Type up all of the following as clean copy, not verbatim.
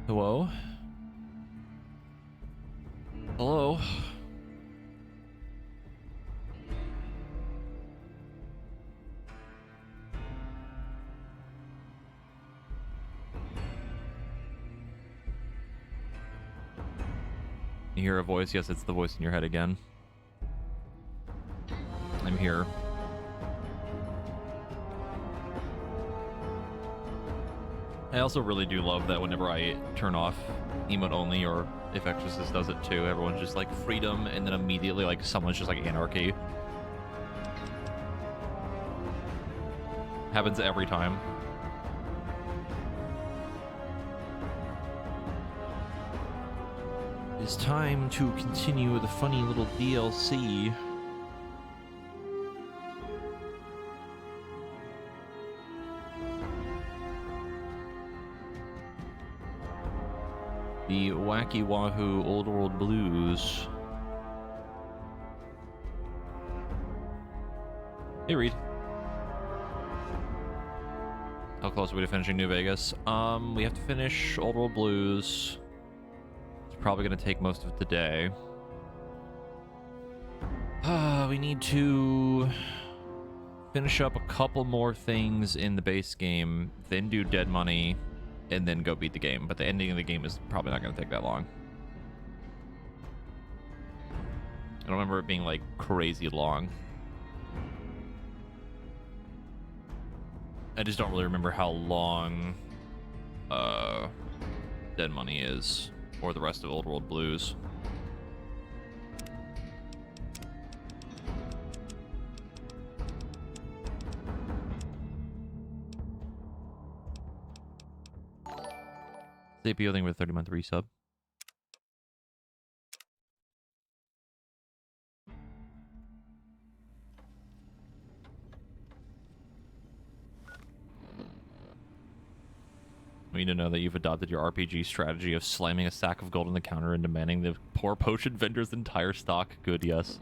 Hello? Hello? You hear a voice? Yes, it's the voice in your head again. I'm here. I also really do love that whenever I turn off emote only, or if Exorcist does it too, everyone's just like freedom, and then immediately like someone's just like anarchy. Happens every time. It's time to continue the funny little DLC. The Wacky Wahoo Old World Blues. Hey, Reed. How close are we to finishing New Vegas? We have to finish Old World Blues. It's probably going to take most of today. We need to finish up a couple more things in the base game, then do Dead Money, and then go beat the game. But the ending of the game is probably not going to take that long. I don't remember it being like crazy long. I just don't really remember how long Dead Money is, or the rest of Old World Blues. CPU thing with 30-month resub. We need to know that you've adopted your RPG strategy of slamming a sack of gold on the counter and demanding the poor potion vendor's entire stock. Good, yes.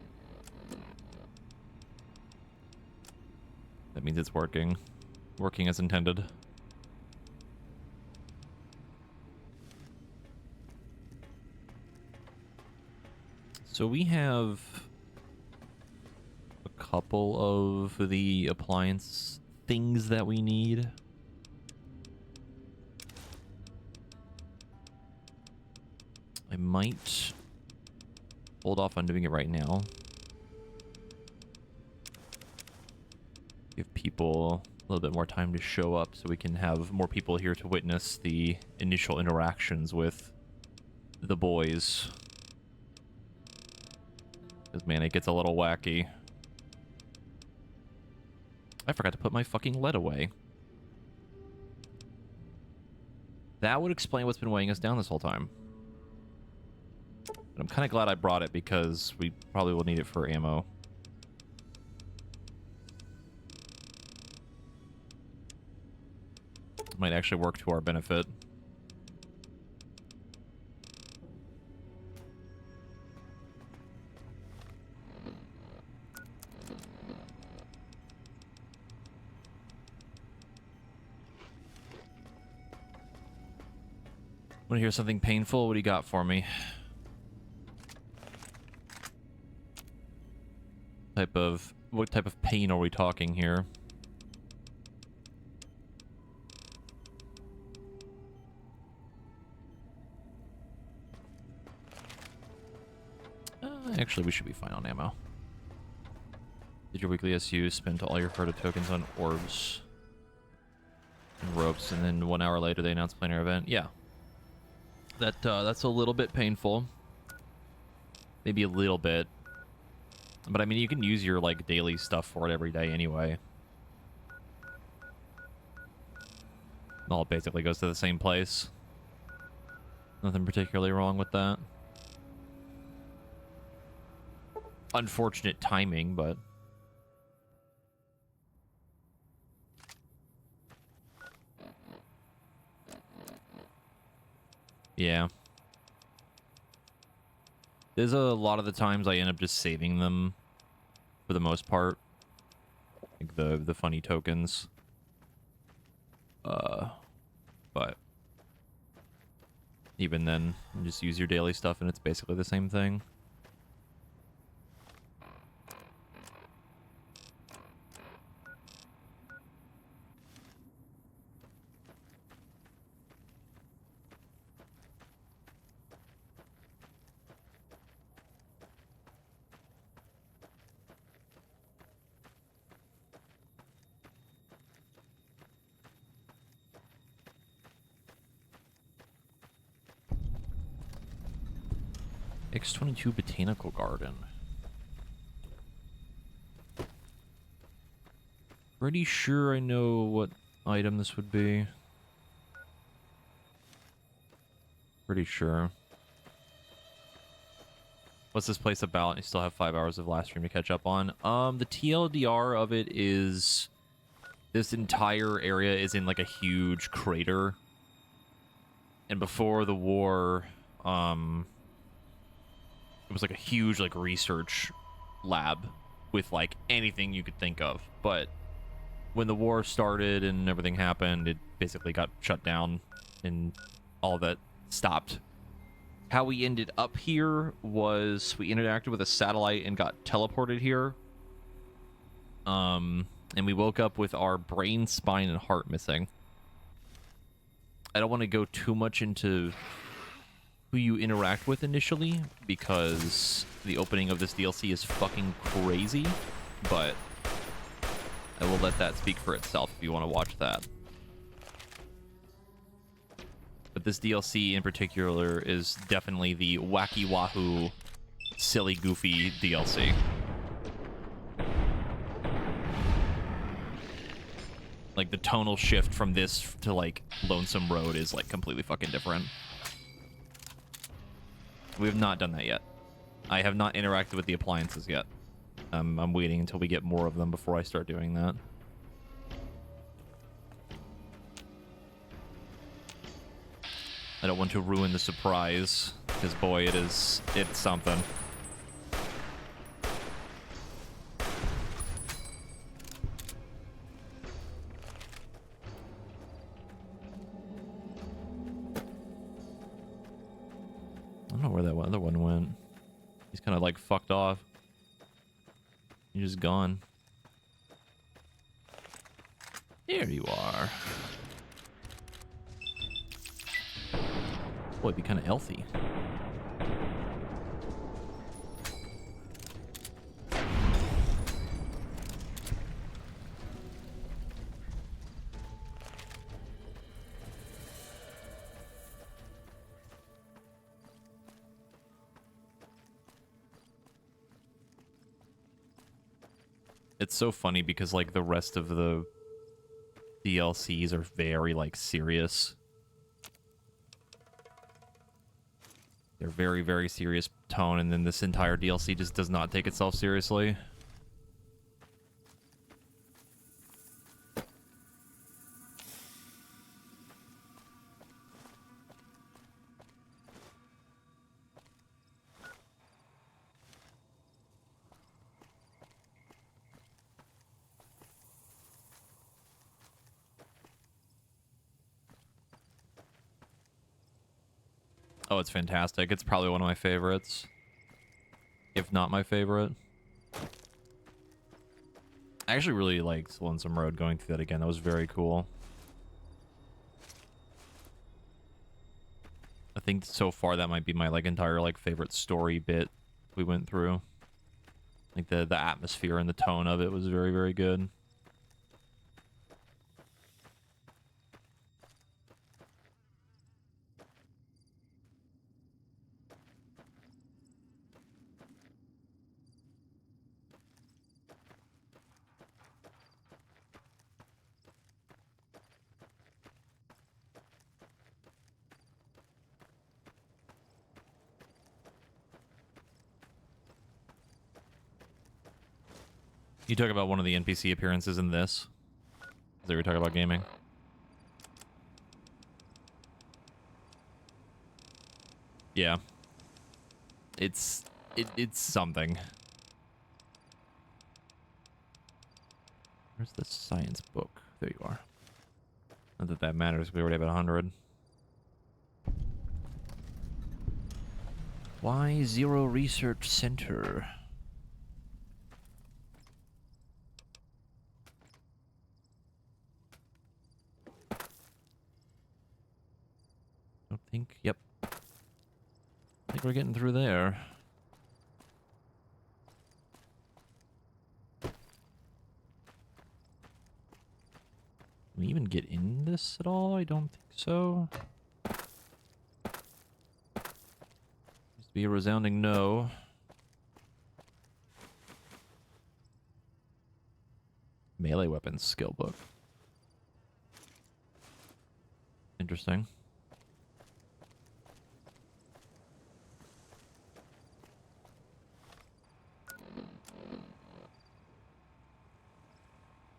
That means it's working. Working as intended. So we have a couple of the appliance things that we need. I might hold off on doing it right now. Give people a little bit more time to show up so we can have more people here to witness the initial interactions with the boys. Because, man, it gets a little wacky. I forgot to put my fucking lead away. That would explain what's been weighing us down this whole time. But I'm kind of glad I brought it because we probably will need it for ammo. Might actually work to our benefit. Want to hear something painful? What do you got for me? What type of pain are we talking here? Actually, we should be fine on ammo. Did your weekly SU spend all your Herta tokens on orbs and ropes, and then 1 hour later they announced planar event? Yeah. That's a little bit painful. Maybe a little bit. But I mean, you can use your like daily stuff for it every day anyway. All basically goes to the same place. Nothing particularly wrong with that. Unfortunate timing, but... yeah. There's a lot of the times I end up just saving them for the most part. Like the funny tokens. But even then, you just use your daily stuff and it's basically the same thing. X22 Botanical Garden. Pretty sure I know what item this would be. Pretty sure. What's this place about? You still have 5 hours of last stream to catch up on. The TLDR of it is this entire area is in like a huge crater. And before the war, it was like a huge like research lab with like anything you could think of. But when the war started and everything happened, it basically got shut down and all that stopped. How we ended up here was we interacted with a satellite and got teleported here. And we woke up with our brain, spine, and heart missing. I don't want to go too much into who you interact with initially, because the opening of this DLC is fucking crazy, but I will let that speak for itself if you want to watch that. But this DLC in particular is definitely the wacky wahoo, silly goofy DLC. Like the tonal shift from this to like Lonesome Road is like completely fucking different. We have not done that yet. I have not interacted with the appliances yet. I'm waiting until we get more of them before I start doing that. I don't want to ruin the surprise, because boy, it's something. I don't know where that other one went. He's kind of like fucked off. He's just gone. There you are. Boy, it'd be kind of healthy. It's so funny because like the rest of the DLCs are very like serious. They're very, very serious tone, and then this entire DLC just does not take itself seriously. Oh, it's fantastic. It's probably one of my favorites. If not my favorite. I actually really liked Lonesome Road going through that again. That was very cool. I think so far that might be my like entire like favorite story bit we went through. Like the atmosphere and the tone of it was very, very good. You talk about one of the NPC appearances in this? Is that you're talking about gaming? Yeah. It's something. Where's the science book? There you are. Not that that matters, we already have 100. Y0 Research Center. Don't think. Yep. I think we're getting through there. Can we even get in this at all? I don't think so. Seems to be a resounding no. Melee weapons skill book. Interesting.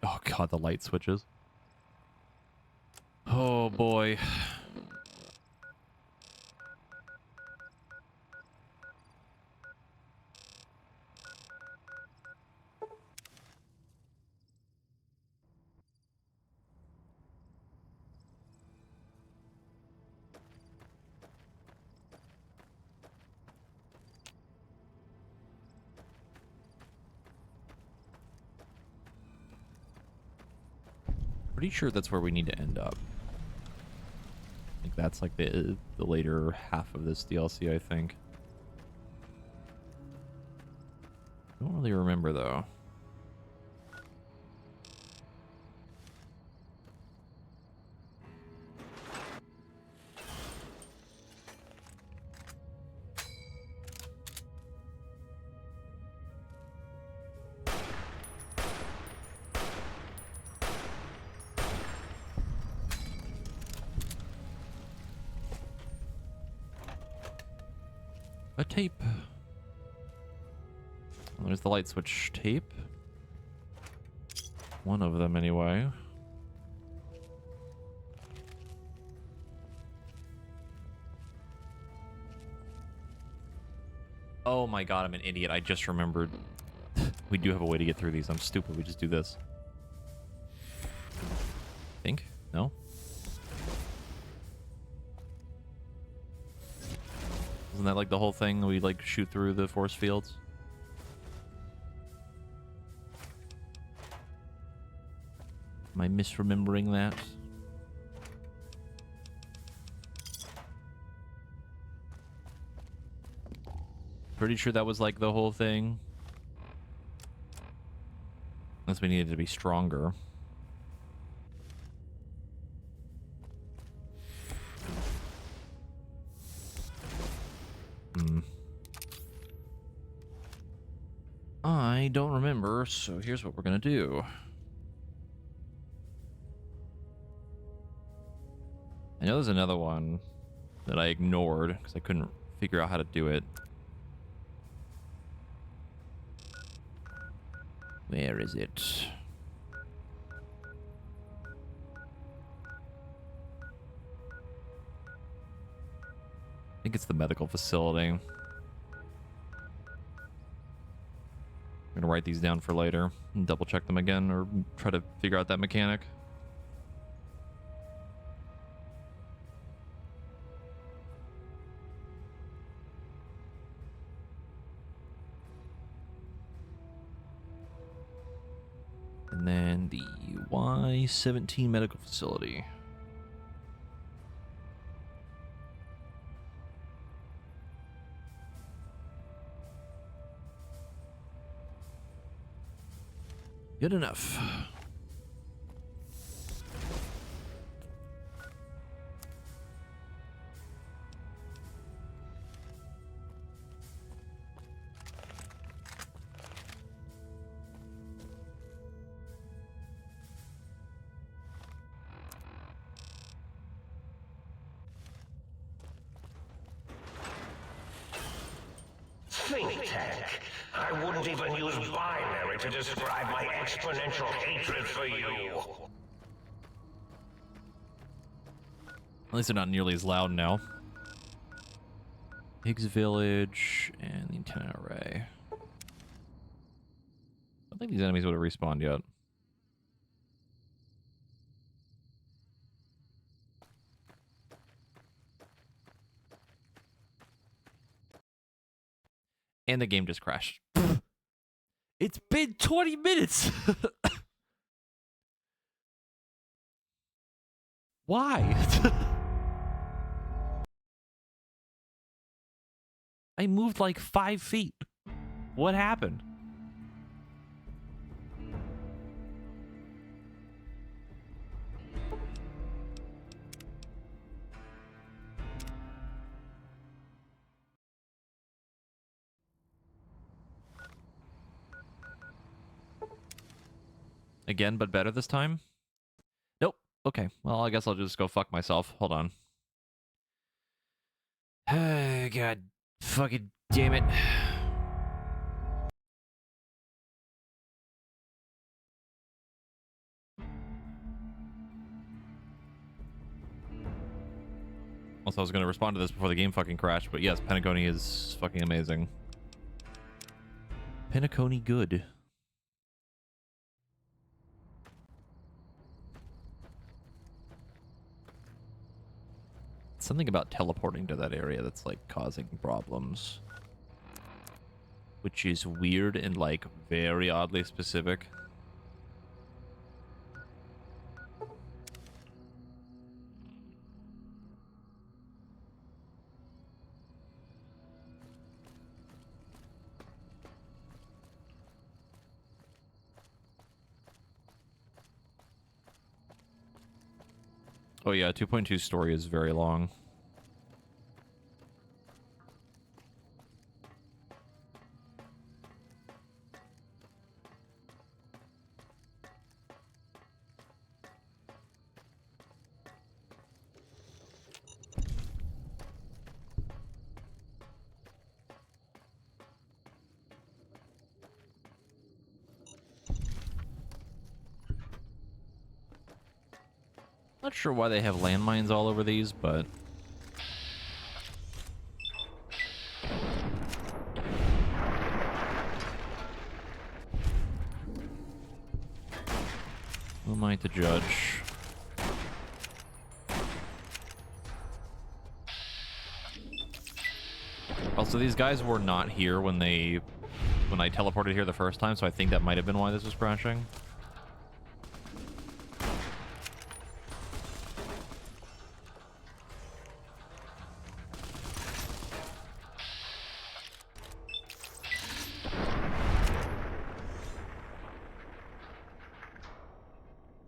Oh god, the light switches. Oh boy. Pretty sure that's where we need to end up. I think that's like the later half of this DLC, I think. Don't really remember though. A tape. Well, there's the light switch tape. One of them, anyway. Oh my god, I'm an idiot. I just remembered. We do have a way to get through these. I'm stupid. We just do this. Think? No? Isn't that like the whole thing? We like shoot through the force fields? Am I misremembering that? Pretty sure that was like the whole thing. Unless we needed to be stronger. I don't remember, so here's what we're gonna do. I know there's another one that I ignored because I couldn't figure out how to do it. Where is it? I think it's the medical facility. I'm gonna write these down for later and double check them again or try to figure out that mechanic. And then the Y17 medical facility. Good enough. Think tank. I wouldn't even use binary to describe my exponential hatred for you. At least they're not nearly as loud now. Higgs Village and the antenna array. I don't think these enemies would have respawned yet. And the game just crashed. It's been 20 minutes. Why? I moved like 5 feet. What happened? Again, but better this time? Nope. Okay. Well, I guess I'll just go fuck myself. Hold on. God fucking damn it. Also, I was going to respond to this before the game fucking crashed, but yes, Penacony is fucking amazing. Penacony good. Something about teleporting to that area that's like causing problems. Which is weird and like very oddly specific. Oh yeah, 2.2 story is very long. Not sure why they have landmines all over these, but... who am I to judge? Also, these guys were not here when I teleported here the first time, so I think that might have been why this was crashing.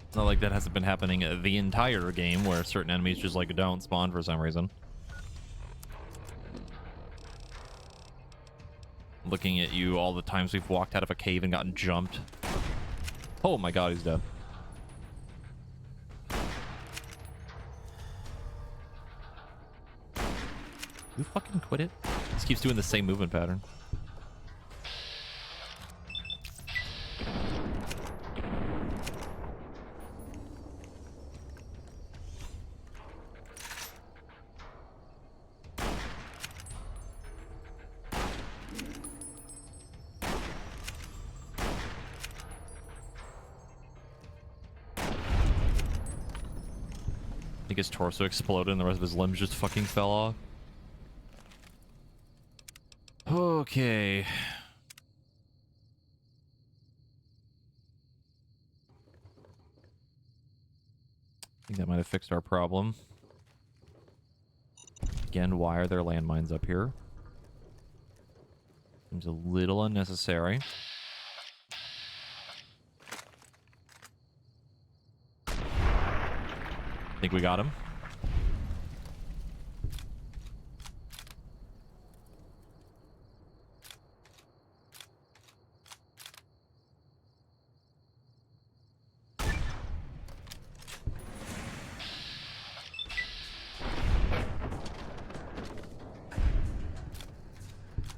It's not like that hasn't been happening the entire game, where certain enemies just like don't spawn for some reason. Looking at you all the times we've walked out of a cave and gotten jumped. Oh my god, he's dead. You fucking quit it? This keeps doing the same movement pattern. I think his torso exploded and the rest of his limbs just fucking fell off. Okay. I think that might have fixed our problem. Again, why are there landmines up here? Seems a little unnecessary. Think we got him.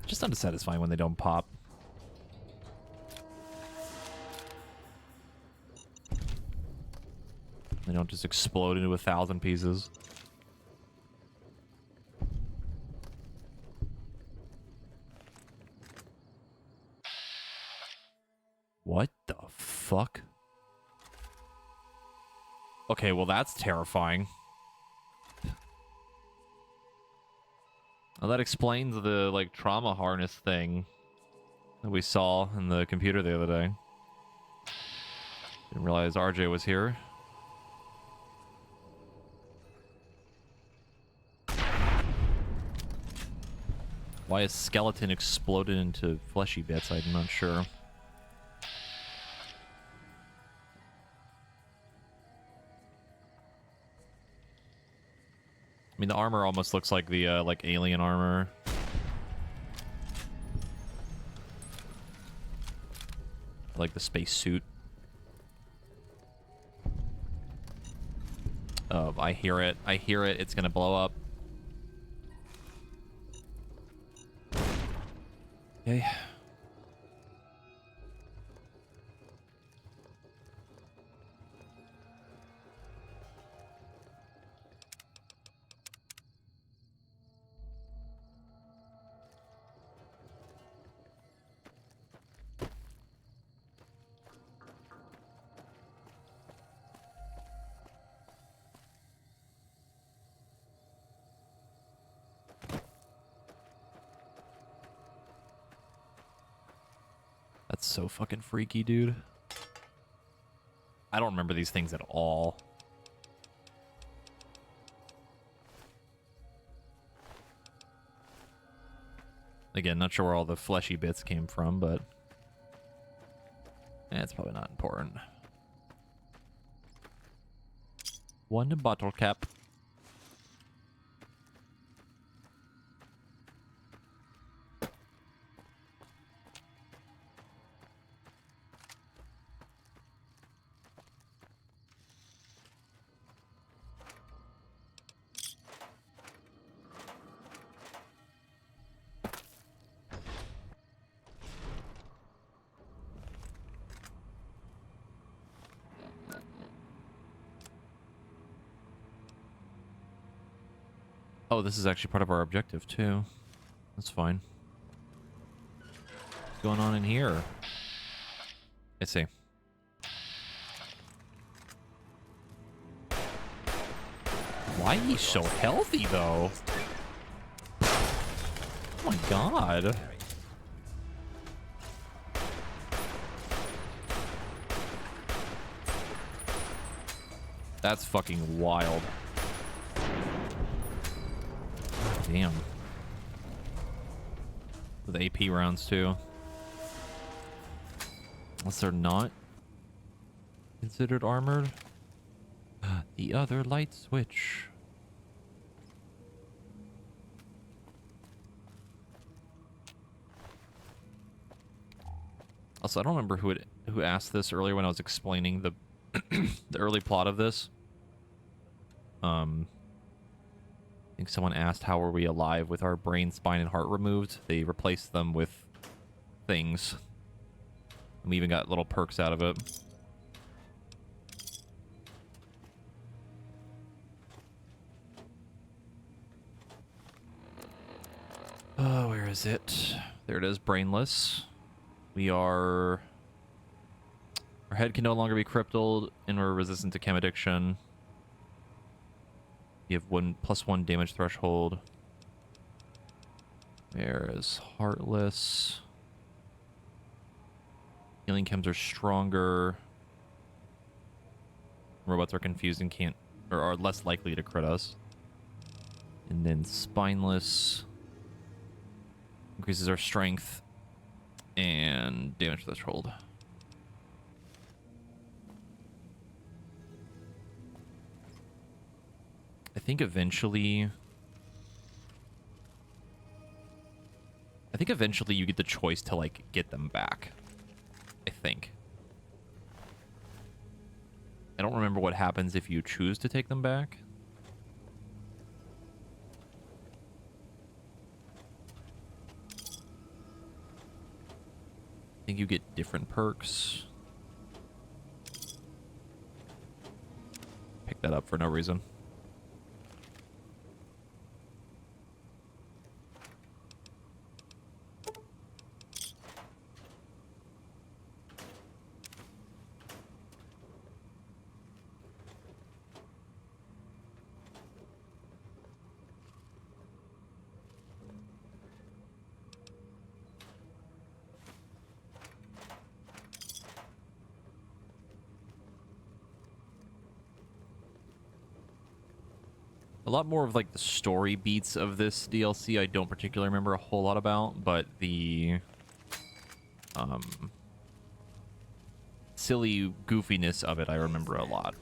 Just unsatisfying when they don't pop. They don't just explode into 1,000 pieces. What the fuck? Okay, well that's terrifying. Well, that explains the, like, trauma harness thing. that we saw in the computer the other day. Didn't realize RJ was here. Why a skeleton exploded into fleshy bits, I'm not sure. I mean, the armor almost looks like the, like, alien armor. Like the space suit. Oh, I hear it. I hear it. It's gonna blow up. Okay. That's so fucking freaky, dude. I don't remember these things at all. Again, not sure where all the fleshy bits came from, but it's probably not important. One bottle cap. Oh, this is actually part of our objective, too. That's fine. What's going on in here? I see. Why he's so healthy, though? Oh my god. That's fucking wild. Damn. With AP rounds, too. Unless they're not considered armored. The other light switch. Also, I don't remember who asked this earlier when I was explaining the the early plot of this. I think someone asked how were we alive with our brain, spine, and heart removed. They replaced them with things. And we even got little perks out of it. Oh, where is it? There it is, brainless. We are... Our head can no longer be crippled, and we're resistant to chem addiction. You have +1 damage threshold. There is heartless. Healing chems are stronger. Robots are confused and can't, or are less likely to crit us. And then spineless increases our strength and damage threshold. I think eventually you get the choice to, like, get them back. I think. I don't remember what happens if you choose to take them back. I think you get different perks. Pick that up for no reason. A lot more of like the story beats of this DLC I don't particularly remember a whole lot about, but the silly goofiness of it I remember a lot.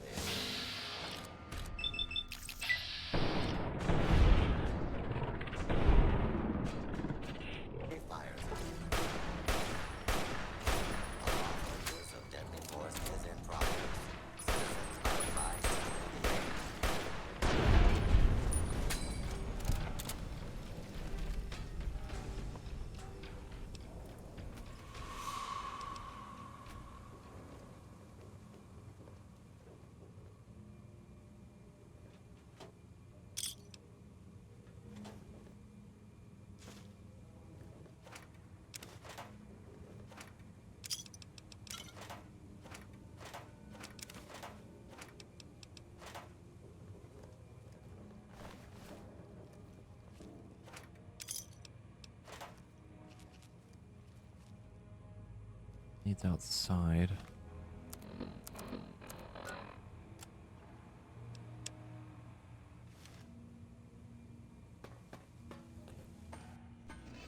Needs outside.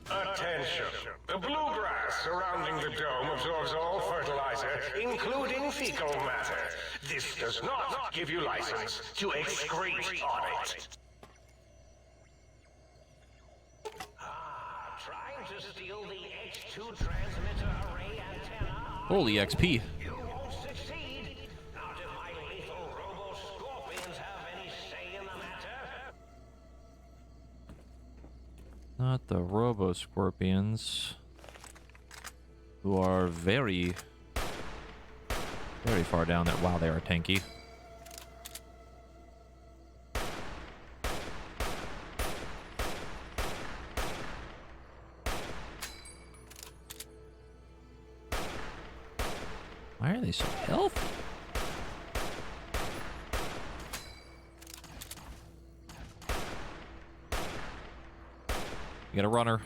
Attention! The bluegrass surrounding the dome absorbs all fertilizer, including fecal matter. This does not give you license to excrete on it. Trying to steal the X2 transmitter array antenna? Holy XP. You won't succeed. Not if my lethal robo-scorpions have any say in the matter. Not the Robo Scorpions, who are very far down there. Wow, they are tanky. Why are they so healthy? You got a runner.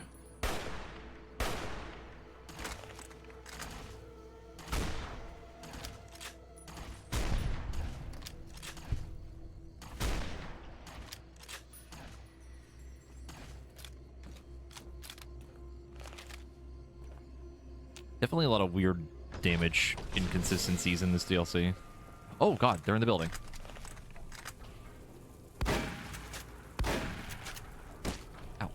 Definitely a lot of weird damage inconsistencies in this DLC. Oh god, they're in the building. Ow.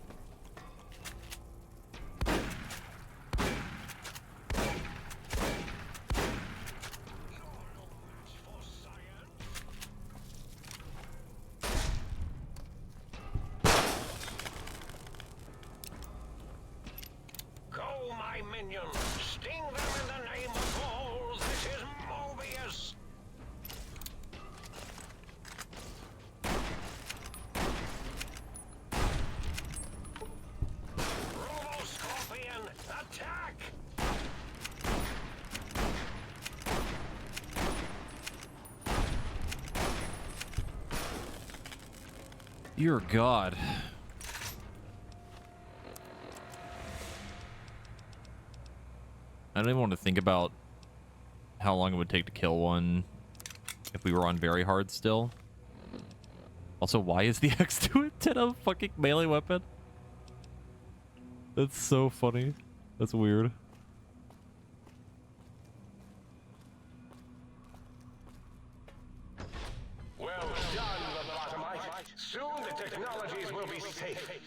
Go, my minions! Sting them in the name of all! This is Mobius! Robo-Scorpion, attack! Dear God. I don't even want to think about how long it would take to kill one if we were on very hard still. Also, why is the X2 antenna a fucking melee weapon? That's so funny. That's weird. Well done, Lobotomite. Soon the technologies will be safe.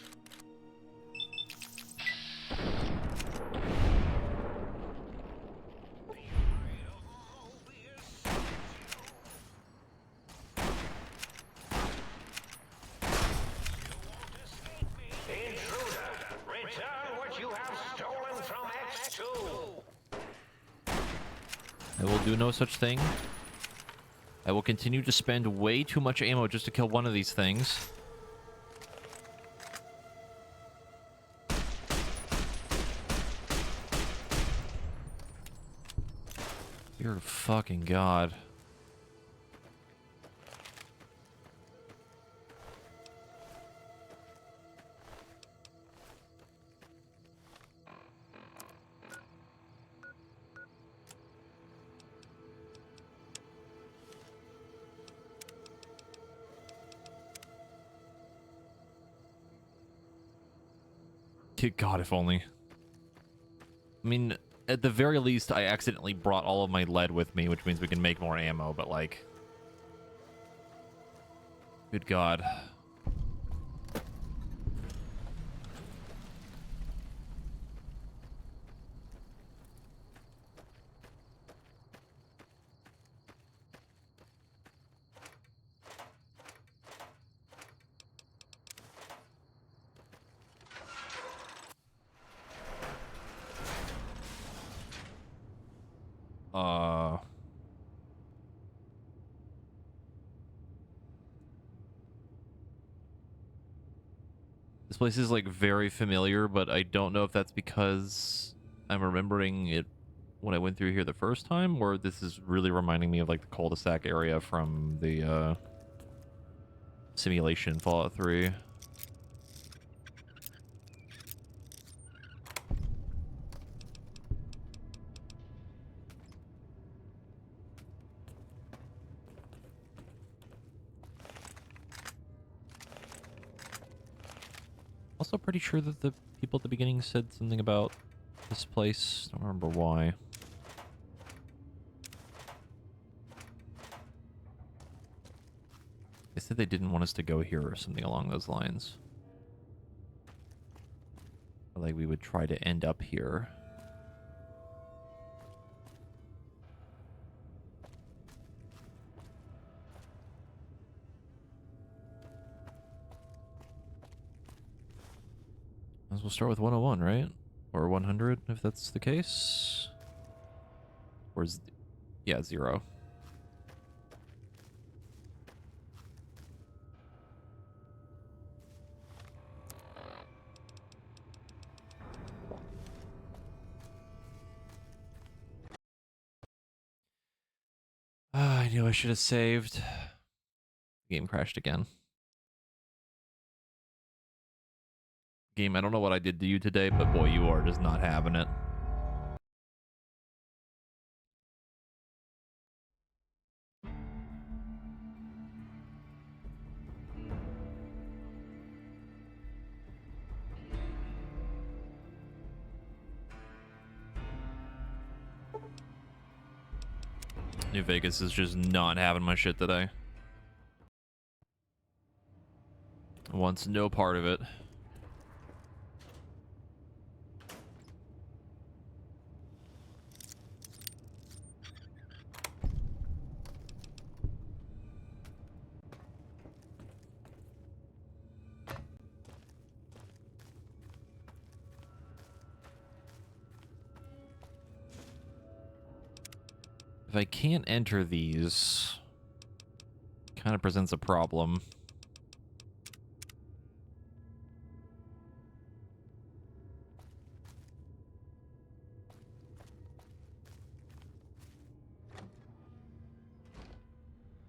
Intruder, return what you have stolen from X2. I will do no such thing. I will continue to spend way too much ammo just to kill one of these things. Dear fucking God. God, if only. I mean, at the very least, I accidentally brought all of my lead with me, which means we can make more ammo, but like... Good God. This place is like very familiar, but I don't know if that's because I'm remembering it when I went through here the first time, or this is really reminding me of like the cul-de-sac area from the simulation Fallout 3. Also pretty sure that the people at the beginning said something about this place. Don't remember why. They said they didn't want us to go here or something along those lines. Like we would try to end up here. Might as well start with 101, right? Or 100, if that's the case. Or is... yeah, 0. I knew I should have saved. The game crashed again. Game, I don't know what I did to you today, but boy, you are just not having it. New Vegas is just not having my shit today. Wants no part of it. If I can't enter these, kind of presents a problem.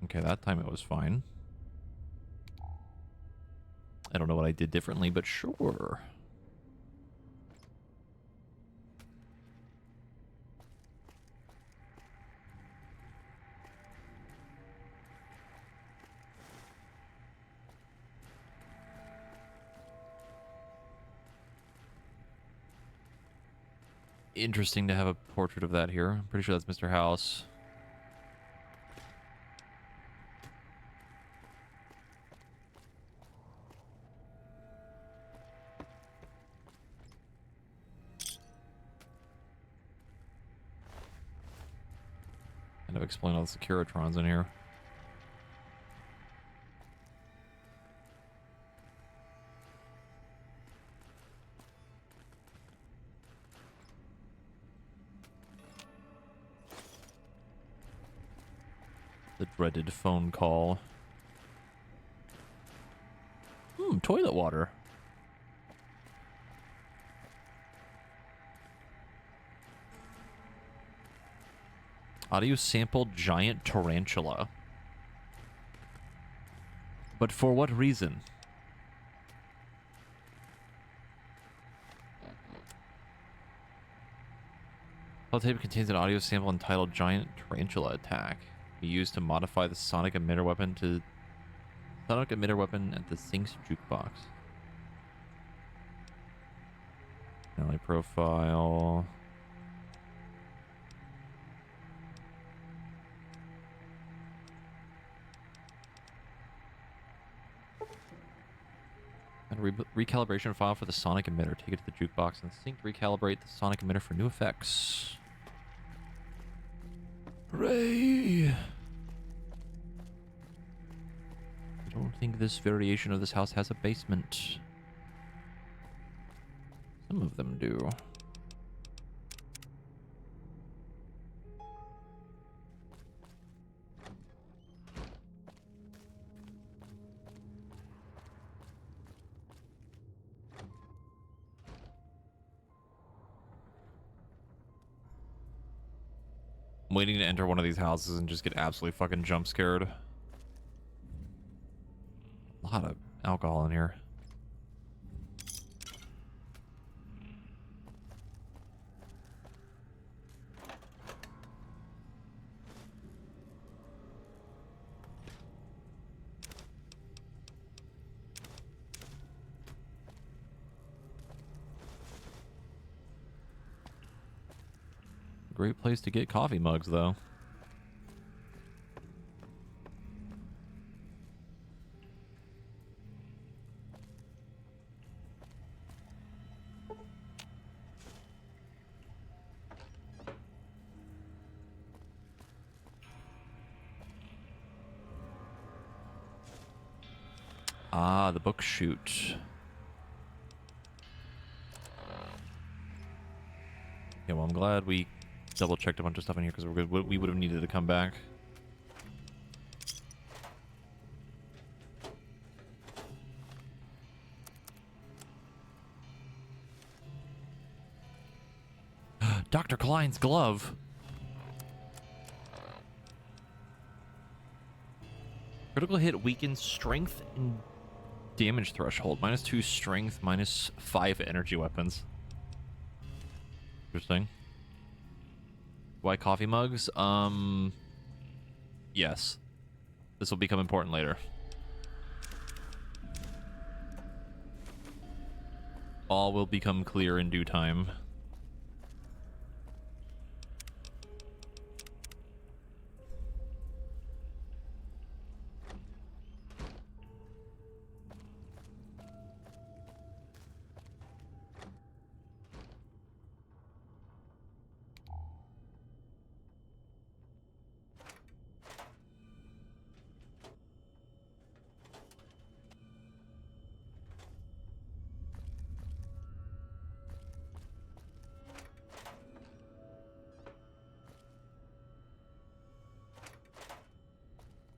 Okay, that time it was fine. I don't know what I did differently, but sure. Interesting to have a portrait of that here. I'm pretty sure that's Mr. House. Kind of explain all the Securitrons in here. The dreaded phone call. Toilet water. Audio sampled giant tarantula. But for what reason? The tape contains an audio sample entitled Giant Tarantula Attack. Be used to modify the sonic emitter weapon at the Sync's jukebox. Personality profile. And recalibration file for the sonic emitter. Take it to the jukebox and sync recalibrate the sonic emitter for new effects. Hooray! I don't think this variation of this house has a basement. Some of them do. I'm waiting to enter one of these houses and just get absolutely fucking jump scared. A lot of alcohol in here. Great place to get coffee mugs, though. Ah, the book chute. Yeah, well, I'm glad we double checked a bunch of stuff in here because we would have needed to come back. Dr. Klein's glove. Critical hit weakens strength and damage threshold. -2 strength, -5 energy weapons. Interesting. Why coffee mugs? Yes. This will become important later. All will become clear in due time.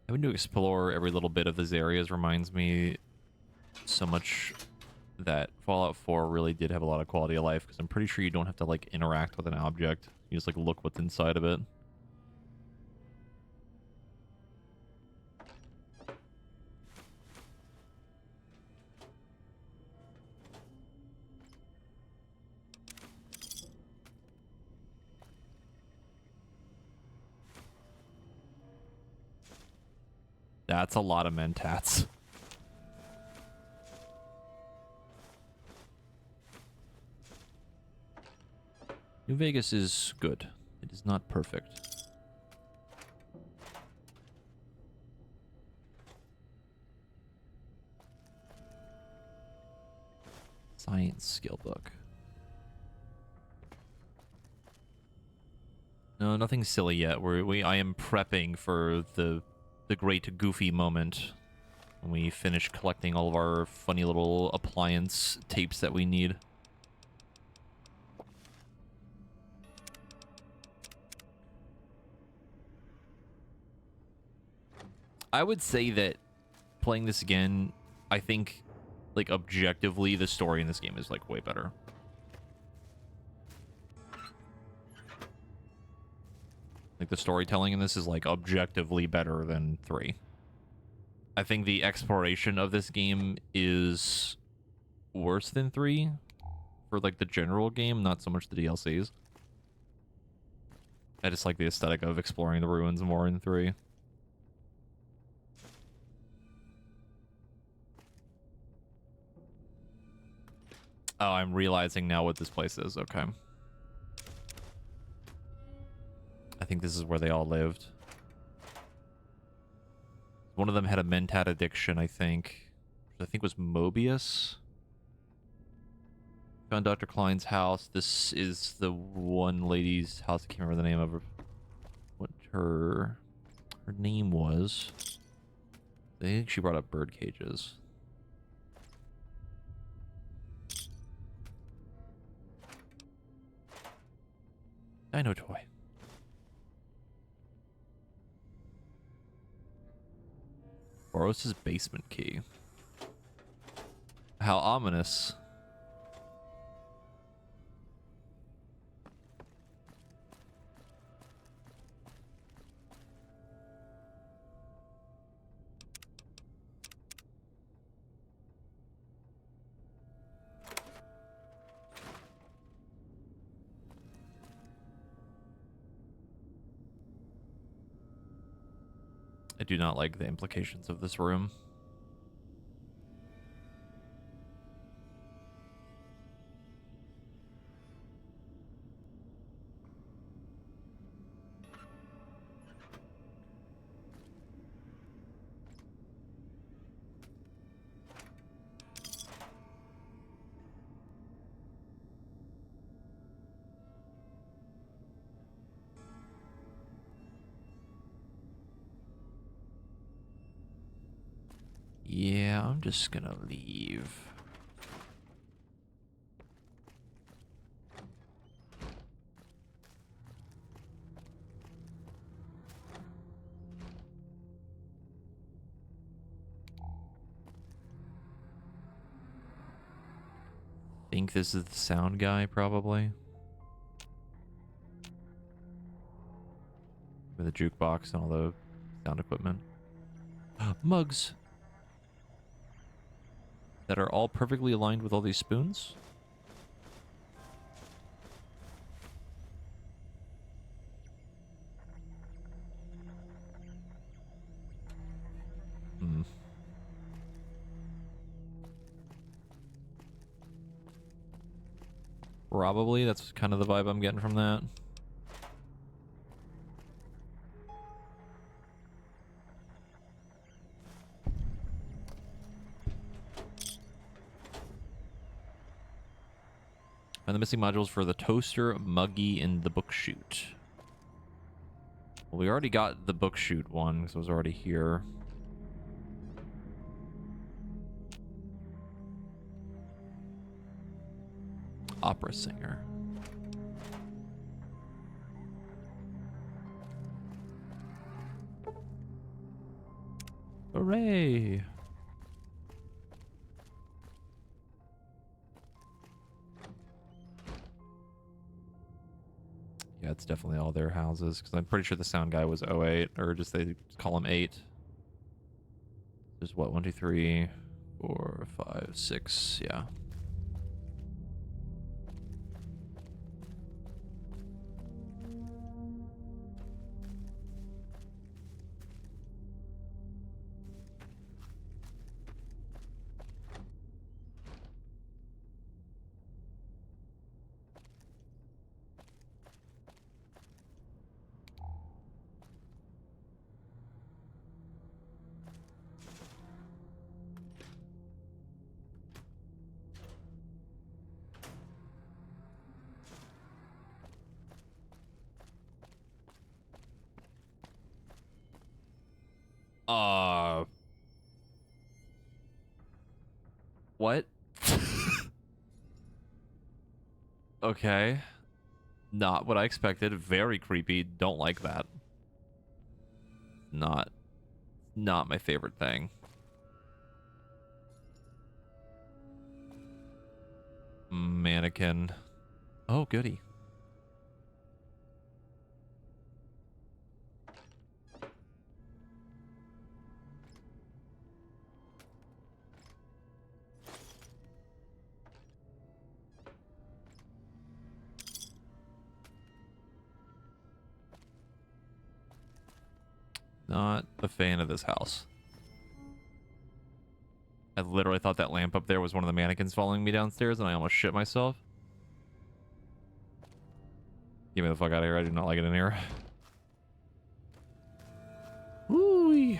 Having to explore every little bit of these areas reminds me so much that Fallout 4 really did have a lot of quality of life, because I'm pretty sure you don't have to like interact with an object. You just like look what's inside of it. That's a lot of mentats. New Vegas is good. It is not perfect. Science skill book. No, nothing silly yet. I am prepping for the great goofy moment when we finish collecting all of our funny little appliance tapes that we need. I would say that playing this again, I think, like, objectively, the story in this game is, like, way better. Like, the storytelling in this is, like, objectively better than 3. I think the exploration of this game is worse than 3 for, like, the general game, not so much the DLCs. I just like the aesthetic of exploring the ruins more in 3. Oh, I'm realizing now what this place is. Okay. I think this is where they all lived. One of them had a mentat addiction, I think. Which I think was Mobius. Found Dr. Klein's house. This is the one lady's house. I can't remember the name of her. What her name was. I think she brought up bird cages. Dino toy. Boros' basement key. How ominous. I do not like the implications of this room. Yeah, I'm just gonna leave. Think this is the sound guy, probably. With the jukebox and all the sound equipment. Mugs! That are all perfectly aligned with all these spoons? Hmm. Probably, that's kind of the vibe I'm getting from that. And the missing modules for the toaster, Muggy, and the book chute. Well, we already got the book chute one, because it was already here. Opera singer. Hooray! Yeah, it's definitely all their houses, because I'm pretty sure the sound guy was 08, or just they call him 8. There's what, 1, 2, 3, 4, 5, 6, yeah. What? Okay. Not what I expected. Very creepy. Don't like that. Not my favorite thing. Mannequin. Oh, goody. Not a fan of this house. I literally thought that lamp up there was one of the mannequins following me downstairs, and I almost shit myself. Get me the fuck out of here. I do not like it in here. Ooh.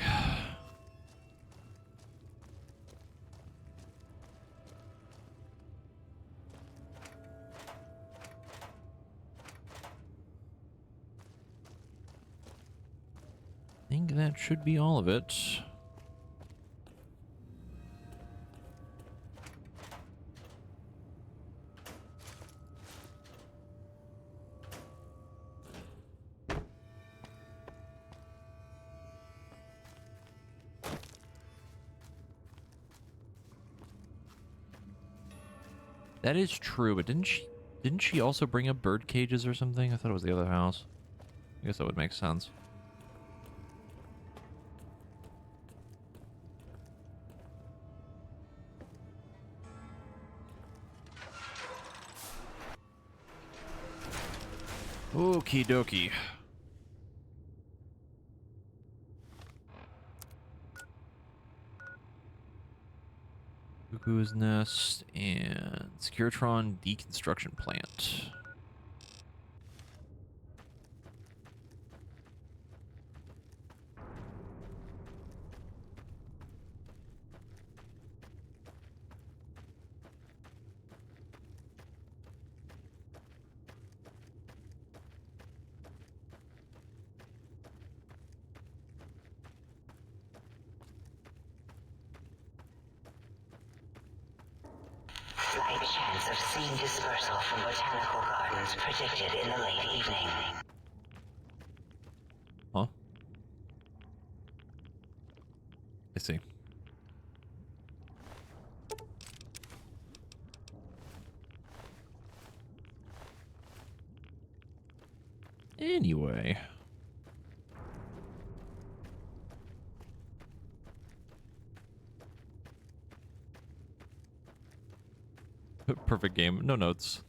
I think that should be all of it. That is true, but didn't she also bring up bird cages or something? I thought it was the other house. I guess that would make sense. Okie dokie. Cuckoo's Nest and Securitron Deconstruction Plant. Slight chance of seeing dispersal from botanical gardens predicted in the late evening. Huh? I see. Anyway. Perfect game. No notes.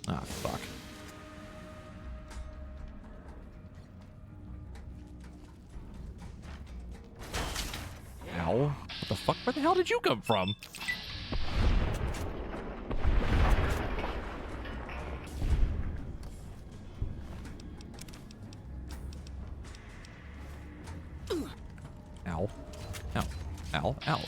Ah, fuck. Ow. What the fuck? Where the hell did you come from? Ow. Ow. Ow. Ow.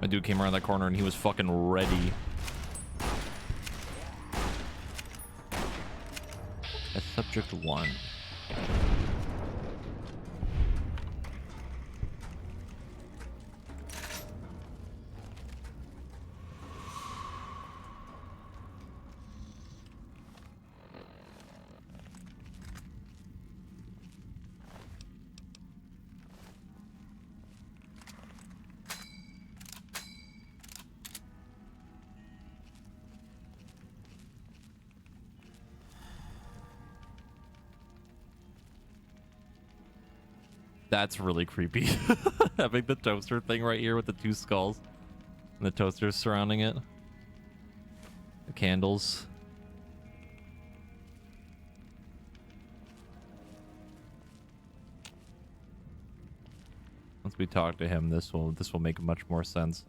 My dude came around that corner and he was fucking ready. That's subject 1. That's really creepy. Having the toaster thing right here with the 2 skulls and the toasters surrounding it. The candles. Once we talk to him, this will make much more sense.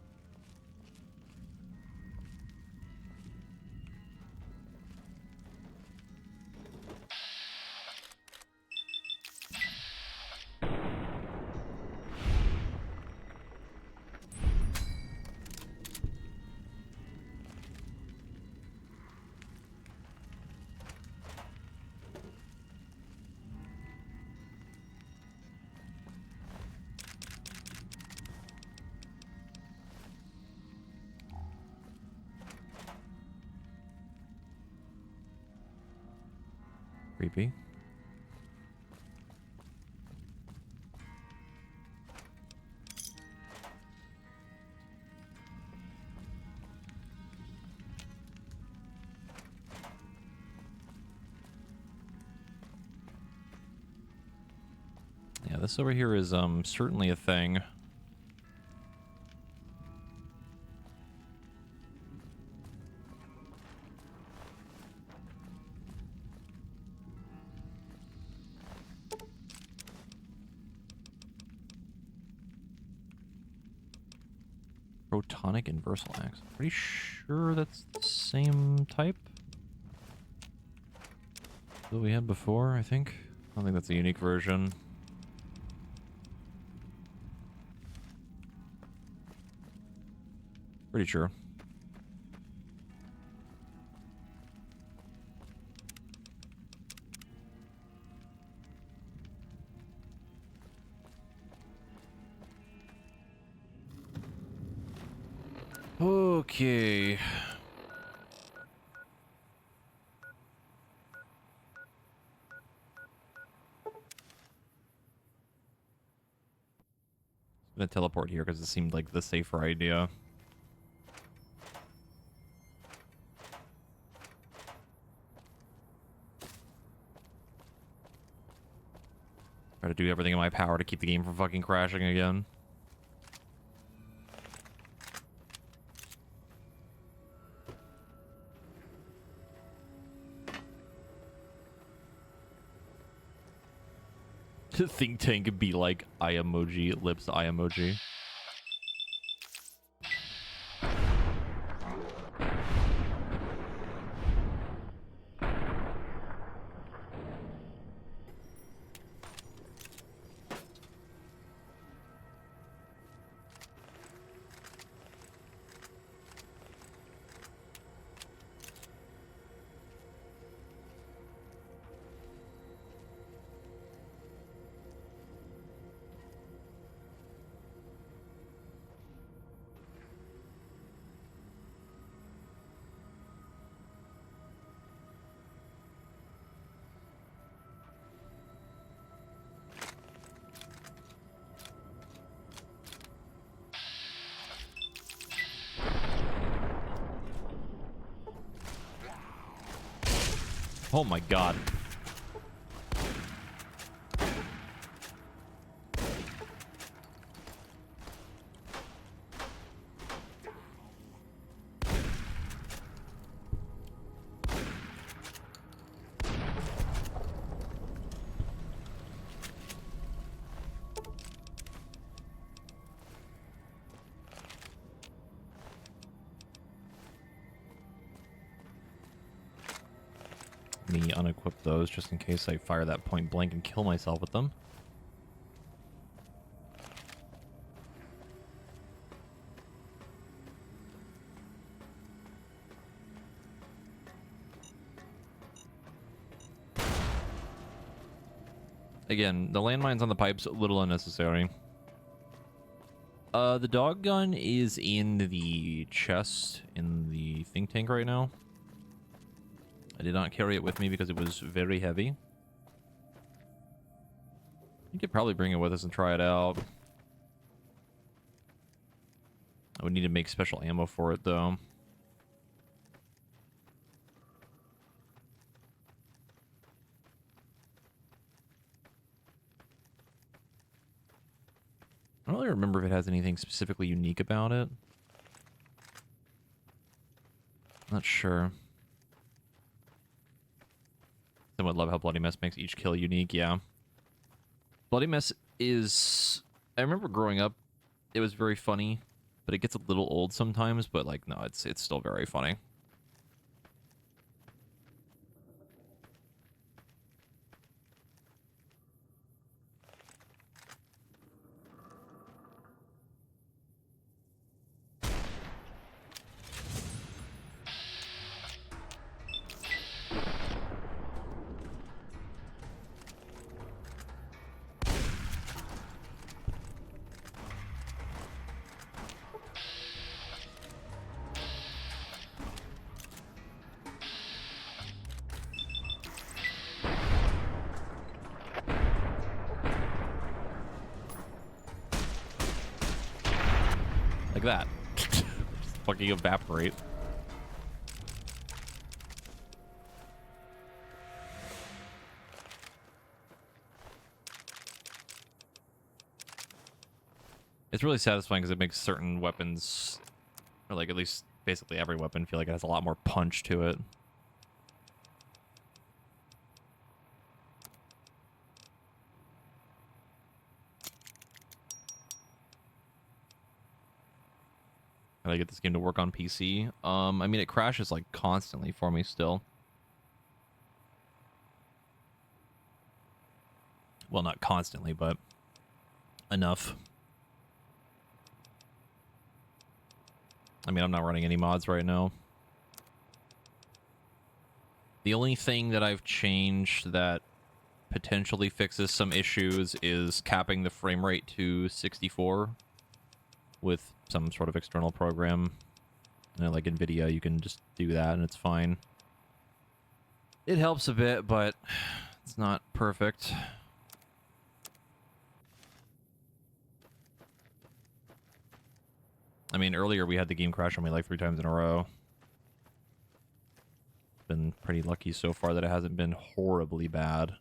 Creepy. Yeah, this over here is certainly a thing. Protonic Inversal Axe. Pretty sure that's the same type that we had before, I think. I don't think that's a unique version. Pretty sure. Okay. I'm gonna teleport here because it seemed like the safer idea. Try to do everything in my power to keep the game from fucking crashing again. Think tank be like eye emoji, lips eye emoji. Oh my god. Me unequip those just in case I fire that point blank and kill myself with them. Again, the landmines on the pipes, a little unnecessary. The dog gun is in the chest in the think tank right now. I did not carry it with me because it was very heavy. You could probably bring it with us and try it out. I would need to make special ammo for it, though. I don't really remember if it has anything specifically unique about it. Not sure. I would love how Bloody Mess makes each kill unique, yeah. Bloody Mess is... I remember growing up, it was very funny, but it gets a little old sometimes, but like, no, it's still very funny. like that. Just fucking evaporate. It's really satisfying because it makes certain weapons, or like at least basically every weapon, feel like it has a lot more punch to it. How do I get this game to work on PC? I mean, it crashes like constantly for me still. Well, not constantly, but enough. I mean, I'm not running any mods right now. The only thing that I've changed that potentially fixes some issues is capping the frame rate to 64 with some sort of external program. You know, like NVIDIA, you can just do that and it's fine. It helps a bit, but it's not perfect. I mean, earlier we had the game crash on me like 3 times in a row. Been pretty lucky so far that it hasn't been horribly bad.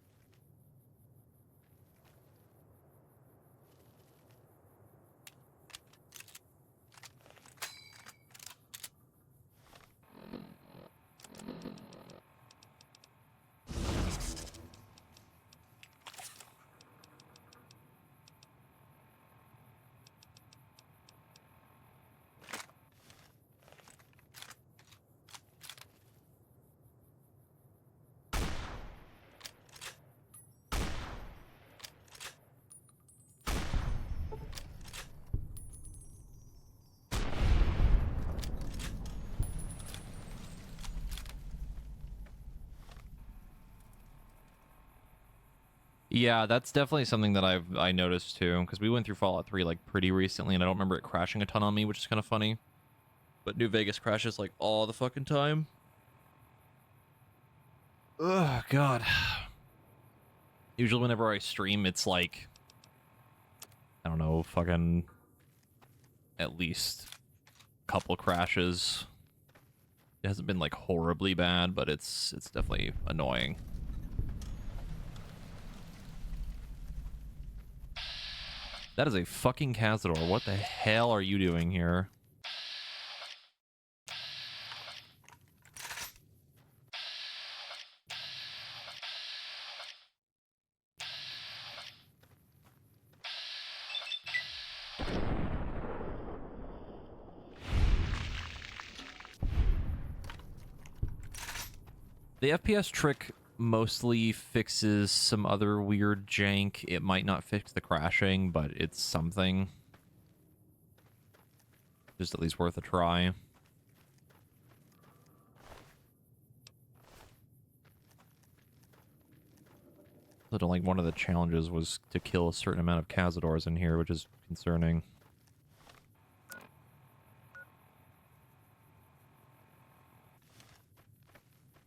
Yeah, that's definitely something that I noticed too, because we went through Fallout 3 like pretty recently, and I don't remember it crashing a ton on me, which is kind of funny. But New Vegas crashes like all the fucking time. Ugh, God. Usually whenever I stream, it's like, I don't know, fucking at least a couple crashes. It hasn't been like horribly bad, but it's definitely annoying. That is a fucking Cazador. What the hell are you doing here? The FPS trick mostly fixes some other weird jank. It might not fix the crashing, but it's something. Just at least worth a try. I don't like one of the challenges was to kill a certain amount of Cazadors in here, which is concerning.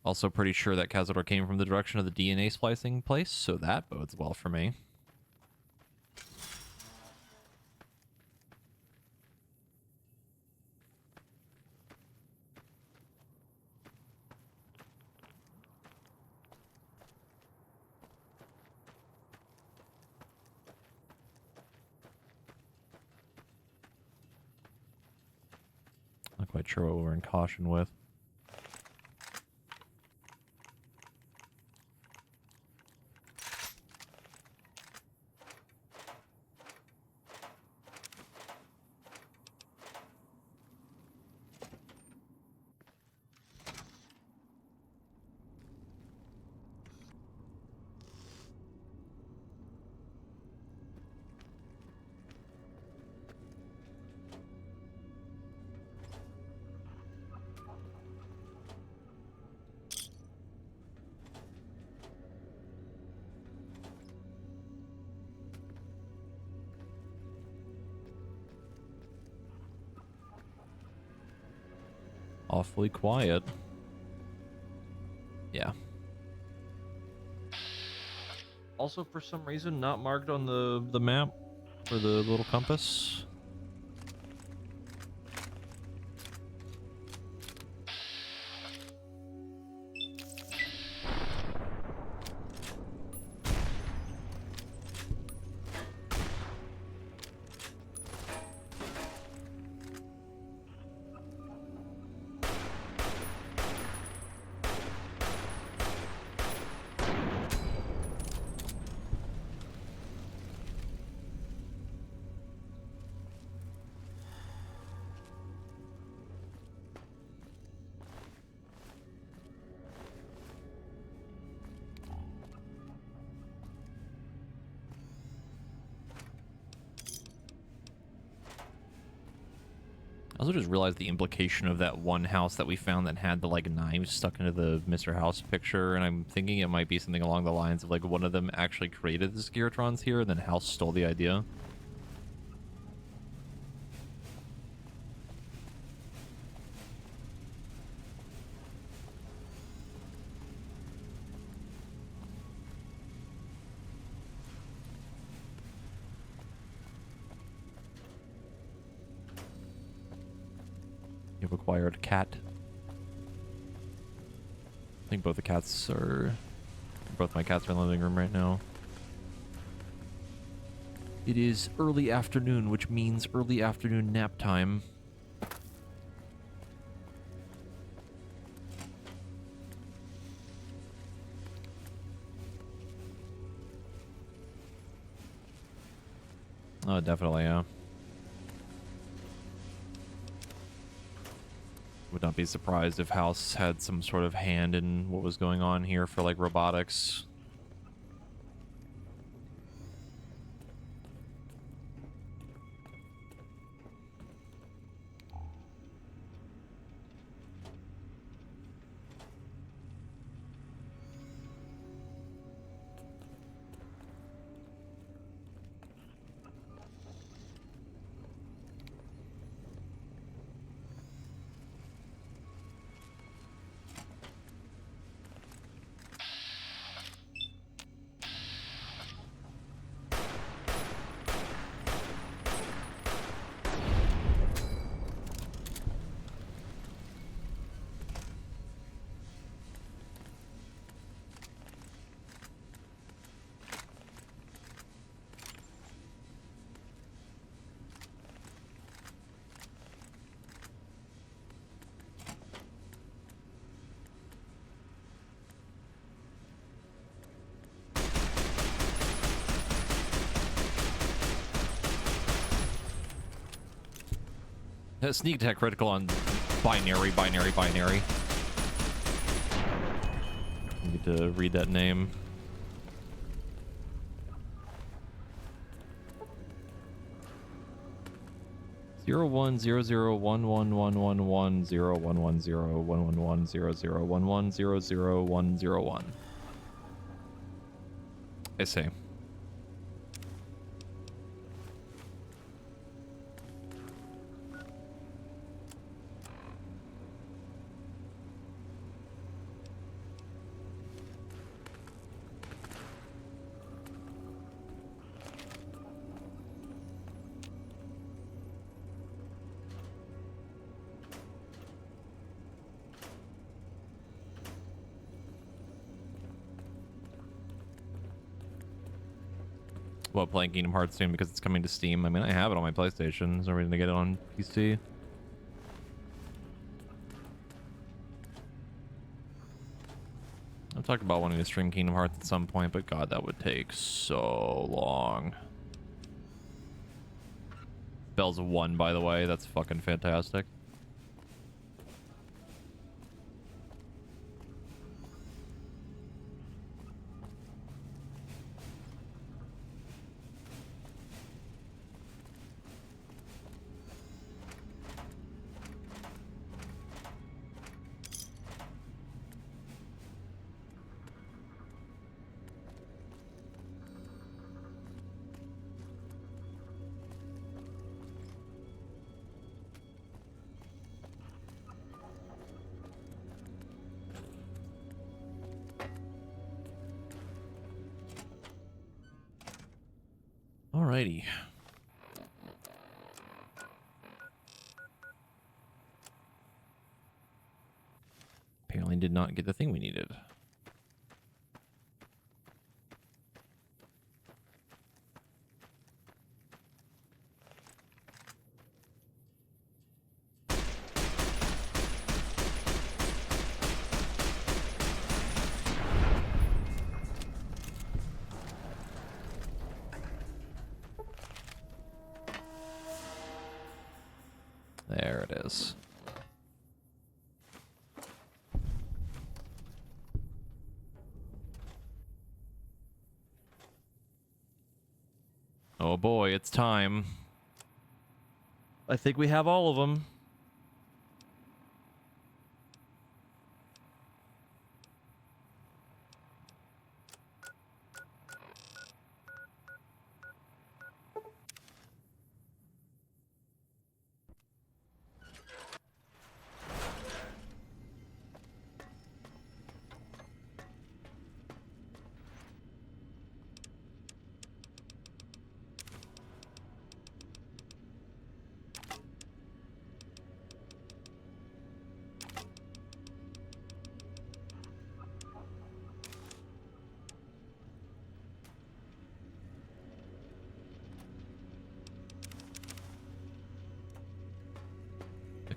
Also pretty sure that Cazador came from the direction of the DNA splicing place, so that bodes well for me. Not quite sure what we're in caution with. Awfully quiet. Yeah. Also, for some reason, not marked on the map for the little compass. also just realized the implication of that one house that we found that had the like knives stuck into the Mr. House picture, and I'm thinking it might be something along the lines of like one of them actually created the Skirotrons here, and then House stole the idea. You've acquired a cat. I think both my cats are in the living room right now. It is early afternoon, which means early afternoon nap time. Oh, definitely, yeah. Would not be surprised if House had some sort of hand in what was going on here for like robotics. Sneak attack critical on binary. I need to read that name. Zero 1 I see. What, playing Kingdom Hearts soon because it's coming to Steam? I mean, I have it on my PlayStation. There's no reason to get it on PC. I've talked about wanting to stream Kingdom Hearts at some point, but god, that would take so long. Bell's 1, by the way. That's fucking fantastic. Alrighty. Apparently did not get the thing we needed. There it is. Oh boy, it's time. I think we have all of them.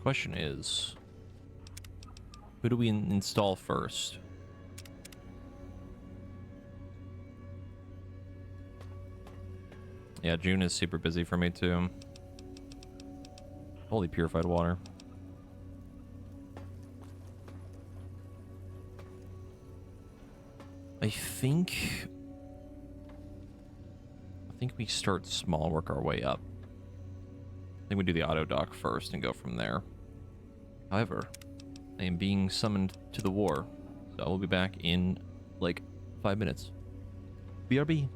question is, who do we install first? Yeah, June is super busy for me too. Holy purified water. I think we start small, work our way up. I think we do the auto dock first and go from there. However, I am being summoned to the war, so I will be back in like 5 minutes. BRB.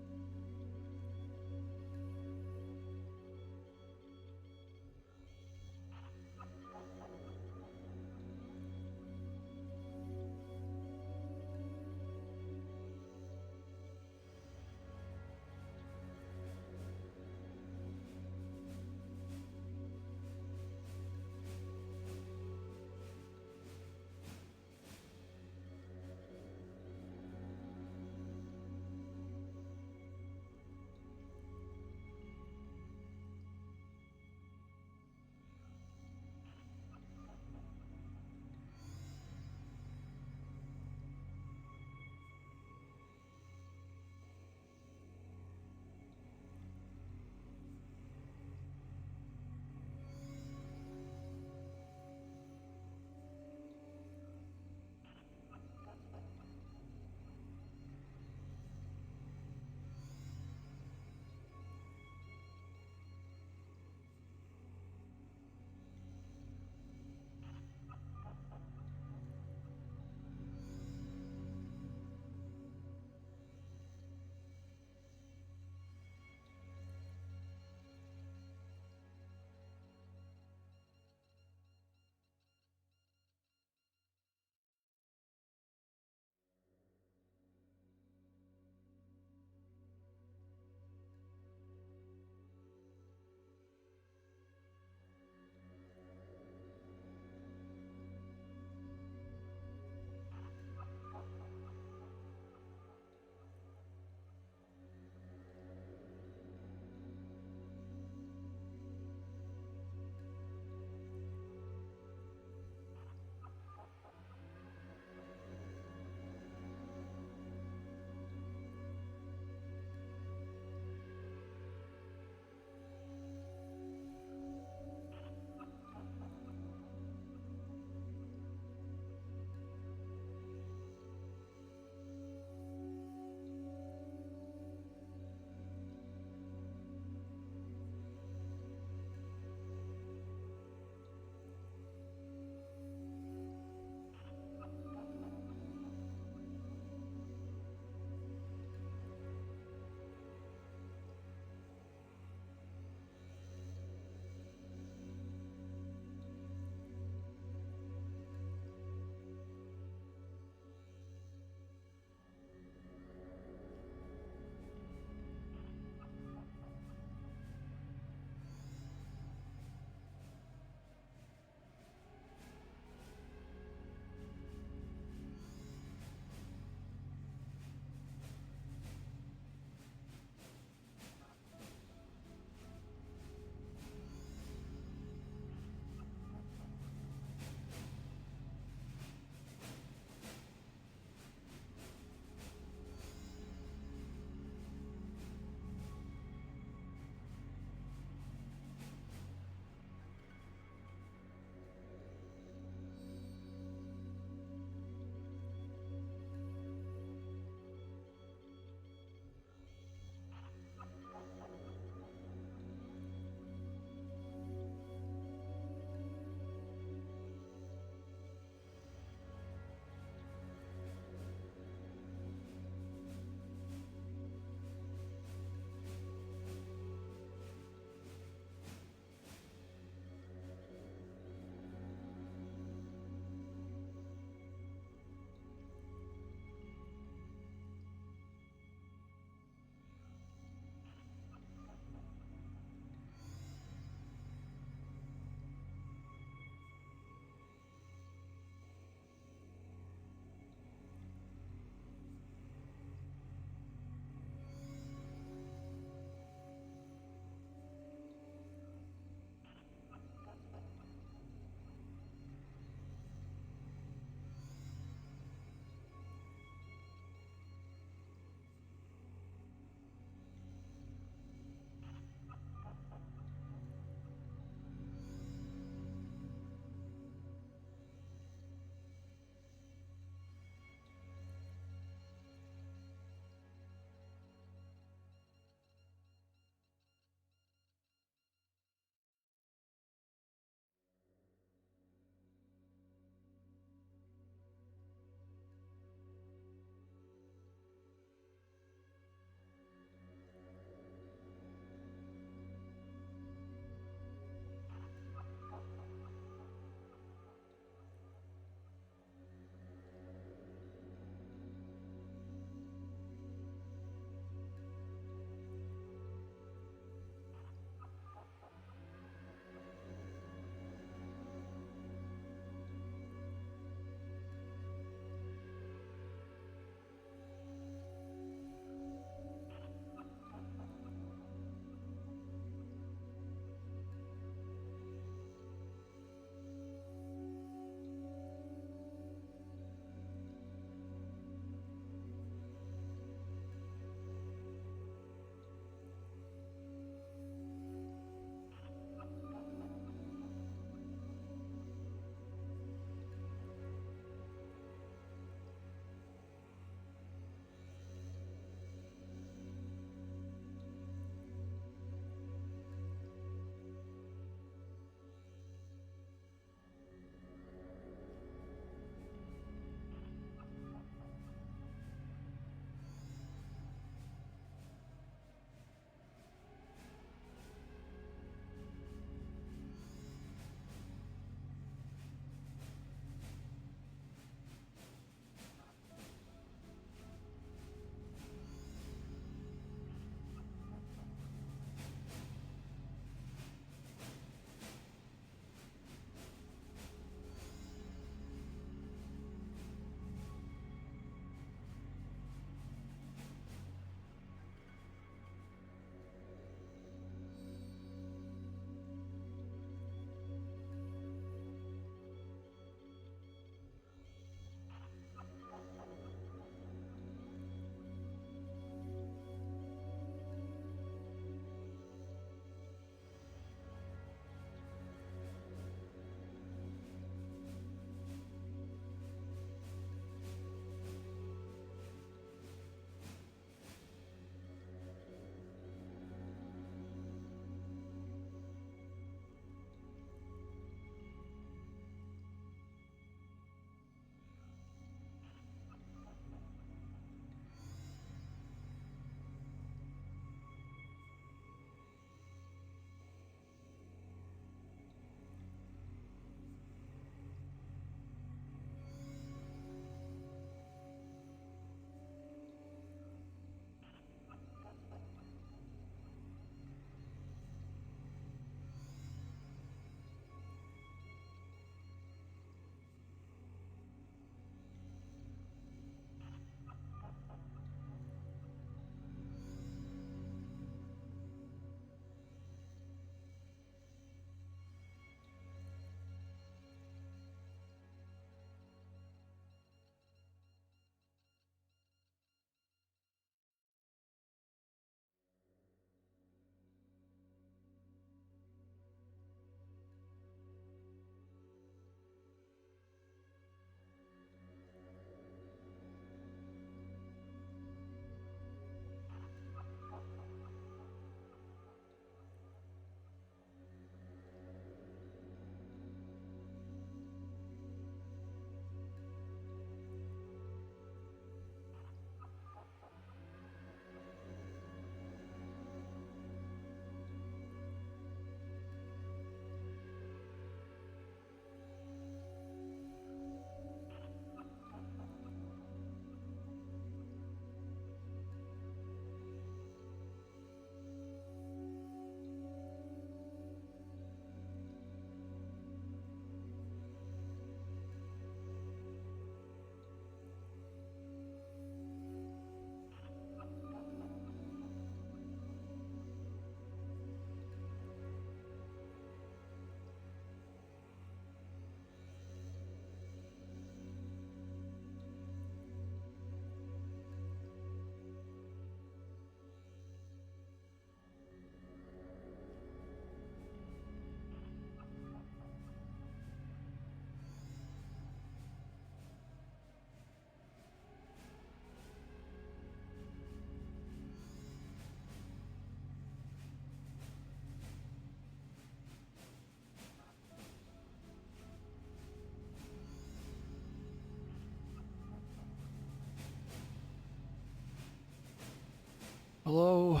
Hello.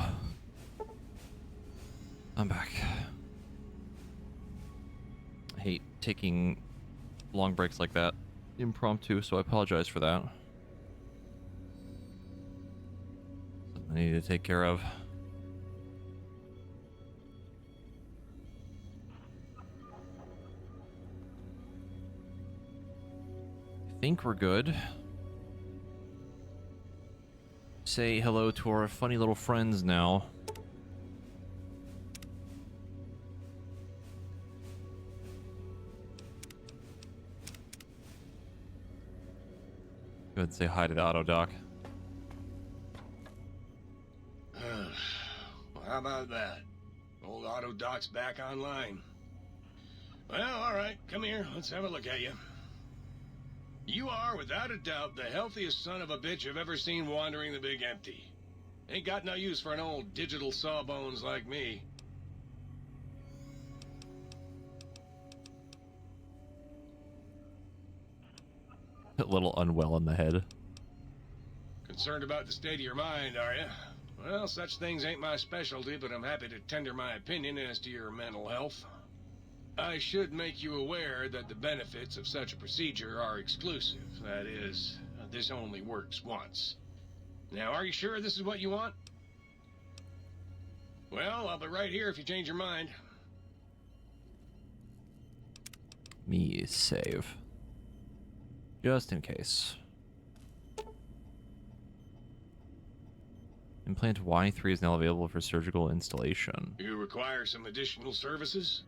I'm back. I hate taking long breaks like that, impromptu, so I apologize for that. Something I need to take care of. I think we're good. Say hello to our funny little friends now. Go ahead and say hi to the auto doc. Well, how about that? Old auto doc's back online. Well, all right, come here. Let's have a look at you. You are, without a doubt, the healthiest son of a bitch I've ever seen wandering the big empty. Ain't got no use for an old digital sawbones like me. A little unwell in the head. Concerned about the state of your mind, are you? Well, such things ain't my specialty, but I'm happy to tender my opinion as to your mental health. I should make you aware that the benefits of such a procedure are exclusive. That is, this only works once. Now, are you sure this is what you want? Well, I'll be right here if you change your mind. Me save. Just in case. Implant Y3 is now available for surgical installation. You require some additional services?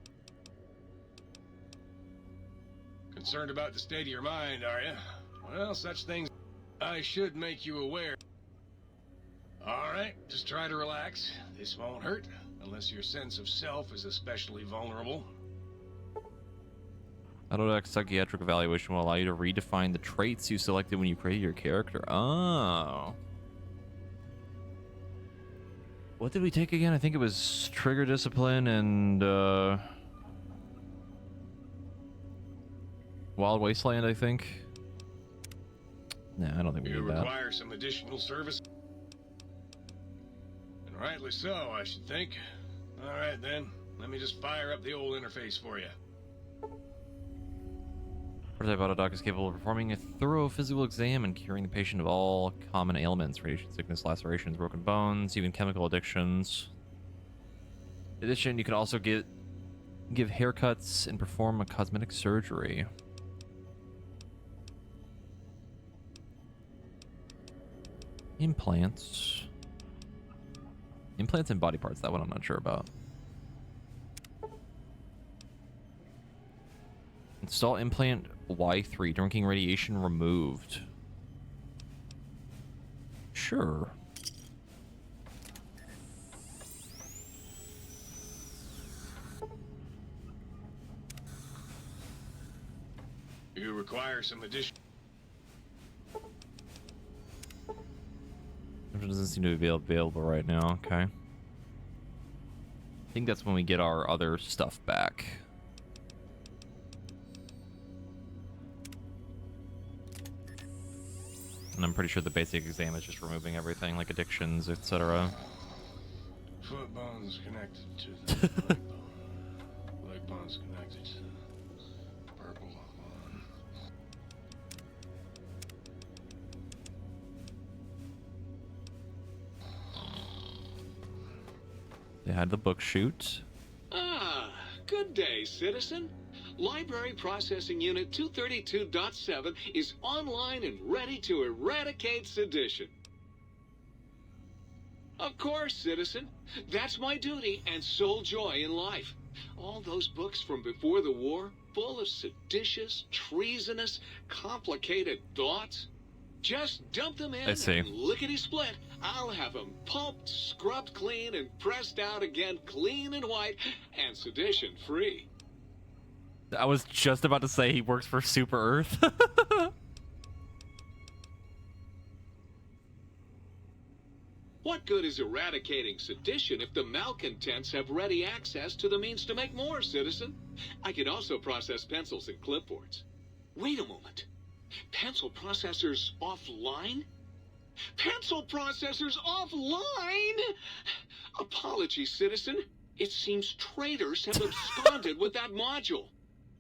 Concerned about the state of your mind, are you? Well, such things I should make you aware. All right, just try to relax. This won't hurt, unless your sense of self is especially vulnerable. Autodoc psychiatric evaluation will allow you to redefine the traits you selected when you created your character. Oh. What did we take again? I think it was trigger discipline and Wild Wasteland, I think. Nah, I don't think we You need that. require some additional service. And rightly so, I should think. All right, then. Let me just fire up the old interface for you. Prototype Autodoc is capable of performing a thorough physical exam and curing the patient of all common ailments, radiation sickness, lacerations, broken bones, even chemical addictions. In addition, you can also give haircuts and perform a cosmetic surgery. Implants. Implants and body parts, that one I'm not sure about. Install implant Y3, drinking radiation removed. Sure. You require some additional... It doesn't seem to be available right now. Okay. I think that's when we get our other stuff back. And I'm pretty sure the basic exam is just removing everything, like addictions, etc. Foot bone's connected to the leg bone. Leg bone's connected to the purple bone. They had the book shoot. Ah, good day, citizen. Library Processing Unit 232.7 is online and ready to eradicate sedition. Of course, citizen. That's my duty and sole joy in life. All those books from before the war, full of seditious, treasonous, complicated thoughts. Just dump them in I see. and lickety-split. I'll have them pulped, scrubbed clean, and pressed out again clean and white and sedition-free. I was just about to say he works for Super Earth. What good is eradicating sedition if the malcontents have ready access to the means to make more, citizen? I could also process pencils and clipboards. Wait a moment. Pencil processors offline? Pencil processors offline! Apologies, citizen. It seems traitors have absconded with that module.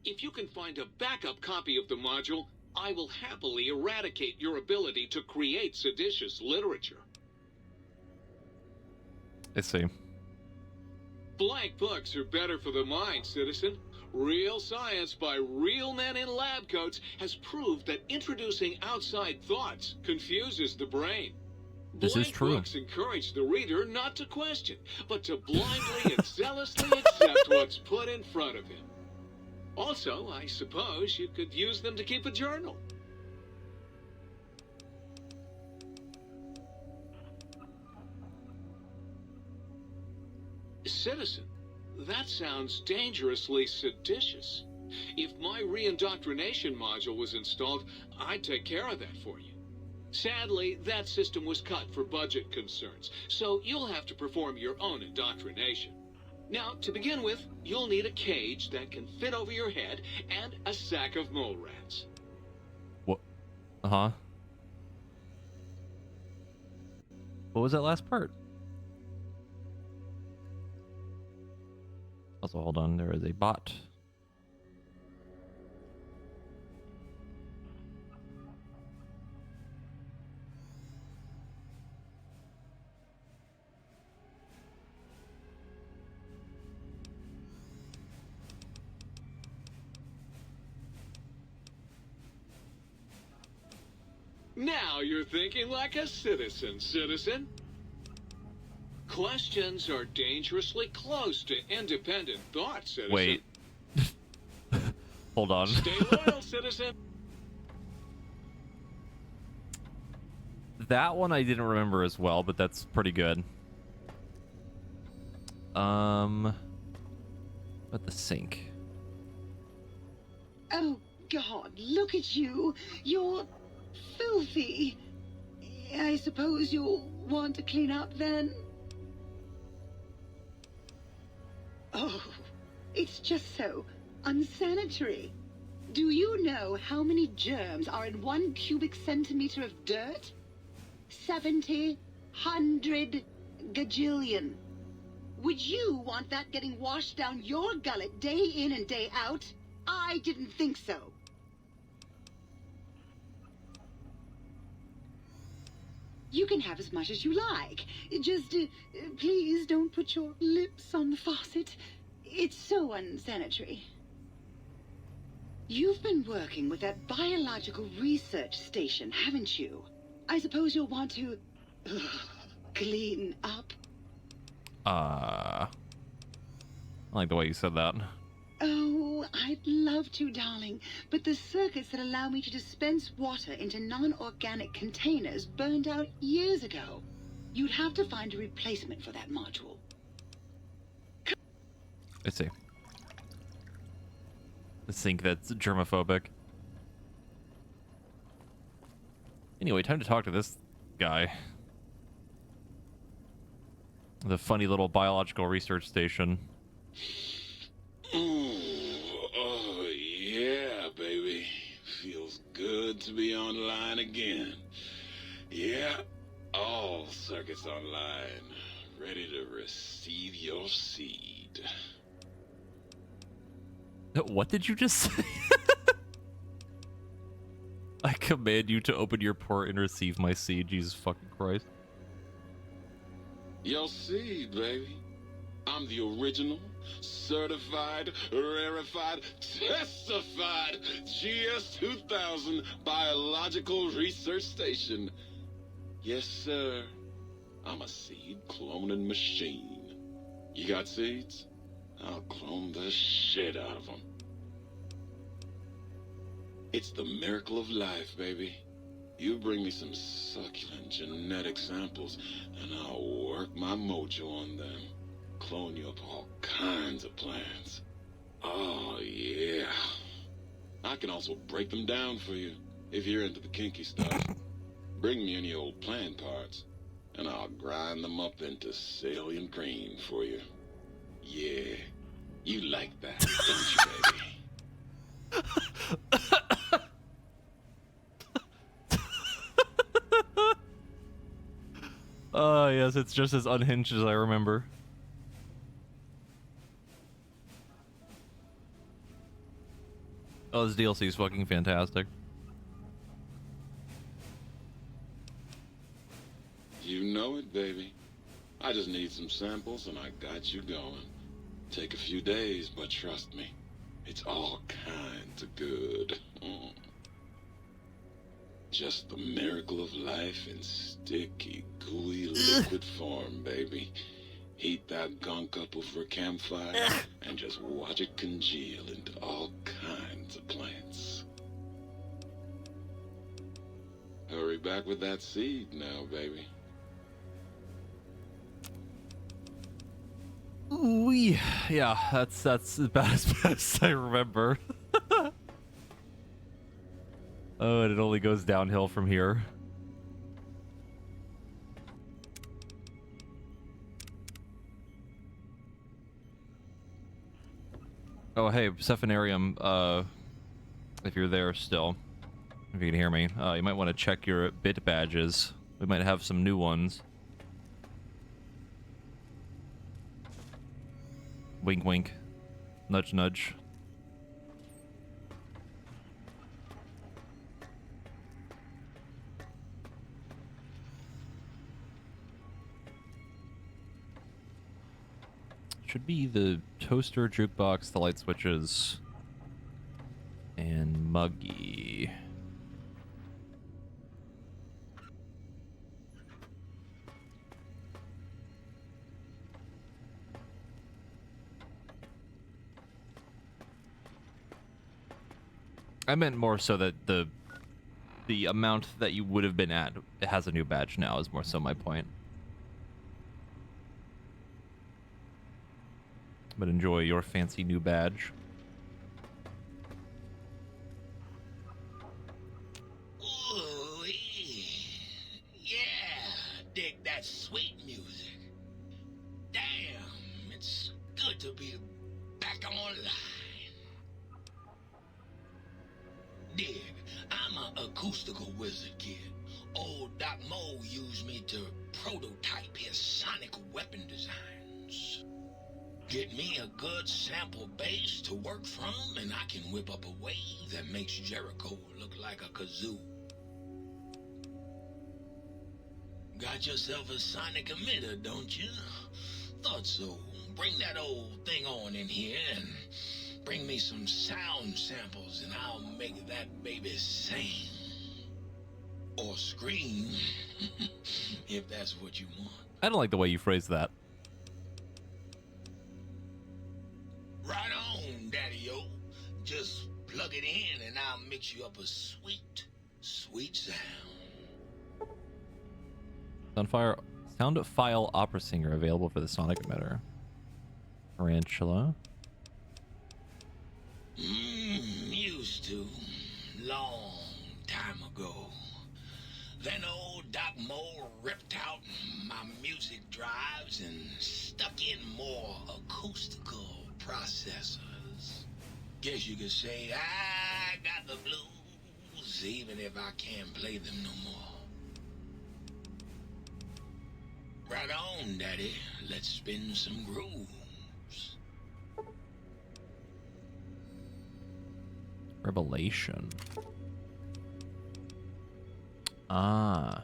If you can find a backup copy of the module, I will happily eradicate your ability to create seditious literature. I see. Blank books are better for the mind, citizen. Real science by real men in lab coats has proved that introducing outside thoughts confuses the brain. This is Blank true. books encourage the reader not to question, but to blindly and zealously accept what's put in front of him. Also, I suppose you could use them to keep a journal. Citizen, that sounds dangerously seditious. If my re-indoctrination module was installed, I'd take care of that for you. Sadly, that system was cut for budget concerns, so you'll have to perform your own indoctrination. Now, to begin with, you'll need a cage that can fit over your head and a sack of mole rats. What? Uh-huh. What was that last part? Also, hold on. There is a bot. Now you're thinking like a citizen, citizen. Questions are dangerously close to independent thought, citizen. Wait. Hold on. Stay loyal, citizen. That one I didn't remember as well, but that's pretty good. But the sink. Oh, God, look at you. You're filthy. I suppose you'll want to clean up then? Oh, it's just so unsanitary. Do you know how many germs are in 1 cubic centimeter of dirt? 70, 100, gajillion. Would you want that getting washed down your gullet day in and day out? I didn't think so. You can have as much as you like. Just, please don't put your lips on the faucet. It's so unsanitary. You've been working with that biological research station, haven't you? I suppose you'll want to clean up. I like the way you said that. Oh, I'd love to, darling, but the circuits that allow me to dispense water into non-organic containers burned out years ago. You'd have to find a replacement for that module. Let's see. The sink that's germophobic. Anyway, time to talk to this guy. The funny little biological research station. Oh, yeah, baby. Feels good to be online again. Yeah, all circuits online. Ready to receive your seed. What did you just say? I command you to open your port and receive my seed, Jesus fucking Christ. Your seed, baby. I'm the original, certified, rarefied, testified GS-2000 Biological Research Station. Yes, sir. I'm a seed cloning machine. You got seeds? I'll clone the shit out of them. It's the miracle of life, baby. You bring me some succulent genetic samples, and I'll work my mojo on them. Clone you up all kinds of plants. Oh, yeah. I can also break them down for you, if you're into the kinky stuff. Bring me any old plant parts, and I'll grind them up into salient cream for you. Yeah, you like that, don't you, baby? yes, it's just as unhinged as I remember. Oh, this DLC is fucking fantastic. You know it, baby. I just need some samples and I got you going. Take a few days, but trust me, it's all kinds of good. Just the miracle of life in sticky, gooey liquid form, baby. Heat that gunk up over a campfire and just watch it congeal into all kinds of plants. Hurry back with that seed now, baby. Ooh, yeah, that's about as best I remember. Oh, and it only goes downhill from here. Oh, hey, Sephanarium, if you're there still, if you can hear me, you might want to check your bit badges. We might have some new ones. Wink, wink. Nudge, nudge. Should be the toaster, jukebox, the light switches, and Muggy. I meant more so that the amount that you would have been at, it has a new badge now, is more so my point. But enjoy your fancy new badge. Ooh, yeah, dig that sweet music. Damn, it's good to be back online. Dig, I'm an acoustical wizard, kid. Old Doc Mo used me to prototype his sonic weapon designs. Get me a good sample base to work from, and I can whip up a wave that makes Jericho look like a kazoo. Got yourself a sonic emitter, don't you? Thought so. Bring that old thing on in here and bring me some sound samples and I'll make that baby sing. Or scream, if that's what you want. I don't like the way you phrased that. Right on, Daddy-o. Just plug it in and I'll mix you up a sweet, sweet sound. Sound file opera singer available for the sonic emitter. Tarantula. Used to. Long time ago. Then old Doc Mo ripped out my music drives and stuck in more acoustical processors. Guess you could say I got the blues, even if I can't play them no more. Right on, Daddy. Let's spin some grooves. Revelation. Ah.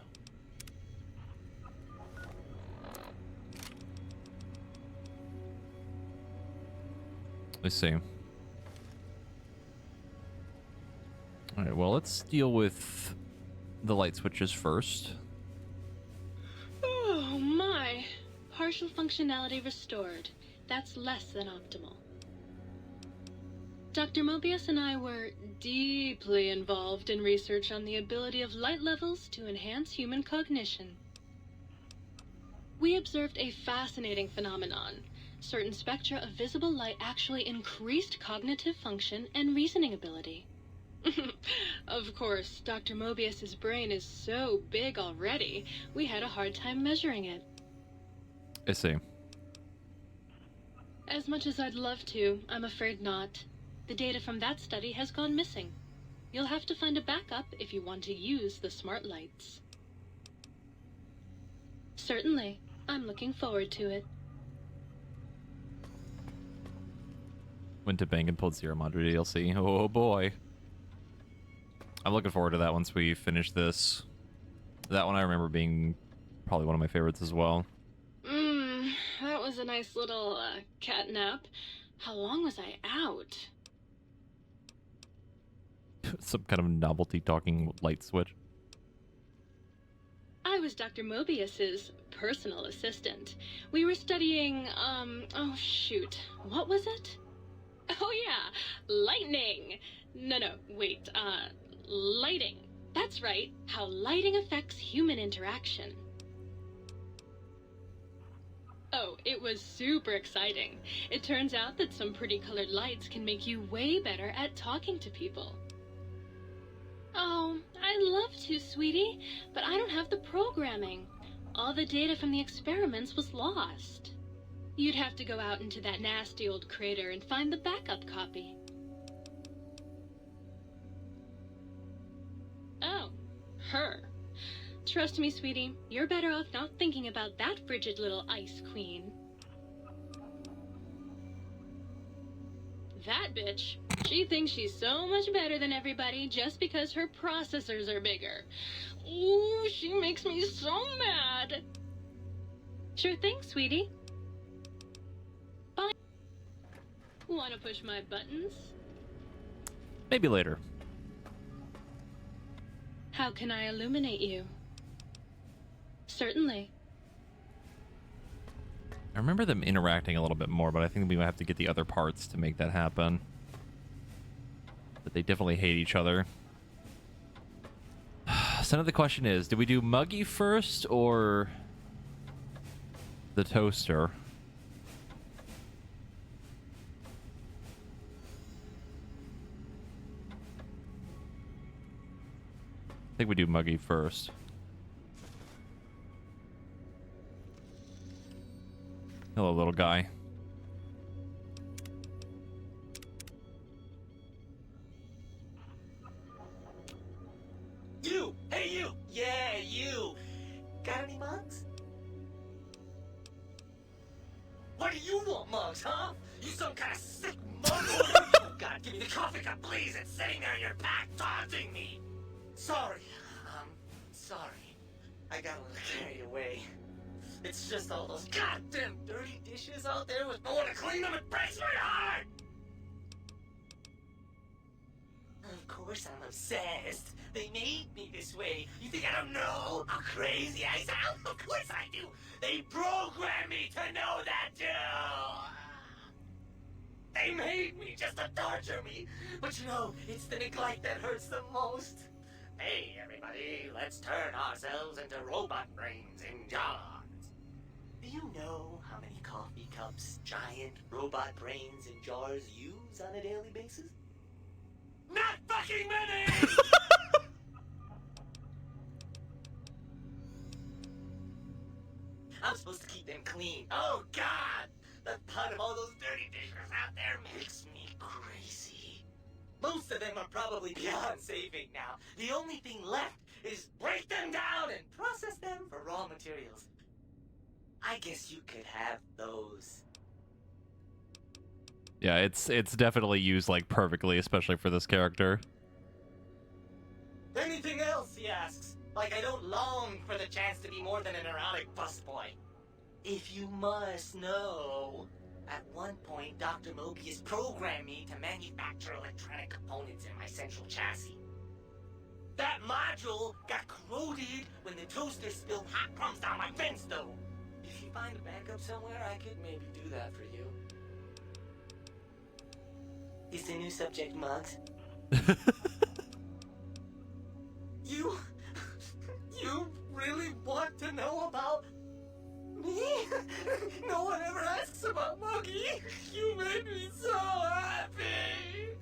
Let's see. Alright, well, let's deal with the light switches first. Oh my. Partial functionality restored. That's less than optimal. Dr. Mobius and I were deeply involved in research on the ability of light levels to enhance human cognition. We observed a fascinating phenomenon. Certain spectra of visible light actually increased cognitive function and reasoning ability. Of course, Dr. Mobius's brain is so big already, we had a hard time measuring it. I see. As much as I'd love to, I'm afraid not. The data from that study has gone missing. You'll have to find a backup if you want to use the smart lights. Certainly. I'm looking forward to it. Went to bank and pulled Sierra Madre DLC. Oh boy. I'm looking forward to that once we finish this. That one I remember being probably one of my favorites as well. That was a nice little cat nap. How long was I out? Some kind of novelty talking light switch. I was Dr. Mobius's personal assistant. We were studying, oh shoot, what was it? Oh yeah, lightning! No, wait, lighting. That's right, how lighting affects human interaction. Oh, it was super exciting. It turns out that some pretty colored lights can make you way better at talking to people. Oh, I'd love to, sweetie, but I don't have the programming. All the data from the experiments was lost. You'd have to go out into that nasty old crater and find the backup copy. Oh, her. Trust me, sweetie, you're better off not thinking about that frigid little ice queen. That bitch. She thinks she's so much better than everybody just because her processors are bigger. Ooh, she makes me so mad. Sure thing, sweetie. Bye. Wanna push my buttons? Maybe later. How can I illuminate you? Certainly. I remember them interacting a little bit more, but I think we might have to get the other parts to make that happen. But they definitely hate each other. So now the question is, do we do Muggy first or the toaster? I think we do Muggy first. Hello, little guy. You! Hey, you! Yeah, you! Got any mugs? What do you want, mugs, huh? You some kind of sick mug? Oh, God, give me the coffee cup, please! It's sitting there in your pack, taunting me! Sorry. Sorry. I got a little carried away. It's just all those goddamn dirty dishes out there with no one to clean them. It breaks my heart! Of course I'm obsessed. They made me this way. You think I don't know how crazy I sound? Of course I do. They programmed me to know that too. They made me just to torture me. But you know, it's the neglect that hurts the most. Hey, everybody, let's turn ourselves into robot brains in jars. Do you know how many coffee cups giant robot brains in jars use on a daily basis? Not fucking many! I'm supposed to keep them clean. Oh, God! The thought of all those dirty dishes out there makes me crazy. Most of them are probably beyond saving now. The only thing left is break them down and process them for raw materials. I guess you could have those. Yeah, it's definitely used like perfectly, especially for this character. Anything else, he asks. Like I don't long for the chance to be more than an erotic busboy. If you must know, at one point Dr. Mobius programmed me to manufacture electronic components in my central chassis. That module got corroded when the toaster spilled hot crumbs down my fence, though. If you find a backup somewhere, I could maybe do that for you. Is the new subject mugs? You really want to know about me? No one ever asks about Muggy. You made me so happy.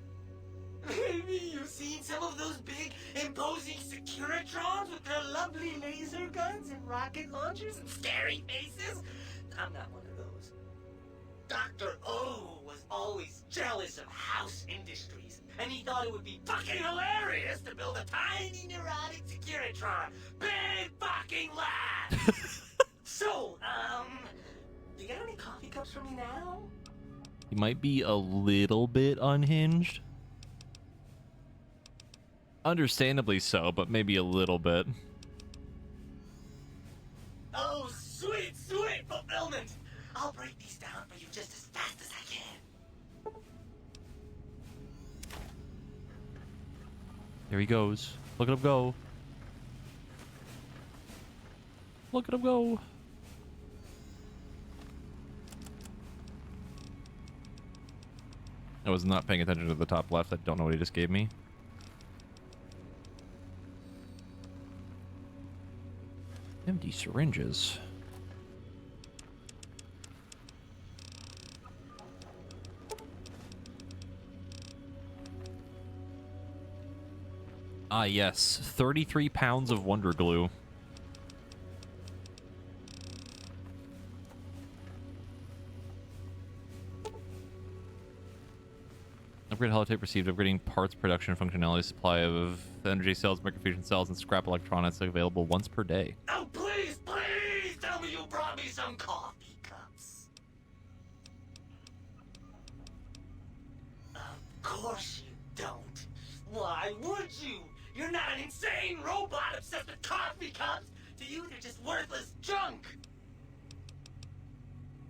Maybe you've seen some of those big, imposing Securitrons with their lovely laser guns and rocket launchers and scary faces? I'm not one of those. Dr. O was always jealous of House Industries, and he thought it would be fucking hilarious to build a tiny neurotic Securitron. Big fucking laugh! So, you got any coffee cups for me now? He might be a little bit unhinged. Understandably so, but maybe a little bit. Oh, sweet, sweet fulfillment! I'll break these down for you just as fast as I can. There he goes. Look at him go. Look at him go. I was not paying attention to the top left. I don't know what he just gave me. Empty syringes. Ah, yes. 33 pounds of Wonder Glue. Upgrade holotape received. Upgrading parts production functionality, supply of energy cells, microfusion cells, and scrap electronics available once per day. Oh, please, please tell me you brought me some coffee cups. Of course you don't. Why would you? You're not an insane robot obsessed with coffee cups. To you, they're just worthless junk.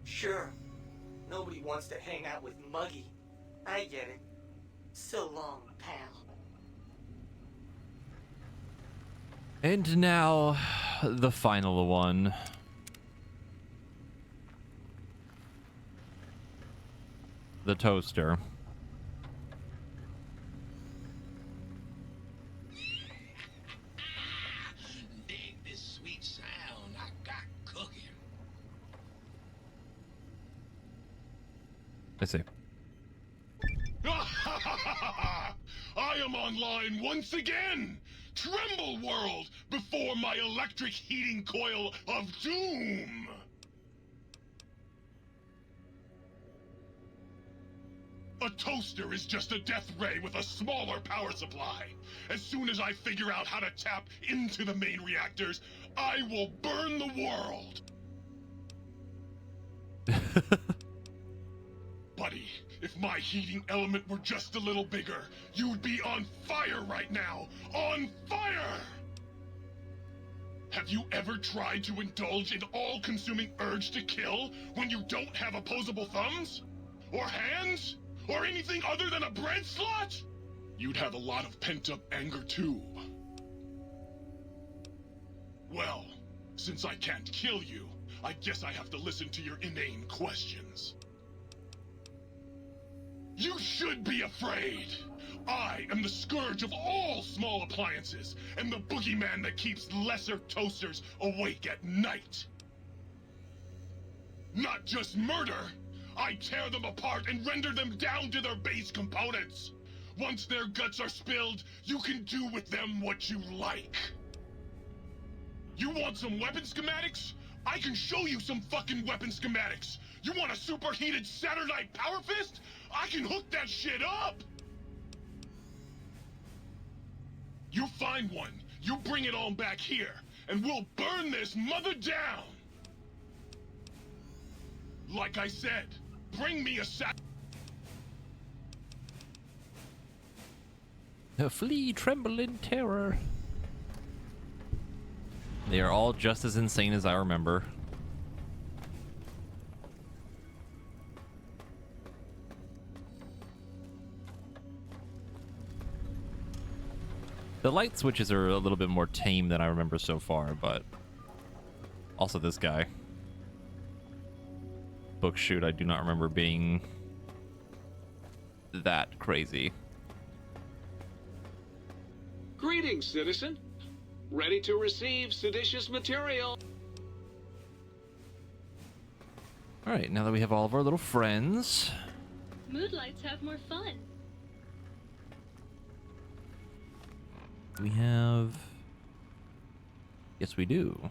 Sure, nobody wants to hang out with Muggy. I get it. So long, pal. And now, the final one. The toaster. Dig this sweet sound I got cooking. I see. I am online once again! Tremble world before my electric heating coil of doom! A toaster is just a death ray with a smaller power supply. As soon as I figure out how to tap into the main reactors, I will burn the world! Buddy, if my heating element were just a little bigger, you'd be on fire right now! On fire! Have you ever tried to indulge in all-consuming urge to kill when you don't have opposable thumbs? Or hands? Or anything other than a bread slot? You'd have a lot of pent-up anger too. Well, since I can't kill you, I guess I have to listen to your inane questions. You should be afraid! I am the scourge of all small appliances, and the boogeyman that keeps lesser toasters awake at night. Not just murder! I tear them apart and render them down to their base components! Once their guts are spilled, you can do with them what you like. You want some weapon schematics? I can show you some fucking weapon schematics! You want a superheated Saturnite power fist? I can hook that shit up! You find one, you bring it on back here, and we'll burn this mother down! Like I said, bring me a Flee, tremble in terror. They are all just as insane as I remember. The light switches are a little bit more tame than I remember so far, but also this guy. Book shoot, I do not remember being that crazy. Greetings, citizen. Ready to receive seditious material. All right, now that we have all of our little friends. Mood lights have more fun. We have... Yes, we do.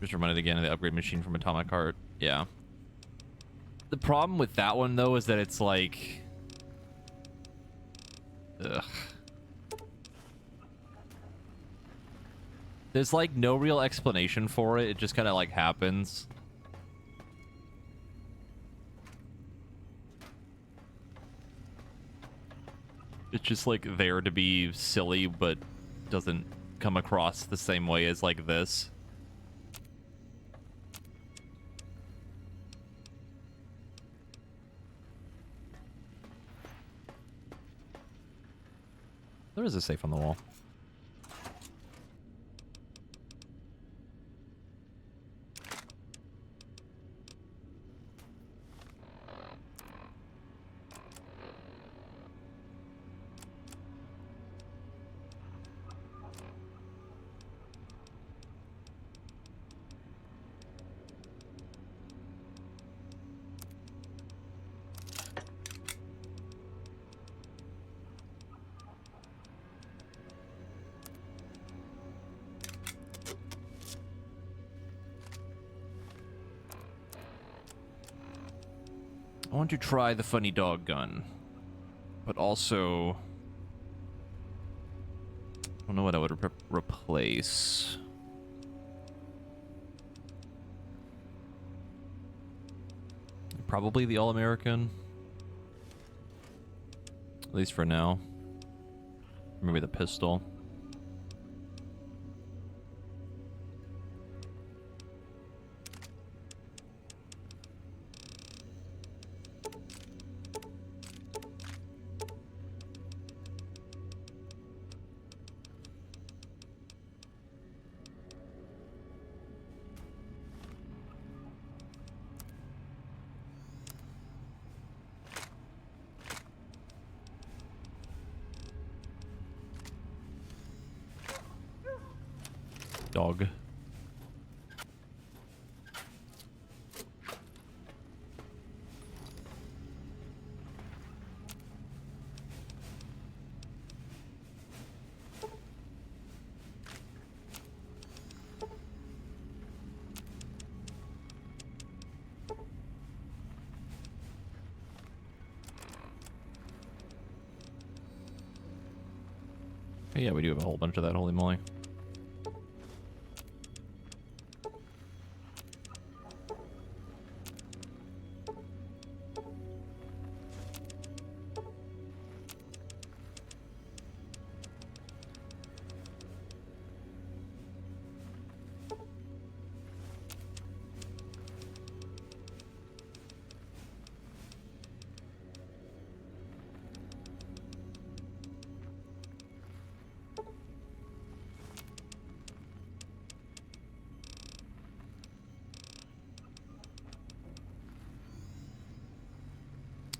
Just reminded again of the upgrade machine from Atomic Heart. Yeah. The problem with that one, though, is that it's like... Ugh. There's like no real explanation for it. It just kind of like happens. It's just like there to be silly, but doesn't come across the same way as like this. There is a safe on the wall. I want to try the funny dog gun, but also I don't know what I would replace. Probably the All-American, at least for now. Maybe the pistol. Dog. Yeah, we do have a whole bunch of that, holy moly.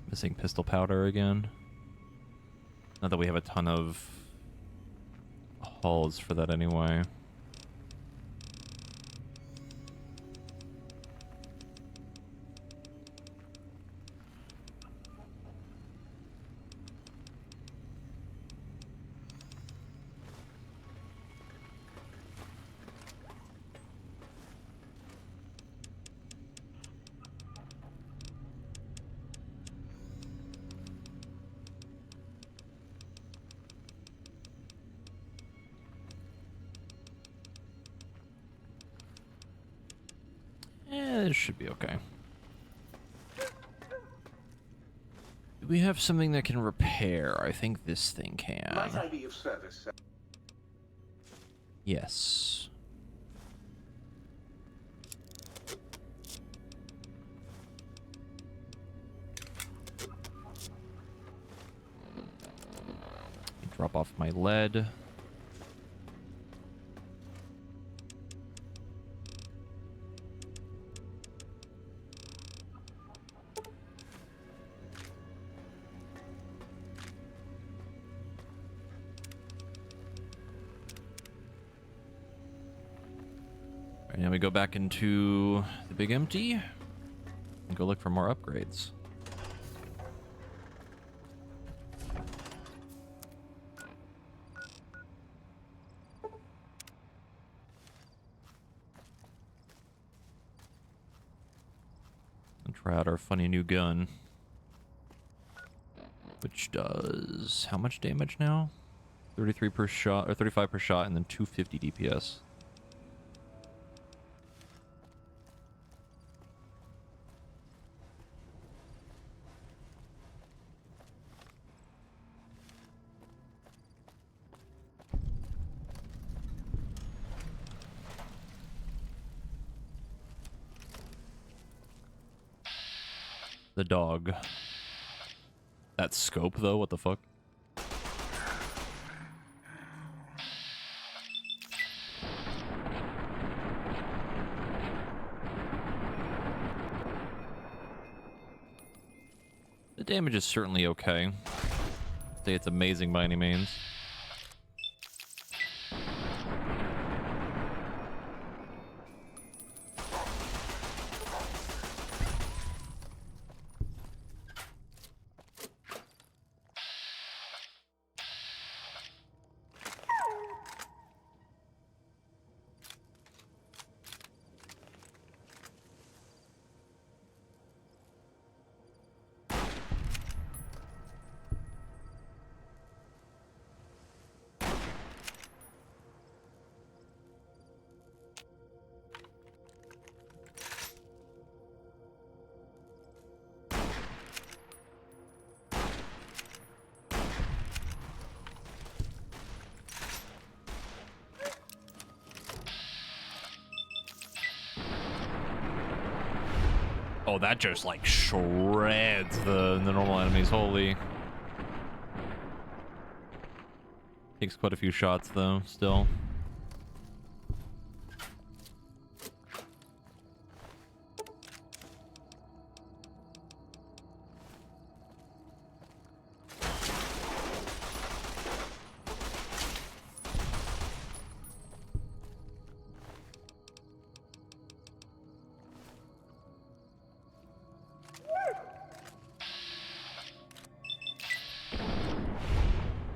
Missing pistol powder again. Not that we have a ton of hulls for that anyway. This should be okay. Do we have something that can repair? I think this thing can. Might I be of service, sir? Yes. Drop off my lead. Alright, now we go back into the big empty and go look for more upgrades. And try out our funny new gun, which which does how much damage now? 33 per shot, or 35 per shot, and then 250 DPS. The dog. That scope, though, what the fuck? The damage is certainly okay. Say it's amazing by any means. Oh, that just like shreds the normal enemies. Holy. Takes quite a few shots though, still.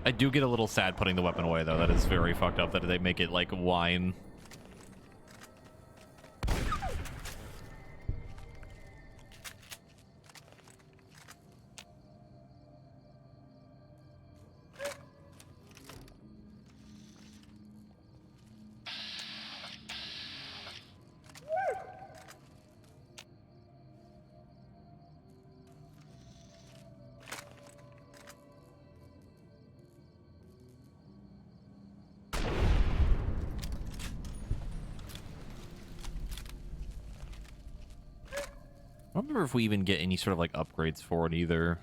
I do get a little sad putting the weapon away, though. That is very fucked up that they make it, like, whine. I don't remember if we even get any sort of like upgrades for it either.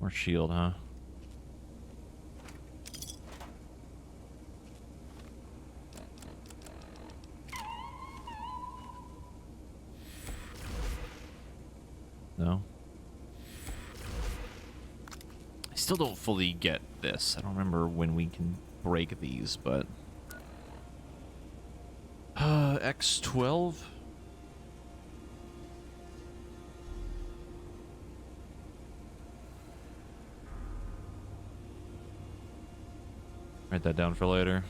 Or shield, huh? No. I still don't fully get this. I don't remember when we can break these, but X12? Write that down for later.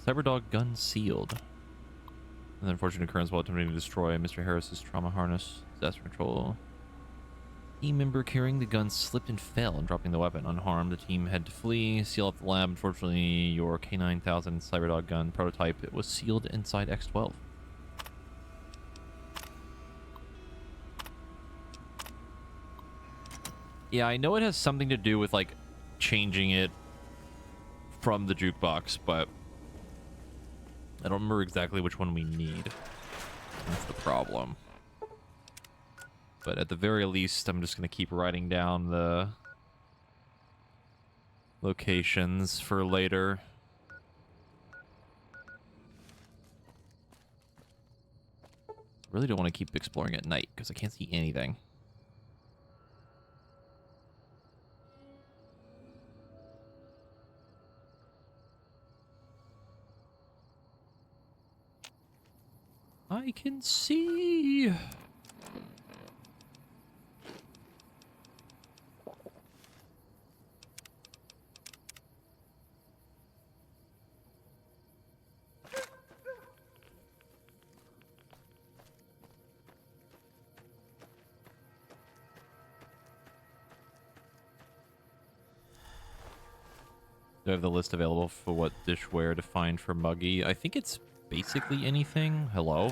Cyberdog gun sealed. An unfortunate occurrence while attempting to destroy Mr. Harris's trauma harness. Disaster control. Team member carrying the gun slipped and fell and dropping the weapon. Unharmed, the team had to flee, seal up the lab. Unfortunately, your K9000 Cyberdog gun prototype, it was sealed inside X12. Yeah, I know it has something to do with, like, changing it from the jukebox, but I don't remember exactly which one we need. That's the problem. But at the very least, I'm just going to keep writing down the locations for later. Really don't want to keep exploring at night because I can't see anything. I can see. Do I have the list available for what dishware to find for Muggy? I think it's basically anything. Hello?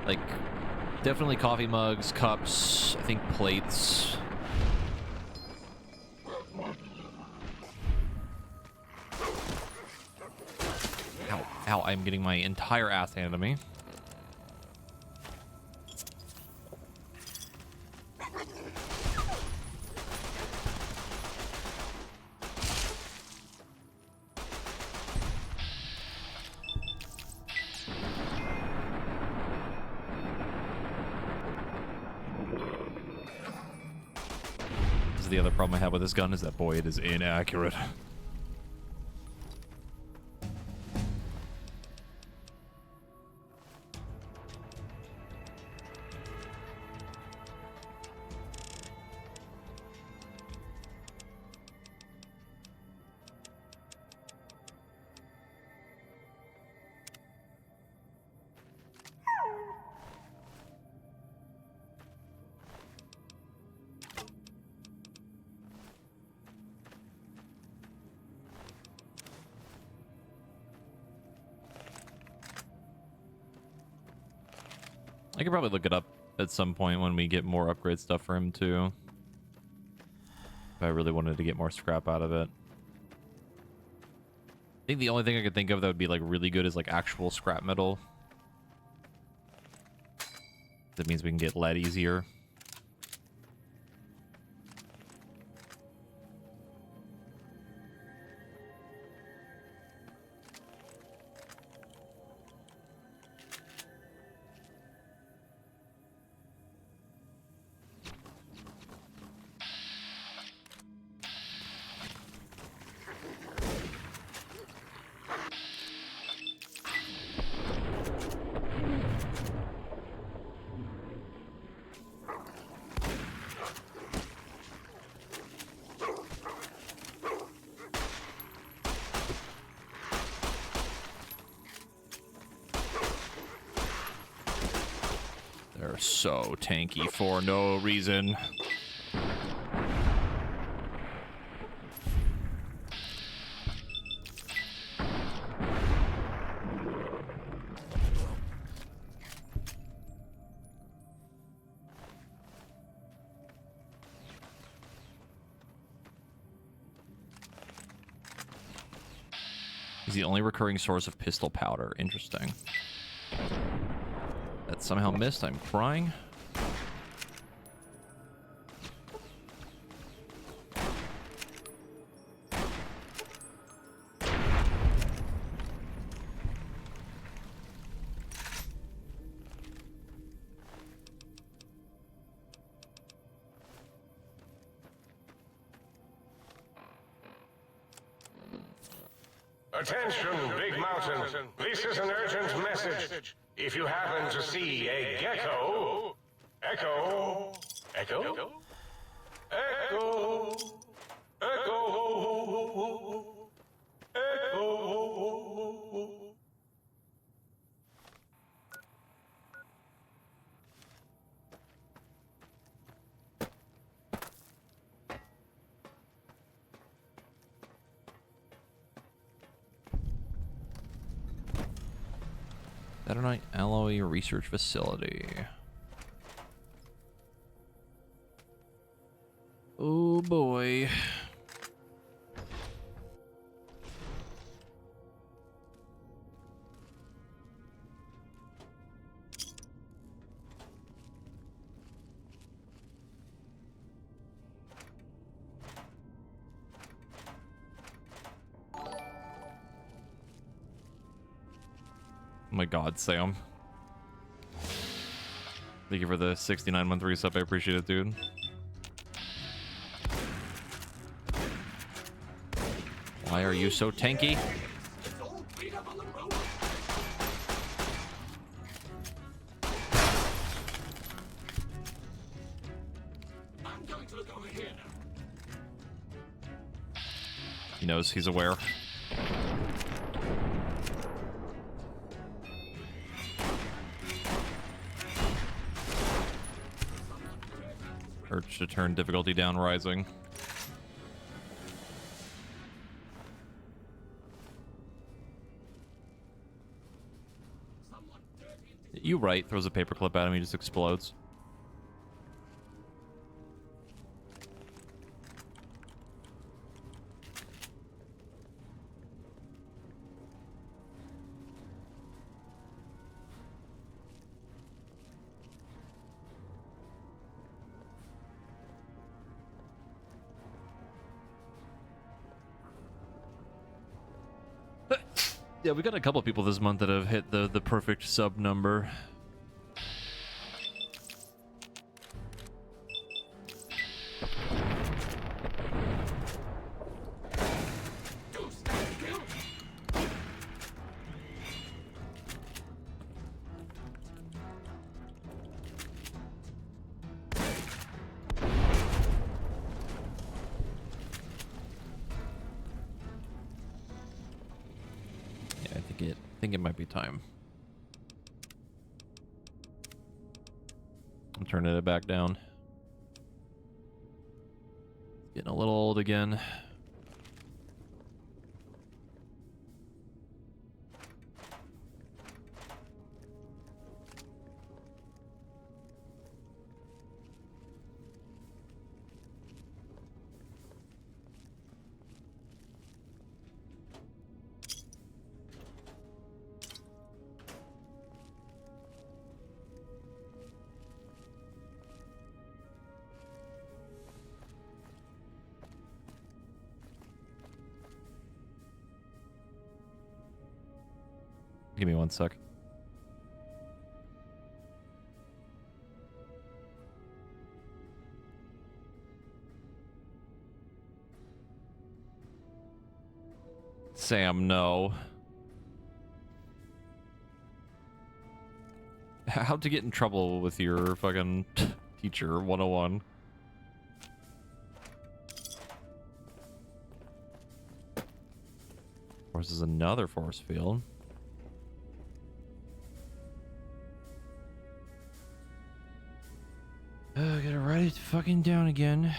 Like, definitely coffee mugs, cups, I think plates. Ow, ow, I'm getting my entire ass handed to me. The other problem I have with this gun is that, boy, it is inaccurate. I could probably look it up at some point when we get more upgrade stuff for him too. If I really wanted to get more scrap out of it. I think the only thing I could think of that would be like really good is like actual scrap metal. That means we can get lead easier. They're so tanky for no reason. He's the only recurring source of pistol powder. Interesting. That somehow missed. I'm crying. Attention, Big Mountain. This is an urgent message. If you happen to see a gecko... Echo... Echo? Echo... Echo... Echo... Saturnite Alloy Research Facility. Oh boy. Oh my god, Sam. Thank you for the 69-month resub. I appreciate it, dude. Why are you so tanky? He knows, he's aware. Urge to turn difficulty down, rising. You right, throws a paperclip at him, he just explodes. Yeah, we got a couple people this month that have hit the perfect sub number. I think it might be time. I'm turning it back down. Getting a little old again. Give me 1 sec. Sam, no. How to get in trouble with your fucking teacher 101. Of course, there's another force field. Gotta write it fucking down again.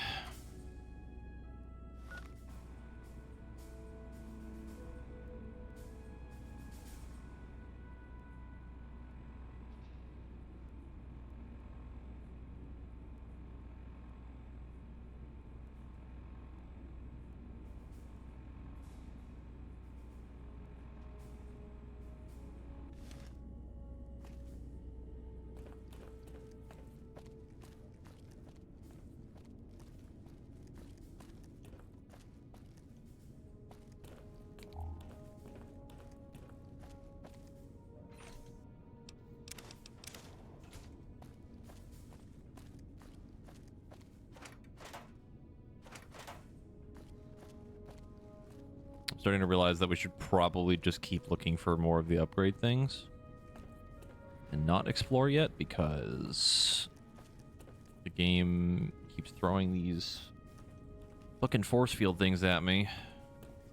Starting to realize that we should probably just keep looking for more of the upgrade things and not explore yet, because the game keeps throwing these fucking force field things at me,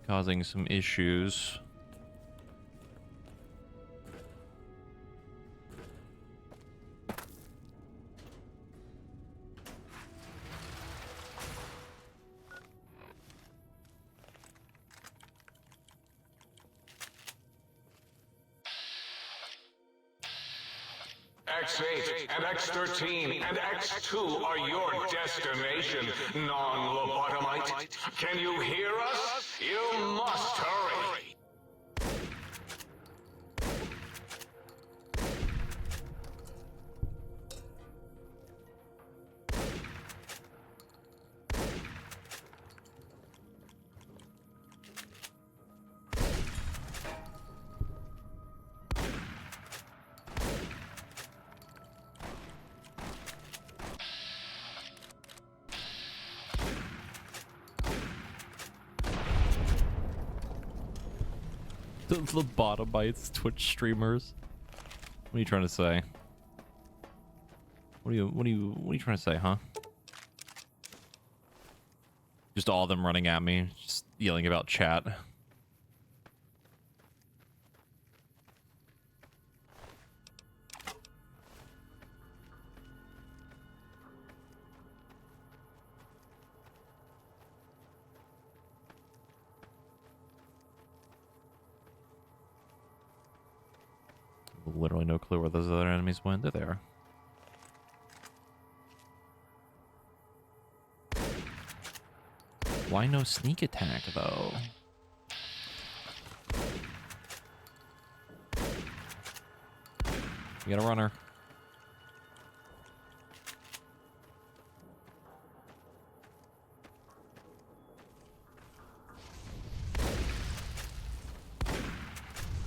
causing some issues. X8 and X13 and X2 are your destination, non-lobotomite. Can you hear us? You must hurry. The lobotomites, Twitch streamers. What are you trying to say? What are you trying to say, huh? Just all of them running at me, just yelling about chat. literally no clue where those other enemies went. They're there. Why no sneak attack, though? You got a runner.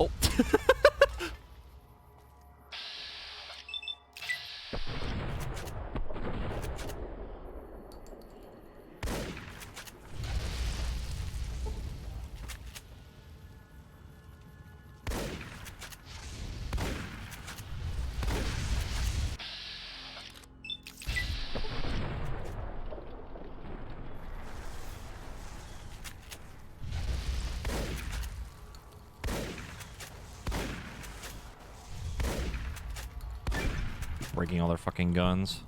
Oh. Breaking all their fucking guns.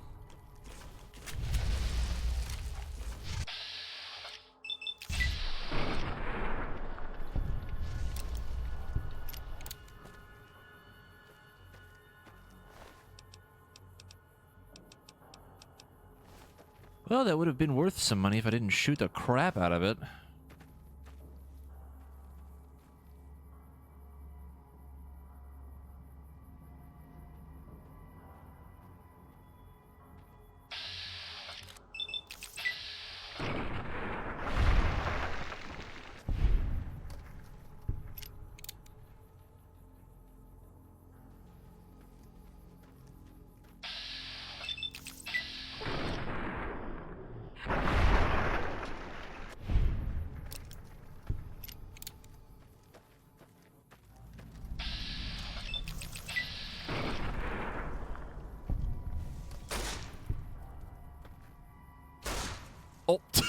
Well, that would have been worth some money if I didn't shoot the crap out of it. Oh. I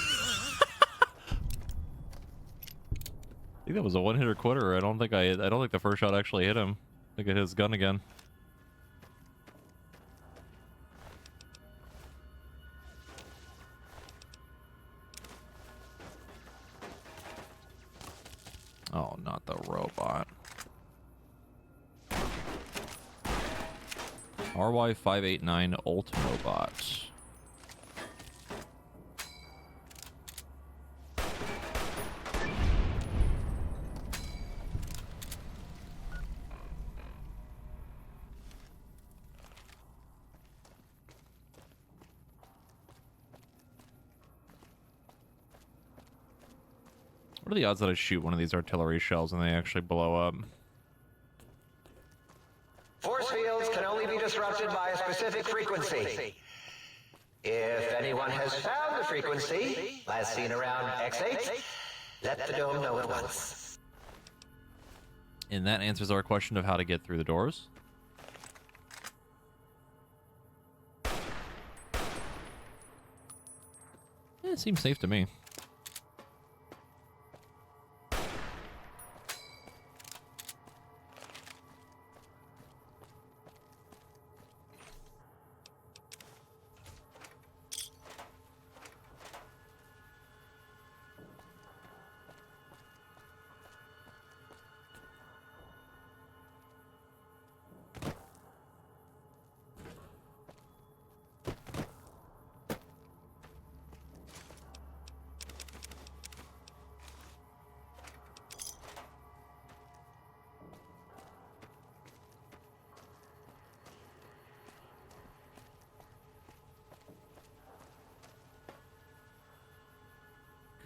think that was a one-hitter quitter. I don't think the first shot actually hit him. I think it hit his gun again. Oh, not the robot. RY-589 Ultimobot. What are the odds that I shoot one of these artillery shells and they actually blow up? Force fields can only be disrupted by a specific frequency. If anyone has found the frequency, last seen around X8, let the dome know at once. And that answers our question of how to get through the doors. It seems safe to me.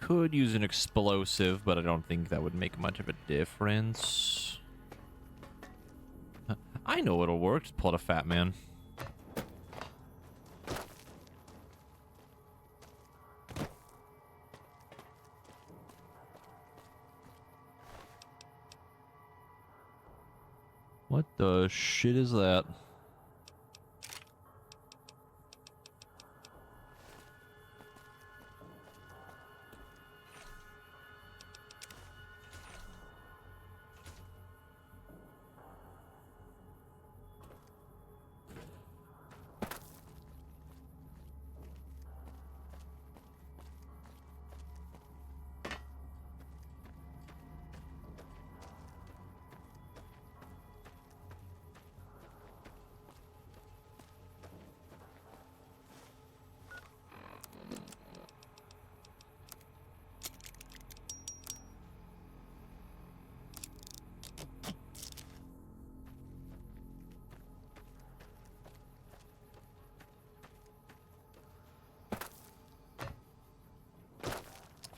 Could use an explosive, but I don't think that would make much of a difference. I know it'll work. Just pull out a fat man. What the shit is that?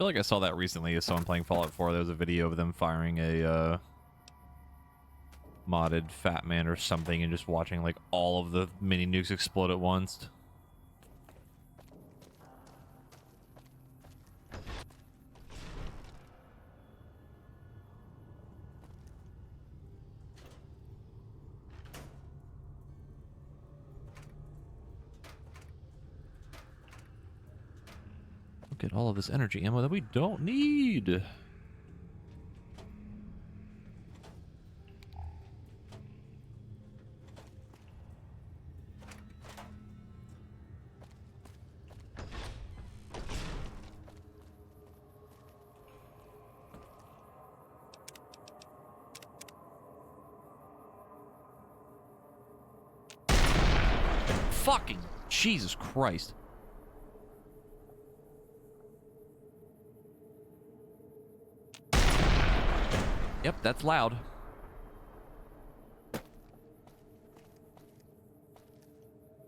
feel like I saw that recently as someone playing Fallout 4. There was a video of them firing a modded Fat Man or something and just watching like all of the mini nukes explode at once. Look at all of this energy ammo that we don't need. Fucking Jesus Christ. Yep, that's loud.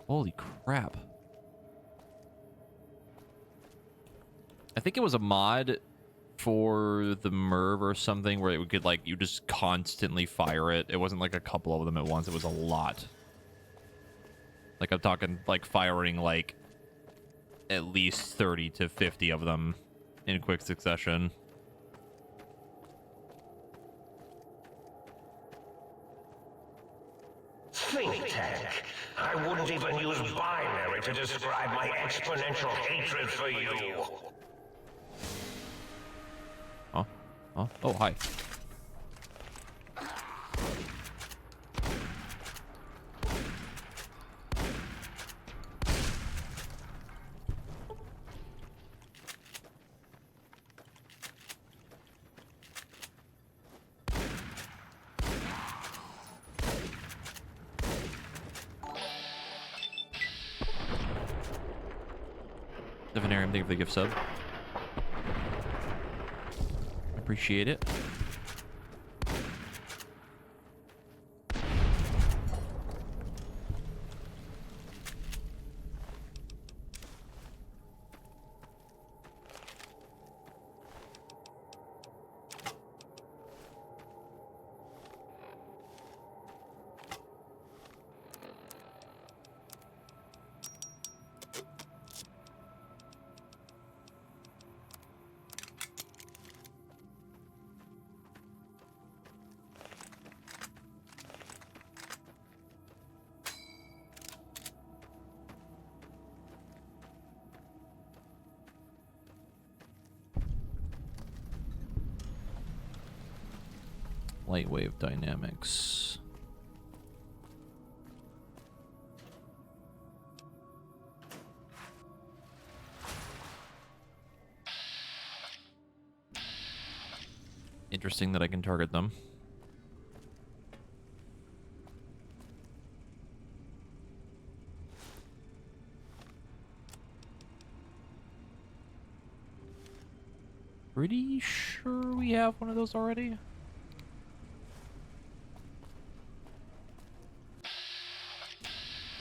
Holy crap. I think it was a mod for the Merv or something where it could, like, you just constantly fire it. It wasn't like a couple of them at once. It was a lot. Like, I'm talking, like, firing, like, at least 30 to 50 of them in quick succession. Think tank. I wouldn't even use binary to describe my exponential hatred for you. Huh? Huh? Oh, hi. Divinarium, thank you for the gift sub. Appreciate it. Light wave dynamics. Interesting that I can target them. Pretty sure we have one of those already.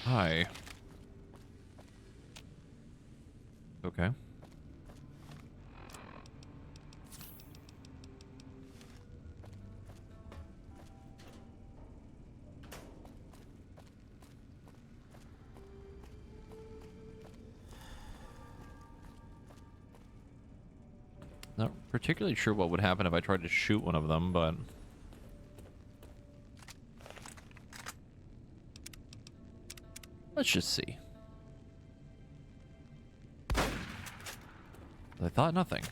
Hi. Okay. Not particularly sure what would happen if I tried to shoot one of them, but... let's just see. I thought nothing.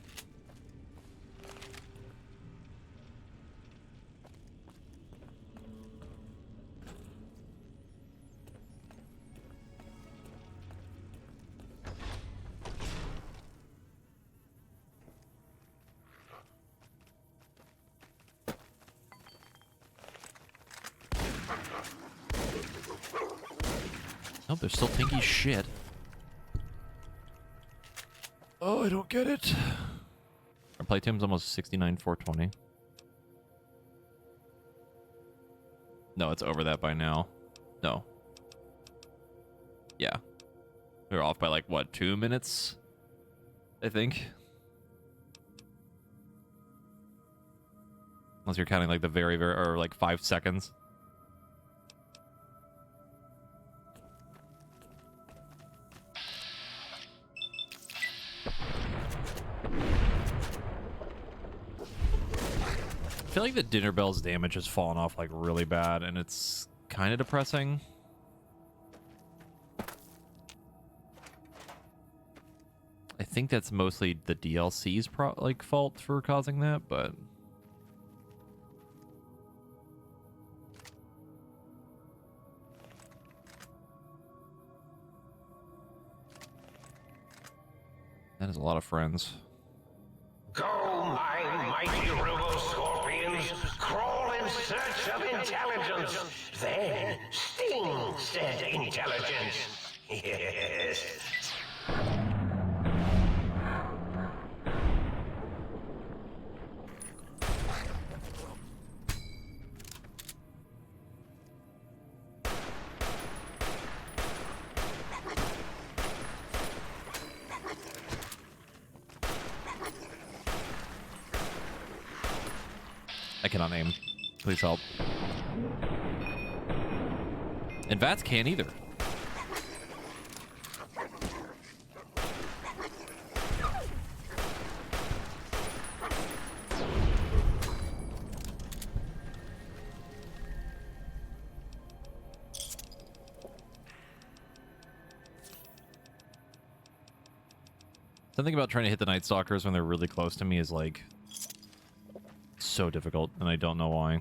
Oh, they're still tanky shit. Oh, I don't get it. Our playtime's almost 69,420. No, it's over that by now. No. Yeah. They're off by like, what, 2 minutes? I think. Unless you're counting like the very, or like 5 seconds. I feel like the Dinner Bell's damage has fallen off like really bad, and it's kind of depressing. I think that's mostly the DLC's fault for causing that, but that is a lot of friends. Go, my mighty robo-scorpions, crawl in search of intelligence. Then sting said intelligence. Yes. I cannot aim. Please help. And Vats can't either. Something about trying to hit the Night Stalkers when they're really close to me is like so difficult, and I don't know why.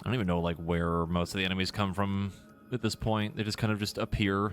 I don't even know like where most of the enemies come from at this point. They just kind of just appear.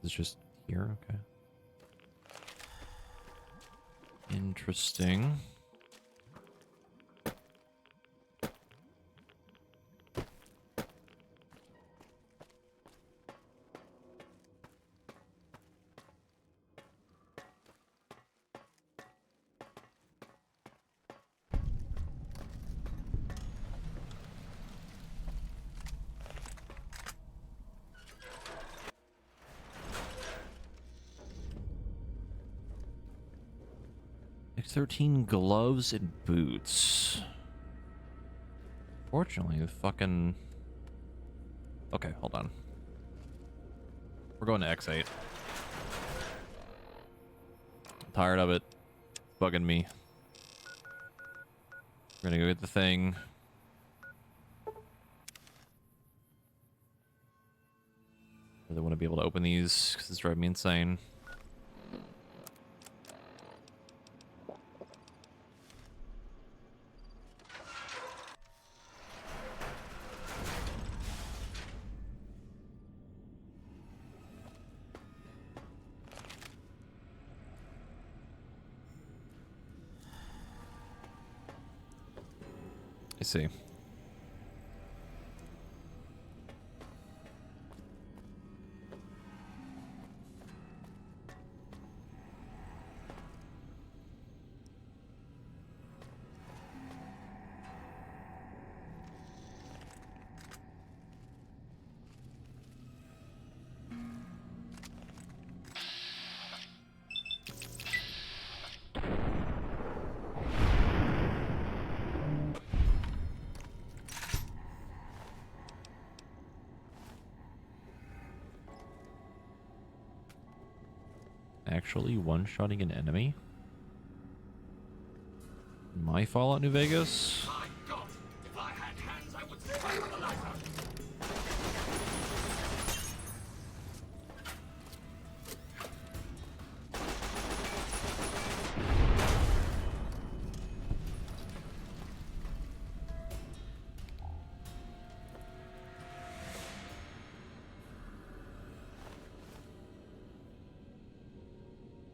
It's just here, okay. Interesting. X13 gloves and boots. Fortunately, the fucking... Okay, hold on. We're going to X8. I'm tired of it. It's bugging me. We're gonna go get the thing. Really want to be able to open these because it's driving me insane. I see. actually one-shotting an enemy? My Fallout New Vegas? My God, if I had hands, I would fire the light out.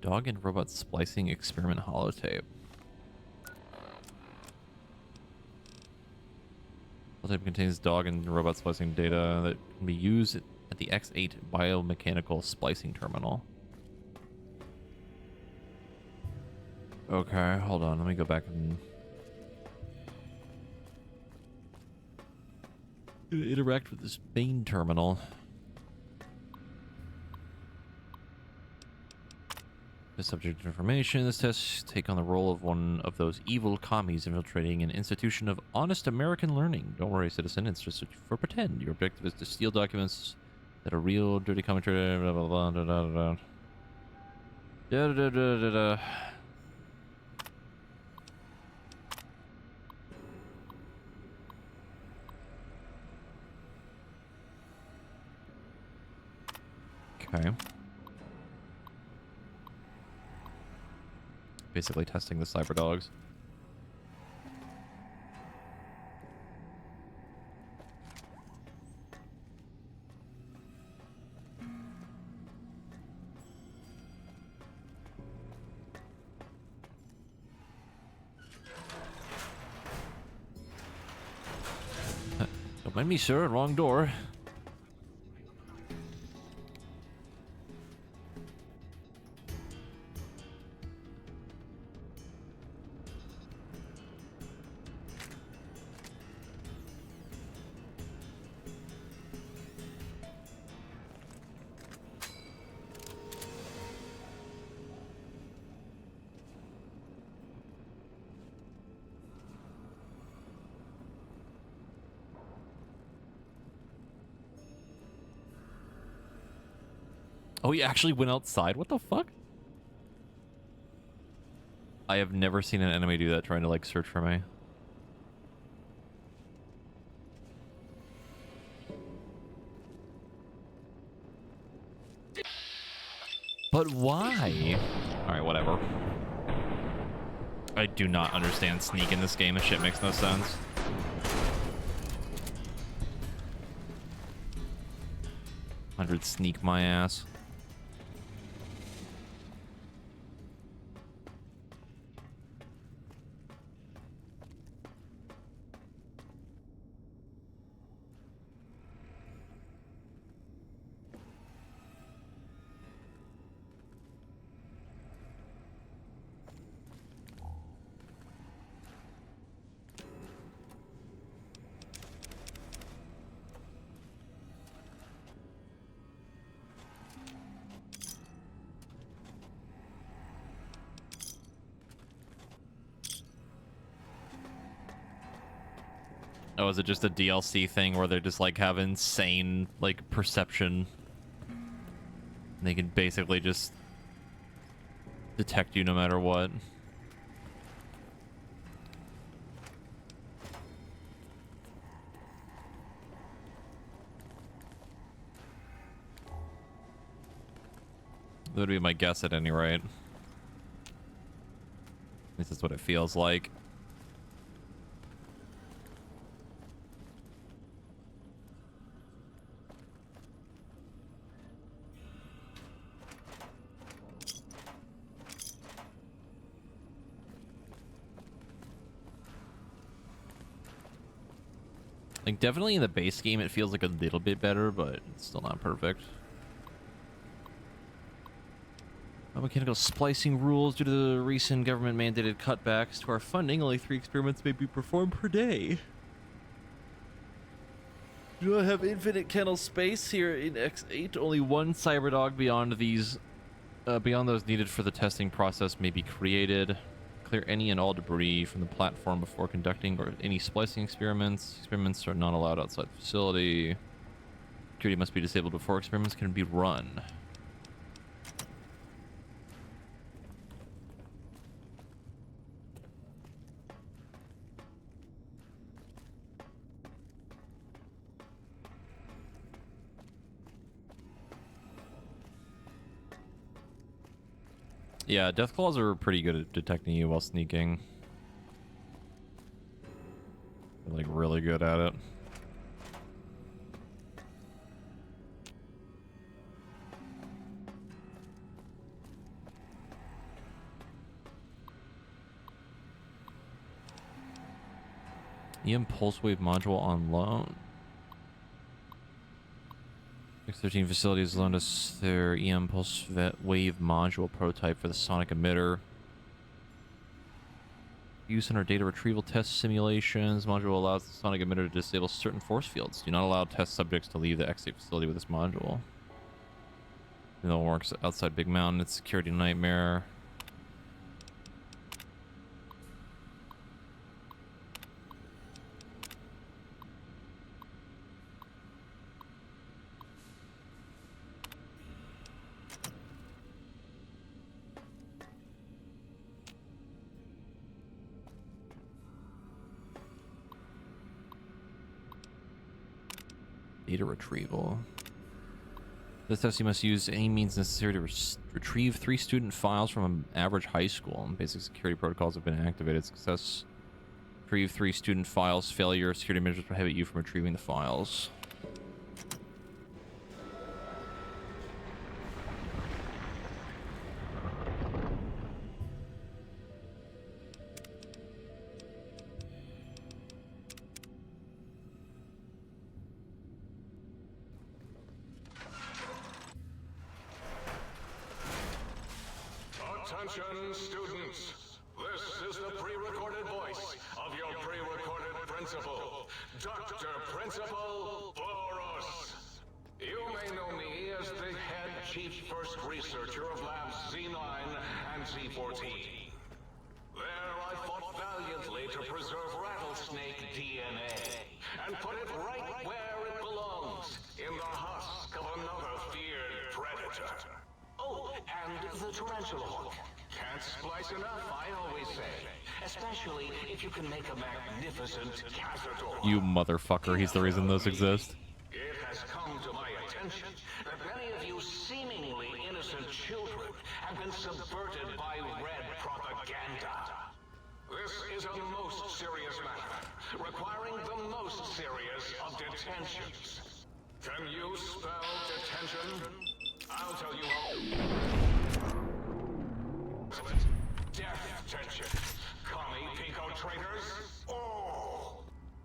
Dog and robot splicing experiment holotape. Holotape contains dog and robot splicing data that can be used at the X8 biomechanical splicing terminal. Okay, hold on. Let me go back and interact with this main terminal. Subject information. This test take on the role of one of those evil commies infiltrating an institution of honest American learning. Don't worry, citizen. It's just for pretend. Your objective is to steal documents that are real, dirty commentary. Blah blah blah. Da da da da da da da da. Okay. Basically testing the cyber dogs. Don't mind me, sir. Wrong door. Oh, he actually went outside? What the fuck? I have never seen an enemy do that, trying to, like, search for me. But why? Alright, whatever. I do not understand sneak in this game. This shit makes no sense. $100 sneak my ass. Oh, is it just a DLC thing where they just like have insane like perception? And they can basically just detect you no matter what. That would be my guess at any rate. At least that's what it feels like. Like, definitely in the base game, it feels like a little bit better, but it's still not perfect. Mechanical splicing rules. Due to the recent government-mandated cutbacks to our funding, only 3 experiments may be performed per day. Do not have infinite kennel space here in X8. Only one cyberdog beyond these, beyond those needed for the testing process may be created. Clear any and all debris from the platform before conducting or any splicing experiments. Experiments are not allowed outside the facility. Security must be disabled before experiments can be run. Yeah, Deathclaws are pretty good at detecting you while sneaking. They're like really good at it. EM Pulse Wave module on loan. 613 facilities loaned us their EM Pulse Wave module prototype for the sonic emitter. Use in our data retrieval test simulations. Module allows the sonic emitter to disable certain force fields. Do not allow test subjects to leave the X8 facility with this module. Even though it works outside Big Mountain, it's a security nightmare. Data retrieval. This test you must use any means necessary to retrieve 3 student files from an average high school. Basic security protocols have been activated. Success. Retrieve 3 student files. Failure. Security measures prohibit you from retrieving the files. Attention, students. This is the pre-recorded voice of your pre-recorded principal, Dr. Principal Boros. You may know me as the head chief first researcher of Labs Z9 and Z14. There I fought valiantly to preserve rattlesnake DNA and put it right where it belongs, in the husk of another feared predator. Oh, and the tarantula hook. Can't splice enough, I always say. Especially if you can make a magnificent cazador. You motherfucker, he's the reason those exist. It has come to my attention that many of you seemingly innocent children have been subverted by red propaganda. This is a most serious matter, requiring the most serious of detentions. Can you spell detention? I'll tell you how. Death tension. Commie Pico traitors. Oh!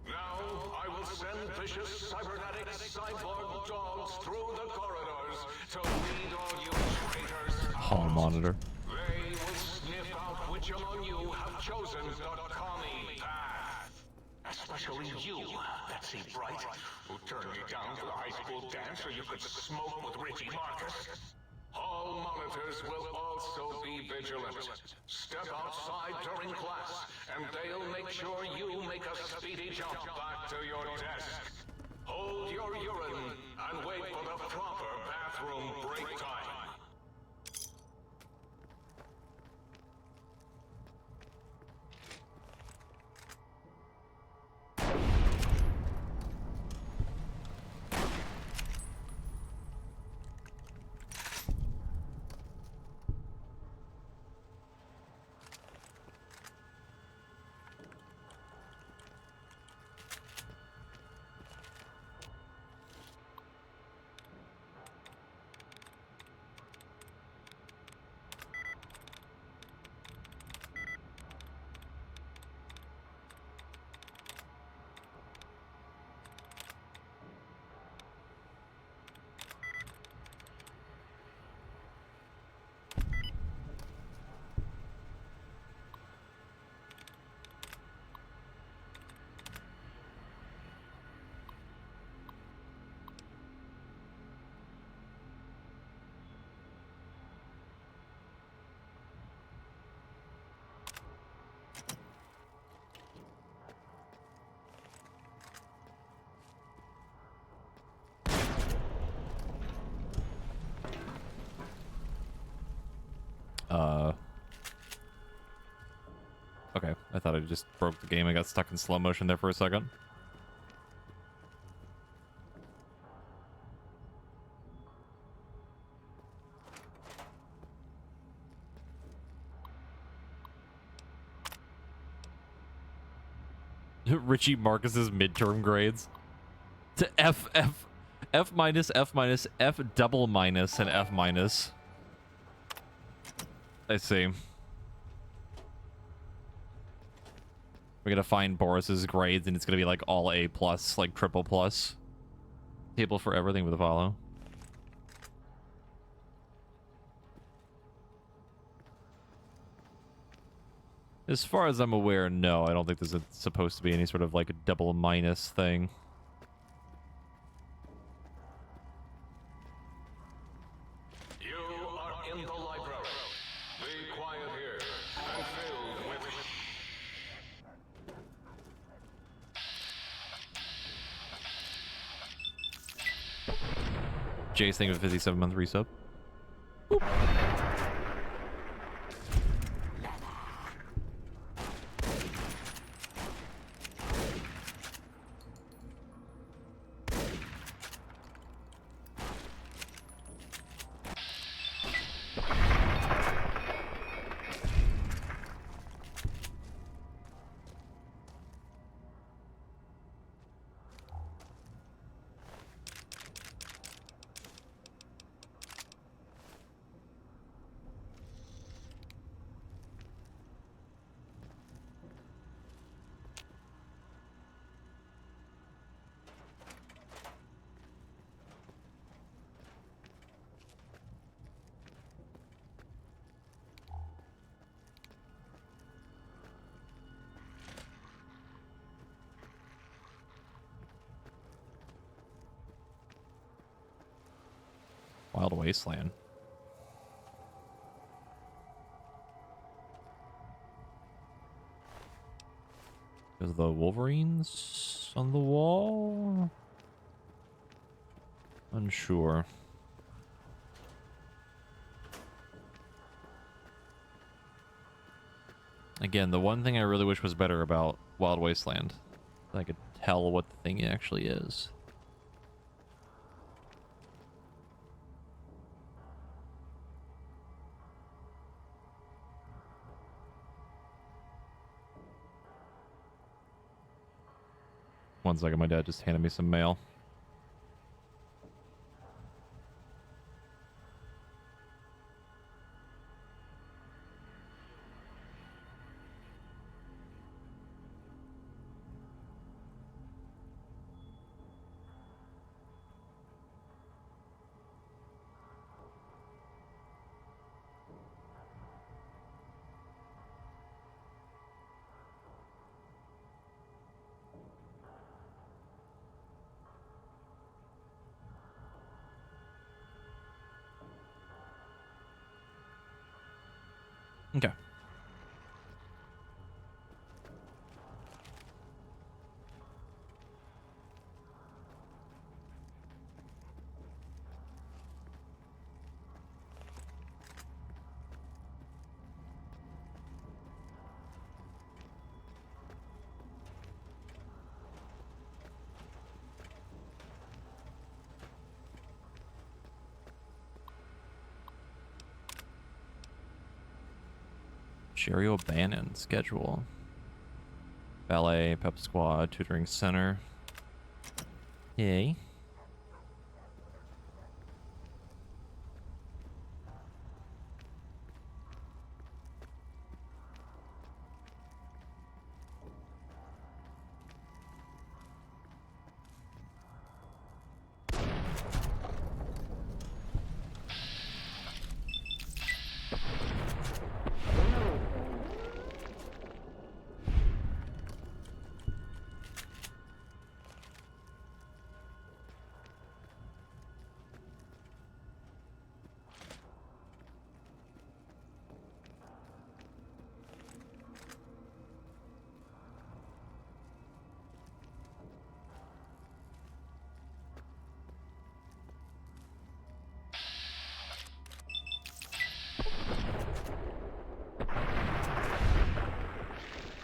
Now I will send vicious cybernetic cyborg dogs through the corridors to lead all you traitors. Hall monitor. They will sniff out which among you have chosen the commie path. Especially you, Betsy Bright, who turned me down for the high school dance so you could smoke with Richie Marcus. All monitors will also be vigilant. Step outside during class, and they'll make sure you make a speedy jump back to your desk. Hold your urine and wait for the proper bathroom break time. Okay, I thought I just broke the game. I got stuck in slow motion there for a second. Richie Marcus's midterm grades to F, F, F minus, F minus, F double minus, and F minus. I see. We're gonna find Boris's grades, and it's gonna be like all A plus, like triple plus. Table for everything with a follow. As far as I'm aware, no, I don't think there's supposed to be any sort of like a double minus thing. You are in the library. Be quiet here and filled with... Jay's thing of 57-month resub. Boop. Wild Wasteland. Is the Wolverines on the wall? Unsure. Again, the one thing I really wish was better about Wild Wasteland, I could tell what the thing actually is. One second, my dad just handed me some mail. Okay. Sherry O'Bannon schedule. Ballet, pep squad, tutoring center. Yay.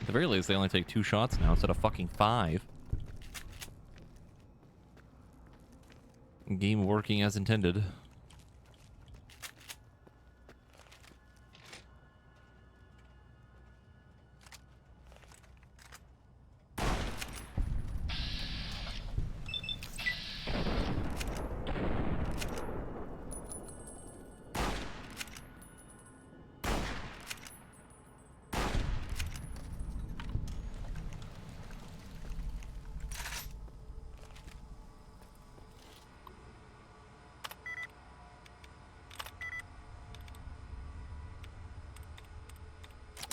At the very least, they only take 2 shots now instead of fucking 5. Game working as intended.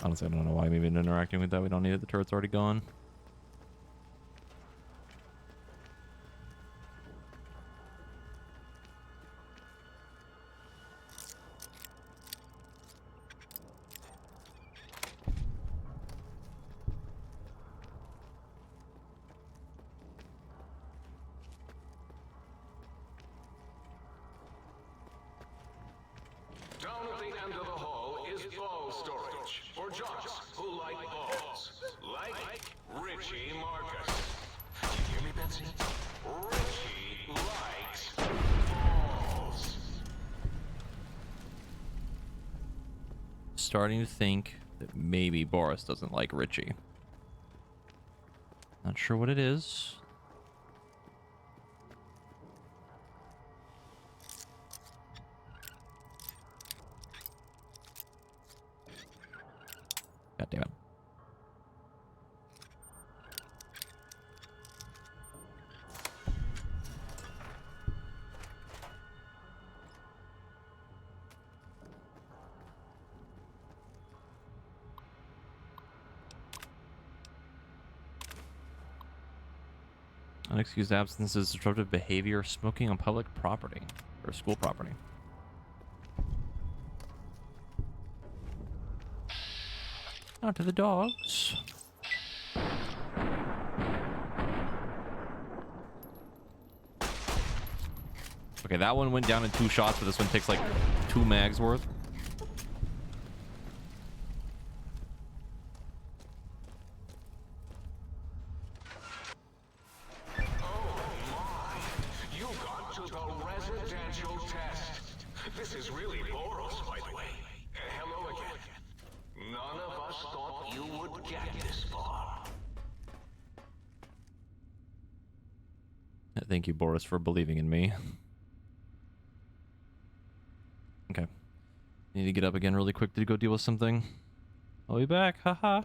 Honestly, I don't know why I'm even interacting with that. We don't need it. The turret's already gone. Down at the end of the hall is ball storage for jocks who like balls. Like Richie Marcus. You hear me, Betsy? Richie likes balls. Starting to think that maybe Boris doesn't like Richie. Not sure what it is. God damn it. Unexcused absences, disruptive behavior, smoking on public property or school property. Out to the dogs. Okay, that one went down in 2 shots, but this one takes like 2 mags worth. You got to the residential test. This is really Boros, by the way. Hello again. None of us thought you would get this far. Thank you, Boris, for believing in me. Okay. Need to get up again really quick to go deal with something. I'll be back. Haha.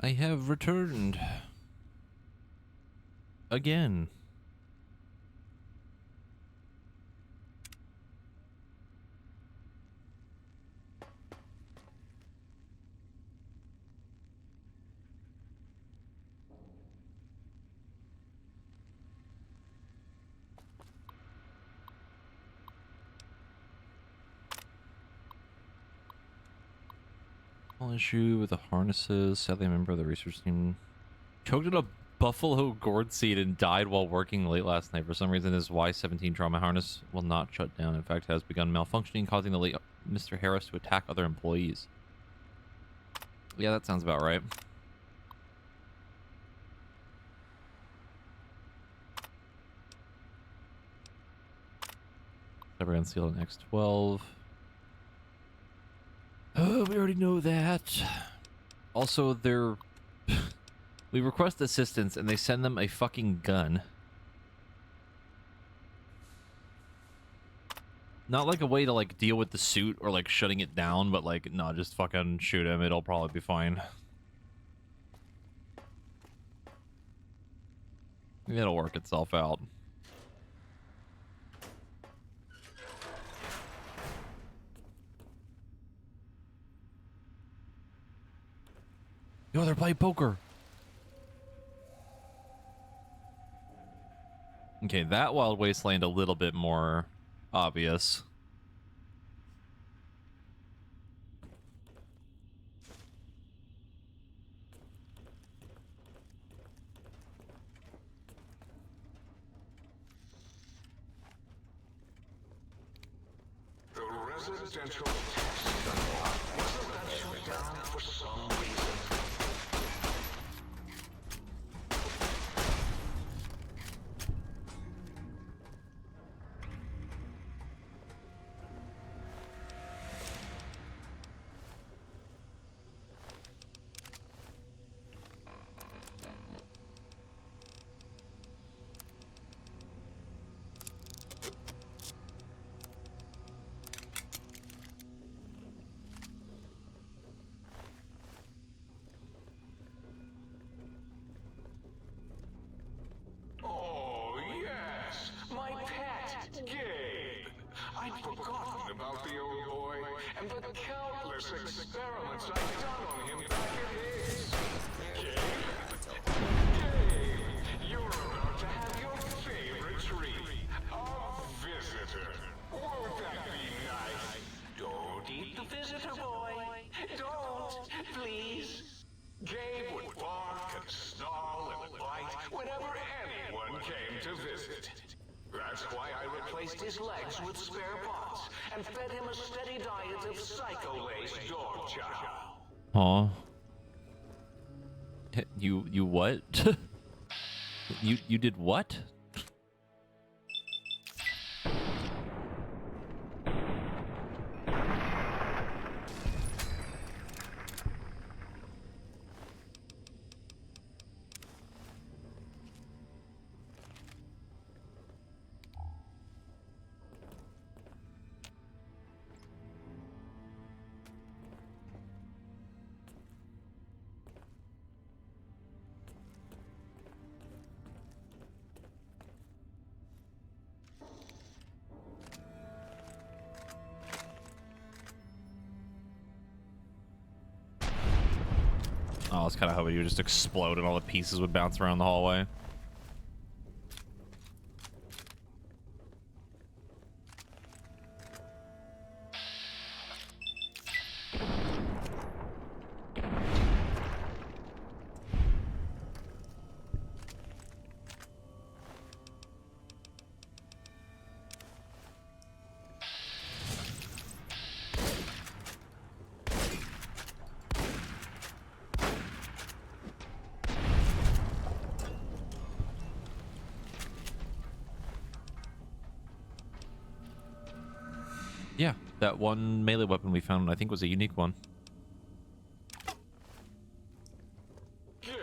I have returned. Again. Small issue with the harnesses. Sadly, a member of the research team choked on a buffalo gourd seed and died while working late last night. For some reason, his Y-17 trauma harness will not shut down. In fact, it has begun malfunctioning, causing the late Mr. Harris to attack other employees. Yeah, that sounds about right. Never unsealed an X-12. Oh, we already know that. Also, they're... we request assistance and they send them a fucking gun. Not like a way to like deal with the suit or like shutting it down, but like, no, just fucking shoot him. It'll probably be fine. It'll work itself out. Yo, they're playing poker. Okay, that Wild Wasteland a little bit more obvious. The residential test was eventually down for some reason. Experiments I've done on him back in his. Gabe, you're about to have your favorite treat. A visitor. Won't that be nice? Don't eat the visitor, boy. Don't, please. Gabe would bark and snarl and bite whenever anyone came to visit. That's why I replaced his legs with spare parts and fed him a steady diet of Psycho-Lace dog chow. Aw. You what? you did what? Oh, I was kind of hoping you would just explode and all the pieces would bounce around the hallway. Yeah, that one melee weapon we found, I think, was a unique one. Gabe,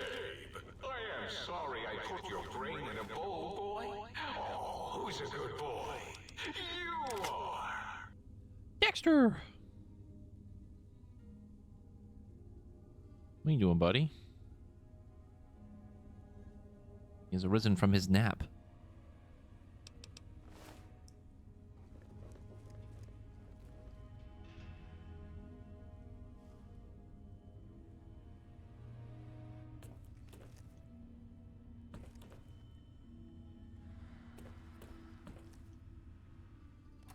I am sorry I put your brain in a bowl, boy. Oh, who's a good boy? You are. Dexter! What are you doing, buddy? He has arisen from his nap.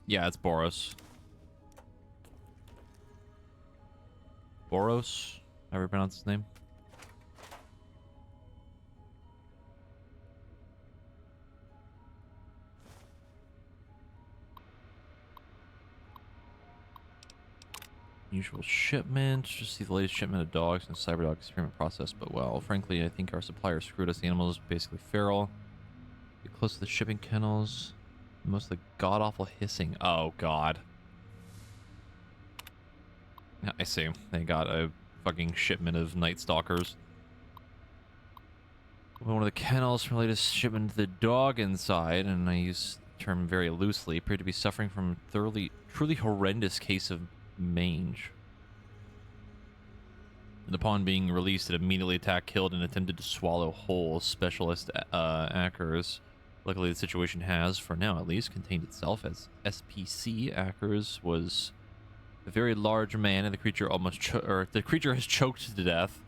Yeah, it's Boros. Boros? However you pronounce his name. Usual shipment. Just see the latest shipment of dogs and Cyberdog experiment process, but well, frankly, I think our supplier screwed us. The animals basically feral. Get close to the shipping kennels. Mostly god-awful hissing. Oh, God. I see. They got a fucking shipment of Night Stalkers. One of the kennels from the latest shipment of the dog inside, and I use the term very loosely, appeared to be suffering from truly horrendous case of mange. And upon being released, it immediately attacked, killed, and attempted to swallow whole specialist Ackers. Luckily, the situation has, for now at least, contained itself, as SPC Ackers was a very large man, and the creature the creature has choked to death.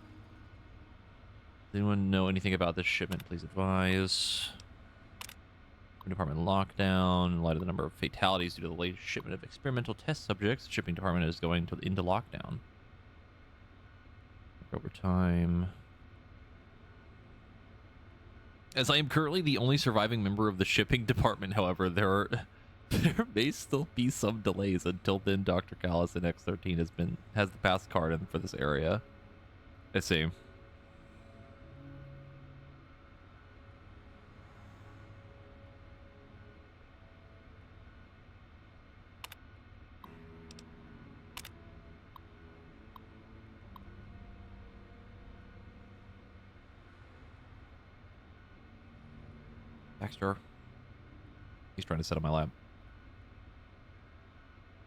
Does anyone know anything about this shipment? Please advise. Department lockdown. In light of the number of fatalities due to the latest shipment of experimental test subjects, the shipping department is going into lockdown. Over time. As I am currently the only surviving member of the shipping department, however, there may still be some delays. Until then, Dr. Callis in X13 has the pass card in for this area. I see. Baxter. He's trying to set up my lab.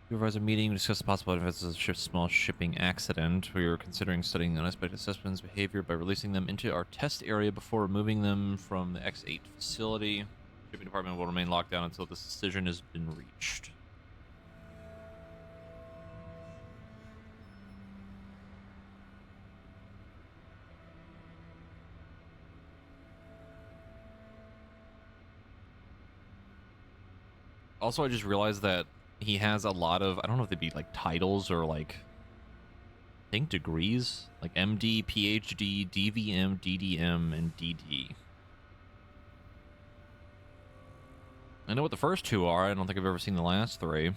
Supervisor meeting, we discussed the possible events of a small shipping accident. We were considering studying the unexpected specimens' behavior by releasing them into our test area before removing them from the X8 facility. Shipping department will remain locked down until this decision has been reached. Also, I just realized that he has a lot of, I don't know if they'd be like titles or like, I think degrees, like MD, PhD, DVM, DDM, and DD. I know what the first two are. I don't think I've ever seen the last three.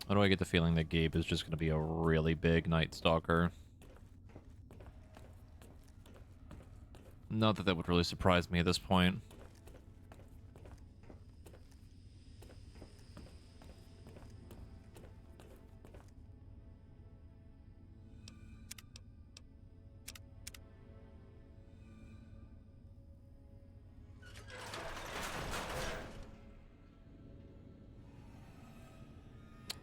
Why do I get the feeling that Gabe is just going to be a really big Night Stalker? Not that that would really surprise me at this point.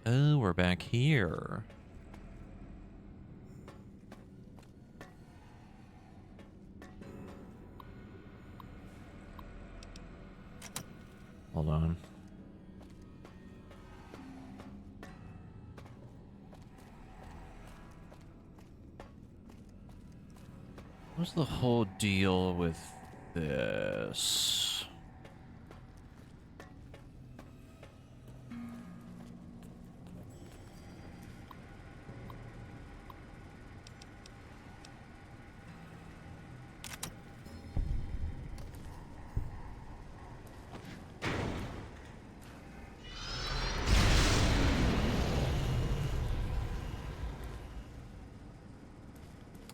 Oh, we're back here. Hold on. What's the whole deal with this?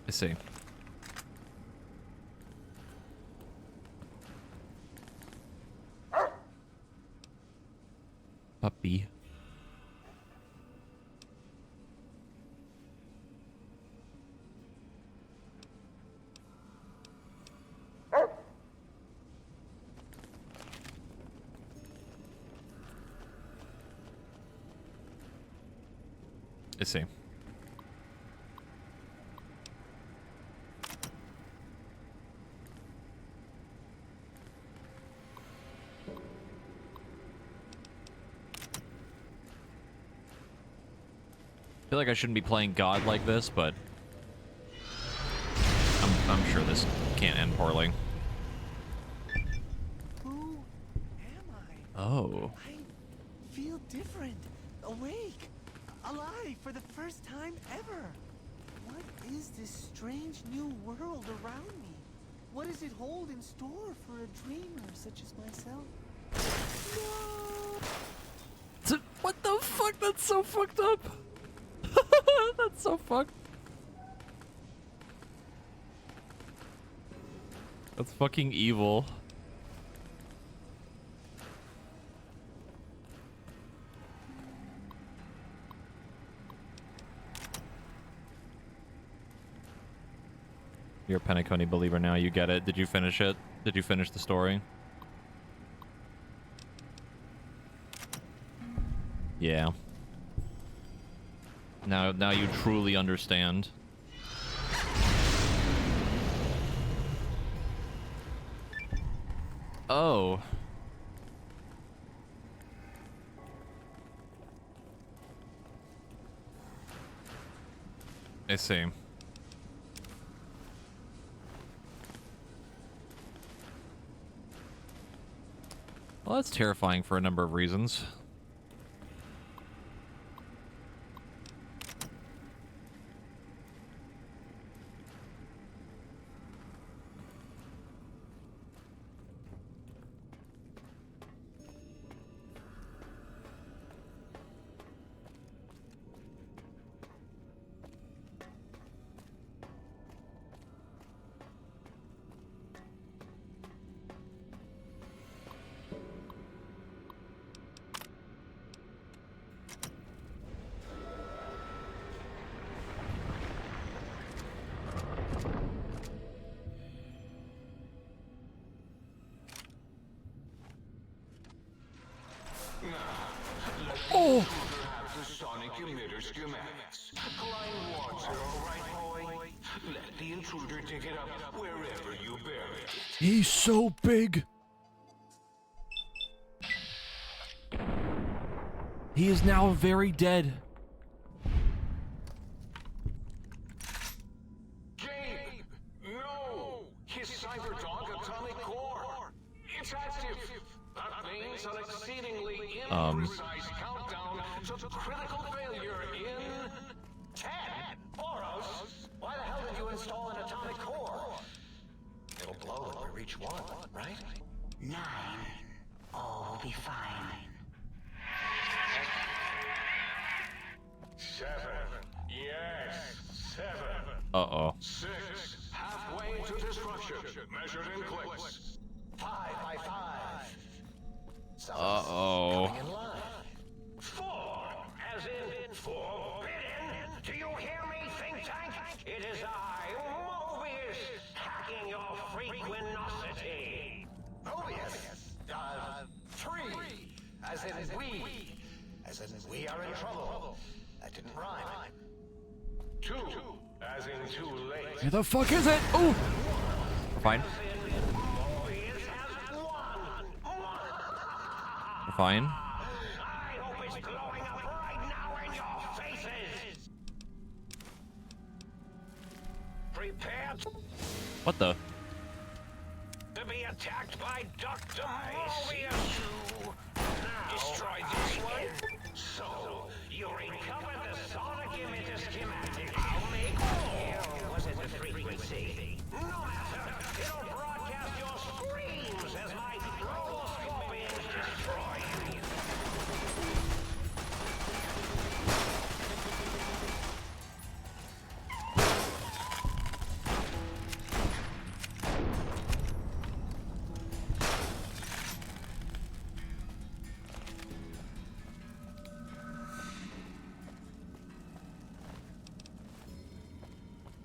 I see. Puppy. I see. I feel like I shouldn't be playing God like this, but I'm sure this can't end poorly. Who am I? Oh. I feel different, awake, alive for the first time ever. What is this strange new world around me? What does it hold in store for a dreamer such as myself? No! What the fuck? That's so fucked up. That's so fucked. That's fucking evil. You're a Penacony believer now, you get it. Did you finish it? Did you finish the story? Yeah. Now you truly understand. Oh. I see. Well, that's terrifying for a number of reasons. Oh! The sonic emitter schematics. Climb water, all right, boy? Let the intruder dig it up wherever you bury it. He's so big. He is now very dead. Gabe! No! His Cyberdog atomic core! It's active! That means an exceedingly imprecise countdown to critical failure in 10. Boros, why the hell did you install an atomic core? It'll blow when we reach 1, right? 9. All will be fine. 7. Yes, 7. Uh-oh. 6. Halfway to destruction, measured in clicks. 5 by 5. Uh-oh. Coming in line. 4, as in forbidden. Do you hear me, think tank? It is I, Mobius, hacking your frequinosity. Mobius. 3. As in we. As in we are in trouble. That didn't rhyme. 2, as in too late. Where the fuck is it? Oh! We're fine. Mobius has won. We're fine. I hope it's glowing up right now in your faces. Prepare What the? to be attacked by Dr. Mobius. Destroy this one. So, you recovered the sonic emitter schematic. I'll make more. Was it the frequency? No matter. It'll broadcast your screams as my roller scorpions destroy you.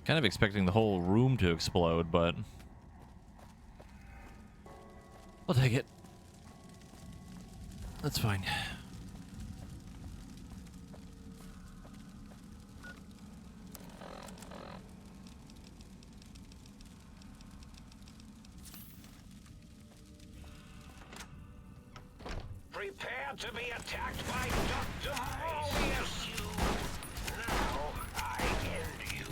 Kind of expecting the whole room to explode, but I'll take it. That's fine. Prepare to be attacked by Dr. Mobius. Now I end you.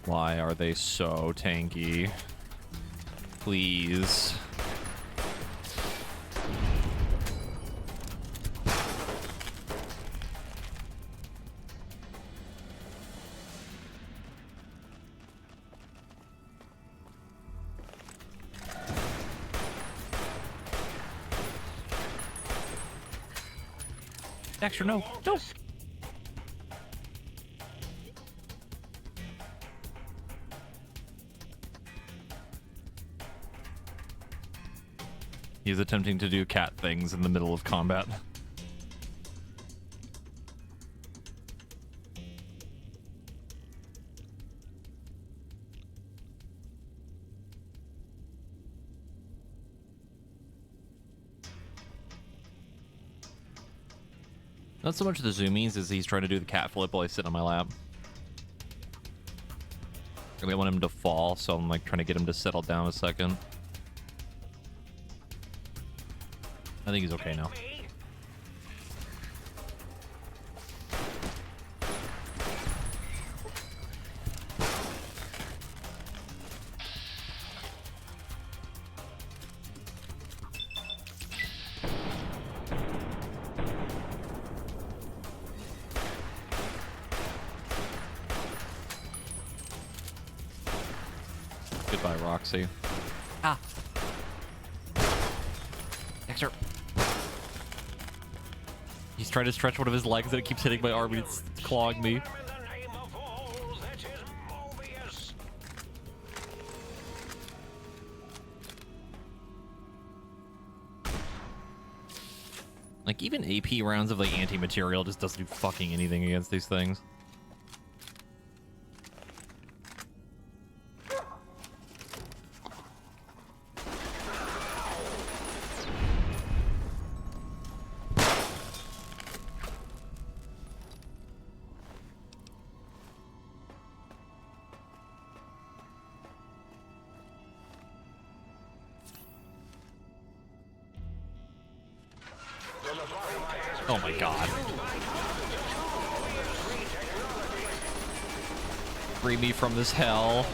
Why are they so tanky? Please. Dexter, no, no. He's attempting to do cat things in the middle of combat. Not so much the zoomies as he's trying to do the cat flip while I sit on my lap. I really want him to fall, so I'm like trying to get him to settle down a second. I think he's okay now. Goodbye, Roxy. Ah. Dexter. He's trying to stretch one of his legs and it keeps hitting my arm and it's clawing me. Like, even AP rounds of like anti-material just doesn't do fucking anything against these things. Oh my god. Free me from this hell.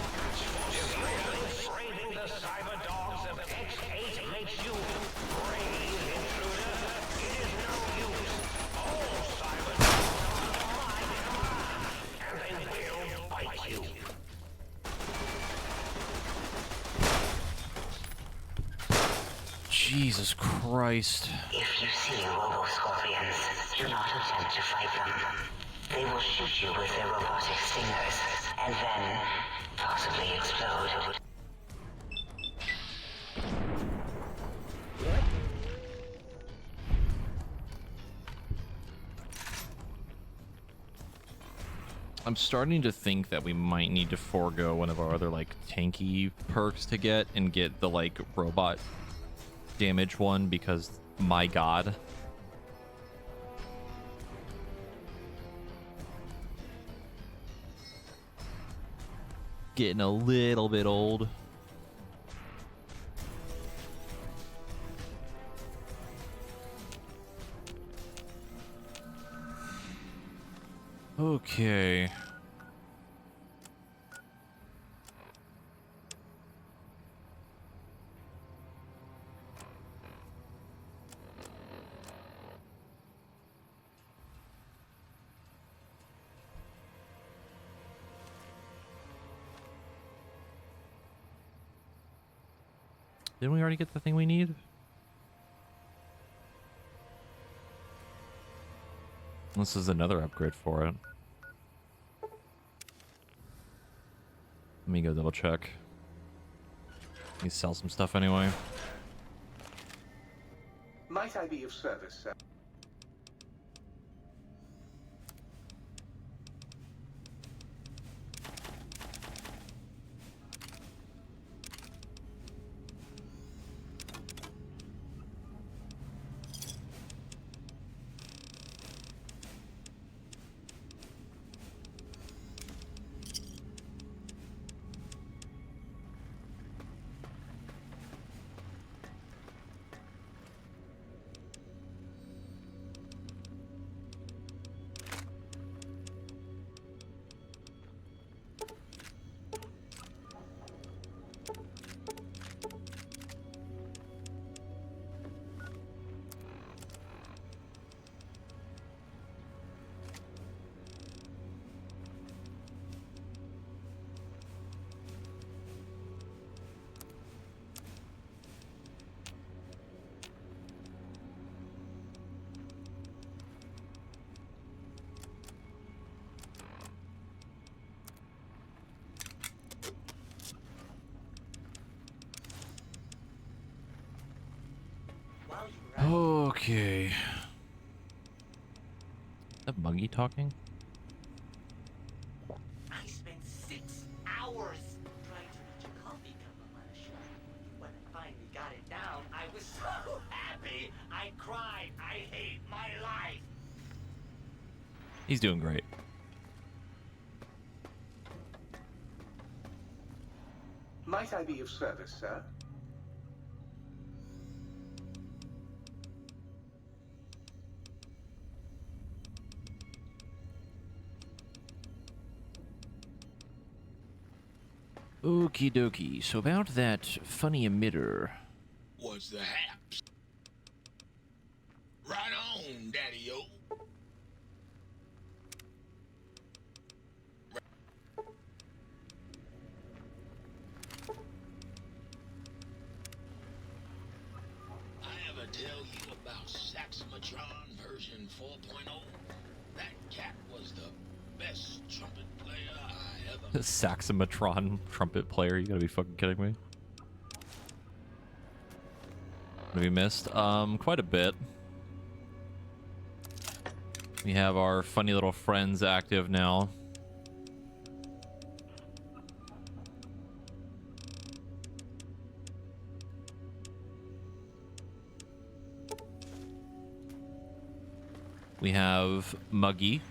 Jesus Christ. If you see Robo-Scorpions, do not attempt to fight them. They will shoot you with their robotic stingers, and then possibly explode. I'm starting to think that we might need to forego one of our other, like, tanky perks to get and get the, like, robot damage one because, my god. Getting a little bit old. Okay. Didn't we already get the thing we need? This is another upgrade for it. Let me go double check. Let me sell some stuff anyway. Might I be of service, sir? Okay. Is that Muggy talking? I spent 6 hours trying to reach a coffee cup on my show. When I finally got it down, I was so happy. I cried. I hate my life. He's doing great. Might I be of service, sir? Okie dokie. So about that funny emitter. What's the haps? Right on, Daddy-o. I ever tell you about Saxmatron version 4.0? That cat was the best trumpet player I ever... Saxmatron trumpet player? You gotta be fucking kidding me. What have we missed? Quite a bit. We have our funny little friends active now. We have Muggy,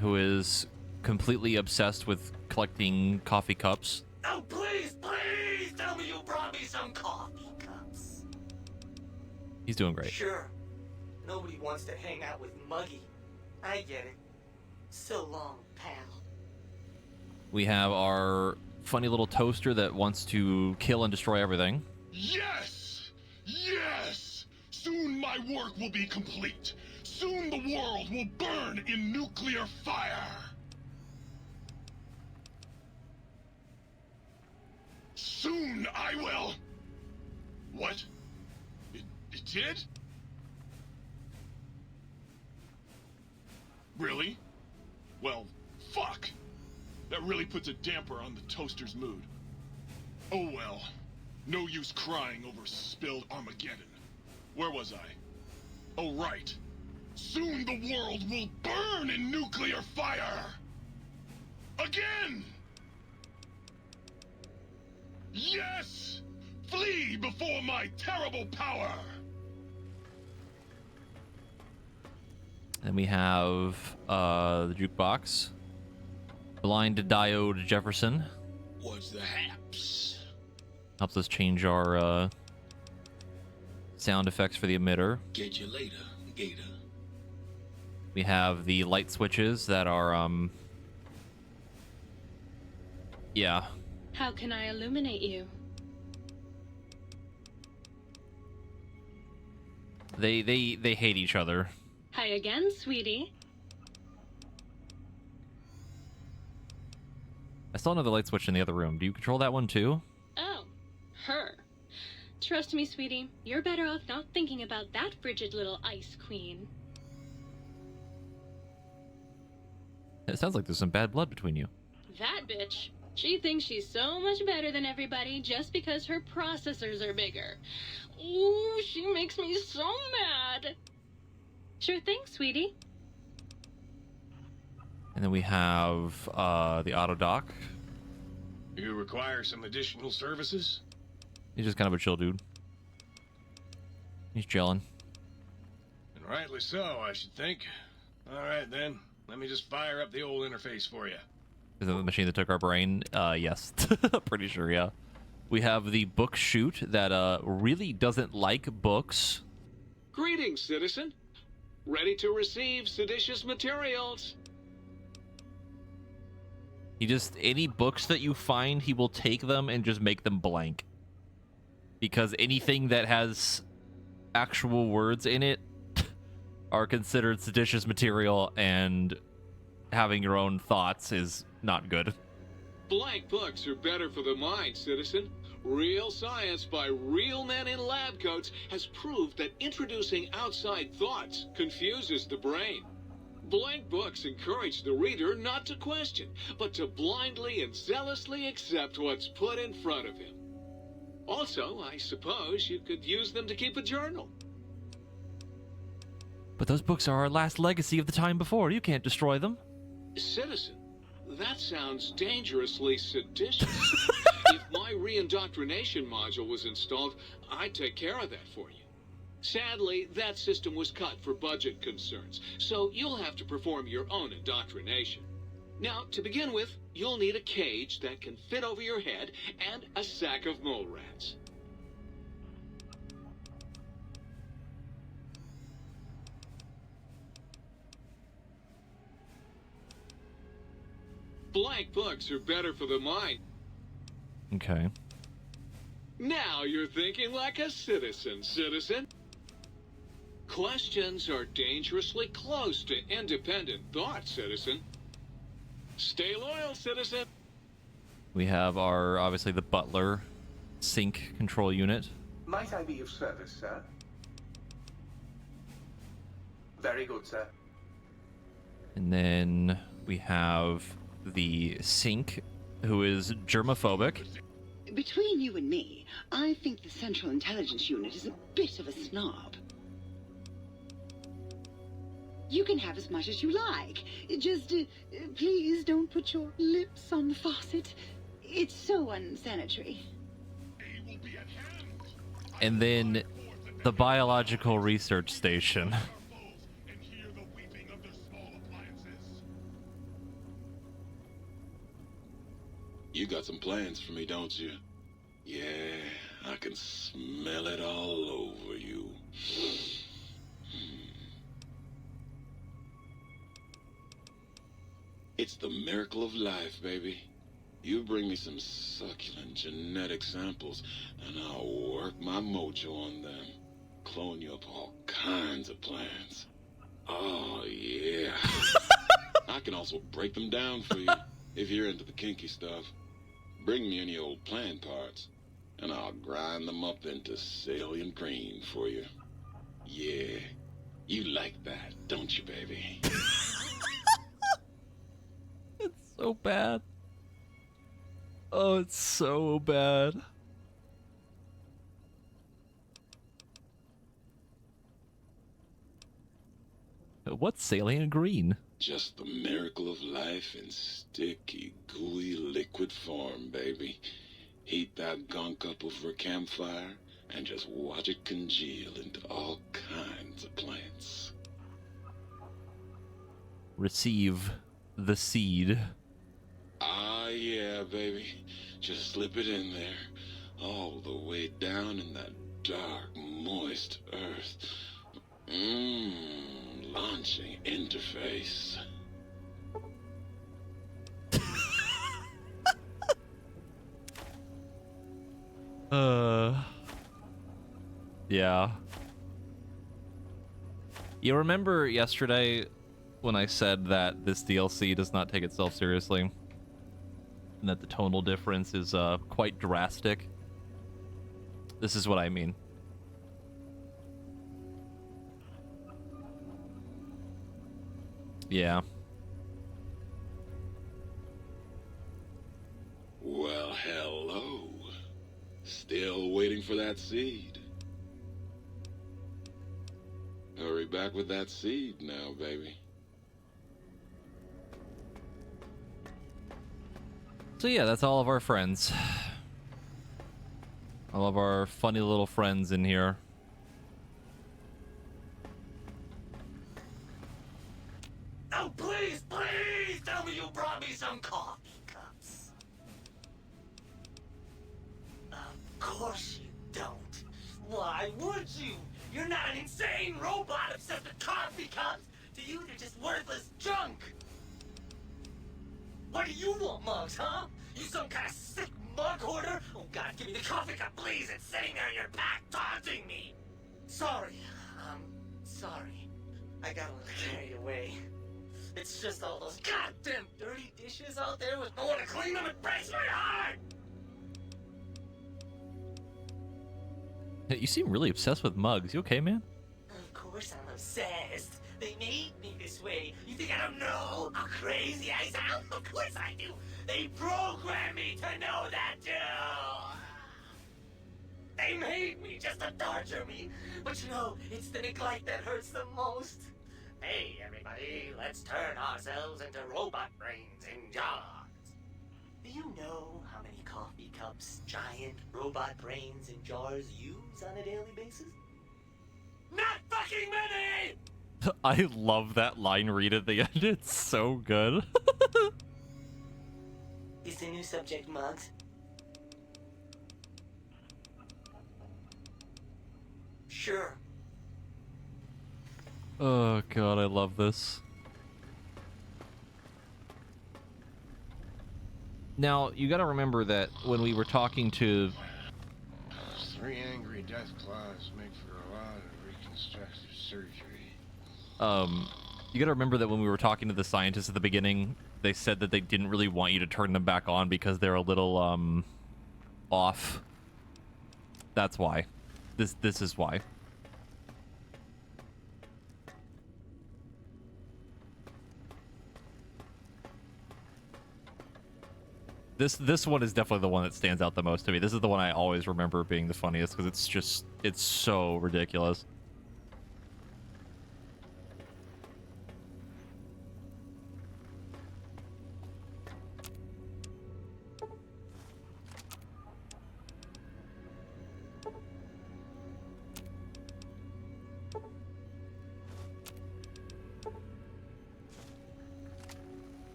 who is completely obsessed with collecting coffee cups. Oh, please, please tell me you brought me some coffee cups. He's doing great. Sure. Nobody wants to hang out with Muggy. I get it. So long, pal. We have our funny little toaster that wants to kill and destroy everything. Yes! Yes! Soon my work will be complete. Soon the world will burn in nuclear fire. Soon I will... What? It did? Really? Well, fuck. That really puts a damper on the toaster's mood. Oh well. No use crying over spilled Armageddon. Where was I? Oh right. Soon the world will burn in nuclear fire! Again! Yes! Flee before my terrible power! Then we have the jukebox. Blind Diode Jefferson. What's the haps? Helps us change our sound effects for the emitter. Get you later, Gator. We have the light switches that are, yeah. How can I illuminate you? They hate each other. Hi again, sweetie. I saw another light switch in the other room. Do you control that one too? Oh, her. Trust me, sweetie. You're better off not thinking about that frigid little ice queen. It sounds like there's some bad blood between you. That bitch. She thinks she's so much better than everybody just because her processors are bigger. Ooh, she makes me so mad. Sure thing, sweetie. And then we have the auto dock. You require some additional services? He's just kind of a chill dude. He's chilling. And rightly so, I should think. Alright then, let me just fire up the old interface for you. Is that the machine that took our brain? Yes. Pretty sure, yeah. We have the book chute that really doesn't like books. Greetings, citizen. Ready to receive seditious materials. He just, any books that you find, he will take them and just make them blank. Because anything that has actual words in it are considered seditious material, and having your own thoughts is not good. Blank books are better for the mind, citizen. Real science by real men in lab coats has proved that introducing outside thoughts confuses the brain. Blank books encourage the reader not to question, but to blindly and zealously accept what's put in front of him. Also, I suppose you could use them to keep a journal. But those books are our last legacy of the time before. You can't destroy them. Citizen, that sounds dangerously seditious. If my re-indoctrination module was installed, I'd take care of that for you. Sadly, that system was cut for budget concerns, so you'll have to perform your own indoctrination. Now, to begin with, you'll need a cage that can fit over your head and a sack of mole rats. Blank books are better for the mind. Okay. Now you're thinking like a citizen, citizen. Questions are dangerously close to independent thought, citizen. Stay loyal, citizen. We have our, obviously, the butler sync control unit. Might I be of service, sir? Very good, sir. And then we have the sync, who is germophobic. Between you and me, I think the Central Intelligence Unit is a bit of a snob. You can have as much as you like. Just, please don't put your lips on the faucet. It's so unsanitary. And then the biological research station. You got some plans for me, don't you? Yeah, I can smell it all over you. It's the miracle of life, baby. You bring me some succulent genetic samples, and I'll work my mojo on them. Clone you up all kinds of plants. Oh, yeah. I can also break them down for you, if you're into the kinky stuff. Bring me any old plant parts, and I'll grind them up into salient green for you. Yeah, you like that, don't you, baby? It's so bad. Oh, it's so bad. What's salient green? Just the miracle of life in sticky, gooey liquid form, baby. Heat that gunk up over a campfire and just watch it congeal into all kinds of plants. Receive the seed. Ah, yeah, baby. Just slip it in there, all the way down in that dark, moist earth. Launching interface. Yeah. You remember yesterday when I said that this DLC does not take itself seriously? And that the tonal difference is quite drastic? This is what I mean. Yeah. Well, hello. Still waiting for that seed. Hurry back with that seed now, baby. So yeah, that's all of our friends. All of our funny little friends in here. Oh, please, please tell me you brought me some coffee cups. Of course you don't. Why would you? You're not an insane robot obsessed with coffee cups. To you, they're just worthless junk. What do you want, mugs, huh? You some kind of sick mug hoarder? Oh, God, give me the coffee cup, please. It's sitting there in your back, taunting me. Sorry. Sorry. I got a little carried away. It's just all those goddamn dirty dishes out there with no one to clean them. It breaks my heart! Hey, you seem really obsessed with mugs. You okay, man? Of course I'm obsessed. They made me this way. You think I don't know how crazy I sound? Of course I do. They programmed me to know that too. They made me just to torture me. But you know, it's the neglect that hurts the most. Hey, everybody, let's turn ourselves into robot brains in jars. Do you know how many coffee cups giant robot brains in jars use on a daily basis? Not fucking many! I love that line read at the end. It's so good. Is the new subject mugs? Sure. Oh god, I love this. Now, you gotta remember that when we were talking to... 3 angry death claws make for a lot of reconstructive surgery. You gotta remember that when we were talking to the scientists at the beginning, they said that they didn't really want you to turn them back on because they're a little, off. That's why. This is why. This one is definitely the one that stands out the most to me. This is the one I always remember being the funniest because it's so ridiculous.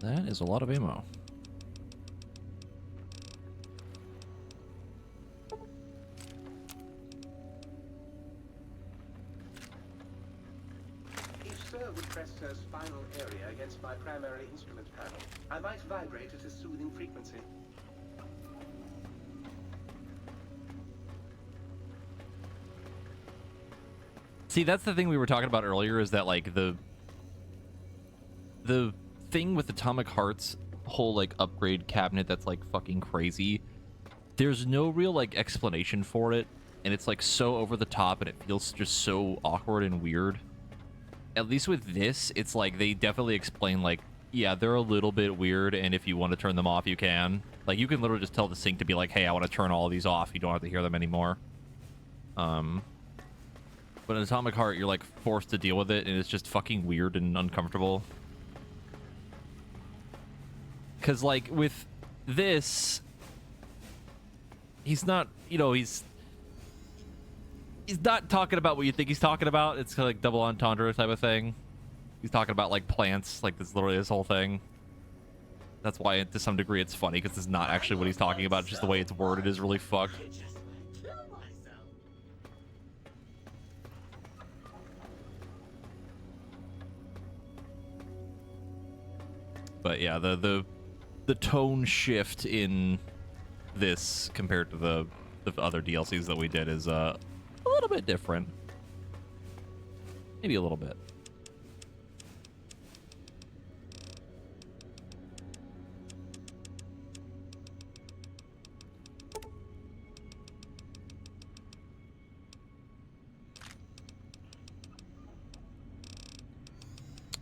That is a lot of ammo. If Sir would press Sir's spinal area against my primary instrument panel, I might vibrate at a soothing frequency. See, that's the thing we were talking about earlier, is that like the thing with Atomic Heart's whole like upgrade cabinet that's like fucking crazy. There's no real like explanation for it, and it's like so over the top, and it feels just so awkward and weird. At least with this, it's like they definitely explain like, yeah, they're a little bit weird, and if you want to turn them off, you can. Like, you can literally just tell the sync to be like, hey, I want to turn all of these off. You don't have to hear them anymore. But in Atomic Heart, you're like forced to deal with it, and it's just fucking weird and uncomfortable. Because, like, with this, he's not, you know, he's not talking about what you think he's talking about. It's kind of like double entendre type of thing. He's talking about, like, plants. Like, that's literally his whole thing. That's why, to some degree, it's funny, because it's not actually what he's talking about. It's just the way it's worded is really fucked. But, yeah, the tone shift in this compared to the other DLCs that we did is a little bit different. Maybe a little bit.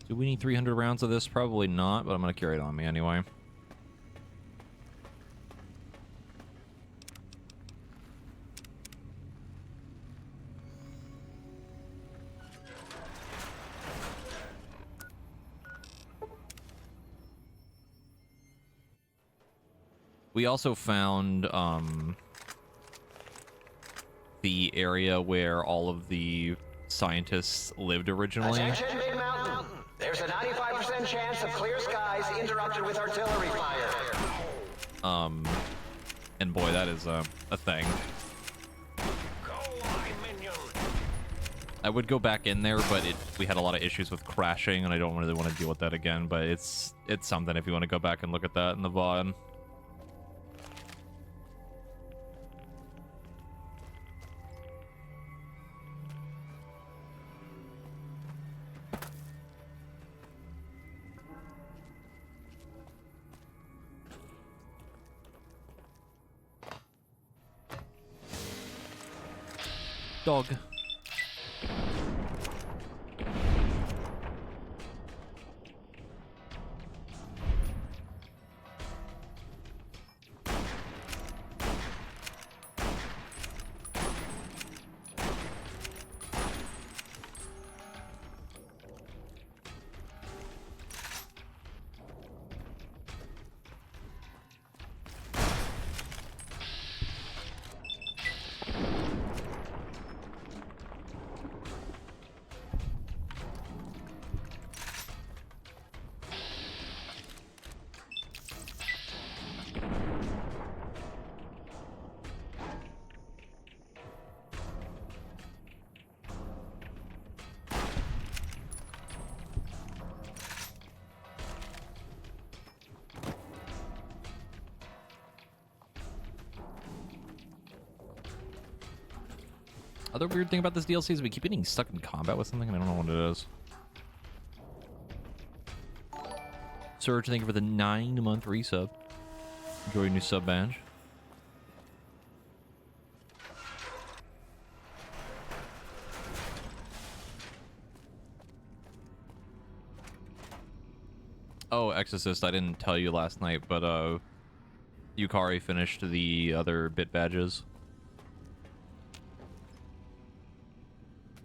Do we need 300 rounds of this? Probably not, but I'm going to carry it on me anyway. We also found the area where all of the scientists lived originally. Attention, Big Mountain! There's a 95% chance of clear skies interrupted with artillery fire. And boy, that is a thing. I would go back in there, but we had a lot of issues with crashing, and I don't really want to deal with that again. But it's something if you want to go back and look at that in the VOD. Dog. Other weird thing about this DLC is we keep getting stuck in combat with something and I don't know what it is. Surge, thank you for the 9-month resub. Enjoy your new sub badge. Oh, Exorcist, I didn't tell you last night, but Yukari finished the other bit badges.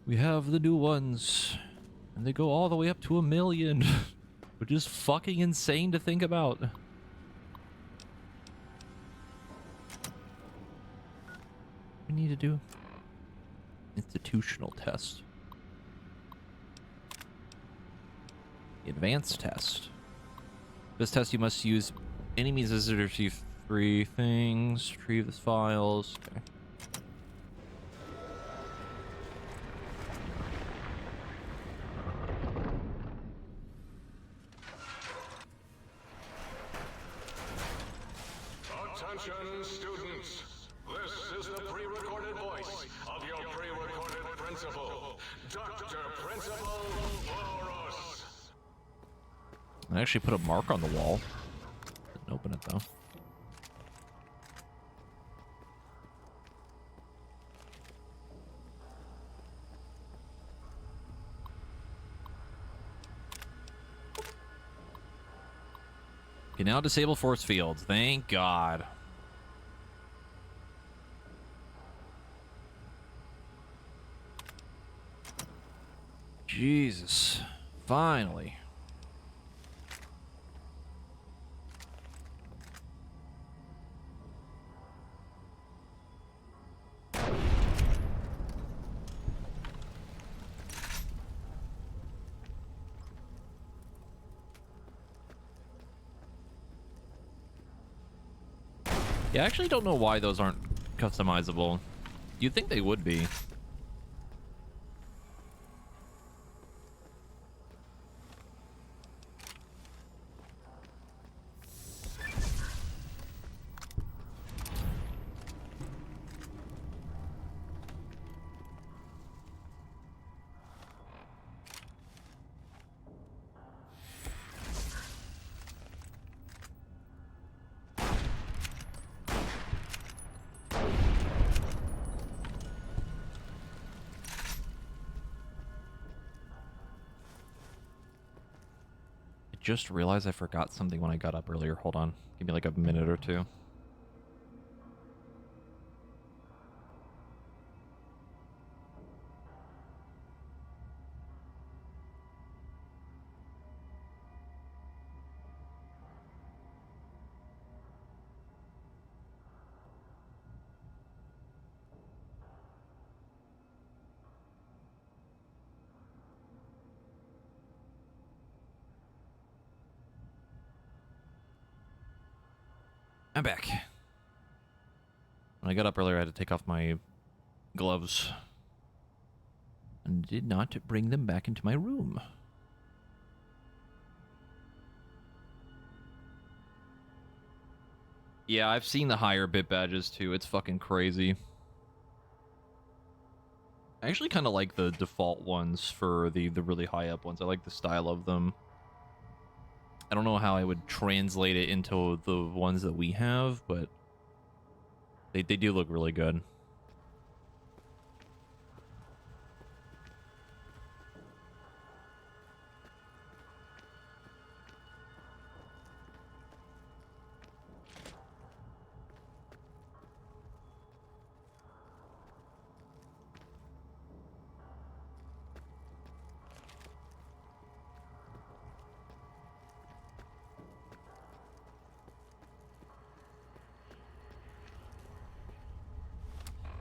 We have the new ones, and they go all the way up to 1 million, which is fucking insane to think about. We need to do institutional test. The advanced test. This test you must use any means necessary to retrieve 3 things. Retrieve the files. Okay. Attention, students. This is the pre-recorded voice of your pre-recorded principal, Dr. Principal Boros. I actually put a mark on the wall. Didn't open it though. Can now disable force fields. Thank God. Jesus. Finally. Yeah, I actually don't know why those aren't customizable. You'd think they would be. Just realized I forgot something when I got up earlier. Hold on. Give me like a minute or two. I'm back. When I got up earlier, I had to take off my gloves. And did not bring them back into my room. Yeah, I've seen the higher bit badges too. It's fucking crazy. I actually kind of like the default ones for the really high up ones. I like the style of them. I don't know how I would translate it into the ones that we have, but they do look really good.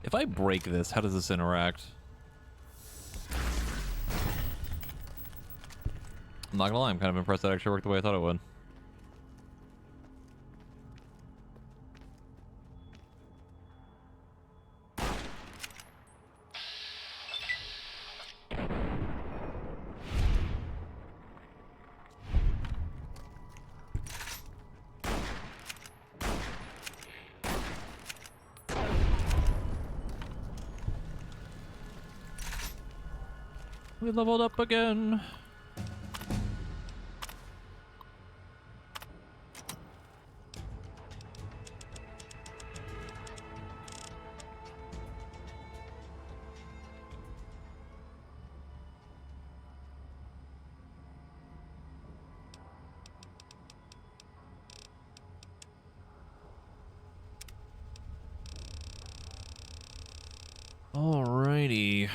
If I break this, how does this interact? I'm not gonna lie, I'm kind of impressed that actually worked the way I thought it would. We leveled up again. Alrighty.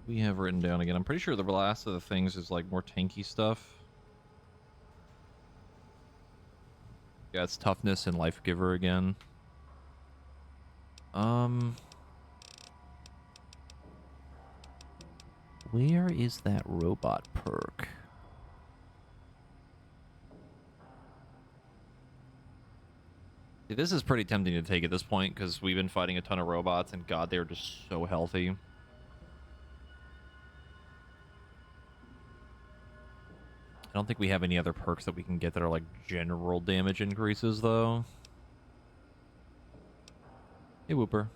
We have written down again. I'm pretty sure the last of the things is like more tanky stuff. Yeah, it's toughness and life giver again. Where is that robot perk? See, this is pretty tempting to take at this point because we've been fighting a ton of robots and god, they're just so healthy. I don't think we have any other perks that we can get that are like general damage increases though. Hey, Whooper.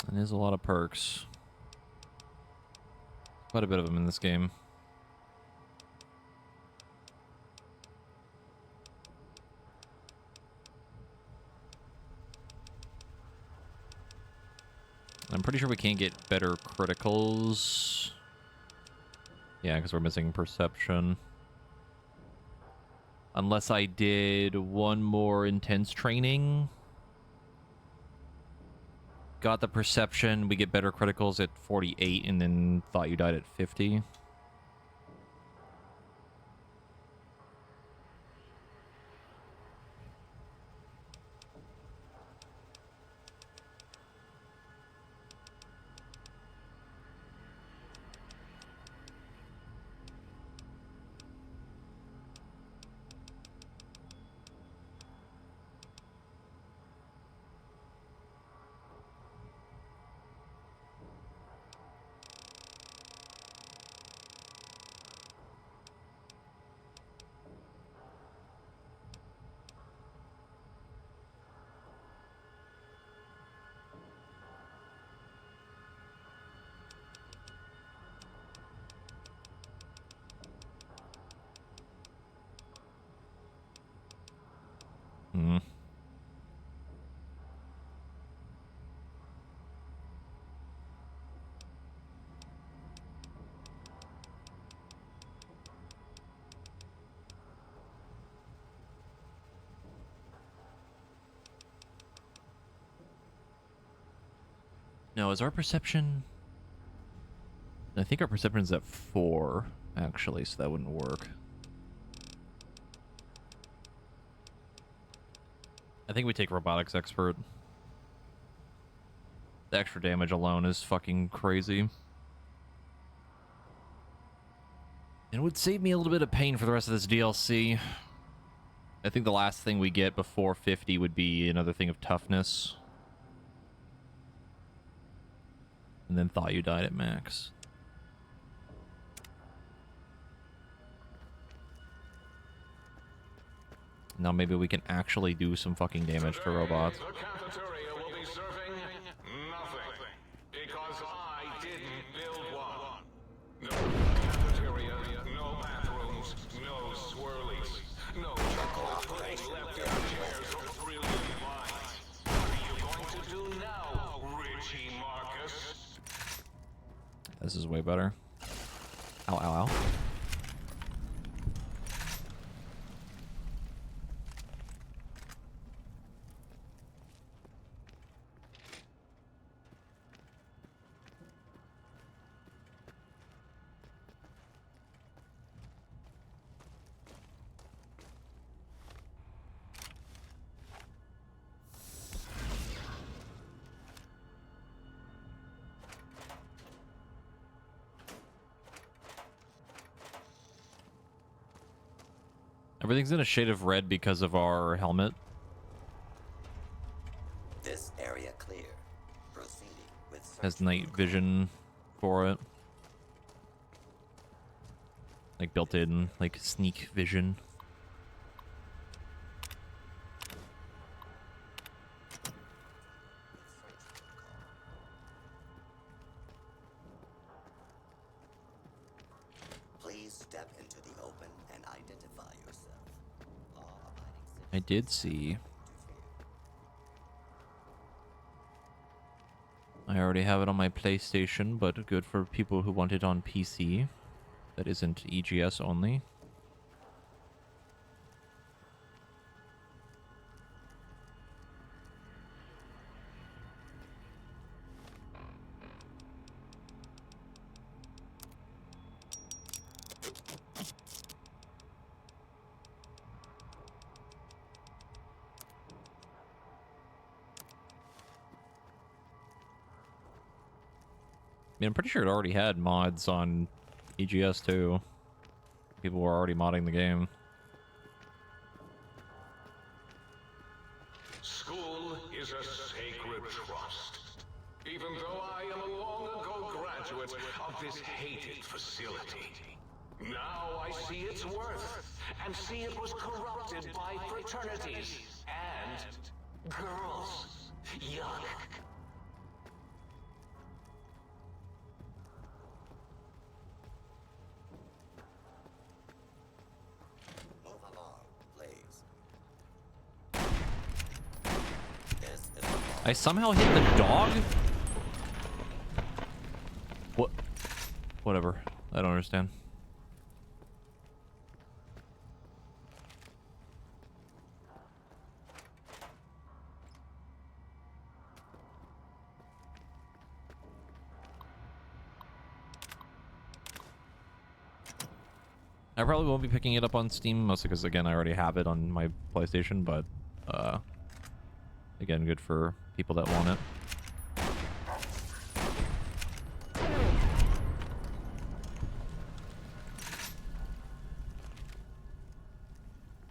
And there's a lot of perks. Quite a bit of them in this game. I'm pretty sure we can't get better criticals. Yeah, because we're missing perception. Unless I did one more intense training. Got the perception, we get better criticals at 48, and then thought you died at 50. No, is our perception... I think our perception is at 4, actually, so that wouldn't work. I think we take Robotics Expert. The extra damage alone is fucking crazy. And it would save me a little bit of pain for the rest of this DLC. I think the last thing we get before 50 would be another thing of toughness. And then thought you died at max. Now maybe we can actually do some fucking damage to robots. The cafeteria will be serving nothing, because I didn't build one. No cafeteria, no bathrooms, no swirlies, no chocolate pudding left in chairs or brilliant minds. What are you going to do now, Richie Marcus? This is way better. Ow, ow, ow. Everything's in a shade of red because of our helmet. This area clear. Proceeding with search. Has night vision for it. Like built in, like sneak vision. Please step into the open and identify yourself. I did see. I already have it on my PlayStation, but good for people who want it on PC. That isn't EGS only. I mean, I'm pretty sure it already had mods on EGS too. People were already modding the game. School is a sacred trust. Even though I am a long-ago graduate of this hated facility. Now I see its worth, and see it was corrupted by fraternities and girls. Yuck. Move along, please. This is the I somehow hit the dog? What? Whatever. I don't understand. I probably won't be picking it up on Steam, mostly because, again, I already have it on my PlayStation, but, again, good for people that want it.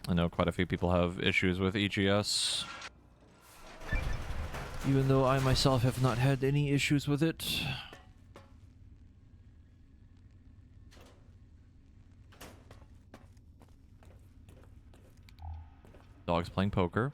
I know quite a few people have issues with EGS. Even though I myself have not had any issues with it. Dog's playing poker.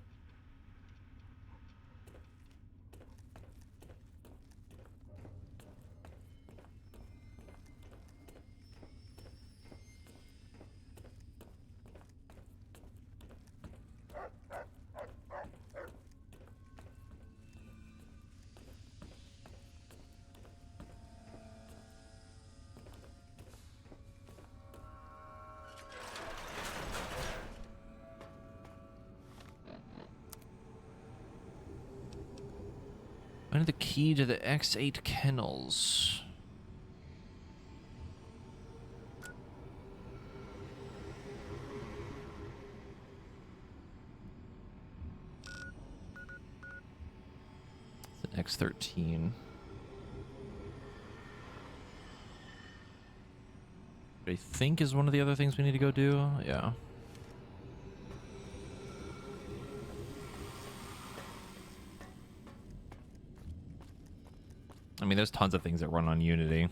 I need the key to the X8 kennels. It's an X13. I think is one of the other things we need to go do. Yeah. I mean, there's tons of things that run on Unity.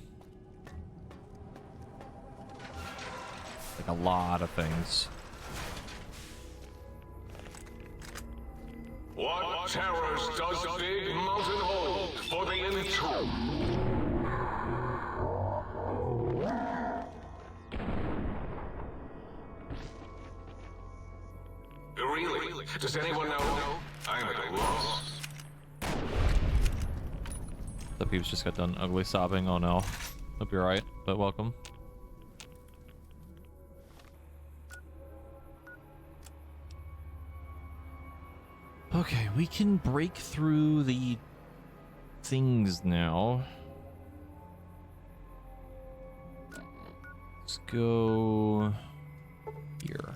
Like a lot of things. What terrors does Big Mountain hold for the entombed? Really? Does anyone know? I'm at a loss. The peeps just got done ugly sobbing. Oh no. Hope you're alright, but welcome. Okay, we can break through the things now. Let's go here.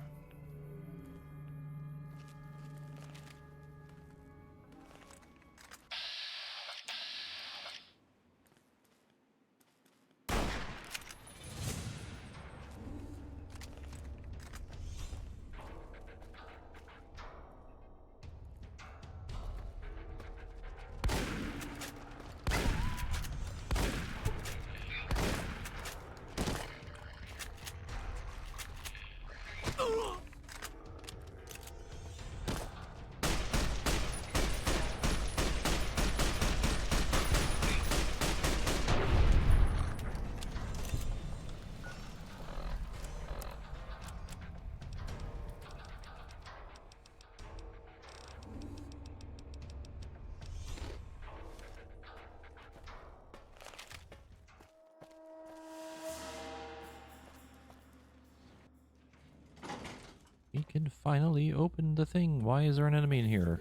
can finally open the thing. Why is there an enemy in here?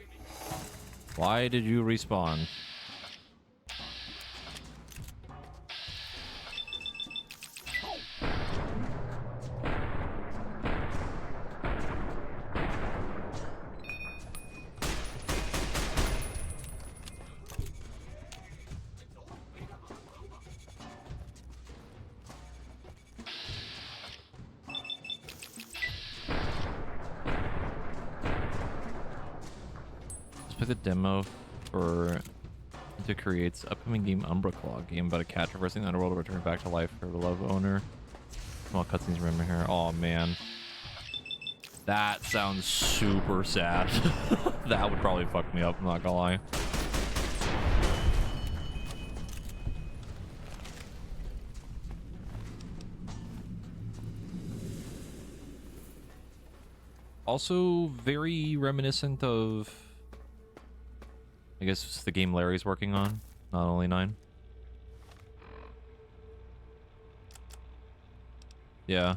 Why did you respawn? Let's play the demo for Into Create's upcoming game Umbra Claw, game about a cat traversing the underworld to return back to life for the love owner. Small cutscenes remember here. Oh man. That sounds super sad. That would probably fuck me up, I'm not gonna lie. Also very reminiscent of, I guess it's the game Larry's working on, not only 9. Yeah.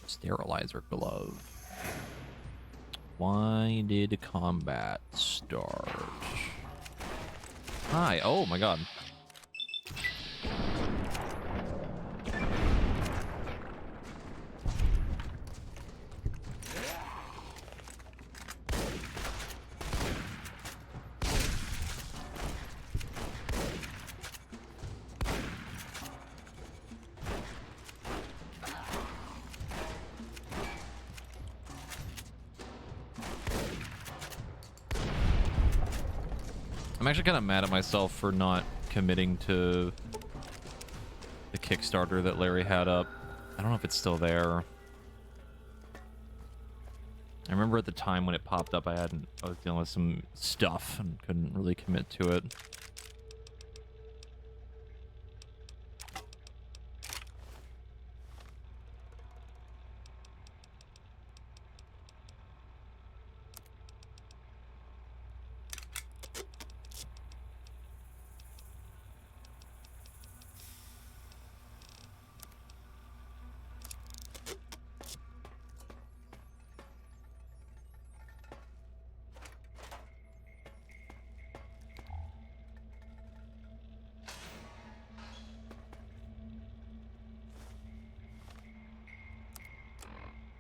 Sterilizer glove. Why did combat start? Hi. Oh my god. I'm actually kind of mad at myself for not committing to the Kickstarter that Larry had up. I don't know if it's still there. I remember at the time when it popped up, I was dealing with some stuff and couldn't really commit to it.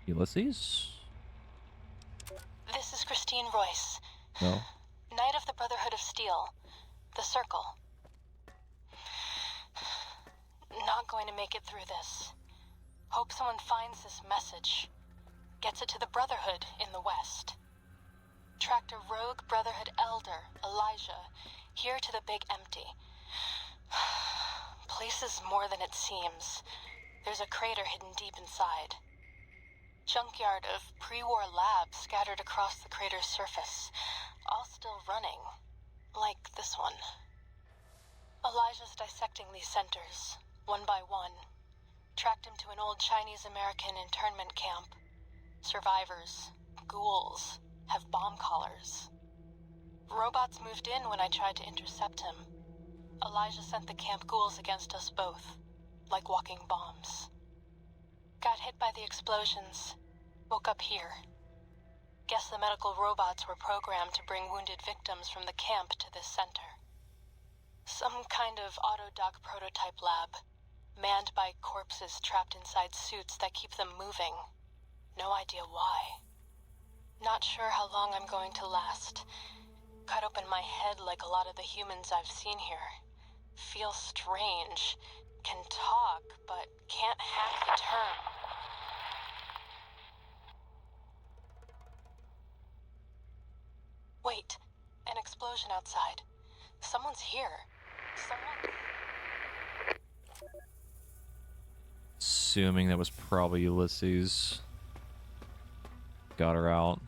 Ulysses? This is Christine Royce. No. Knight of the Brotherhood of Steel. The Circle. Not going to make it through this. Hope someone finds this message. Gets it to the Brotherhood in the West. Tracked a rogue Brotherhood elder, Elijah, here to the Big Empty. Place is more than it seems. There's a crater hidden deep inside. Junkyard of pre-war labs scattered across the crater's surface, all still running, like this one. Elijah's dissecting these centers, one by one. Tracked him to an old Chinese-American internment camp. Survivors, ghouls, have bomb collars. Robots moved in when I tried to intercept him. Elijah sent the camp ghouls against us both, like walking bombs. Got hit by the explosions. Woke up here. Guess the medical robots were programmed to bring wounded victims from the camp to this center. Some kind of autodoc prototype lab, manned by corpses trapped inside suits that keep them moving. No idea why. Not sure how long I'm going to last. Cut open my head like a lot of the humans I've seen here. Feel strange. Can talk, but can't hack the term. Wait, an explosion outside. Someone's here. Someone... Assuming that was probably Ulysses. Got her out.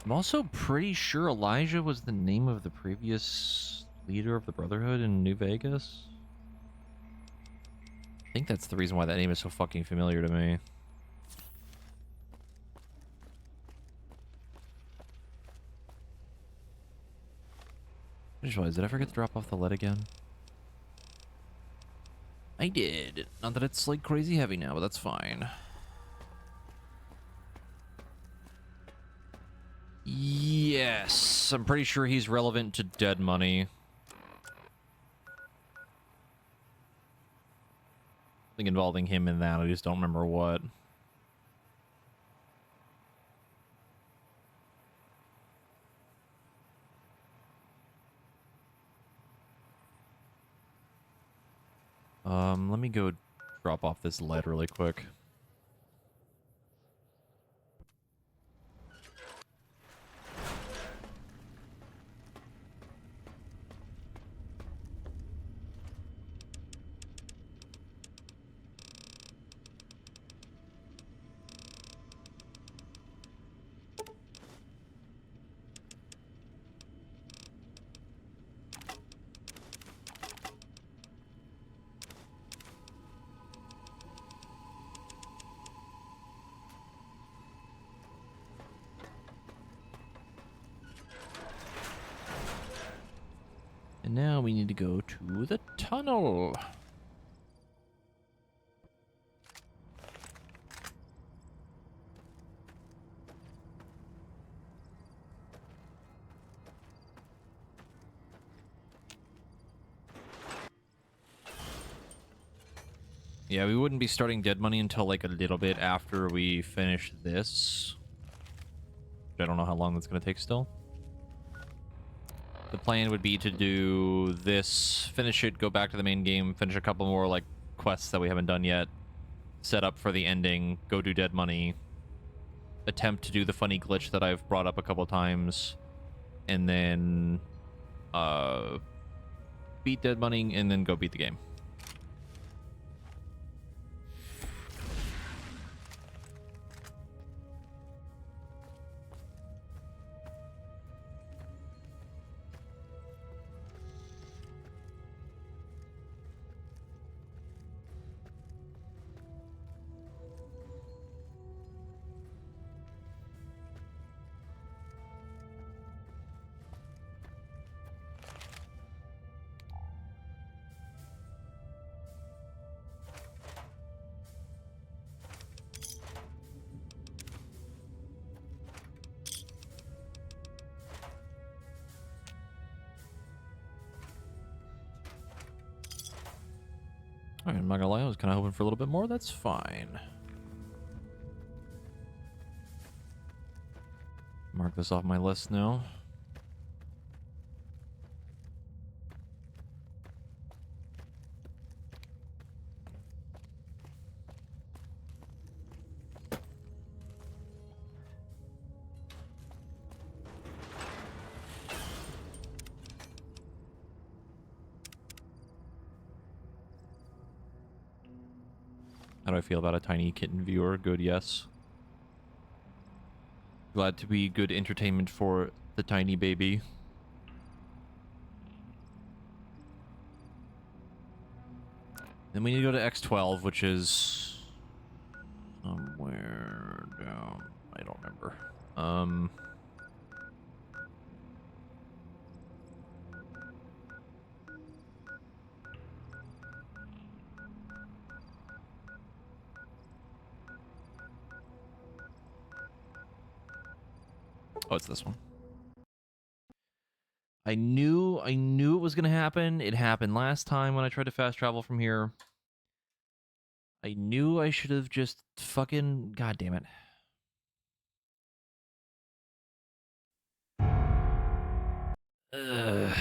I'm also pretty sure Elijah was the name of the previous leader of the Brotherhood in New Vegas. think that's the reason why that name is so fucking familiar to me. I just realized, did I forget to drop off the lead again? I did. Not that it's like crazy heavy now, but that's fine. Yes, I'm pretty sure he's relevant to Dead Money. Something involving him in that, I just don't remember what. Let me go drop off this lead really quick. And now we need to go to the tunnel. Yeah, we wouldn't be starting Dead Money until like a little bit after we finish this. I don't know how long that's going to take still. The plan would be to do this, finish it, go back to the main game, finish a couple more like quests that we haven't done yet, set up for the ending, go do Dead Money, attempt to do the funny glitch that I've brought up a couple times, and then beat Dead Money, and then go beat the game. Alright, I'm not gonna lie, I was kind of hoping for a little bit more. That's fine. Mark this off my list now. How do I feel about a tiny kitten viewer? Good, yes. Glad to be good entertainment for the tiny baby. Then we need to go to X12, which is somewhere down. I don't remember. Oh, it's this one. I knew it was gonna happen. It happened last time when I tried to fast travel from here. I knew I should have just fucking... God damn it. Ugh.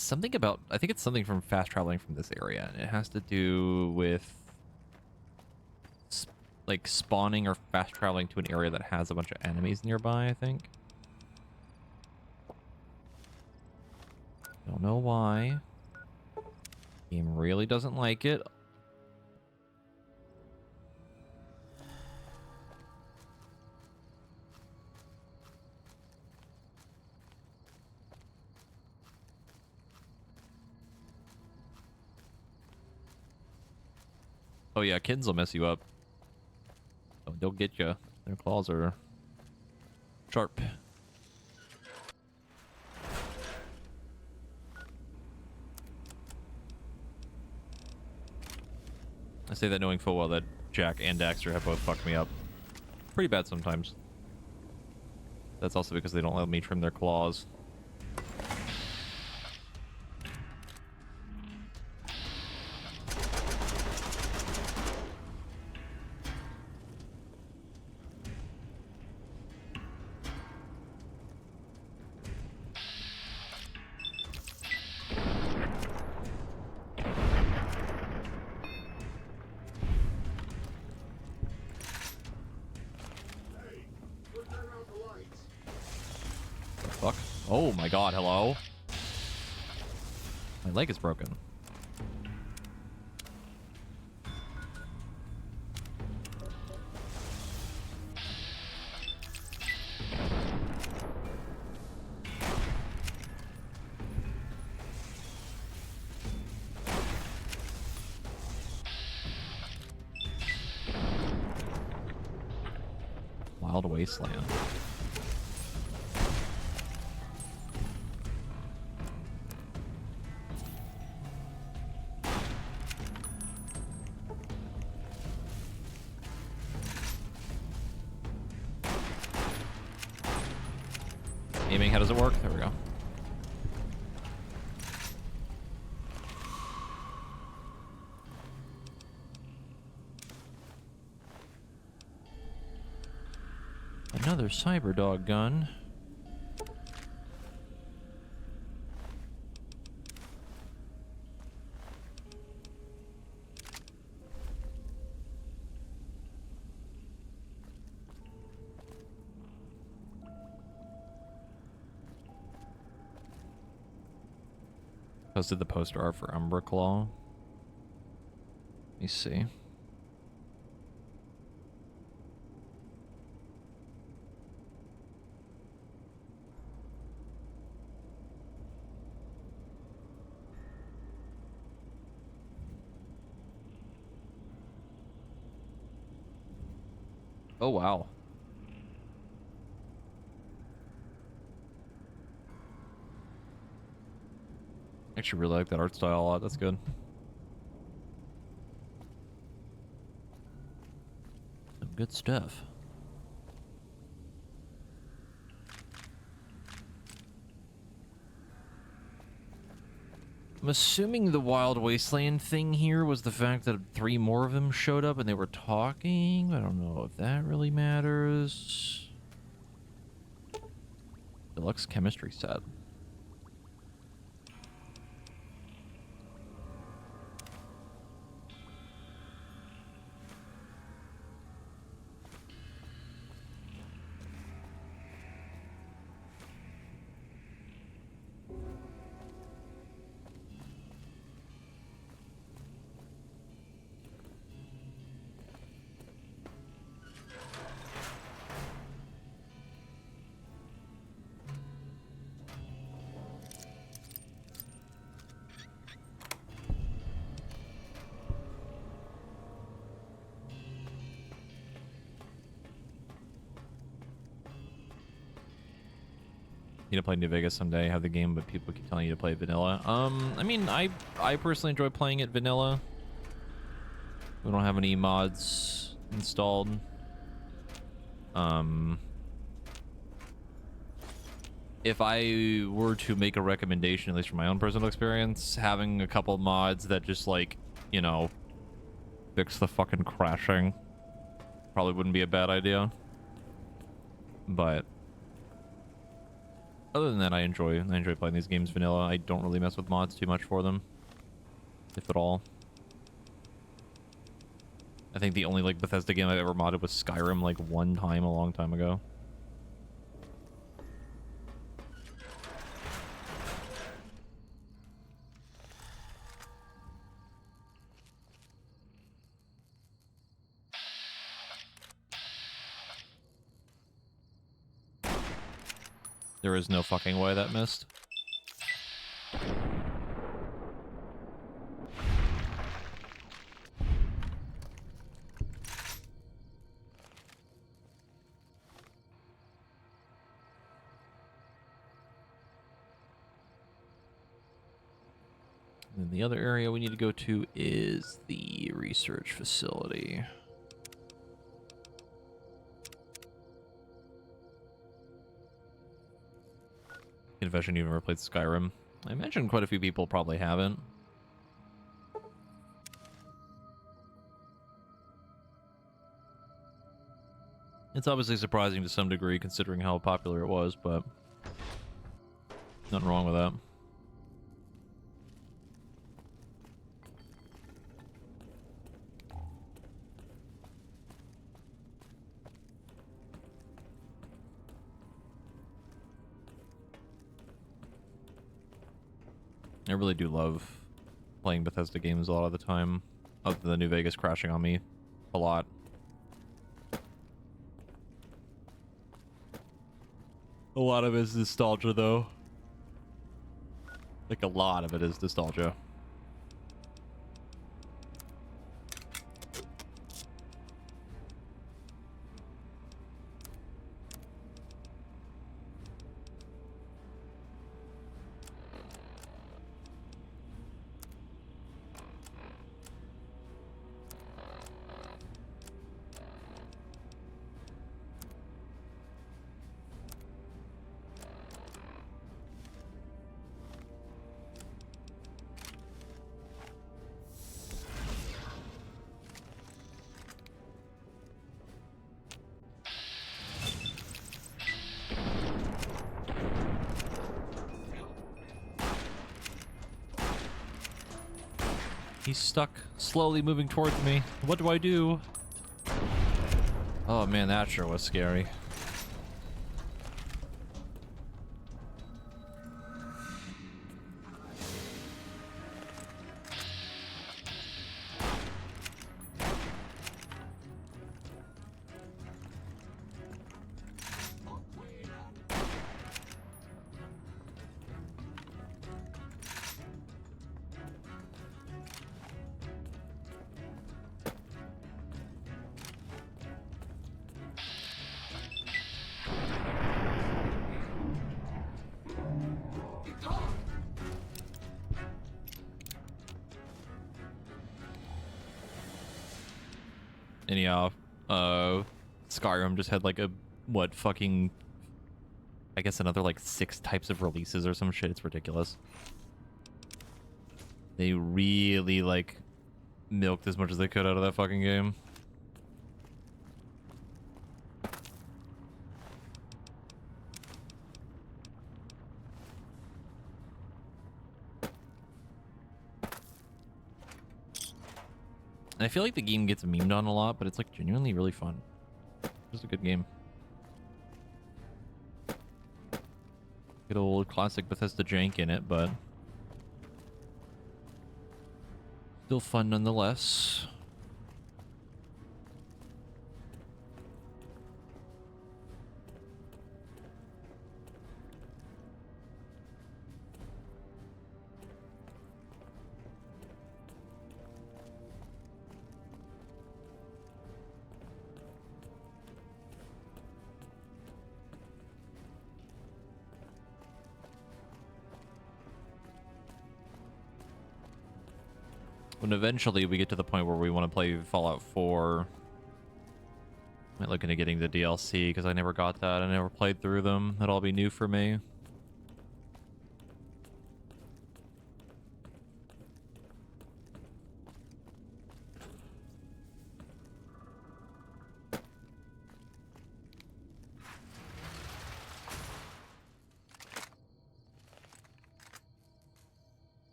Something about, I think it's something from fast traveling from this area, and it has to do with like spawning or fast traveling to an area that has a bunch of enemies nearby, I think. Don't know why. Game really doesn't like it. Oh yeah, kids will mess you up. Oh, they'll get you. Their claws are sharp. I say that knowing full well that Jack and Daxter have both fucked me up. Pretty bad sometimes. That's also because they don't let me trim their claws. Fuck. Oh my god, hello? My leg is broken. Wild Wasteland. Aiming, how does it work? There we go. Another Cyberdog gun. Posted the poster art for Umbra Claw. Let me see. Oh, wow. Actually really like that art style a lot. That's good. Some good stuff. I'm assuming the Wild Wasteland thing here was the fact that 3 more of them showed up and they were talking. I don't know if that really matters. Deluxe chemistry set. You to play New Vegas someday, have the game, but people keep telling you to play vanilla. I mean, I personally enjoy playing it vanilla. We don't have any mods installed. If I were to make a recommendation, at least from my own personal experience, having a couple mods that just, like, you know, fix the fucking crashing probably wouldn't be a bad idea. But other than that, I enjoy playing these games vanilla. I don't really mess with mods too much for them, if at all. I think the only, like, Bethesda game I've ever modded was Skyrim, like, one time a long time ago. There is no fucking way that missed. And the other area we need to go to is the research facility. Confession, you've never played Skyrim. I imagine quite a few people probably haven't. It's obviously surprising to some degree considering how popular it was, but nothing wrong with that. I really do love playing Bethesda games a lot of the time, other than the New Vegas crashing on me a lot. A lot of it is nostalgia, though. Like, a lot of it is nostalgia. He's stuck, slowly moving towards me. What do I do? Oh man, that sure was scary. Anyhow, Skyrim just had like a, what, fucking, I guess another like 6 types of releases or some shit. It's ridiculous. They really like milked as much as they could out of that fucking game. And I feel like the game gets memed on a lot, but it's like genuinely really fun. It's a good game. Good old classic Bethesda jank in it, but still fun nonetheless. When eventually we get to the point where we want to play Fallout 4, I might look into getting the DLC because I never got that. I never played through them. That'll all be new for me.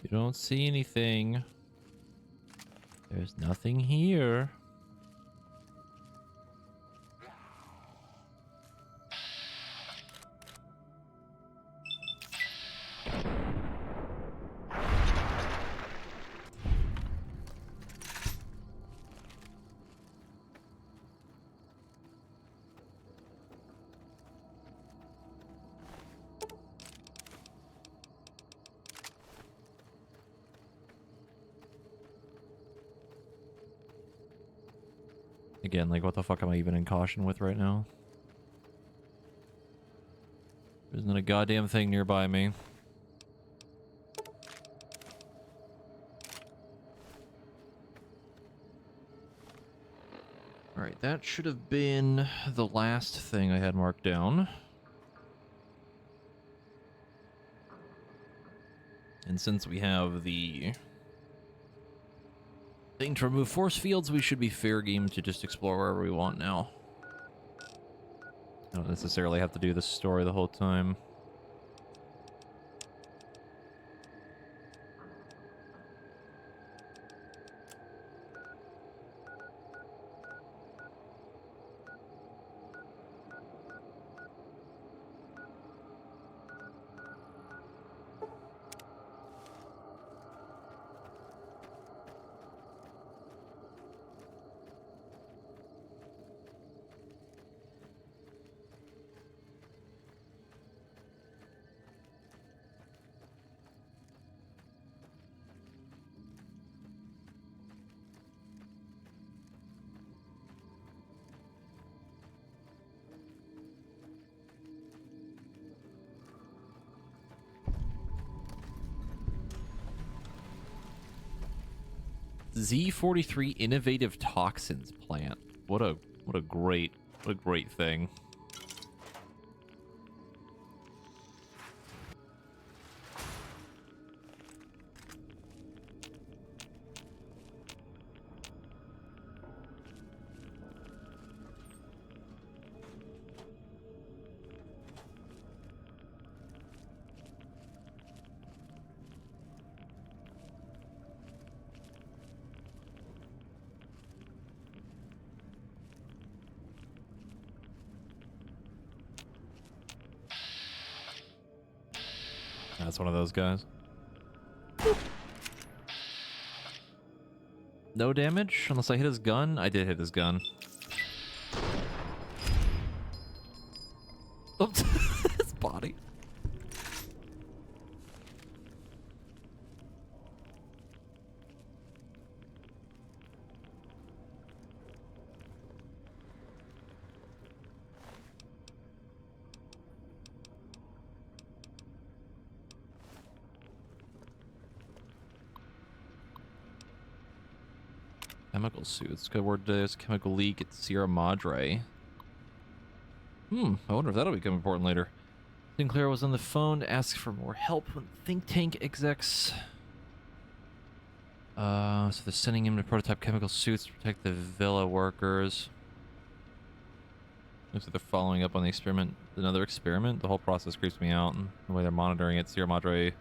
You don't see anything. There's nothing here. Again, like, what the fuck am I even in caution with right now? There isn't a goddamn thing nearby me. Alright, that should have been the last thing I had marked down. And since we have the thing to remove force fields, we should be fair game to just explore wherever we want now. I don't necessarily have to do this story the whole time. Z43 Innovative Toxins plant. What a great thing. That's one of those guys. No damage unless I hit his gun. I did hit his gun. Oops. His body. Chemical suits. Good word. There's chemical leak at Sierra Madre. I wonder if that'll become important later. Sinclair was on the phone to ask for more help when think tank execs. So they're sending him to prototype chemical suits to protect the villa workers. Looks like they're following up on the experiment. Another experiment? The whole process creeps me out, and the way they're monitoring it. Sierra Madre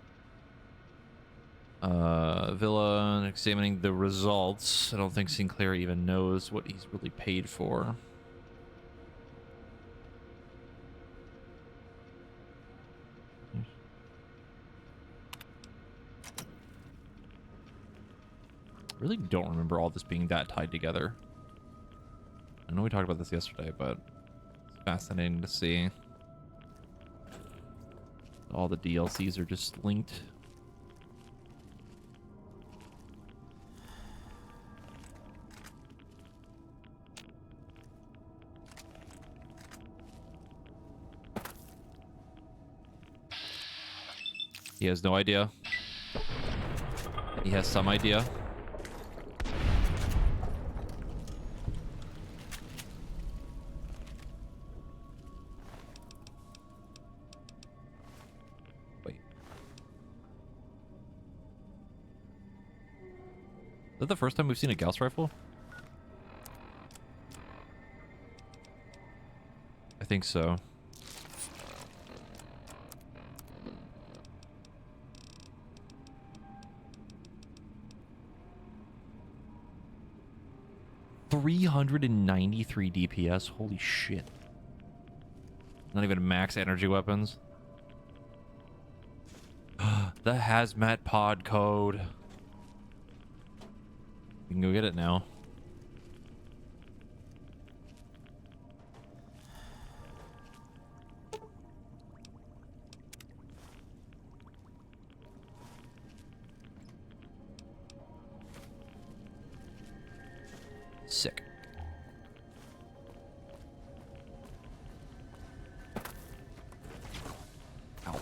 villa and examining the results. I don't think Sinclair even knows what he's really paid for. I really don't remember all this being that tied together. I know we talked about this yesterday, but it's fascinating to see. All the DLCs are just linked. He has no idea. He has some idea. Wait. Is that the first time we've seen a Gauss rifle? I think so. 393 DPS. Holy shit. Not even max energy weapons. The hazmat pod code. We can go get it now. Sick. Ow.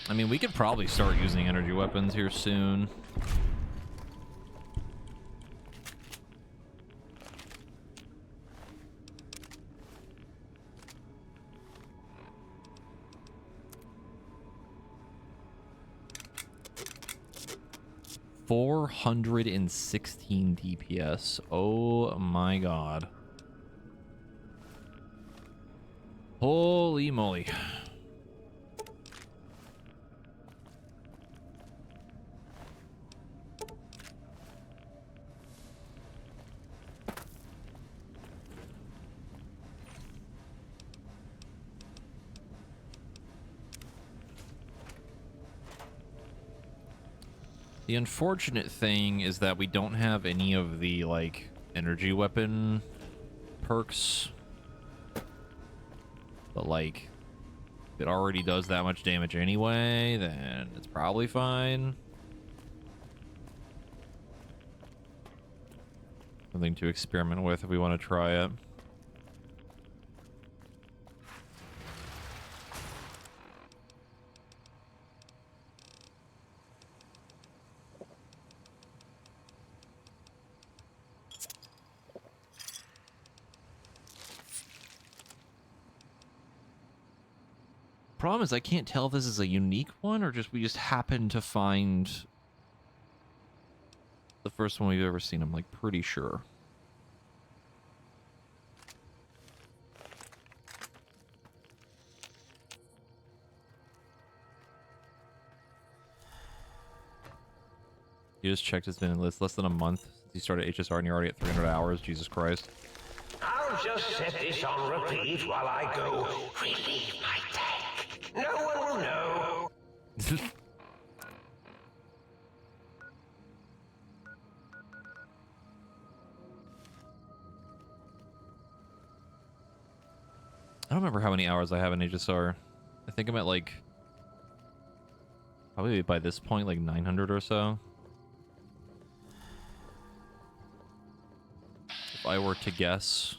I mean, we could probably start using energy weapons here soon. $416 DPS. Oh my god. Holy moly. The unfortunate thing is that we don't have any of the, like, energy weapon perks. But, like, if it already does that much damage anyway, then it's probably fine. Something to experiment with if we want to try it. Problem is I can't tell if this is a unique one or just we just happen to find the first one we've ever seen. I'm like pretty sure. You just checked it's been less than a month since you started HSR and you're already at 300 hours. Jesus Christ. I'll just set this on repeat while I go relieve my tank. No one will know. I don't remember how many hours I have in HSR. I think I'm at like probably by this point like 900 or so. If I were to guess.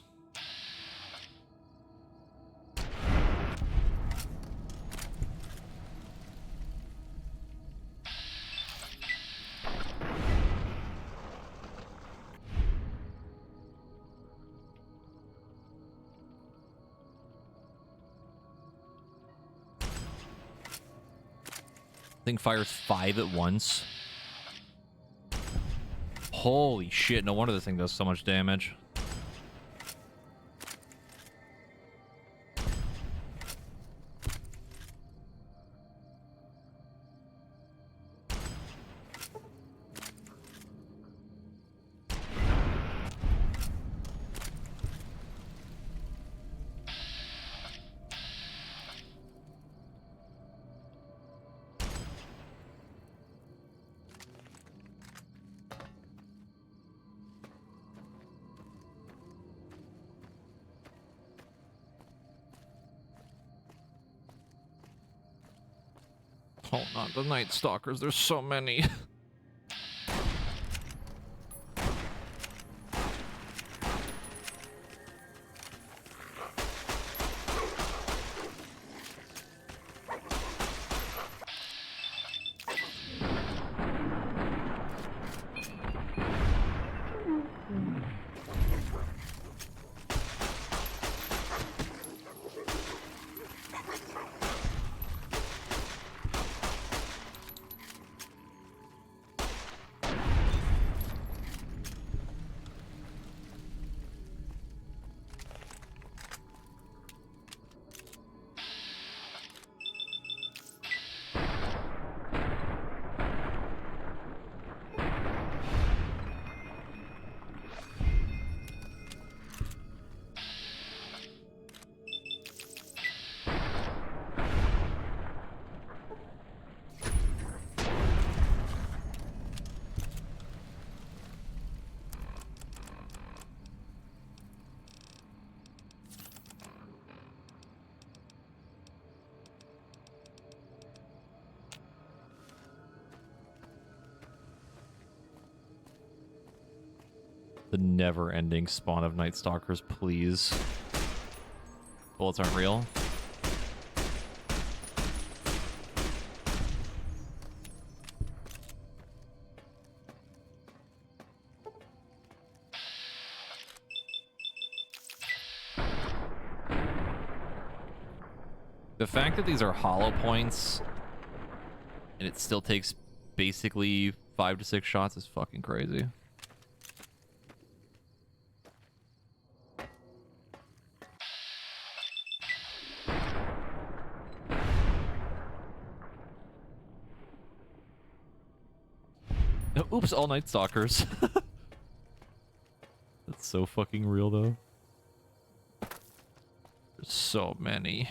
Thing fires 5 at once. Holy shit, no wonder this thing does so much damage. Oh, not the Night Stalkers. There's so many. The never-ending spawn of Night Stalkers, please. Bullets aren't real. The fact that these are hollow points and it still takes basically 5 to 6 shots is fucking crazy. Oops, all Night Stalkers. That's so fucking real though. There's so many.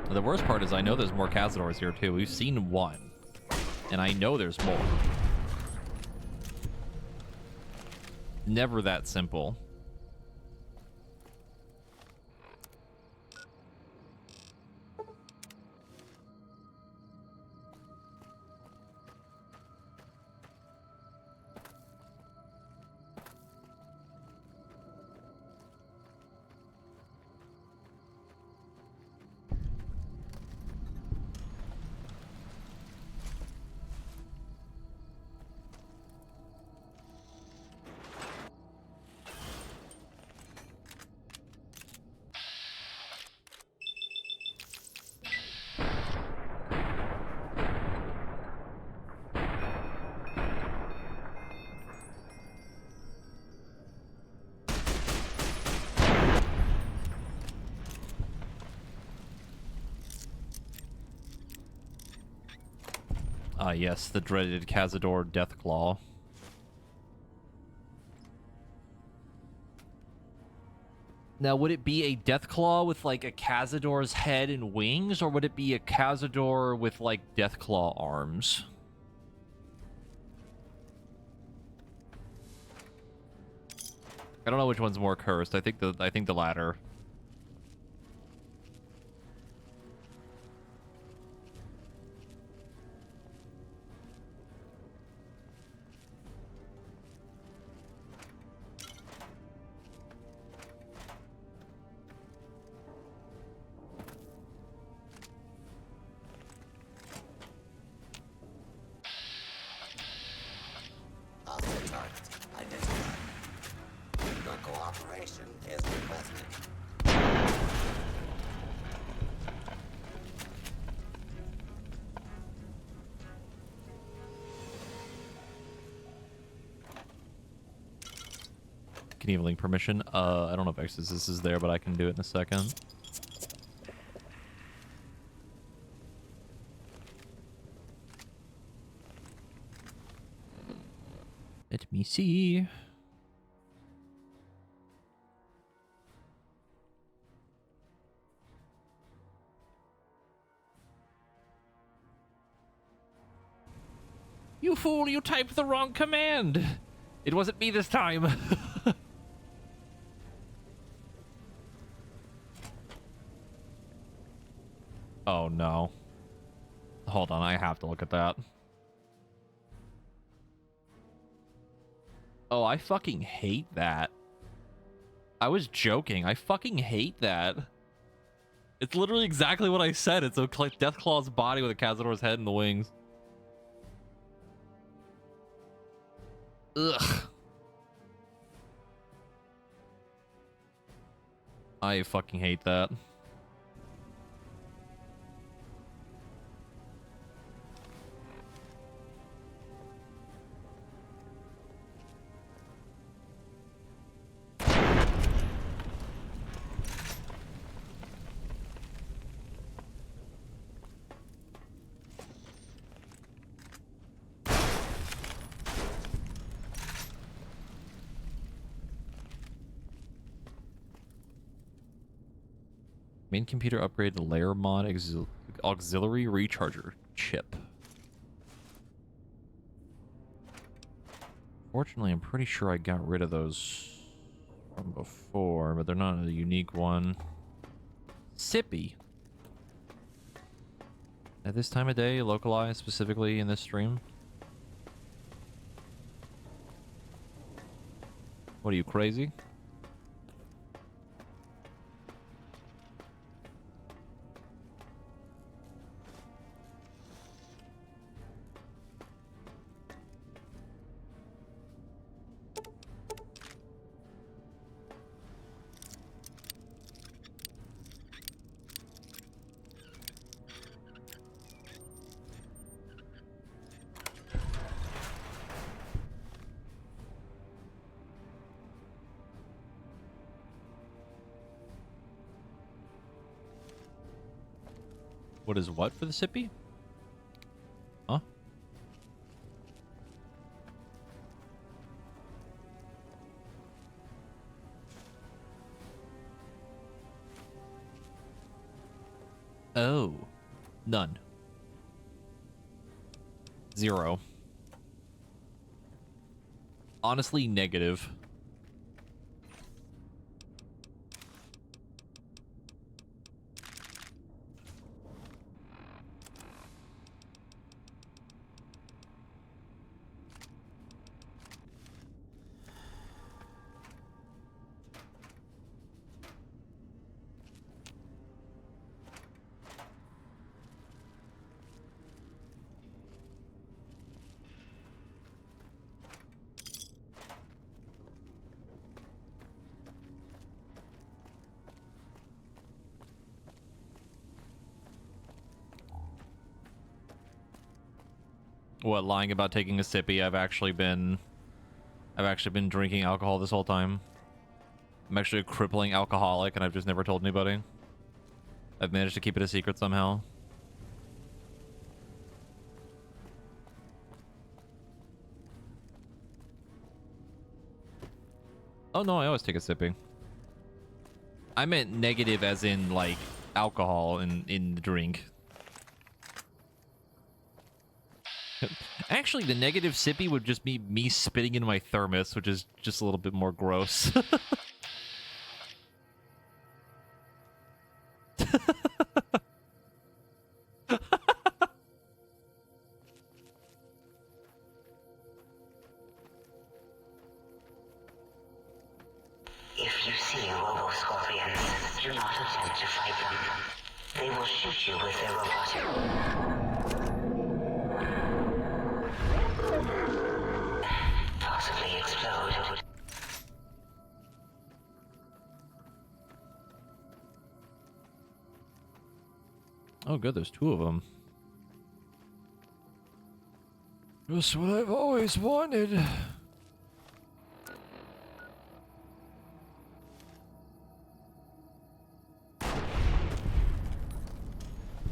The worst part is I know there's more Cazadors here too. We've seen one. And I know there's more. Never that simple. Ah, yes, the dreaded Cazador Deathclaw. Now, would it be a Deathclaw with, like, a Cazador's head and wings, or would it be a Cazador with, like, Deathclaw arms? I don't know which one's more cursed. I think the latter. Knieveling permission. I don't know if Exorcist is there, but I can do it in a second. Let me see. You fool, you typed the wrong command. It wasn't me this time. Oh no. Hold on, I have to look at that. Oh, I fucking hate that. I was joking. I fucking hate that. It's literally exactly what I said. It's a Deathclaw's body with a Cazador's head and the wings. Ugh. I fucking hate that. Main computer upgrade the layer mod auxiliary recharger chip. Fortunately, I'm pretty sure I got rid of those from before, but they're not a unique one. Sippy. At this time of day, localized specifically in this stream? What are you, crazy? What is what for the sippy? Huh? Oh. None. 0. Honestly, negative. What, lying about taking a sippy? I've actually been drinking alcohol this whole time. I'm actually a crippling alcoholic, and I've just never told anybody. I've managed to keep it a secret somehow. Oh no, I always take a sippy. I meant negative as in, like, alcohol in the drink. Actually, the negative sippy would just be me spitting into my thermos, which is just a little bit more gross. If you see Robo-Scorpions, do not attempt to fight them. They will shoot you with their robotic... possibly explode. Oh good, there's 2 of them. Just what I've always wanted.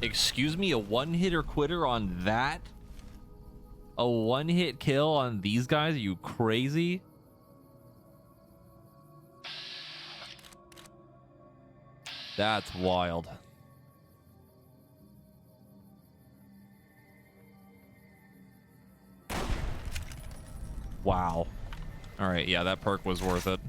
Excuse me, a one-hitter quitter on that? A one-hit kill on these guys? Are you crazy? That's wild. Wow. Alright, yeah, that perk was worth it.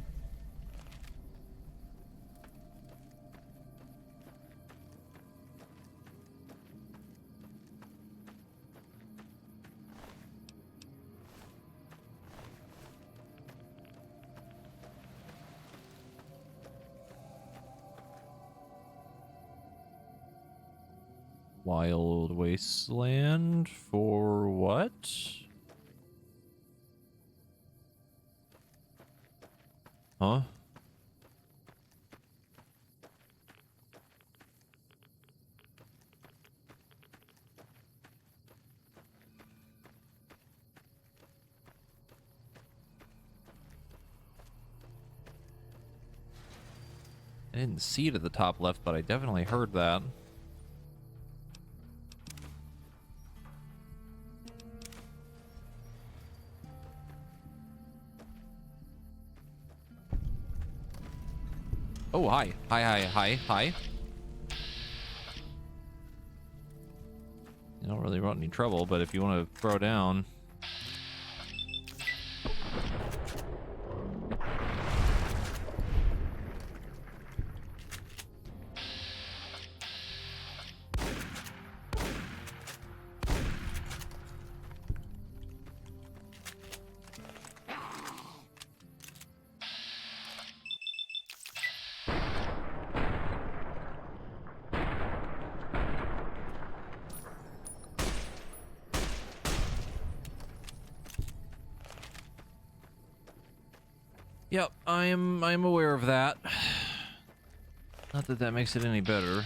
Wild Wasteland for what? Huh? I didn't see it at the top left, but I definitely heard that. Oh, hi. Hi. You don't really want any trouble, but if you want to throw down... Yep, I am aware of that. Not that that makes it any better.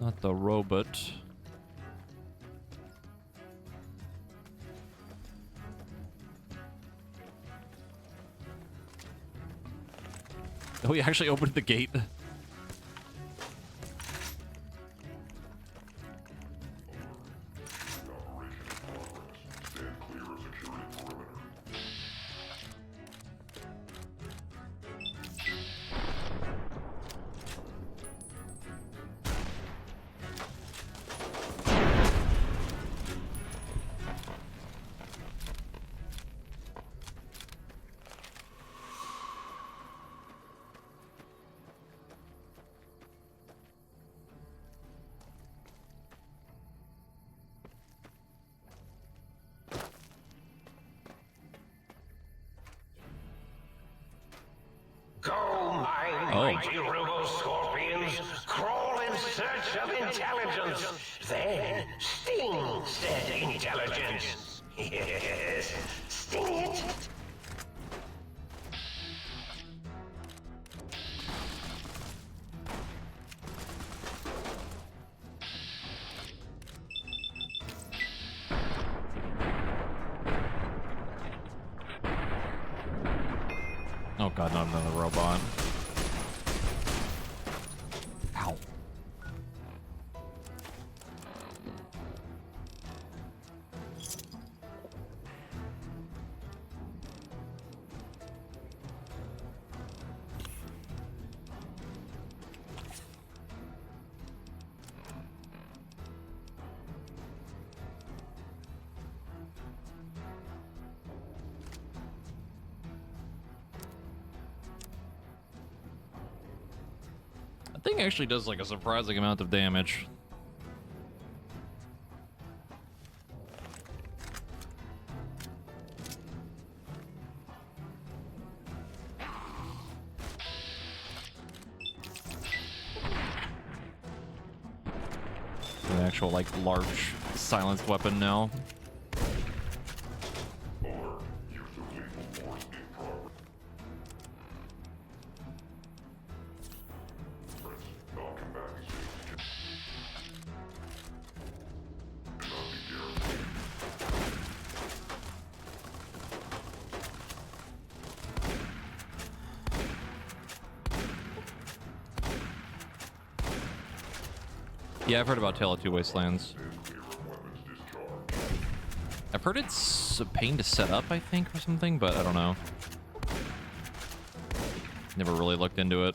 Not the robot. Oh, he actually opened the gate. Go, my mighty robo-scorpions. Crawl in search of intelligence. Then sting said intelligence. Yes, sting it. Oh god, not another robot. Ow. That thing actually does like a surprising amount of damage. An actual like large silenced weapon now. Yeah, I've heard about Tale of Two Wastelands. I've heard it's a pain to set up, I think, or something, but I don't know. Never really looked into it.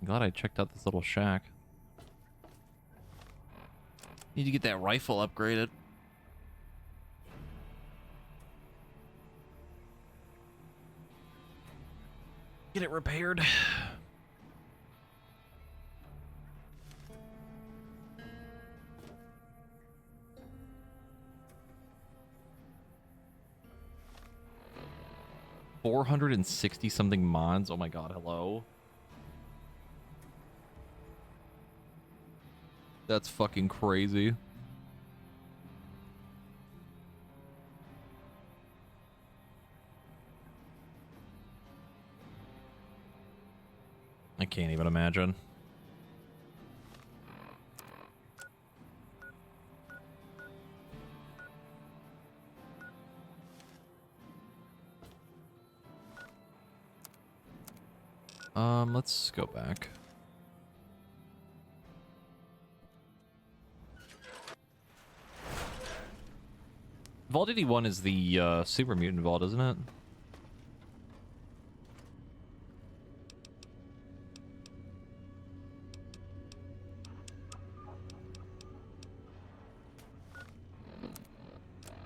I'm glad I checked out this little shack. Need to get that rifle upgraded. Get it repaired. $460 something mods. Oh my god, hello. That's fucking crazy. I can't even imagine. Let's go back. Vault 81 is the Super Mutant Vault, isn't it?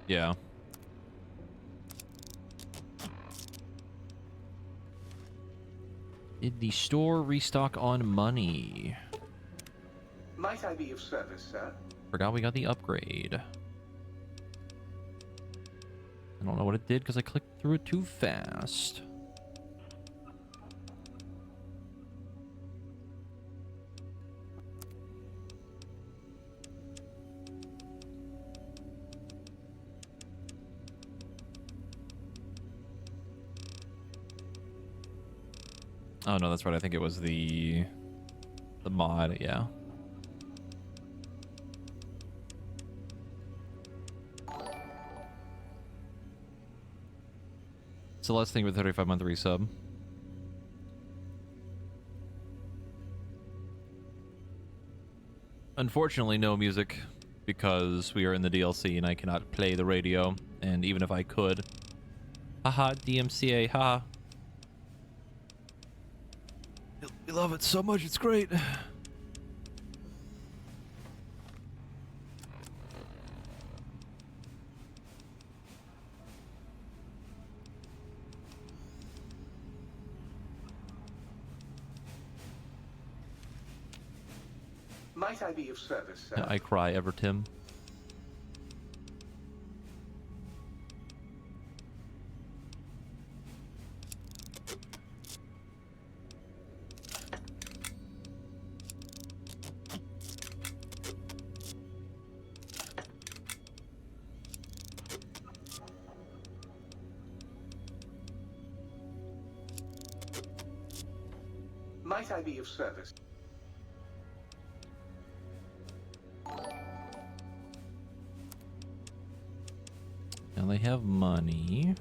Yeah. Did the store restock on money? Might I be of service, sir? Forgot we got the upgrade. I don't know what it did because I clicked through it too fast. Oh no, that's right. I think it was the mod, yeah. Celeste, thank you for the 35-month resub. Unfortunately, no music because we are in the DLC and I cannot play the radio. And even if I could, haha, DMCA, haha. We love it so much, it's great. Might I be of service, sir? I cry, ever Tim. Might I be of service? Now they have money.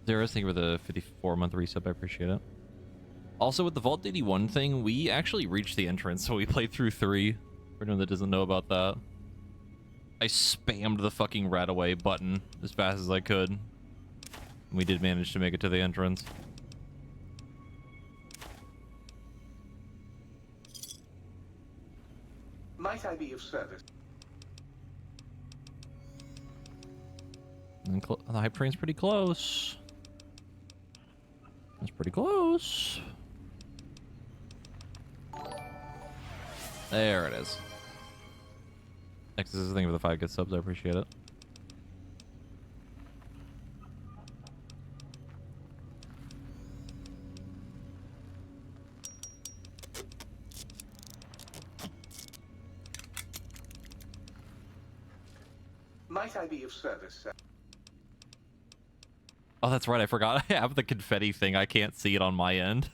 Zara, thank you for the 54-month resub. I appreciate it. Also, with the Vault 81 thing, we actually reached the entrance, so we played through 3. For anyone that doesn't know about that. I spammed the fucking rat away button as fast as I could. We did manage to make it to the entrance. Might I be of service? And the hype train's pretty close. That's pretty close. There it is. Next is the thing for the 5 good subs. I appreciate it. Might I be of service, sir? Oh, that's right. I forgot I have the confetti thing. I can't see it on my end.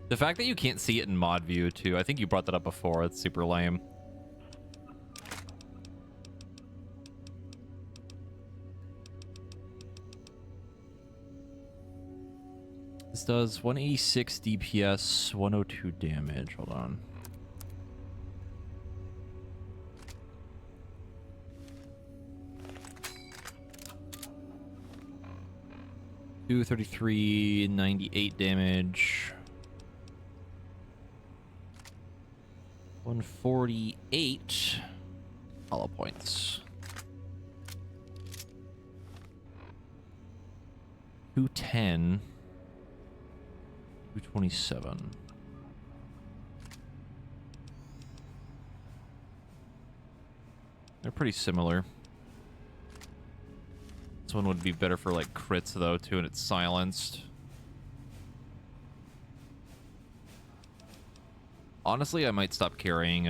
The fact that you can't see it in mod view too, I think you brought that up before. It's super lame. This does 186 DPS, 102 damage. Hold on. $233, 98 damage. 148 hollow points. 210. 227. They're pretty similar. This one would be better for like crits though too, and it's silenced. Honestly, I might stop carrying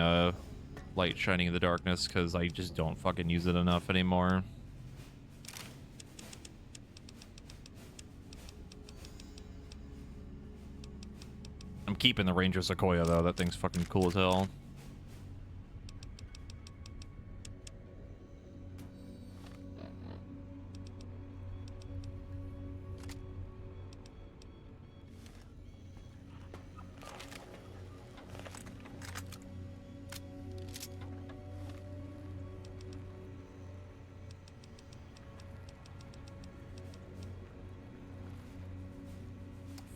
Light Shining in the Darkness because I just don't fucking use it enough anymore. I'm keeping the Ranger Sequoia though. That thing's fucking cool as hell.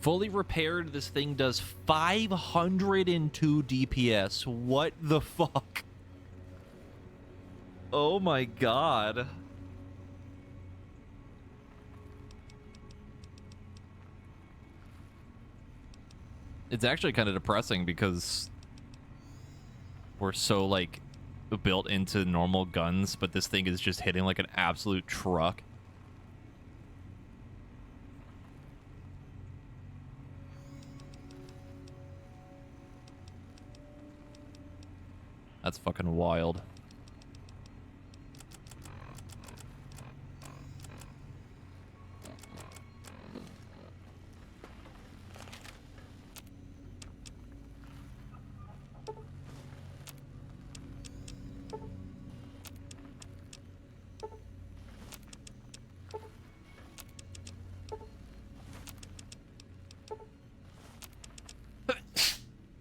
Fully repaired, this thing does 502 DPS. What the fuck? Oh my god. It's actually kind of depressing because we're so, like, built into normal guns, but this thing is just hitting like an absolute truck. That's fucking wild.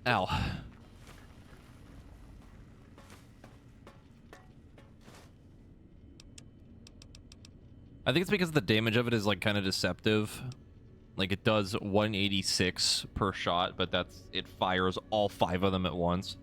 Ow. I think it's because the damage of it is like kind of deceptive. Like it does 186 per shot, but it fires all 5 of them at once.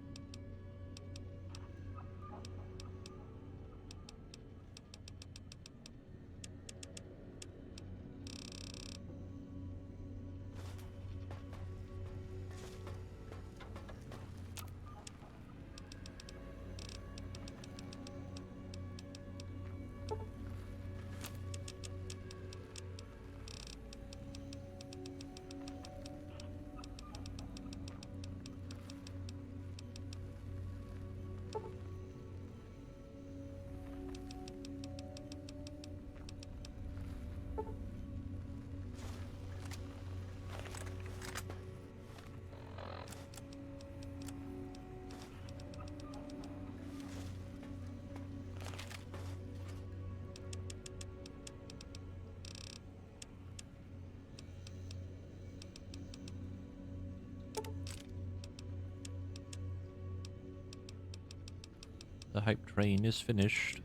The hype train is finished.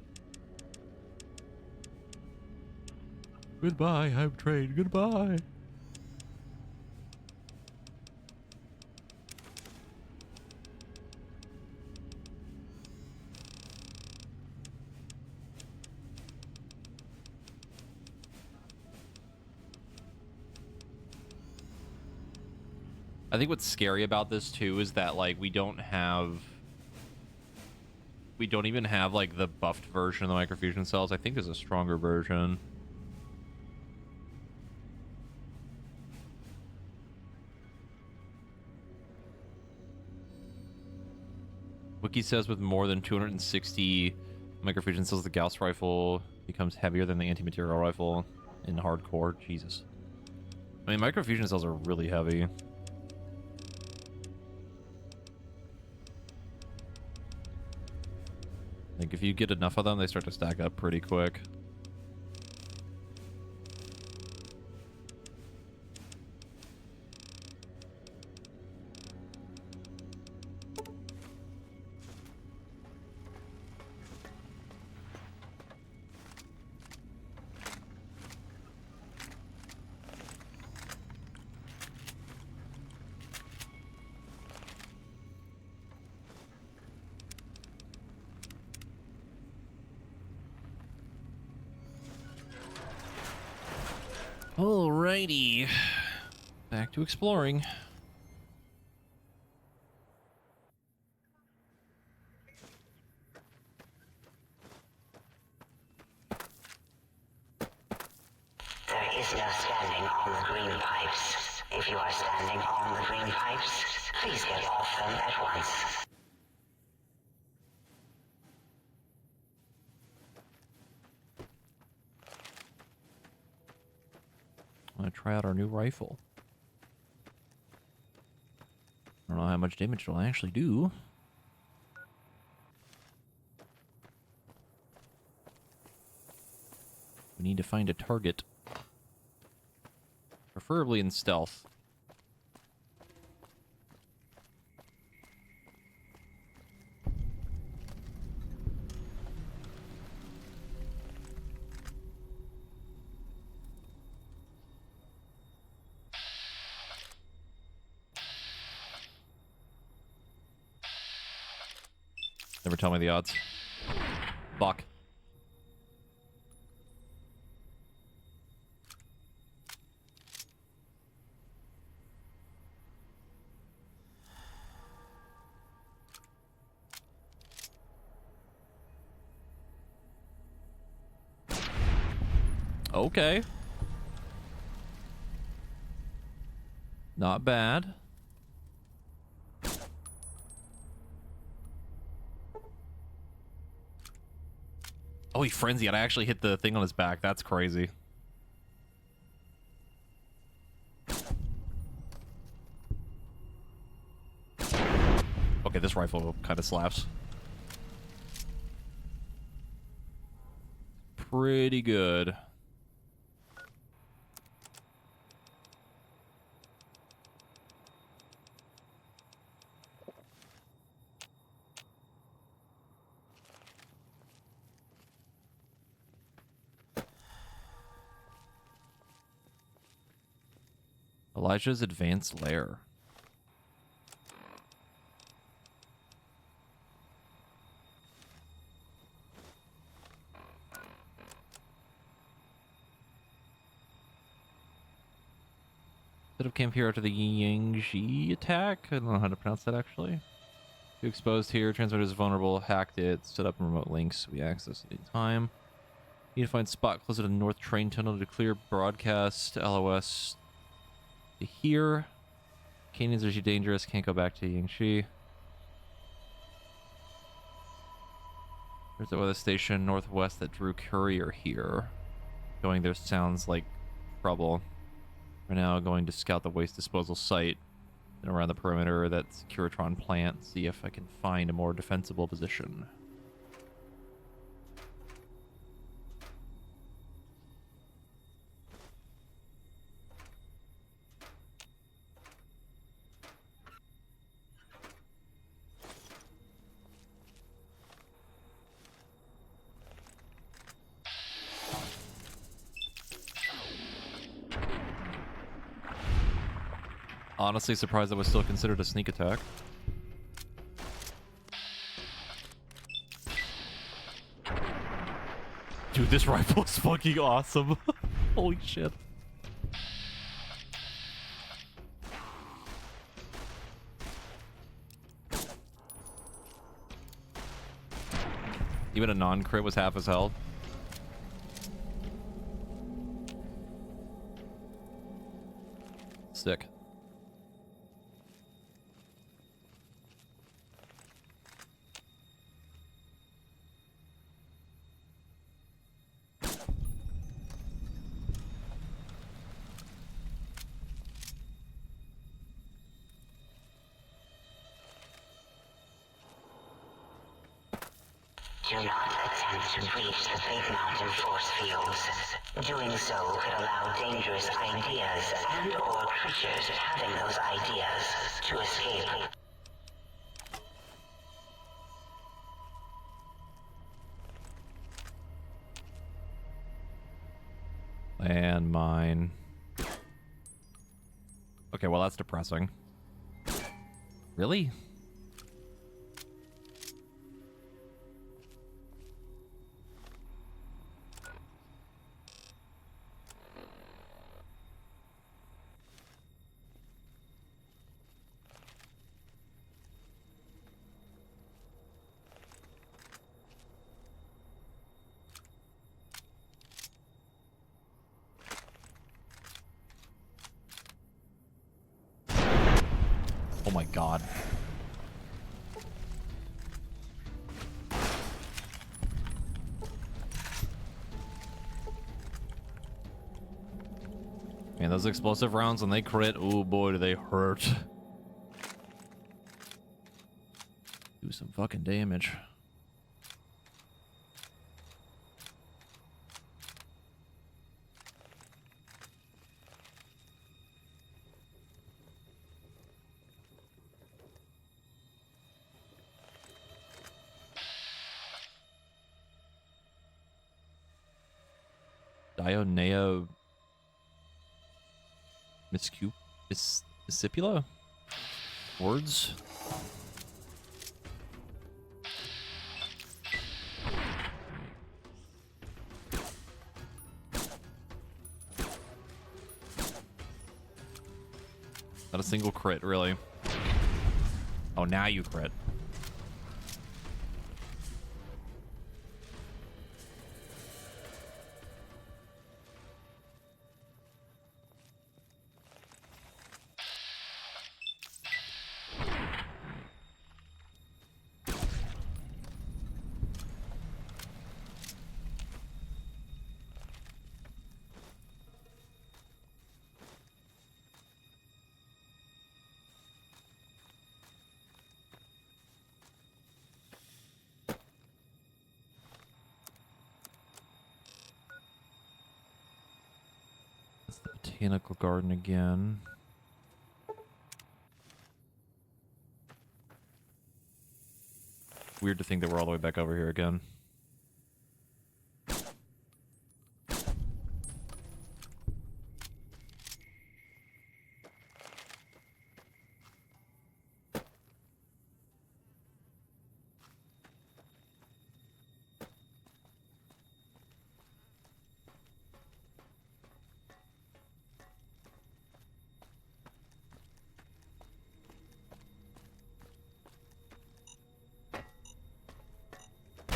Goodbye, hype train. Goodbye. I think what's scary about this too is that like we don't even have like the buffed version of the microfusion cells. I think there's a stronger version. Wiki says with more than 260 microfusion cells, the Gauss rifle becomes heavier than the anti-material rifle in hardcore. Jesus. I mean, microfusion cells are really heavy. Like, if you get enough of them, they start to stack up pretty quick. Alrighty, back to exploring. standing on the green pipes. If you are standing on the green pipes, please get off them at once. I'm gonna try out our new rifle. I don't know how much damage it'll actually do. We need to find a target. Preferably in stealth. Never tell me the odds. Fuck. Okay. Not bad. Oh, he frenzied. I actually hit the thing on his back. That's crazy. Okay, this rifle kind of slaps. Pretty good. Elijah's advanced lair. Set up camp here after the Yangji attack. I don't know how to pronounce that actually. Too exposed here. Transmitter is vulnerable. Hacked it. Set up remote links. We access at any time. Need to find spot closer to the north train tunnel to clear broadcast LOS to here. Canyons are too dangerous. Can't go back to Yangshi. There's the weather station northwest that drew courier here. Going there sounds like trouble. We're now going to scout the waste disposal site and around the perimeter of that Securitron plant, see if I can find a more defensible position. Honestly surprised that was still considered a sneak attack. Dude, this rifle is fucking awesome. Holy shit. Even a non-crit was half as held. Sick. Do not attempt to breach the Big Mountain force fields. Doing so could allow dangerous ideas and/or creatures having those ideas to escape. Landmine. Okay, well that's depressing. Really? my god. Man, those explosive rounds, when they crit, oh boy, do they hurt. Do some fucking damage. Dionea Miscipula? Words? Not a single crit, really. Oh, now you crit. Botanical garden again. Weird to think that we're all the way back over here again.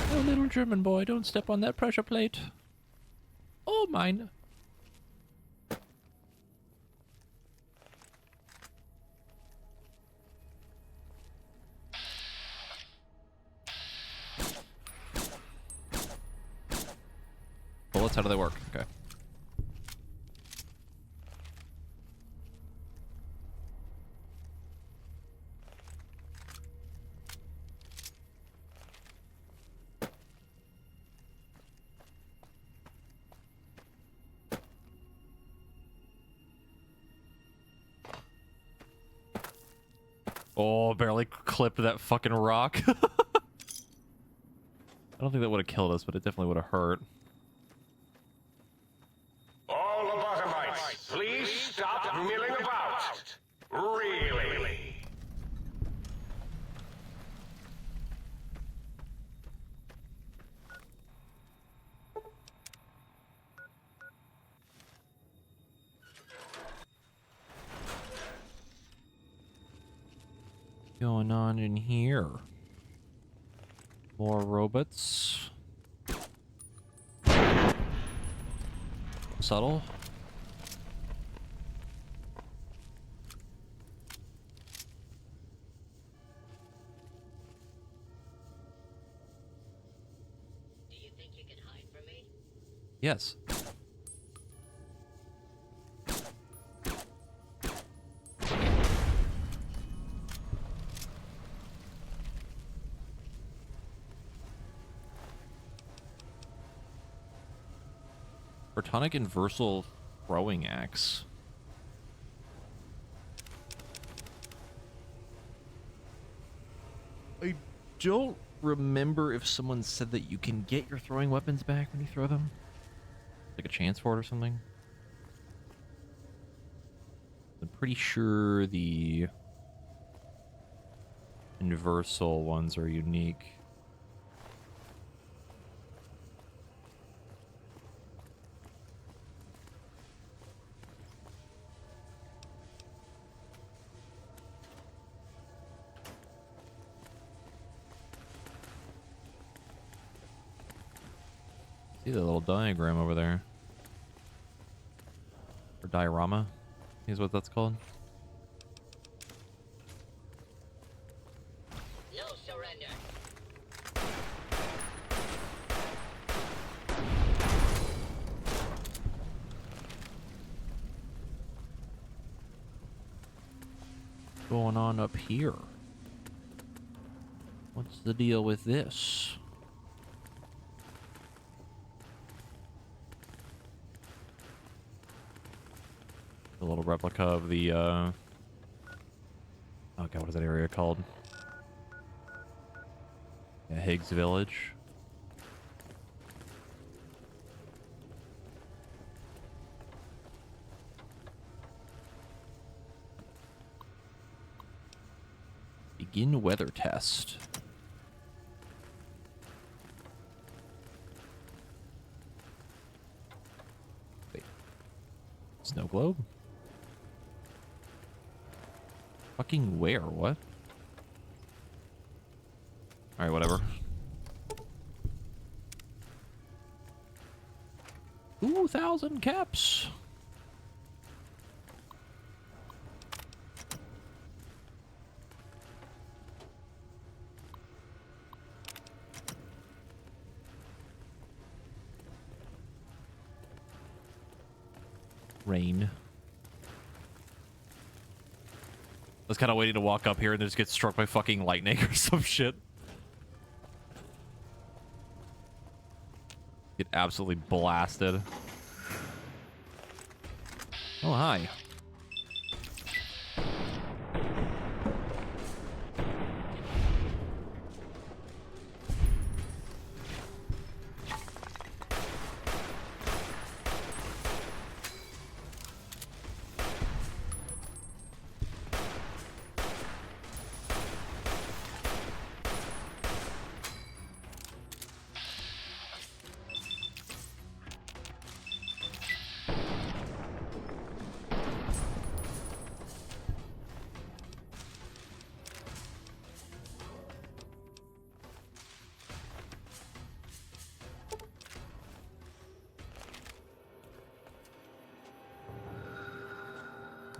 Oh, little German boy, don't step on that pressure plate. Oh, mine. Bullets, how do they work? Okay. Oh, barely clipped that fucking rock. I don't think that would have killed us, but it definitely would have hurt. All lobotomites, please stop milling about. Really. Going on in here? More robots. Subtle. Do you think you can hide from me? Yes. Protonic Inversal Throwing Axe. I don't remember if someone said that you can get your throwing weapons back when you throw them. Like a chance for it or something. I'm pretty sure the Inversal ones are unique. See the little diagram over there. Or diorama is what that's called. going on up here? What's the deal with this? A little replica of the, oh god, what is that area called? Yeah, Higgs Village. Begin weather test. Wait. Snow globe? Fucking where? What? Alright, whatever. 2,000 caps! Rain. I was kind of waiting to walk up here and just get struck by fucking lightning or some shit. Get absolutely blasted. Oh, hi.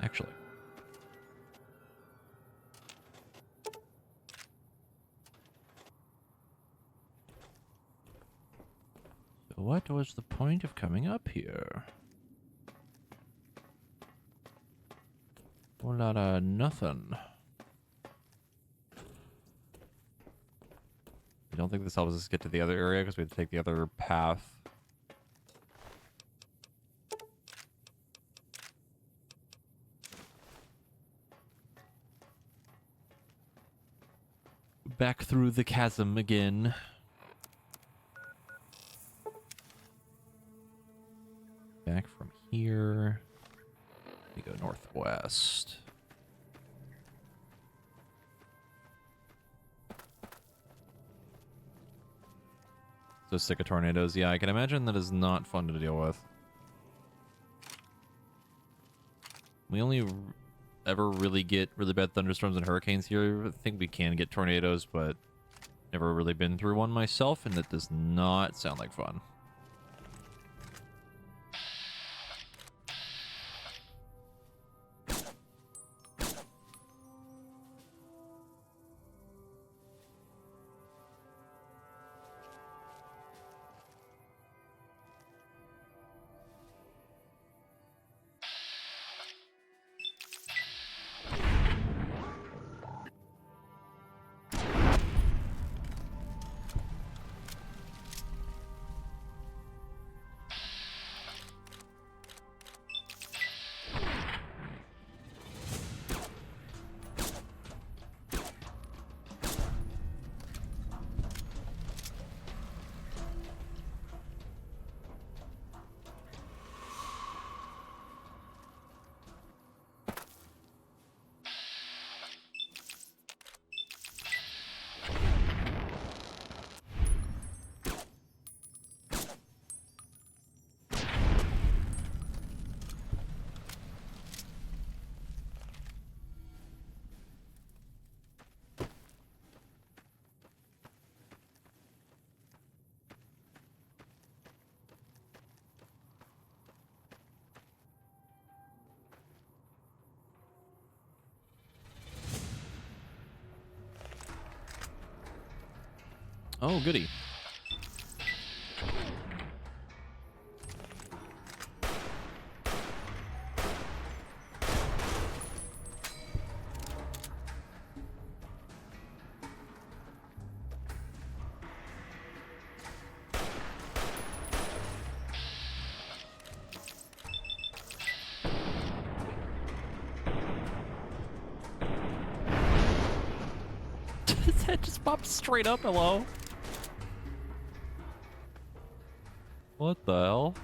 Actually. So what was the point of coming up here? Whole lot of nothing. I don't think this helps us get to the other area because we have to take the other path. Back through the chasm again. Back from here. We go northwest. So sick of tornadoes. Yeah, I can imagine that is not fun to deal with. We only ever really get really bad thunderstorms and hurricanes here. I think we can get tornadoes, but never really been through one myself, and that does not sound like fun. Oh, goody. His head just popped straight up, hello? What the hell?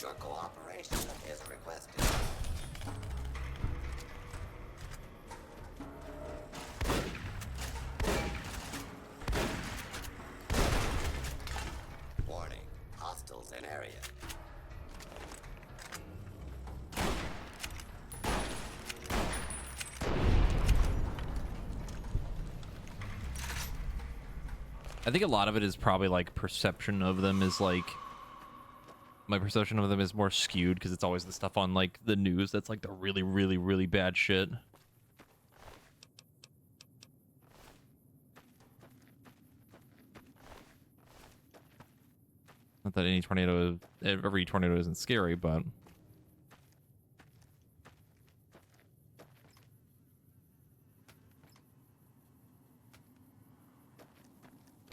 Your cooperation is requested. Warning, hostiles in area. I think a lot of it is probably like perception of them is like my perception of them is more skewed because it's always the stuff on like the news that's like the really, really, really bad shit. Not that any tornado, every tornado isn't scary, but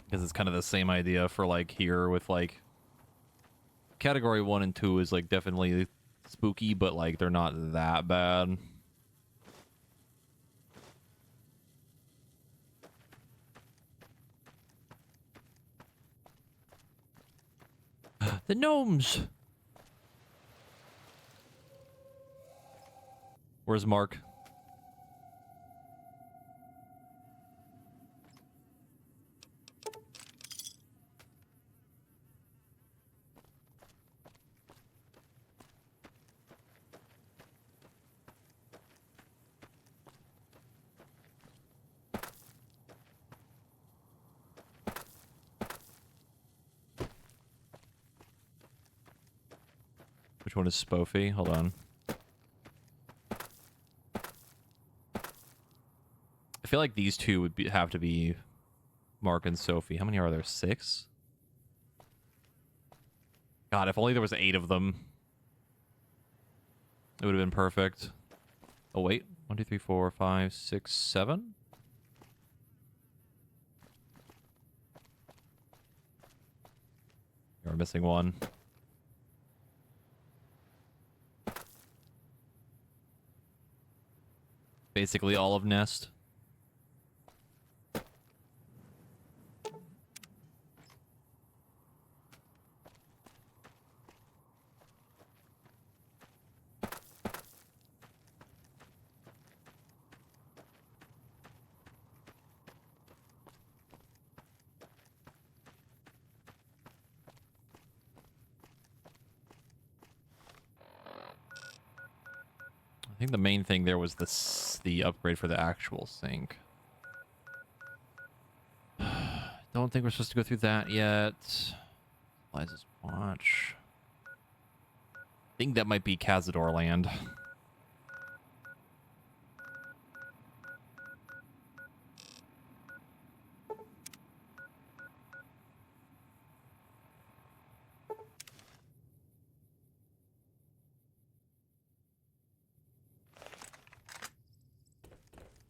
because it's kind of the same idea for like here with like category 1 and 2 is like definitely spooky, but like they're not that bad. The gnomes. Where's Mark? Which one is Spoofy? Hold on. I feel like these two would have to be Mark and Sophie. How many are there? 6? God, if only there was 8 of them. It would have been perfect. Oh, wait. 1, 2, 3, 4, 5, 6, 7? We're missing one. Basically all of Nest. I think the main thing there was the upgrade for the actual sink. Don't think we're supposed to go through that yet. Liza's watch. I think that might be Cazador land.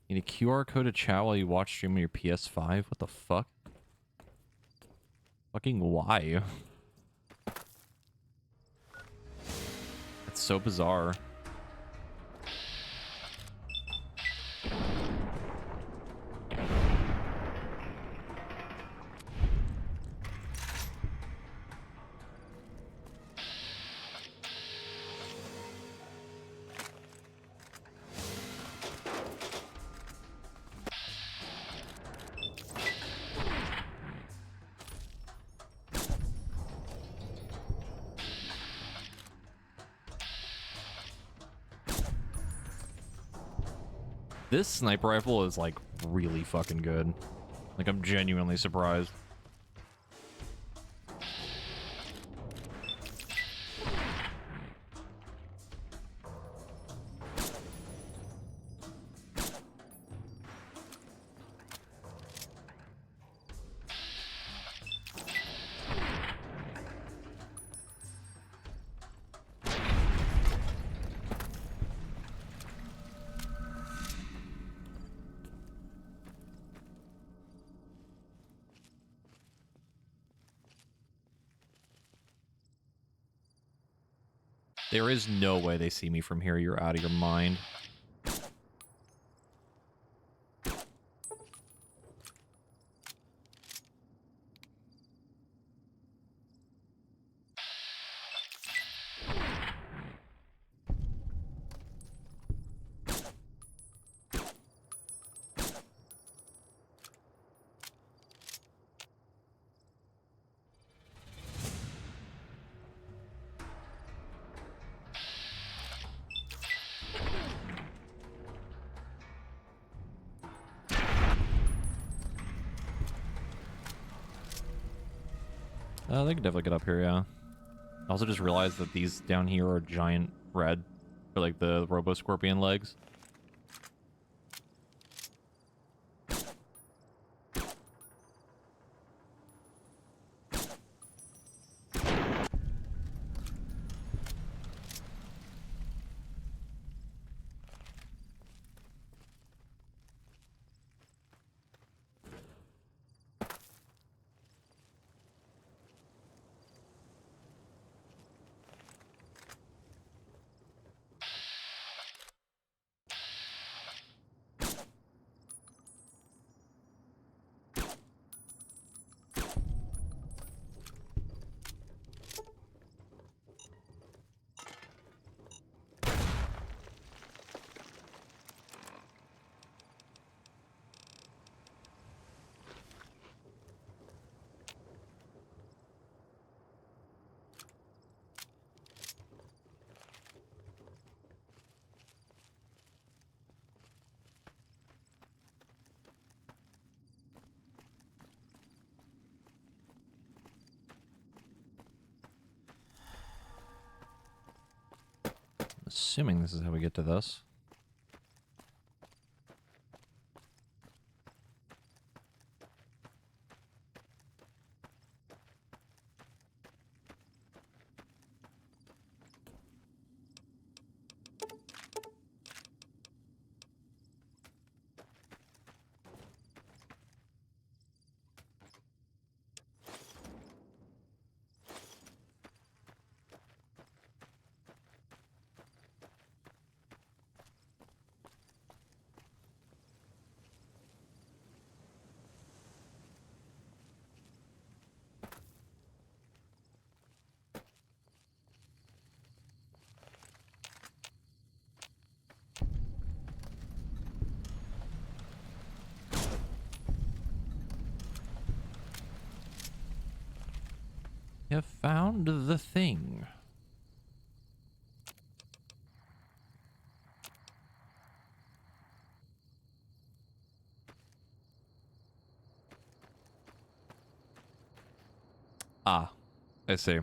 Need a QR code to chat while you watch stream on your PS5? What the fuck? Fucking why? That's so bizarre. This sniper rifle is like really fucking good. Like I'm genuinely surprised. There is no way they see me from here. You're out of your mind. They can definitely get up here, yeah. I also just realized that these down here are giant red, for like the Robo-Scorpion legs. Assuming this is how we get to this. You have found the thing. Ah, I see.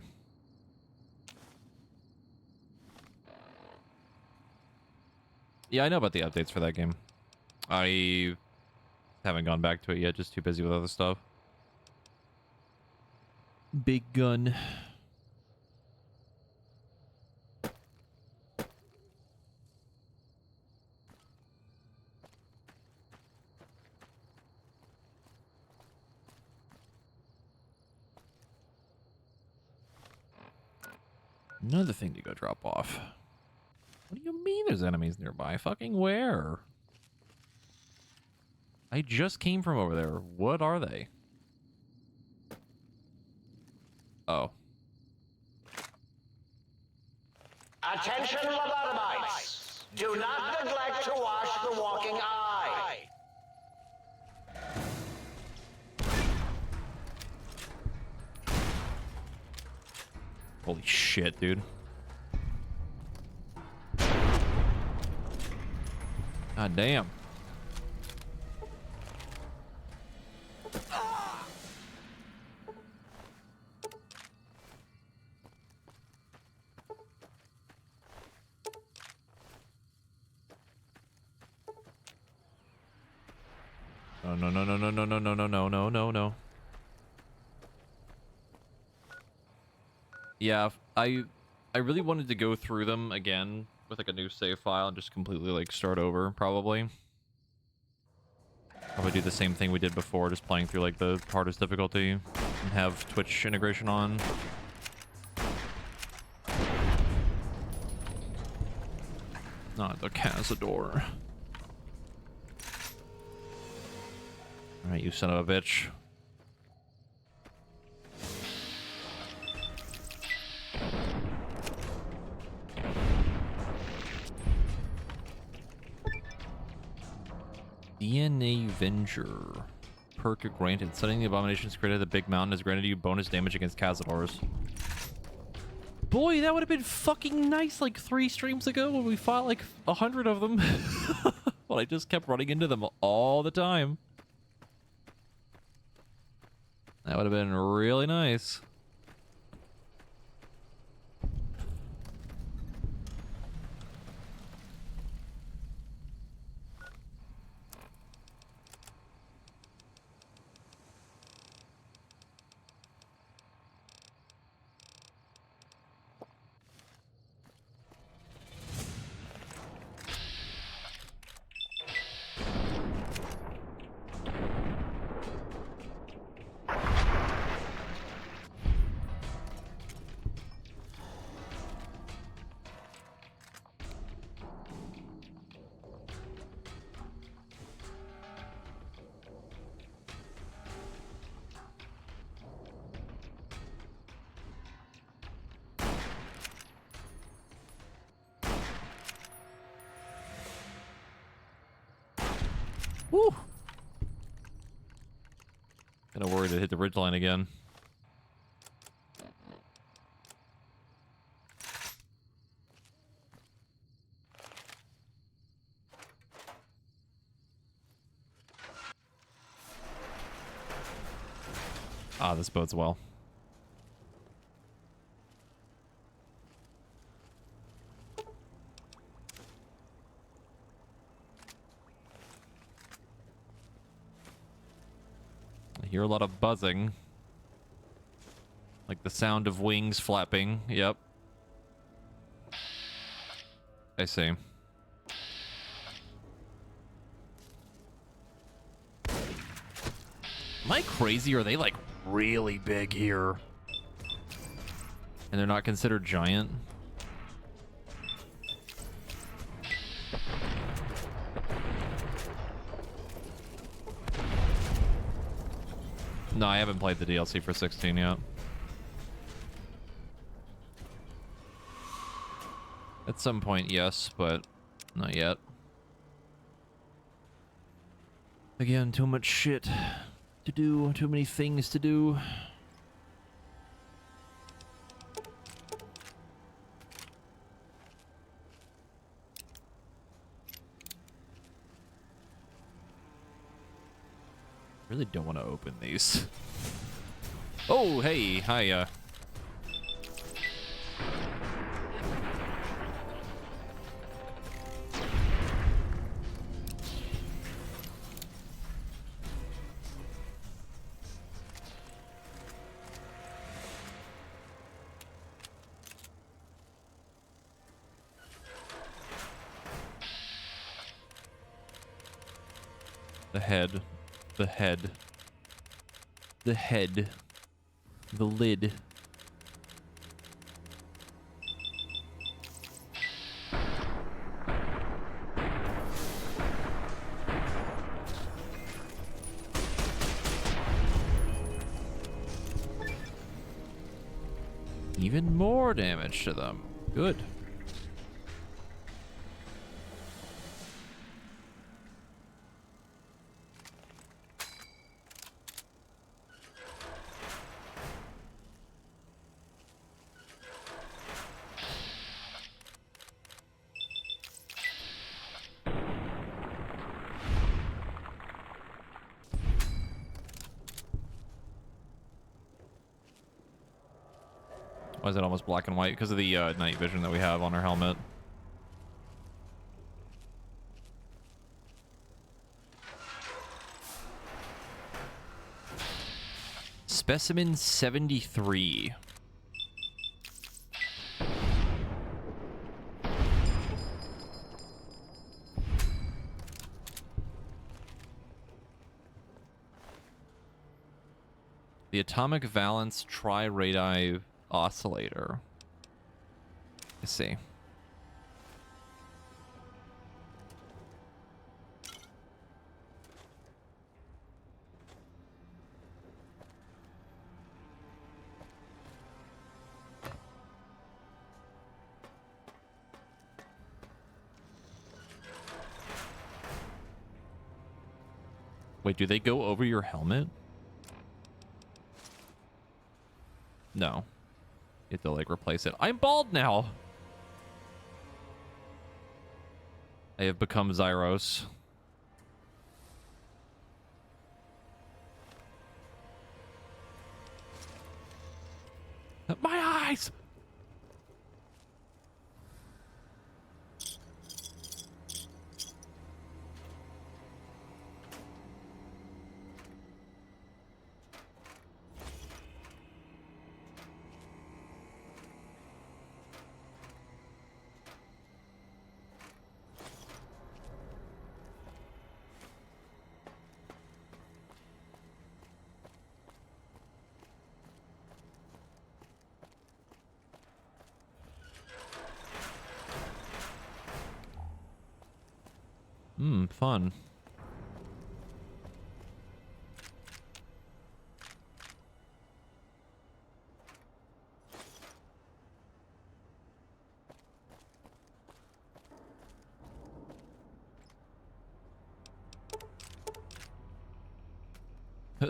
Yeah, I know about the updates for that game. I haven't gone back to it yet, just too busy with other stuff. Big gun. Another thing to go drop off. What do you mean there's enemies nearby? Fucking where? I just came from over there. What are they? Oh. Attention, lobotomites! Do not neglect to wash the walking eye! Holy shit, dude. God damn. No, no, no, no, no, no, no, no, no, no, no, no. Yeah, I really wanted to go through them again with like a new save file and just completely like start over, probably. Probably do the same thing we did before, just playing through like the hardest difficulty and have Twitch integration on. Not the Cazador. Alright, you son of a bitch. DNA Venger. Perk granted. Studying the abominations created at the Big Mountain has granted you bonus damage against Cazadors. Boy, that would have been fucking nice like 3 streams ago when we fought like 100 of them. Well, I just kept running into them all the time. That would have been really nice. Woo! Kinda worried to hit the ridgeline again. Ah, this bodes well. I hear a lot of buzzing. Like the sound of wings flapping. Yep. I see. Am I crazy? Or are they like really big here? And they're not considered giant? No, I haven't played the DLC for 16 yet. At some point, yes, but not yet. Again, too much shit to do, too many things to do. Really don't want to open these. Oh, hey, hi, the head. The head. The head. The lid. Even more damage to them. Good. Why is it almost black and white? Because of the night vision that we have on our helmet. Specimen 73. The Atomic Valence Tri-Radii Oscillator. I see. Wait, do they go over your helmet? No. You have to, like, replace it. I'm bald now! I have become Zyros. My eyes! Fun.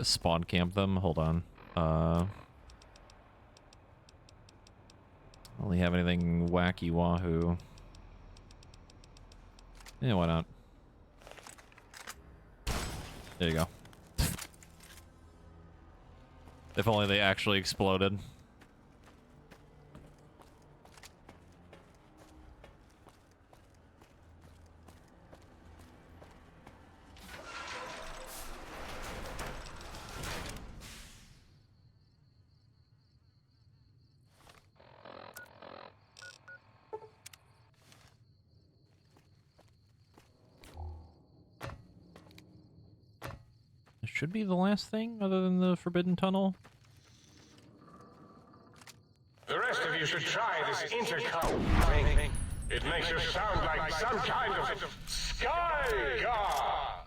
Spawn camp them? Hold on. Only have anything wacky wahoo. Yeah, why not? There you go. If only they actually exploded. Should be the last thing other than the Forbidden Tunnel. The rest of you should try this intercom thing. It makes you sound like some kind of sky god.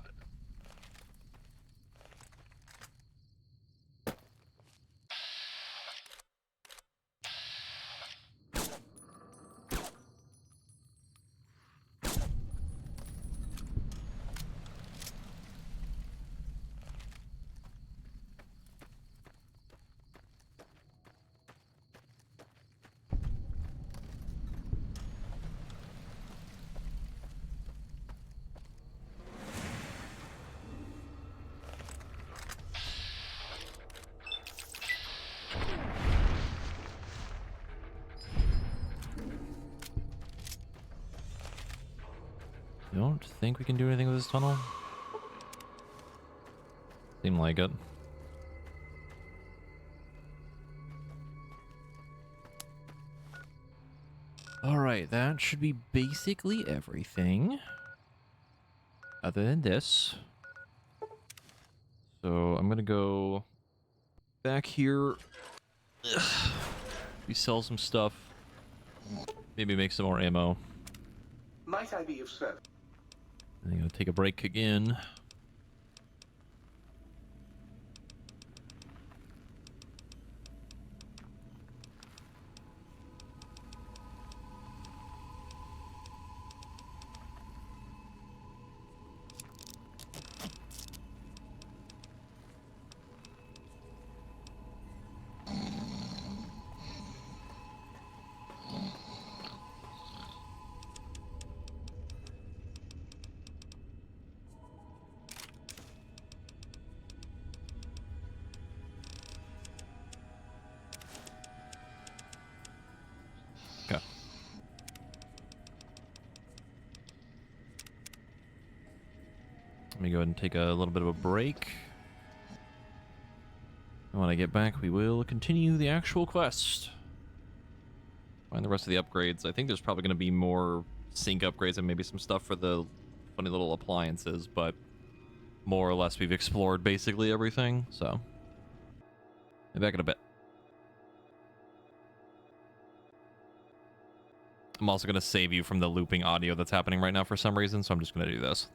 Don't think we can do anything with this tunnel. Seem like it. Alright, that should be basically everything. Other than this. So I'm gonna go back here. We sell some stuff. Maybe make some more ammo. Might I be of service? I'm gonna take a break again. Let me go ahead and take a little bit of a break. And when I get back, we will continue the actual quest. Find the rest of the upgrades. I think there's probably going to be more sync upgrades and maybe some stuff for the funny little appliances, but more or less we've explored basically everything, so. Be back in a bit. I'm also going to save you from the looping audio that's happening right now for some reason, so I'm just going to do this.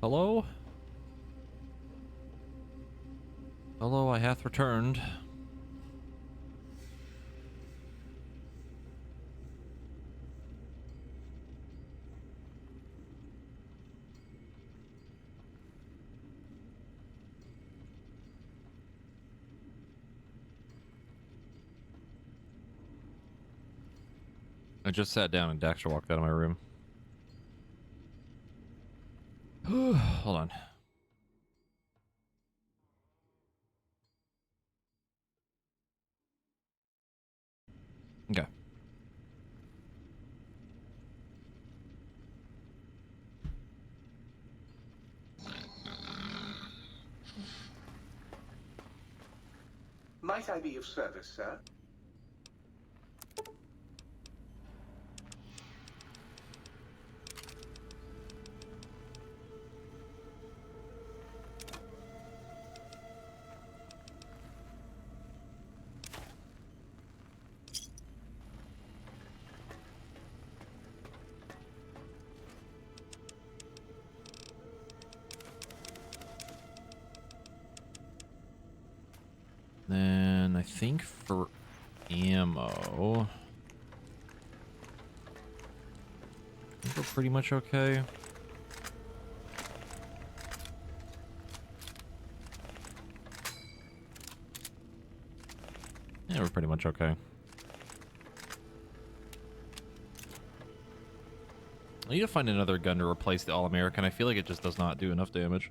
Hello? Hello, I hath returned. I just sat down and Daxter walked out of my room. Hold on. Okay. Might I be of service, sir? Then I think for ammo, I think we're pretty much okay. Yeah, we're pretty much okay. I need to find another gun to replace the All-American. I feel like it just does not do enough damage.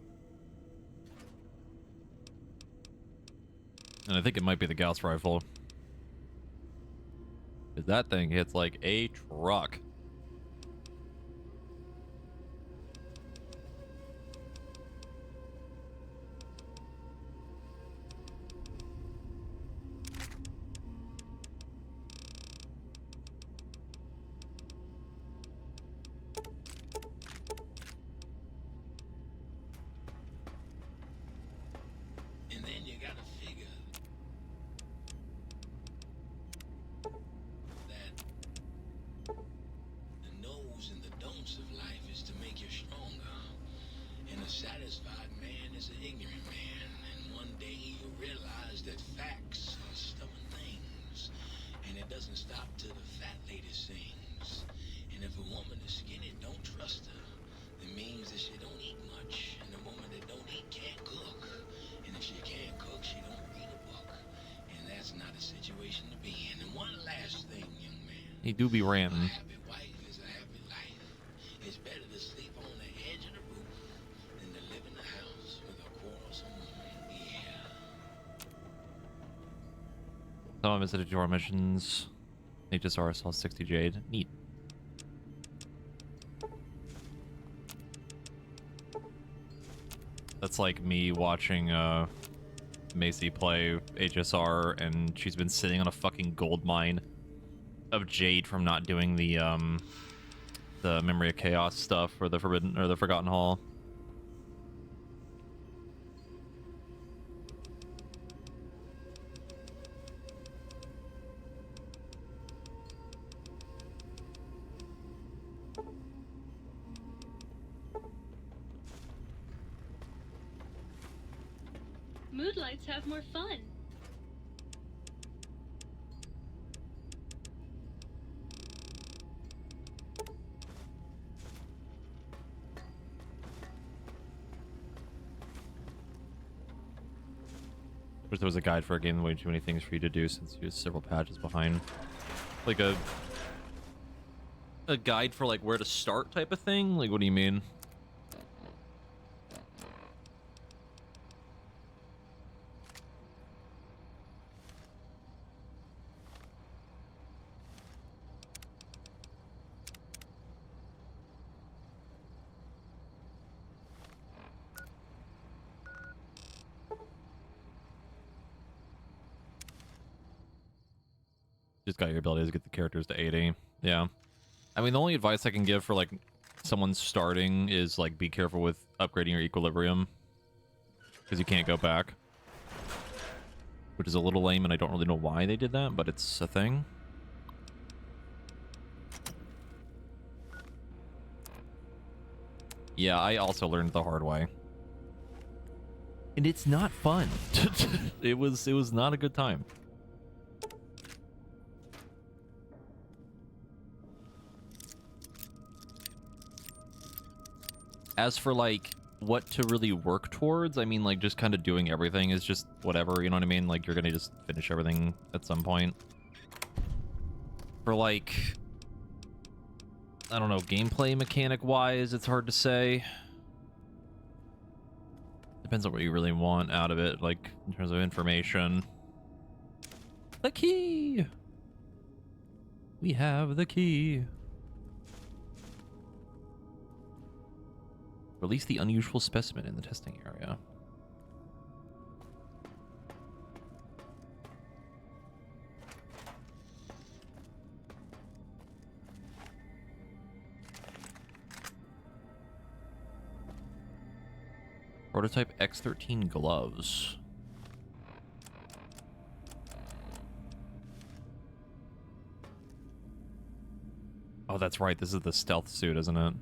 And I think it might be the Gauss rifle. Because that thing hits like a truck. And then you gotta figure that the no's and the don'ts of life is to make you stronger. And a satisfied man is an ignorant man. And one day you'll realize that facts are stubborn things. And it doesn't stop till the fat lady sings. And if a woman is skinny, don't trust her. It means that she don't eat much. And a woman that don't eat can't cook. And if she can't cook, she don't read a book. And that's not a situation to be in. And one last thing, young man. He do be ranting. A happy wife is a happy life. It's better to sleep on the edge of the roof than to live in the house with a quarrelsome woman. Yeah. Some of visited your missions. HSR saw 60 Jade. Neat. That's like me watching Macy play HSR, and she's been sitting on a fucking gold mine of jade from not doing the Memory of Chaos stuff or the Forgotten Hall. Mood lights have more fun. Wish there was a guide for a game, way too many things for you to do since you're several patches behind. Like a guide for like where to start type of thing? Like what do you mean? Just got your ability to get the characters to 80. Yeah. I mean, the only advice I can give for, like, someone starting is, like, be careful with upgrading your equilibrium. Because you can't go back. Which is a little lame, and I don't really know why they did that, but it's a thing. Yeah, I also learned the hard way. And it's not fun. It was not a good time. As for like what to really work towards, I mean, like just kind of doing everything is just whatever, you know what I mean? Like you're gonna just finish everything at some point. For like, I don't know, gameplay mechanic wise, it's hard to say. Depends on what you really want out of it, like in terms of information. The key! We have the key. Release the unusual specimen in the testing area. Prototype X13 gloves. Oh, that's right. This is the stealth suit, isn't it?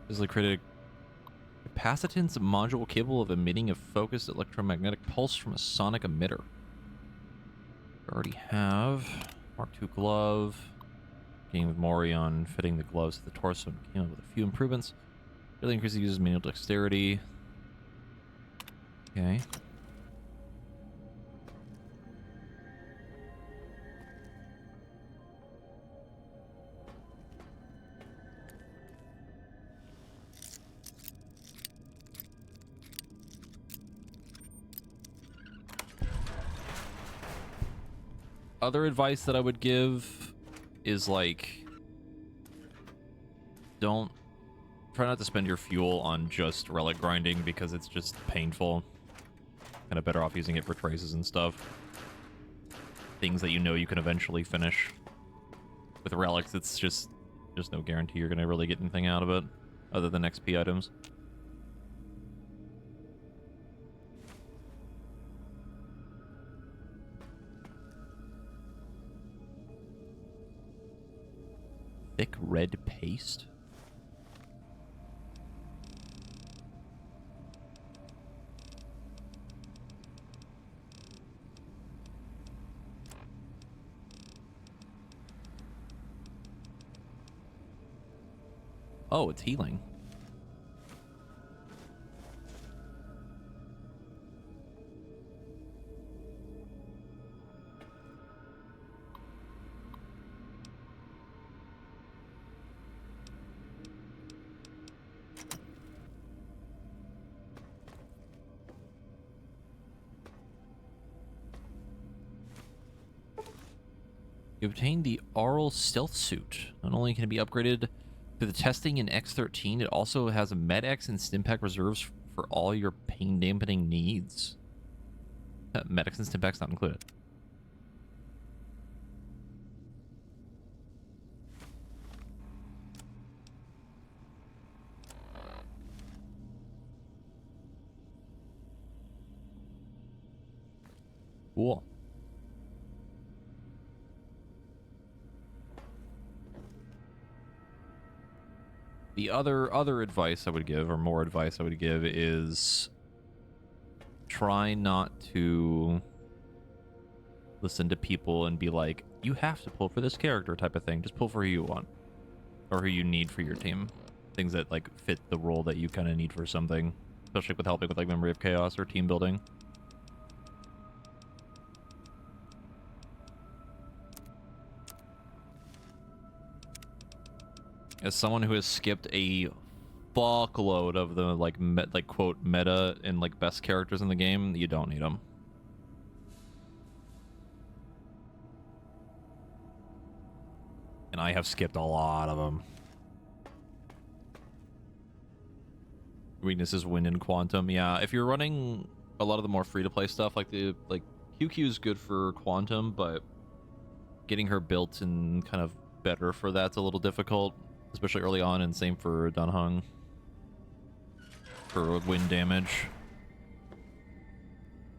This is created a capacitance module capable of emitting a focused electromagnetic pulse from a sonic emitter. We already have Mark II glove. Game with Mori on fitting the gloves to the torso and came up with a few improvements. Really increases the user's manual dexterity. Okay. Other advice that I would give is like, try not to spend your fuel on just relic grinding because it's just painful. Kind of better off using it for traces and stuff. Things that you know you can eventually finish. With relics, it's just, there's no guarantee you're gonna really get anything out of it other than XP items. Thick red paste? Oh, it's healing. You obtained the Aural Stealth Suit. Not only can it be upgraded to the testing in X13, it also has a Med-X and Stimpack reserves for all your pain dampening needs. Med-X and Stimpack's not included. Cool. The other advice I would give, or more advice I would give, is try not to listen to people and be like, you have to pull for this character type of thing. Just pull for who you want. Or who you need for your team. Things that like fit the role that you kind of need for something. Especially with helping with like Memory of Chaos or team building. As someone who has skipped a fuckload of the like quote meta and like best characters in the game, you don't need them. And I have skipped a lot of them. Weakness is Wind and Quantum. Yeah, if you're running a lot of the more free-to-play stuff, like QQ is good for Quantum, but getting her built and kind of better for that's a little difficult. Especially early on, and same for Dunhung. For wind damage.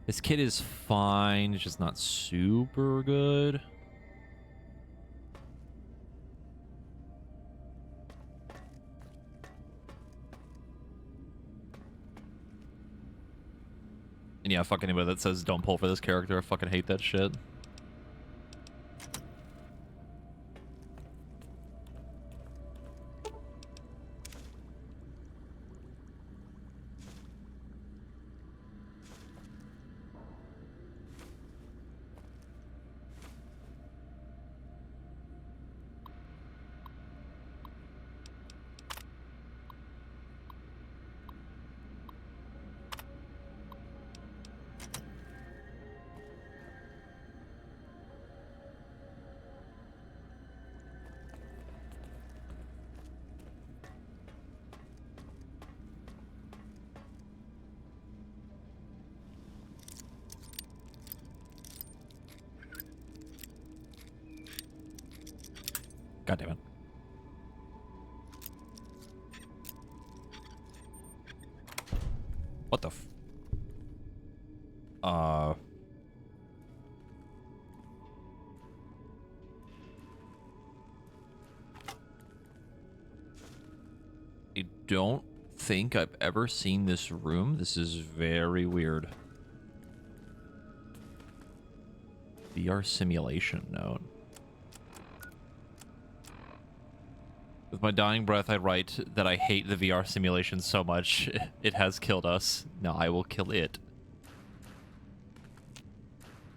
This kid is fine, it's just not super good. And yeah, fuck anybody that says don't pull for this character. I fucking hate that shit. God damn it. What the f... I don't think I've ever seen this room. This is very weird. VR simulation node. With my dying breath, I write that I hate the VR simulation so much. It has killed us. Now I will kill it.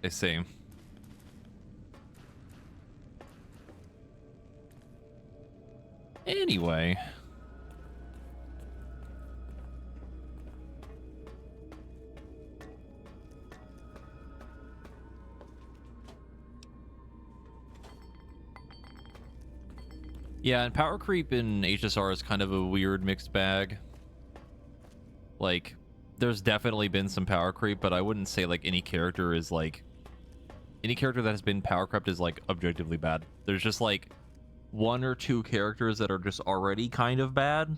I see. Anyway. Yeah, and power creep in HSR is kind of a weird mixed bag. Like, there's definitely been some power creep, but I wouldn't say, like, any character is, like... Any character that has been power crept is, like, objectively bad. There's just, like, one or two characters that are just already kind of bad.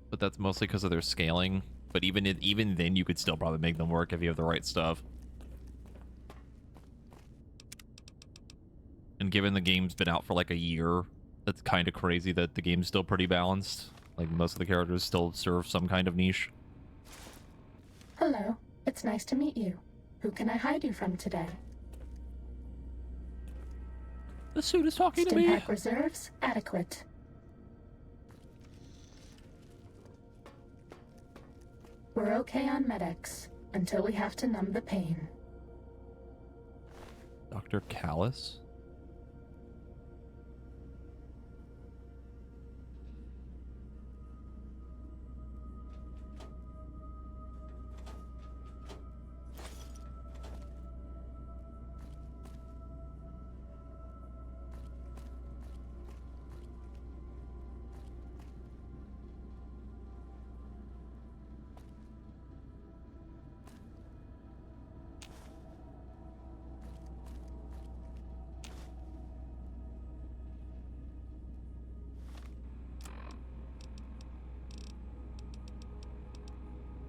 But that's mostly because of their scaling. But even then, you could still probably make them work if you have the right stuff. And given the game's been out for like a year, that's kind of crazy that the game's still pretty balanced. Like, most of the characters still serve some kind of niche. Hello, it's nice to meet you. Who can I hide you from today? The suit is talking to me. Stimpack reserves adequate. We're okay on Med-X until we have to numb the pain. Dr. Callus?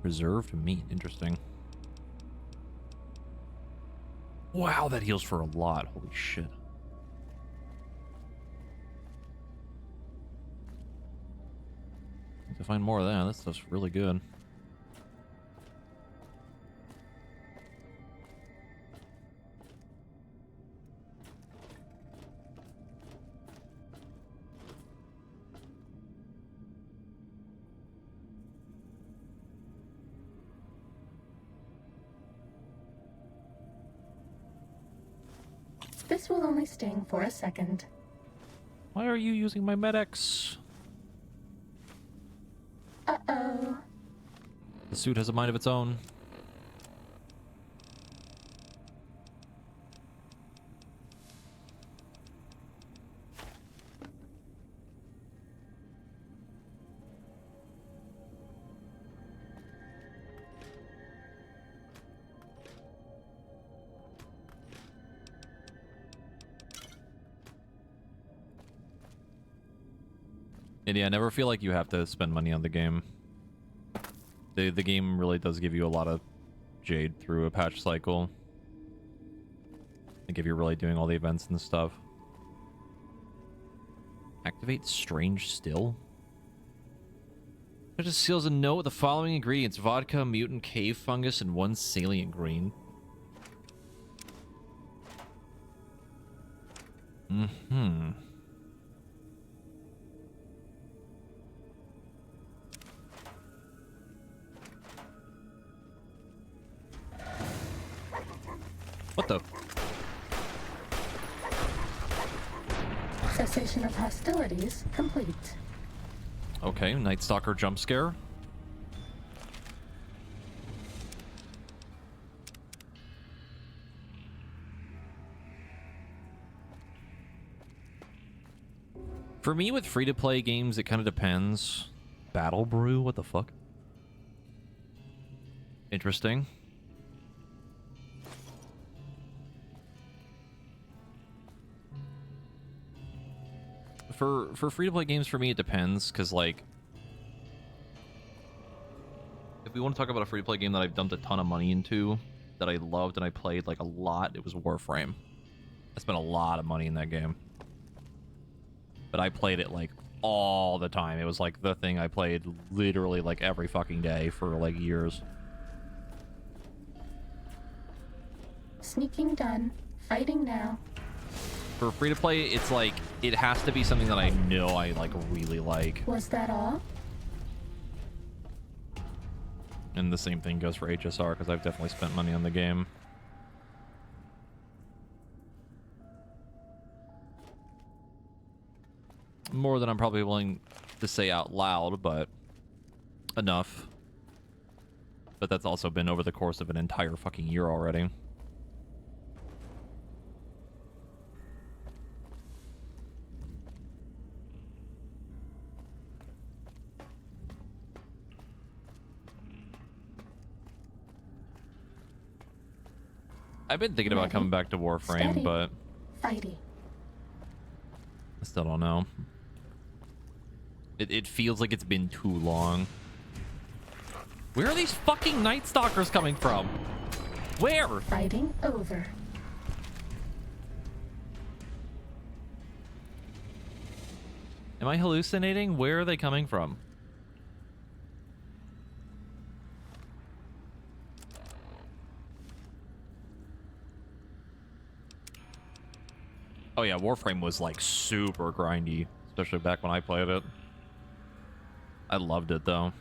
Preserved meat. Interesting. Wow, that heals for a lot. Holy shit. Need to find more of that. That stuff's really good. This will only sting for a second. Why are you using my Med-X? Uh-oh. The suit has a mind of its own. And yeah, I never feel like you have to spend money on the game. The game really does give you a lot of Jade through a patch cycle. I think if you're really doing all the events and stuff. Activate Strange Still? It just seals a note with the following ingredients: vodka, mutant cave fungus, and 1 salient green. Mm-hmm. What the? Cessation of hostilities complete. Okay, Night Stalker jump scare. For me, with free-to-play games, it kind of depends. Battle Brew? What the fuck? Interesting. For free-to-play games, for me, it depends, because, like, if we want to talk about a free-to-play game that I've dumped a ton of money into, that I loved and I played, like, a lot, it was Warframe. I spent a lot of money in that game. But I played it, like, all the time. It was, like, the thing I played literally, like, every fucking day for, like, years. Sneaking done. Fighting now. For free-to-play, it's, like, it has to be something that I know I, like, really like. Was that all? And the same thing goes for HSR, because I've definitely spent money on the game. More than I'm probably willing to say out loud, but enough. But that's also been over the course of an entire fucking year already. I've been thinking about coming back to Warframe, Steady. but Fighty. I still don't know. It feels like it's been too long. Where are these fucking Night Stalkers coming from? Where? Fighting over. Am I hallucinating? Where are they coming from? Oh yeah, Warframe was like super grindy, especially back when I played it. I loved it though.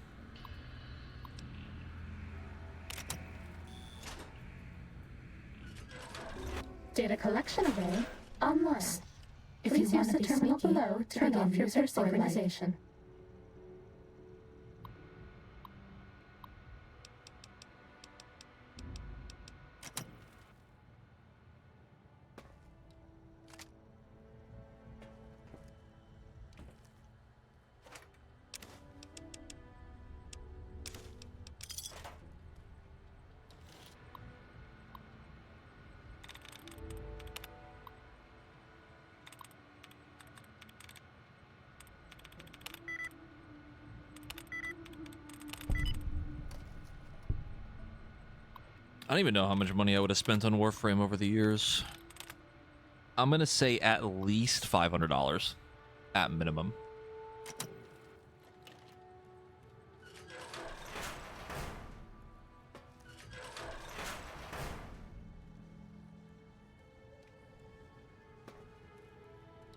Data collection array online. Please use the terminal below to turn off your user organization. I don't even know how much money I would have spent on Warframe over the years. I'm gonna say at least $500 at minimum.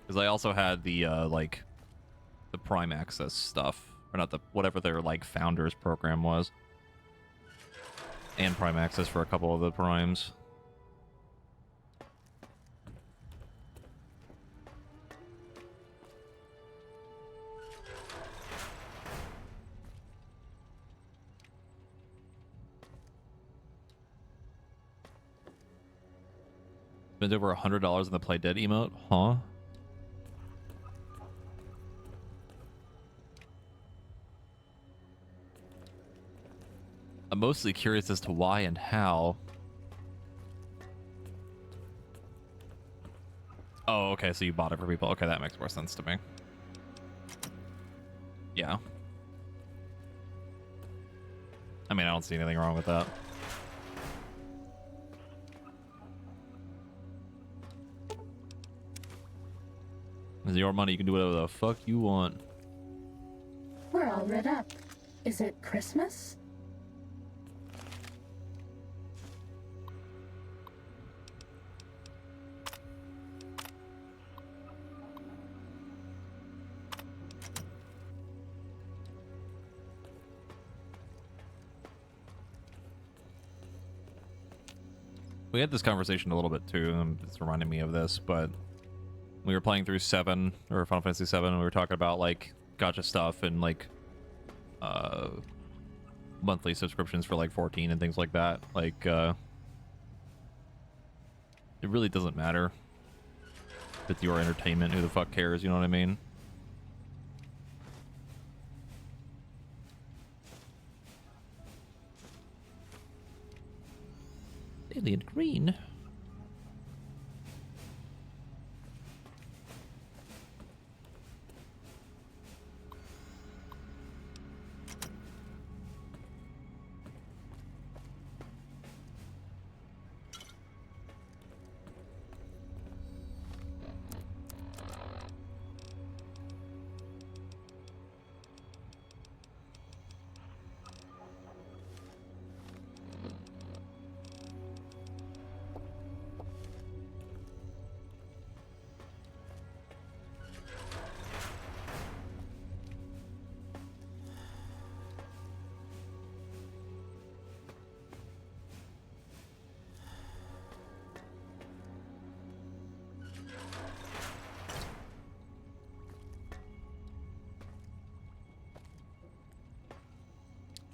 Because I also had the like the Prime Access stuff, or not the whatever their like founders program was. And Prime Access for a couple of the Primes. Spent over $100 on the Play Dead emote? Huh? I'm mostly curious as to why and how. Oh, okay, so you bought it for people. Okay, that makes more sense to me. Yeah. I mean, I don't see anything wrong with that. It's your money. You can do whatever the fuck you want. We're all lit up. Is it Christmas? We had this conversation a little bit too, and it's reminding me of this, but we were playing through 7 or Final Fantasy 7, and we were talking about like gacha stuff and like monthly subscriptions for like 14 and things like that. Like it really doesn't matter if it's your entertainment. Who the fuck cares? You know what I mean? Alien green.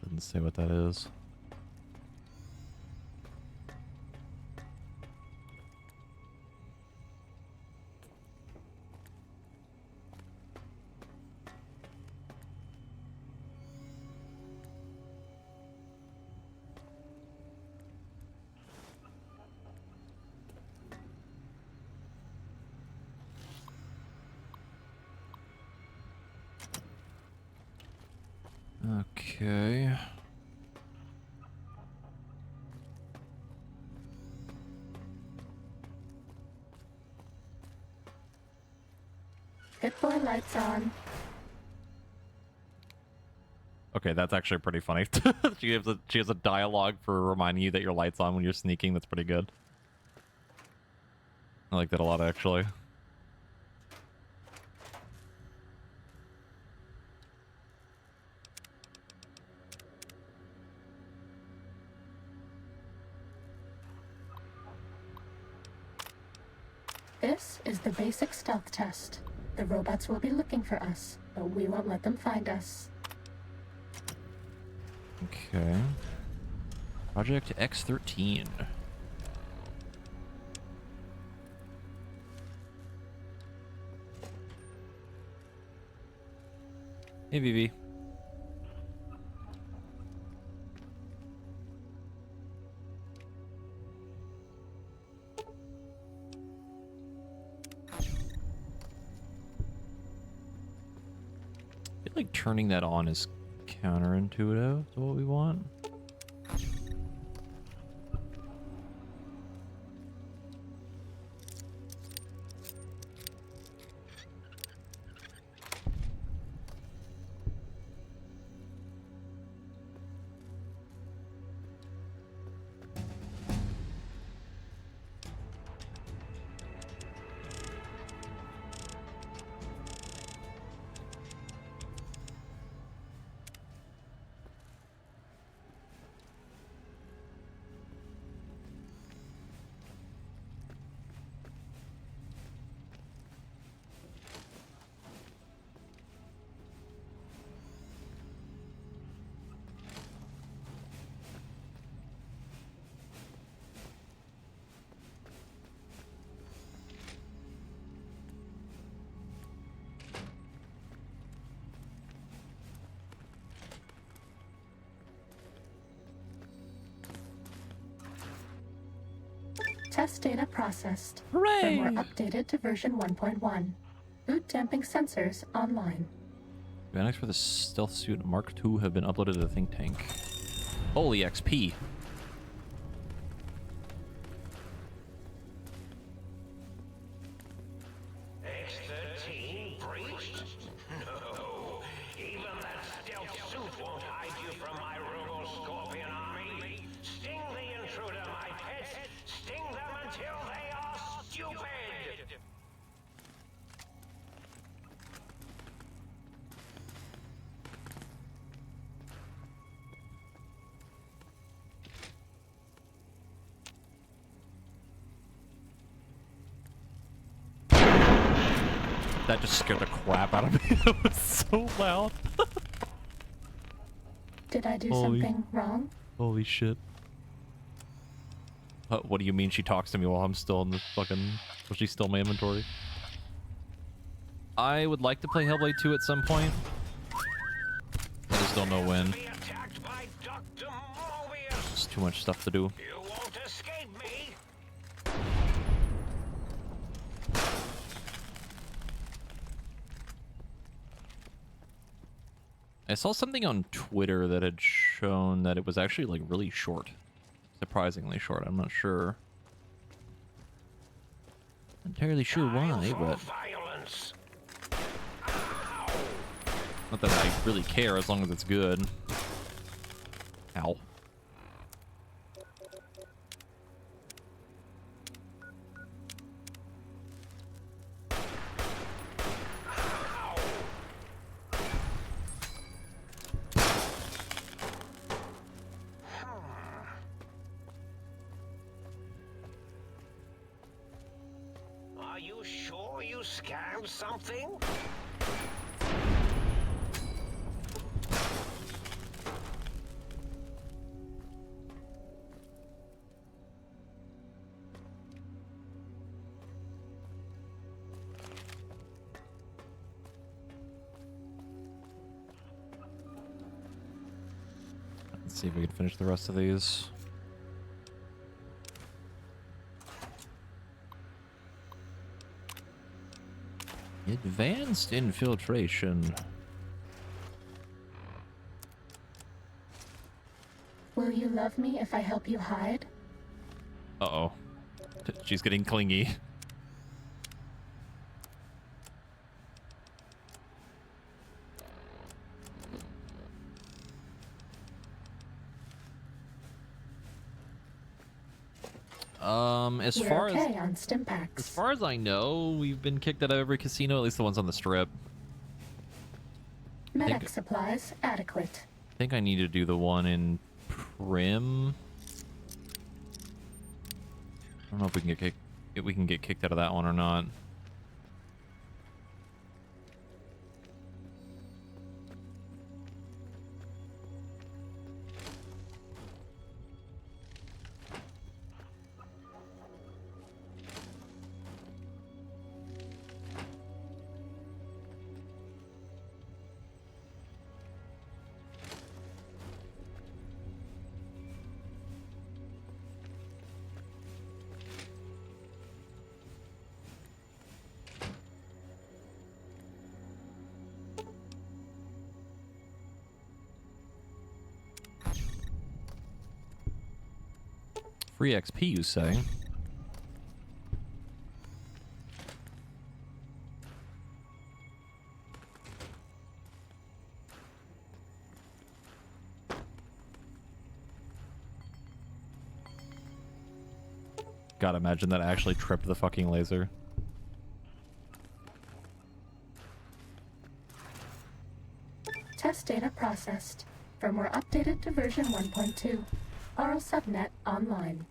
Doesn't say what that is. Okay. Hit boy lights on. Okay, that's actually pretty funny. she has a dialogue for reminding you that your light's on when you're sneaking. That's pretty good. I like that a lot, actually. This is the basic stealth test. The robots will be looking for us, but we won't let them find us. Okay. Project X13. Hey, Vivi. I feel like turning that on is counterintuitive to what we want. Test data processed. Hooray! Firmware updated to version 1.1. Boot damping sensors online. Mechanics for the Stealth Suit Mark II have been uploaded to the think tank. Holy XP. X13 stealth suit won't hide you from my Robo Scorpion army. Sting the intruder, my pet. Sting them until they are stupid. That just scared the crap out of me. It was so loud. Did I do Holy- something wrong? Holy shit. What do you mean she talks to me while I'm still in the fucking... While she's still in my inventory? I would like to play Hellblade 2 at some point. I just don't know when. There's too much stuff to do. You won't escape me. I saw something on Twitter that had shown that it was actually like really short. Surprisingly short. I'm not sure. Entirely sure why, but Violence. not that I really care as long as it's good. Ow. Are you sure you scanned something? Let's see if we can finish the rest of these. Advanced infiltration. Will you love me if I help you hide? Uh-oh. She's getting clingy. As We're far okay as on Stimpaks. as far as I know, we've been kicked out of every casino, at least the ones on the strip. Medic supplies adequate. I think I need to do the one in Prim. I don't know if we can get kicked out of that one or not. Free XP, you say? God, imagine that actually tripped the fucking laser. Test data processed. Firmware updated to version 1.2. Aural subnet online.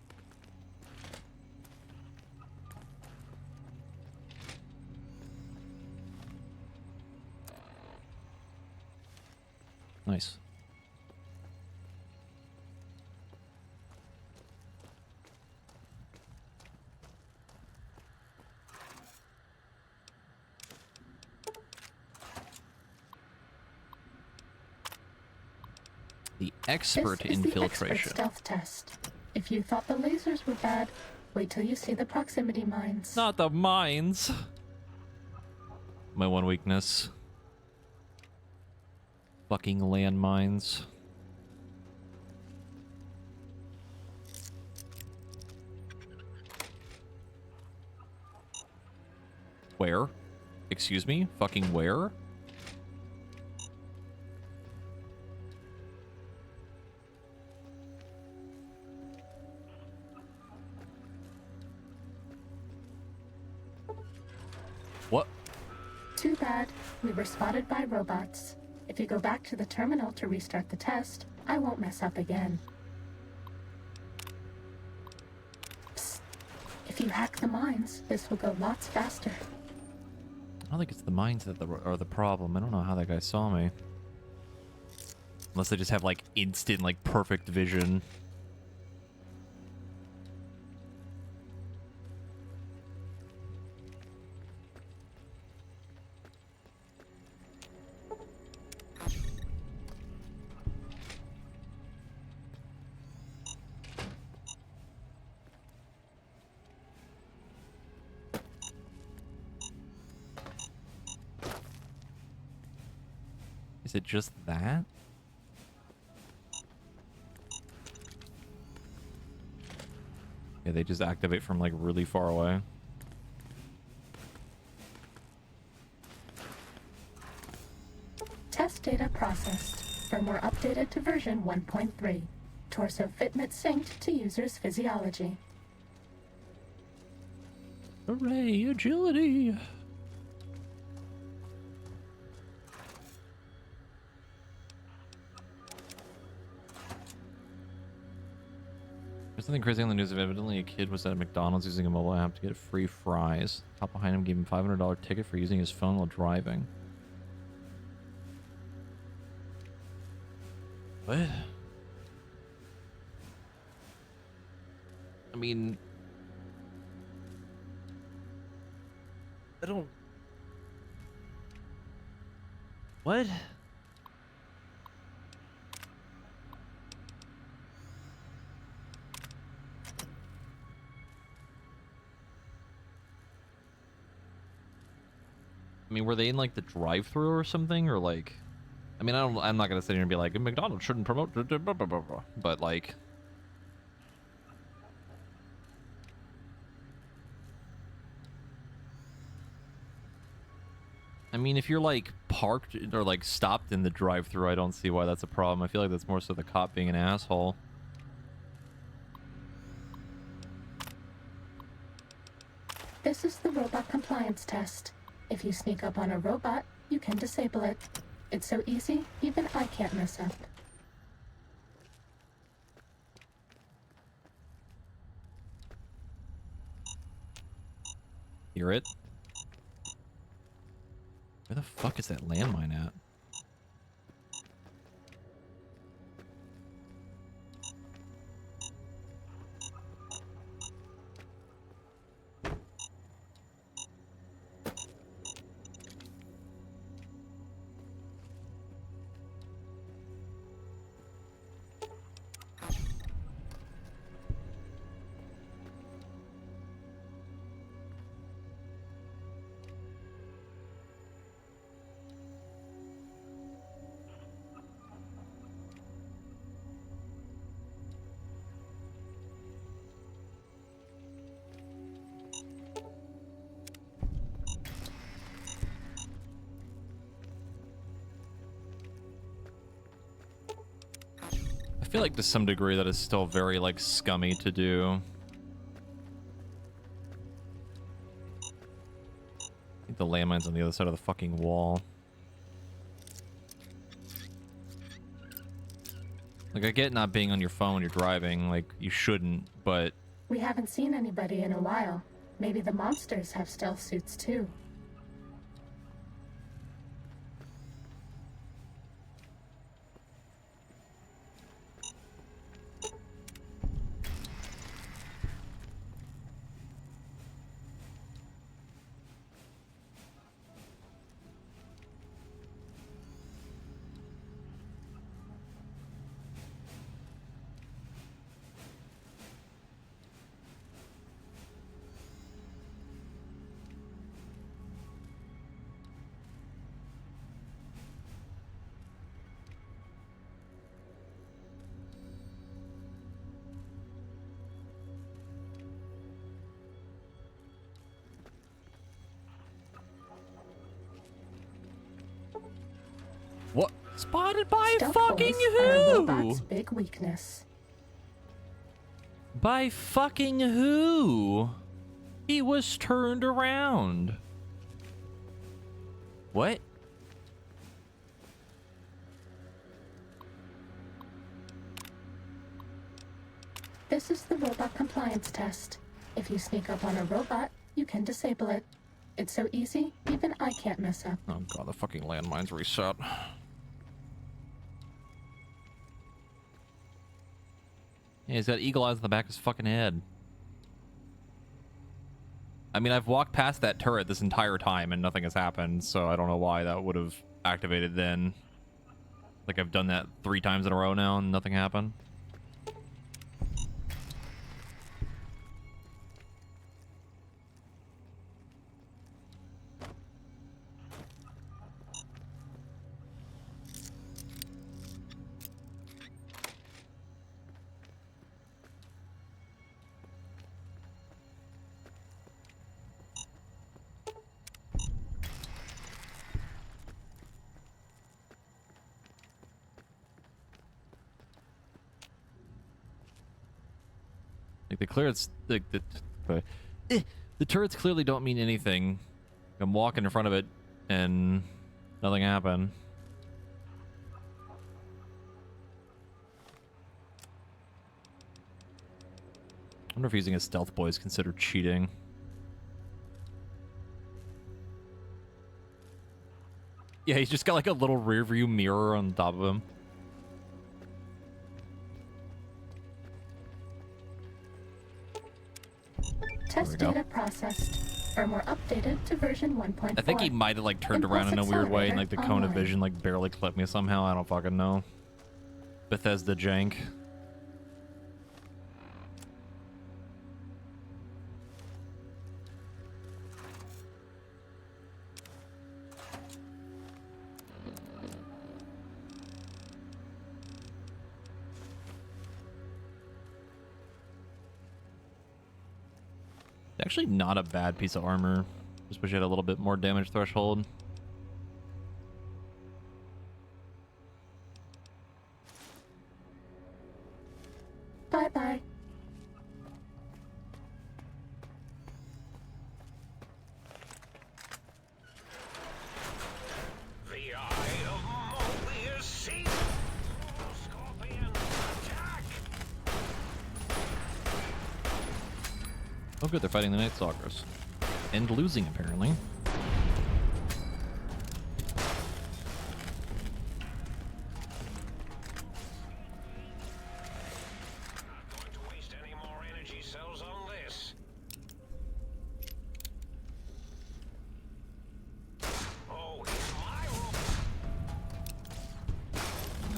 Nice. The expert This is infiltration. the expert stealth test. If you thought the lasers were bad, wait till you see the proximity mines. Not the mines. My one weakness. Fucking landmines. Where? Excuse me? Fucking where? What? Too bad. We were spotted by robots. If you go back to the terminal to restart the test, I won't mess up again. Psst. If you hack the mines, this will go lots faster. I don't think it's the mines that are the problem. I don't know how that guy saw me. Unless they just have like instant, like perfect vision. Is it just that? Yeah, they just activate from like really far away. Test data processed. Firmware updated to version 1.3. Torso fitment synced to user's physiology. Hooray, agility! There's something crazy on the news of evidently a kid was at McDonald's using a mobile app to get free fries. Cop behind him gave him a $500 ticket for using his phone while driving. What? I mean... I don't... What? I mean, were they in like the drive-thru or something, or like, I mean, I'm not gonna sit here and be like, McDonald's shouldn't promote, but like, I mean, if you're like parked or like stopped in the drive-thru, I don't see why that's a problem. I feel like that's more so the cop being an asshole. This is the robot compliance test. If you sneak up on a robot, you can disable it. It's so easy, even I can't mess up. Hear it? Where the fuck is that landmine at? I feel like to some degree that is still very like scummy to do. I think the landmine's on the other side of the fucking wall. Like, I get not being on your phone when you're driving, like, you shouldn't, but... We haven't seen anybody in a while. Maybe the monsters have stealth suits too. What? Spotted by Stealth fucking boys are a who? robot's big weakness. By fucking who? He was turned around. What? This is the robot compliance test. If you sneak up on a robot, you can disable it. It's so easy, even I can't mess up. Oh god, the fucking landmines reset. Yeah, he's got eagle eyes on the back of his fucking head. I mean, I've walked past that turret this entire time and nothing has happened, so I don't know why that would have activated then. Like, I've done that 3 times in a row now and nothing happened. Like the turrets, the turrets clearly don't mean anything. I'm walking in front of it, and nothing happened. I wonder if using a stealth boy is considered cheating. Yeah, he's just got like a little rear view mirror on top of him. Test data processed. Firmware updated to version 1.4. I think he might have like turned around in a weird way and like the cone of vision like barely clipped me somehow. I don't fucking know. Bethesda jank. Actually not a bad piece of armor. Just wish it had a little bit more damage threshold. Bye-bye. The Eye of Mobius, see? Scorpion, attack! Oh good, they're fighting the Night Stalkers. And losing, apparently. Not going to waste any more energy cells on this. Oh, it's my room.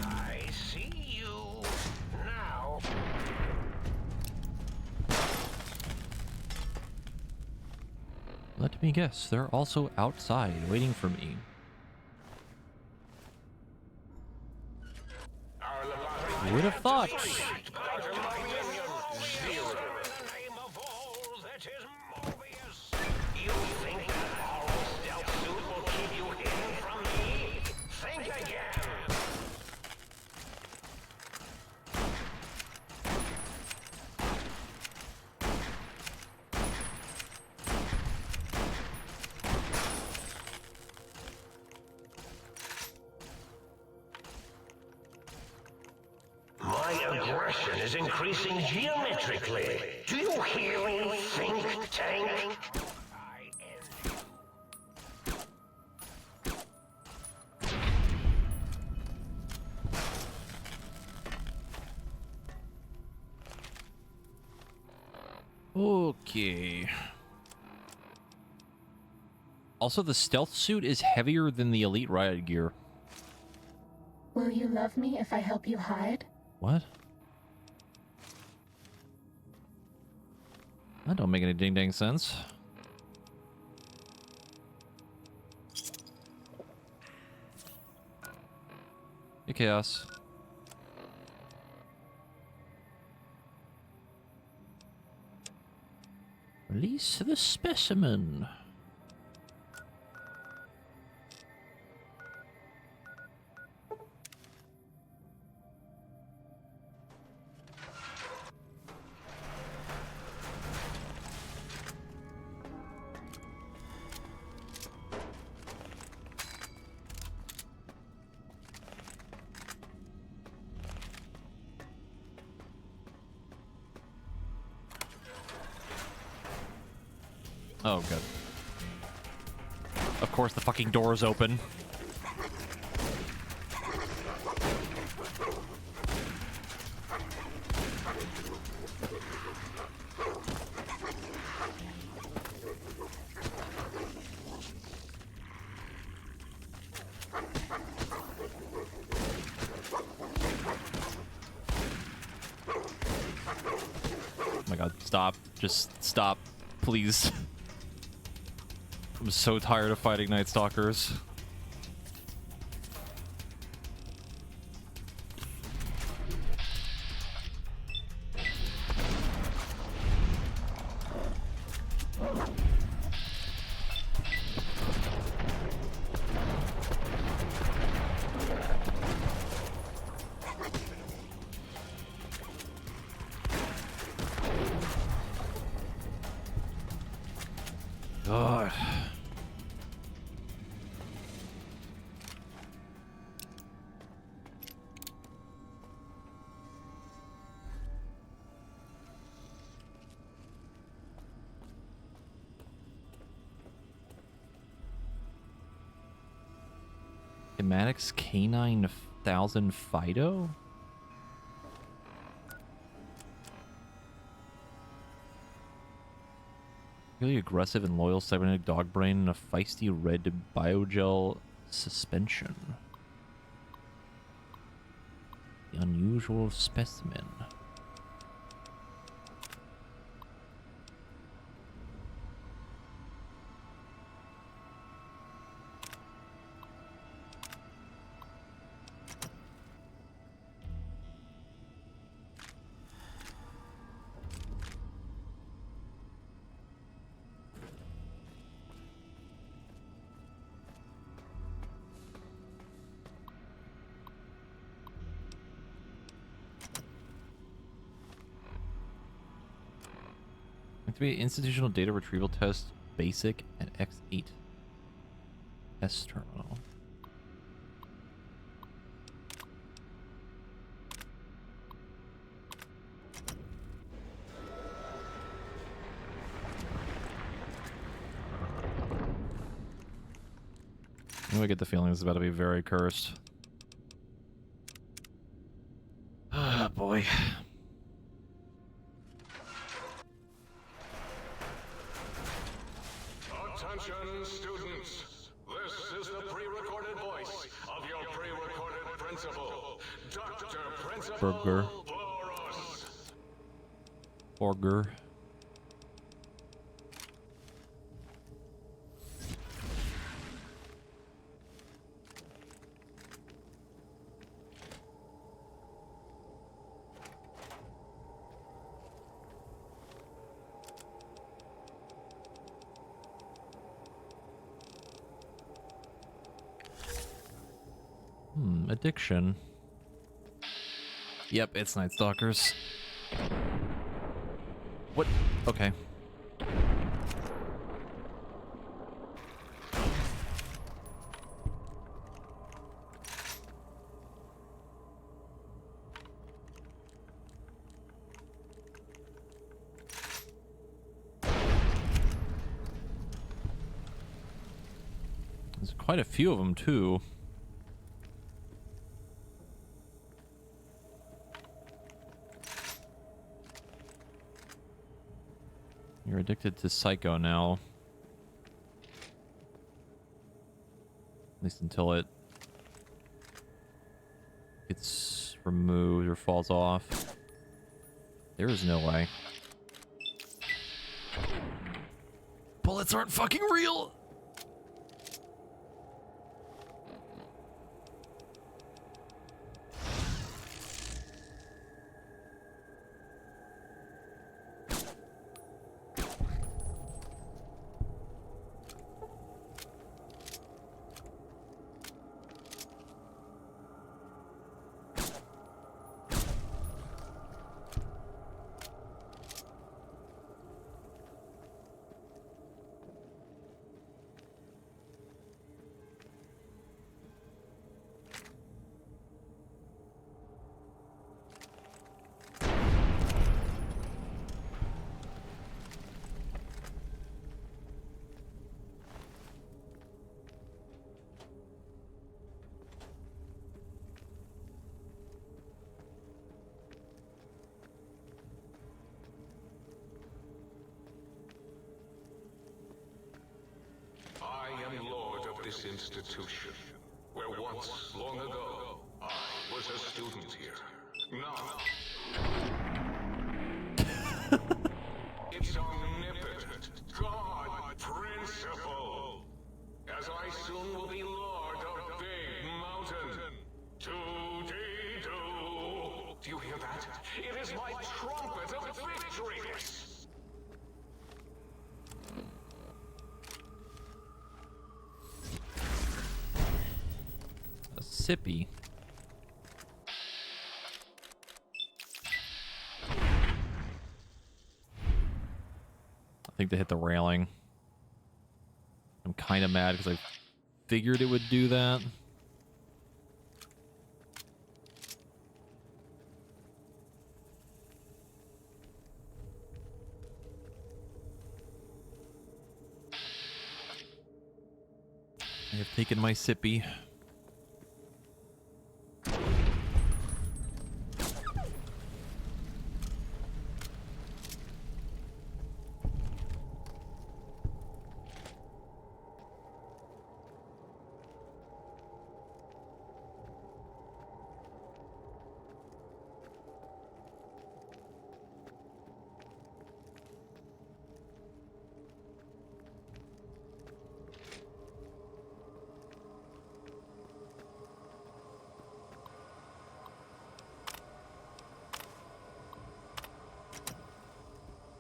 I see you now. Let me guess, they're also outside waiting for me. Who would have thought? You think that our stealth suit will keep you hidden from me? Think again. My aggression is increasing geometrically. Do you hear me, think tank? Okay. Also, the stealth suit is heavier than the elite riot gear. Will you love me if I help you hide? What? That don't make any ding-dang sense. Hey, Chaos. Release the specimen. Oh, good. Of course, the fucking door is open. Oh my god, stop. Just stop, please. I'm so tired of fighting Night Stalkers. God. Schematics Canine 1000 Fido? Really aggressive and loyal cybernetic dog brain and a feisty red biogel suspension. The unusual specimen. Activate institutional data retrieval test basic and X8 test terminal. I get the feeling this is about to be very cursed. Ah, boy. Attention, students. This is the pre-recorded voice of your pre-recorded principal, Dr. Principal Burger. Boros. Burger. Addiction. Yep, it's Night Stalkers. What? Okay. There's quite a few of them, too. You're addicted to Psycho now. At least until it gets removed or falls off. There is no way. Bullets aren't fucking real! this institution, where once, long ago, I was a student here. Now, its omnipotent God principle, as I soon will be Lord of Big Mountain. Do-dee-doo. Do you hear that? It is my trumpet of victories! A sippy. I think they hit the railing. I'm kind of mad because I figured it would do that. I have taken my sippy.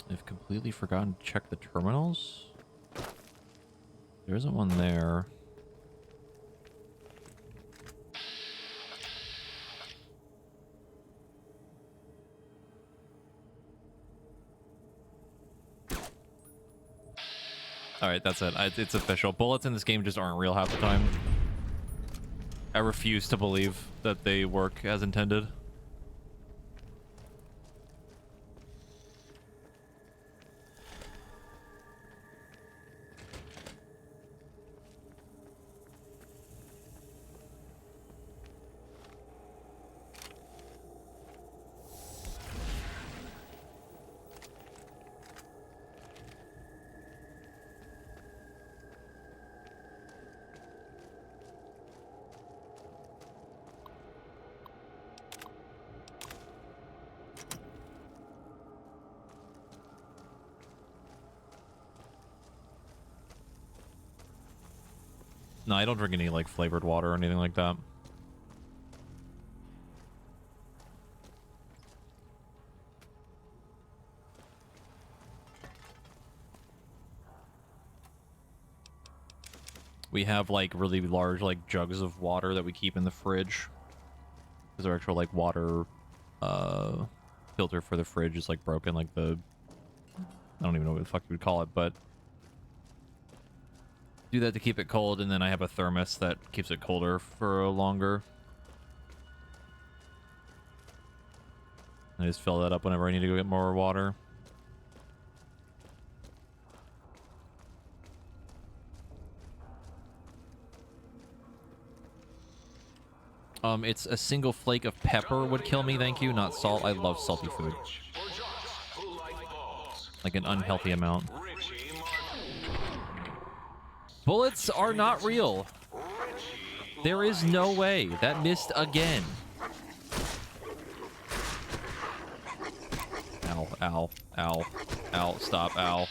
I've completely forgotten to check the terminals. There isn't one there. Alright, that's it. It's official. Bullets in this game just aren't real half the time. I refuse to believe that they work as intended. No, I don't drink any, like, flavored water or anything like that. We have, like, really large, like, jugs of water that we keep in the fridge. Because our actual, like, water, filter for the fridge is, like, broken, like the... I don't even know what the fuck you would call it, but... do that to keep it cold, and then I have a thermos that keeps it colder for longer. I just fill that up whenever I need to go get more water. It's a single flake of pepper would kill me, thank you, not salt. I love salty food. Like an unhealthy amount. Bullets are not real. There is no way. That missed again. Ow, ow, ow, ow, stop, ow.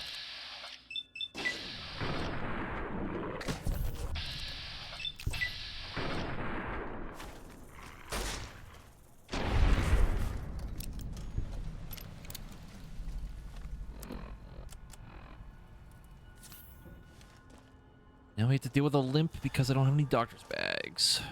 Now we have to deal with a limp because I don't have any doctor's bags.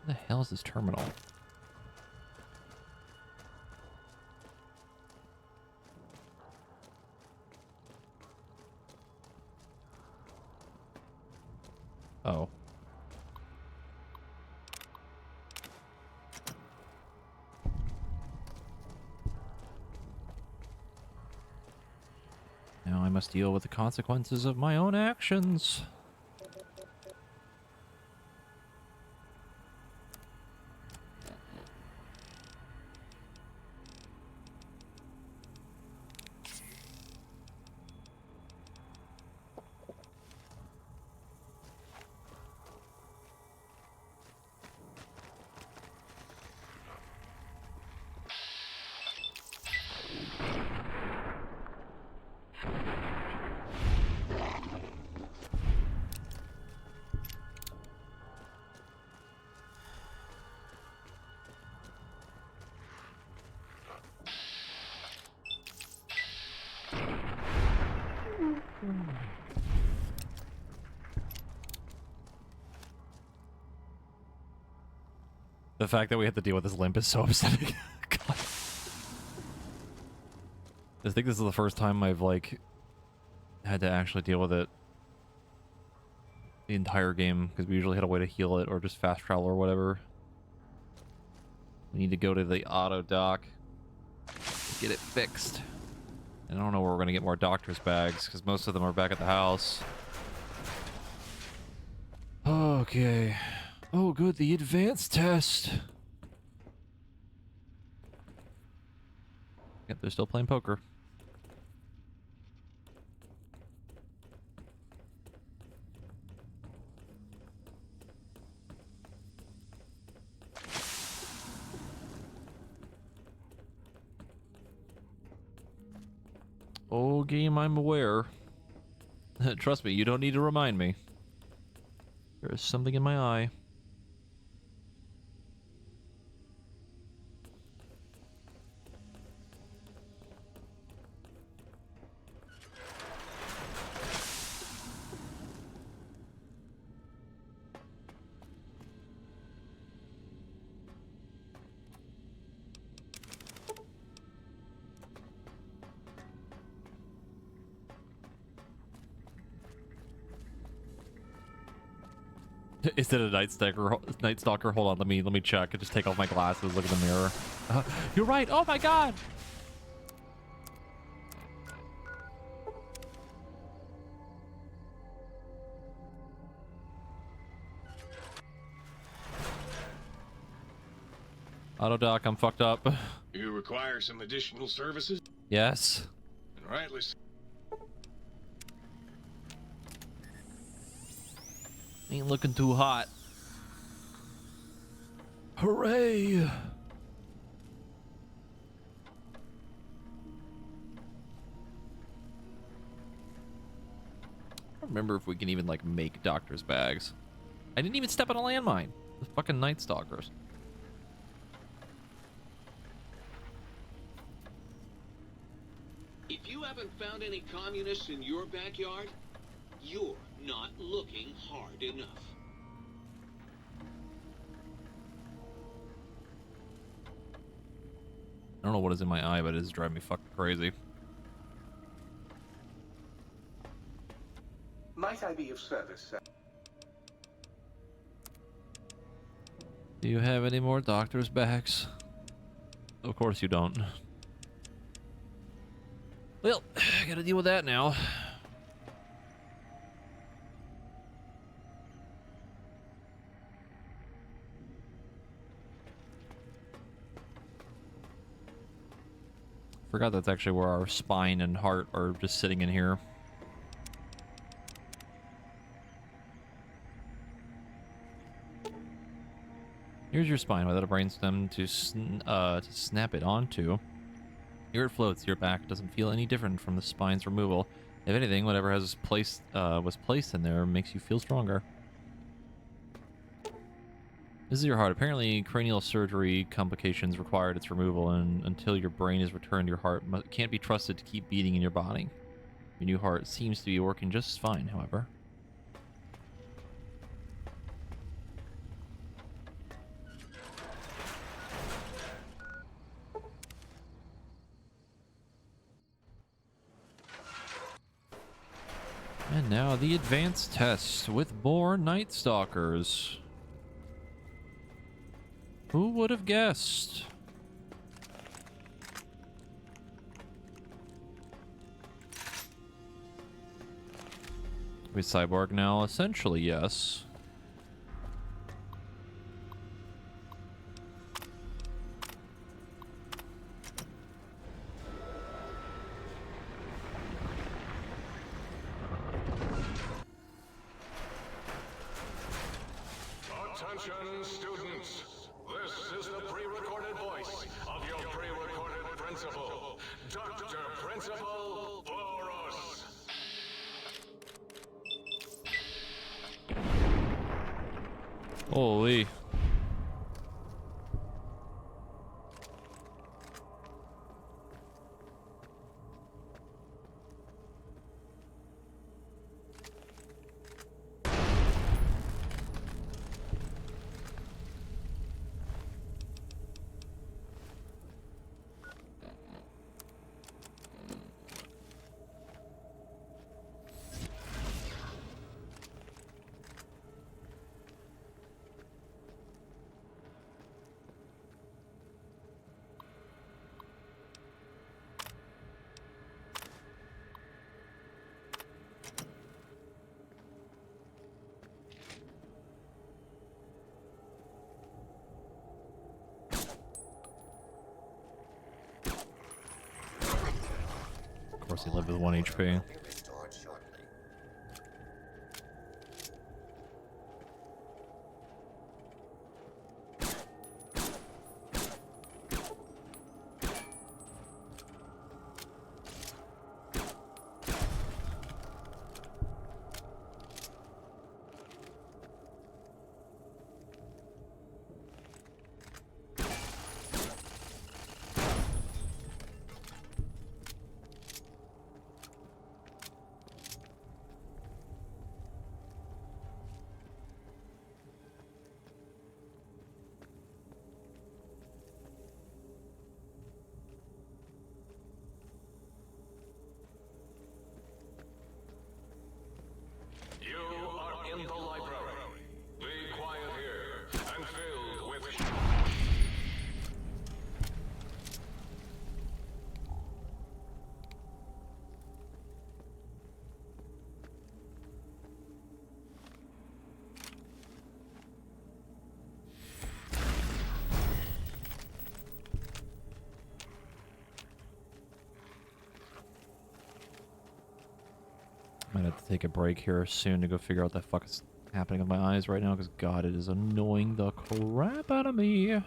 What the hell is this terminal? Oh. I must deal with the consequences of my own actions. The fact that we have to deal with this limp is so upsetting. God. I think this is the first time I've, like, had to actually deal with it the entire game, because we usually had a way to heal it or just fast travel or whatever. We need to go to the auto dock to get it fixed. And I don't know where we're going to get more doctor's bags, because most of them are back at the house. Okay. Oh, good, the advanced test. Yep, they're still playing poker. Oh, game, I'm aware. Trust me, you don't need to remind me. There is something in my eye. Is it a Night Stalker? Hold on, let me check. I just take off my glasses, look in the mirror. You're right. Oh my god. Auto dock, I'm fucked up. You require some additional services? Yes. And rightly so. Ain't looking too hot. Hooray! I don't remember if we can even, like, make doctor's bags. I didn't even step on a landmine. The fucking Night Stalkers. If you haven't found any communists in your backyard, you're not looking hard enough. I don't know what is in my eye, but it is driving me fucking crazy. Might I be of service, sir? Do you have any more doctor's bags? Of course you don't. Well, I gotta deal with that now. Forgot that's actually where our spine and heart are just sitting in here. Here's your spine without a brainstem to snap it onto. Here it floats. Your back doesn't feel any different from the spine's removal. If anything, whatever was placed in there makes you feel stronger. This is your heart. Apparently, cranial surgery complications required its removal, and until your brain is returned, your heart can't be trusted to keep beating in your body. Your new heart seems to be working just fine, however. And now the advanced test with more Night Stalkers. Who would have guessed? We cyborg now? Essentially, yes. Attention, students. This is the pre-recorded voice of your pre-recorded principal, Dr. Principal Boros. Holy. Of course, he lived with 1 HP. You are in the library. Be quiet here and filled with... Might have to take a break here soon to go figure out what the fuck is happening with my eyes right now, because God, it is annoying the crap out of me. Ow,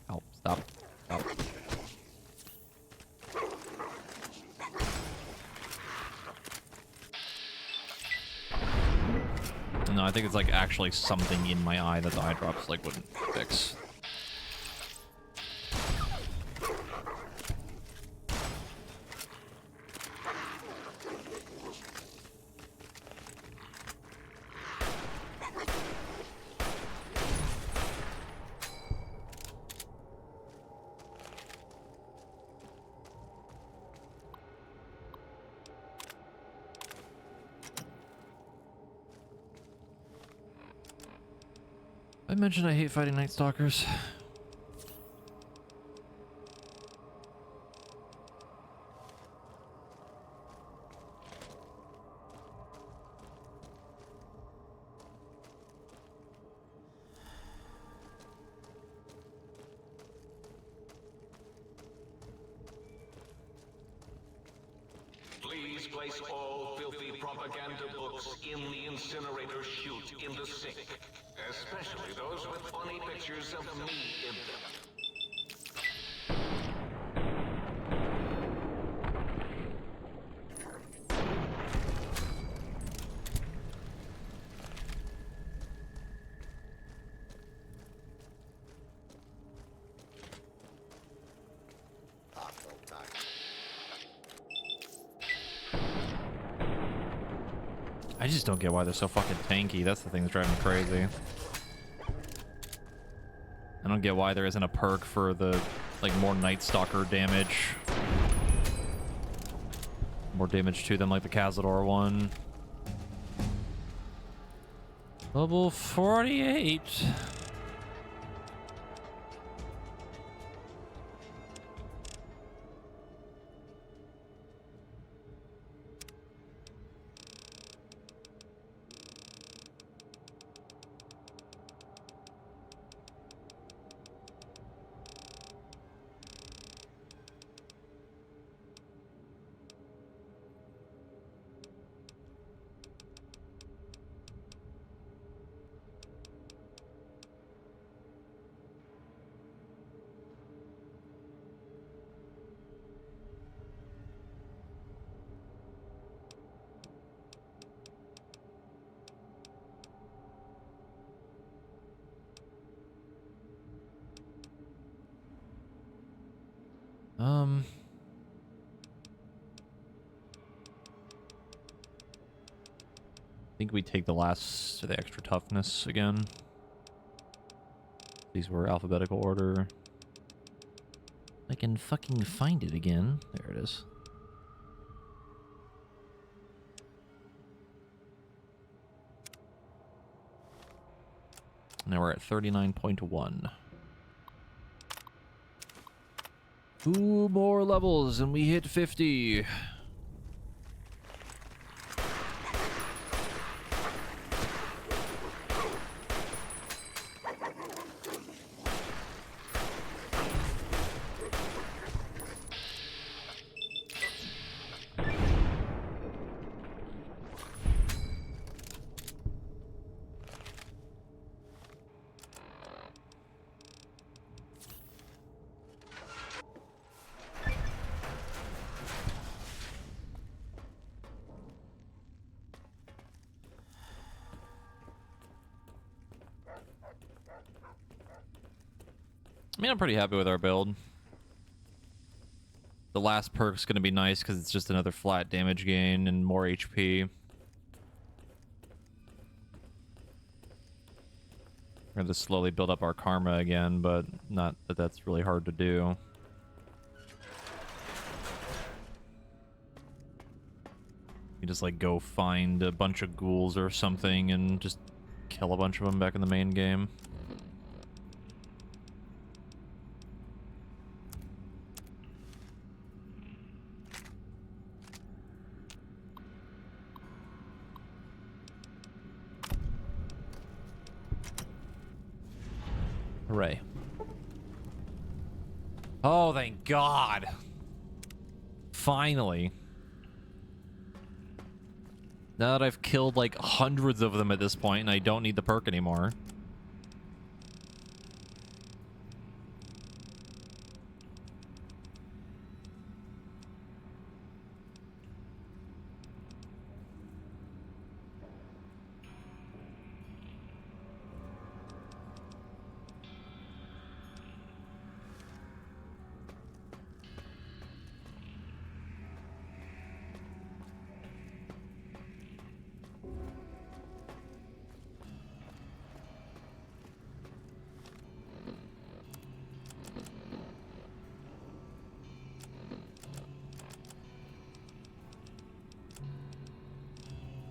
ow, stop, stop. No, I think it's like actually something in my eye that the eye drops like wouldn't fix. I mentioned I hate fighting Night Stalkers. Please place all filthy propaganda books in the incinerator chute in the sink. Especially those with funny pictures of me in them. I just don't get why they're so fucking tanky. That's the thing that's driving me crazy. I don't get why there isn't a perk for the, like, more Night Stalker damage. More damage to them, like the Cazador one. Level 48. I think we take the extra toughness again. These were alphabetical order. I can fucking find it again. There it is. Now we're at 39.1. 2 more levels and we hit 50. I mean, I'm pretty happy with our build. The last perk's going to be nice because it's just another flat damage gain and more HP. We're going to slowly build up our karma again, but not that that's really hard to do. You just like go find a bunch of ghouls or something and just kill a bunch of them back in the main game. Hooray. Oh, thank God. Finally. Now that I've killed like hundreds of them at this point and I don't need the perk anymore.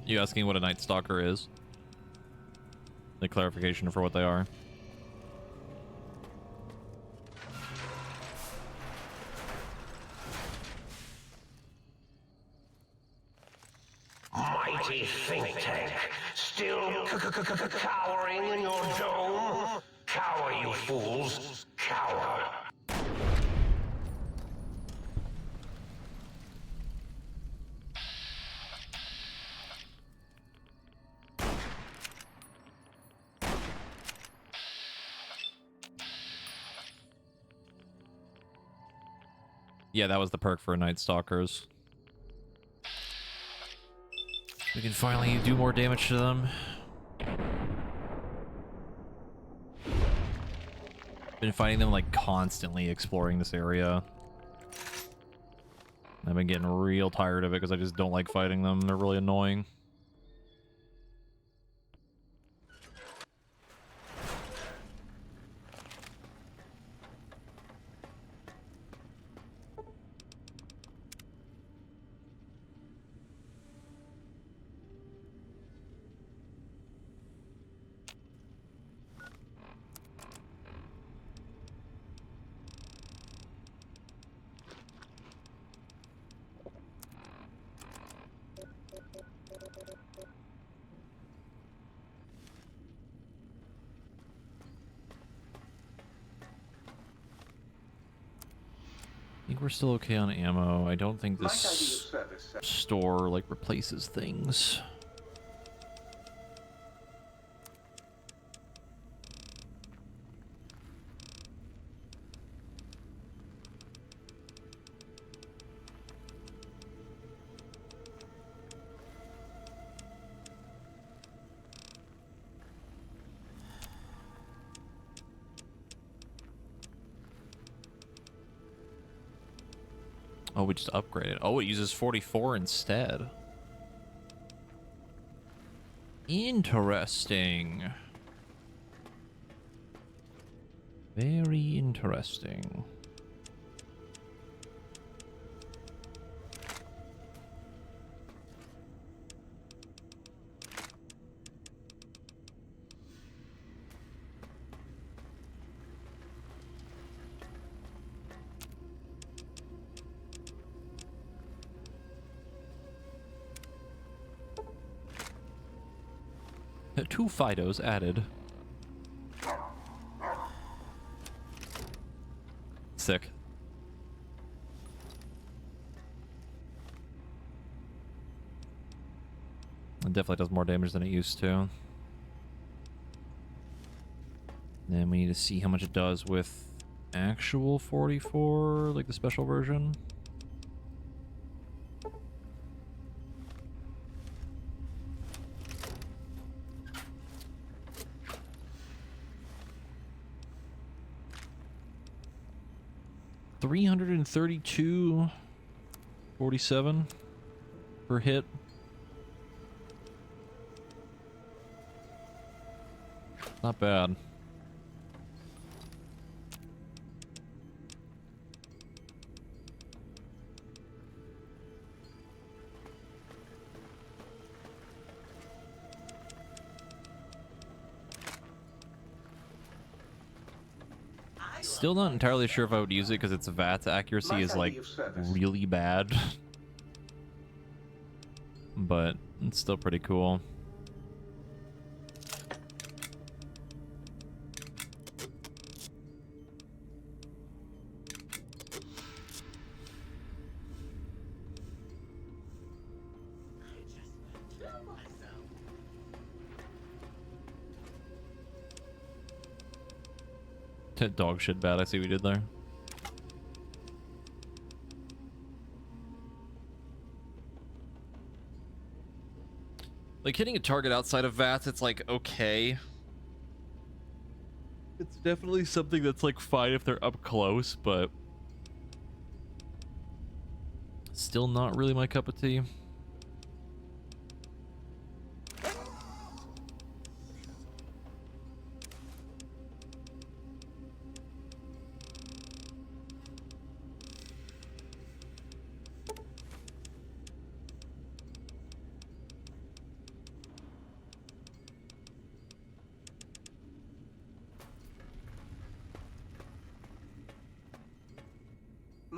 You asking what a Night Stalker is? The clarification for what they are. Mighty think tank, still cowering in your dome? Cower, you fools, cower. Yeah, that was the perk for Night Stalkers. We can finally do more damage to them. Been fighting them like constantly exploring this area. I've been getting real tired of it because I just don't like fighting them. They're really annoying. think we're still okay on ammo. I don't think Might I be of this service, sir? store like replaces things. Oh, we just upgraded. Oh, it uses 44 instead. Interesting. Very interesting. Two Fidos added. Sick. It definitely does more damage than it used to. Then we need to see how much it does with actual 44, like the special version. $332.47 per hit. Not bad. Still not entirely sure if I would use it because its VATS accuracy is like really bad. But it's still pretty cool. Dog shit bad. I see what we did there. Like hitting a target outside of VATS, it's like okay. It's definitely something that's like fine if they're up close, but still not really my cup of tea.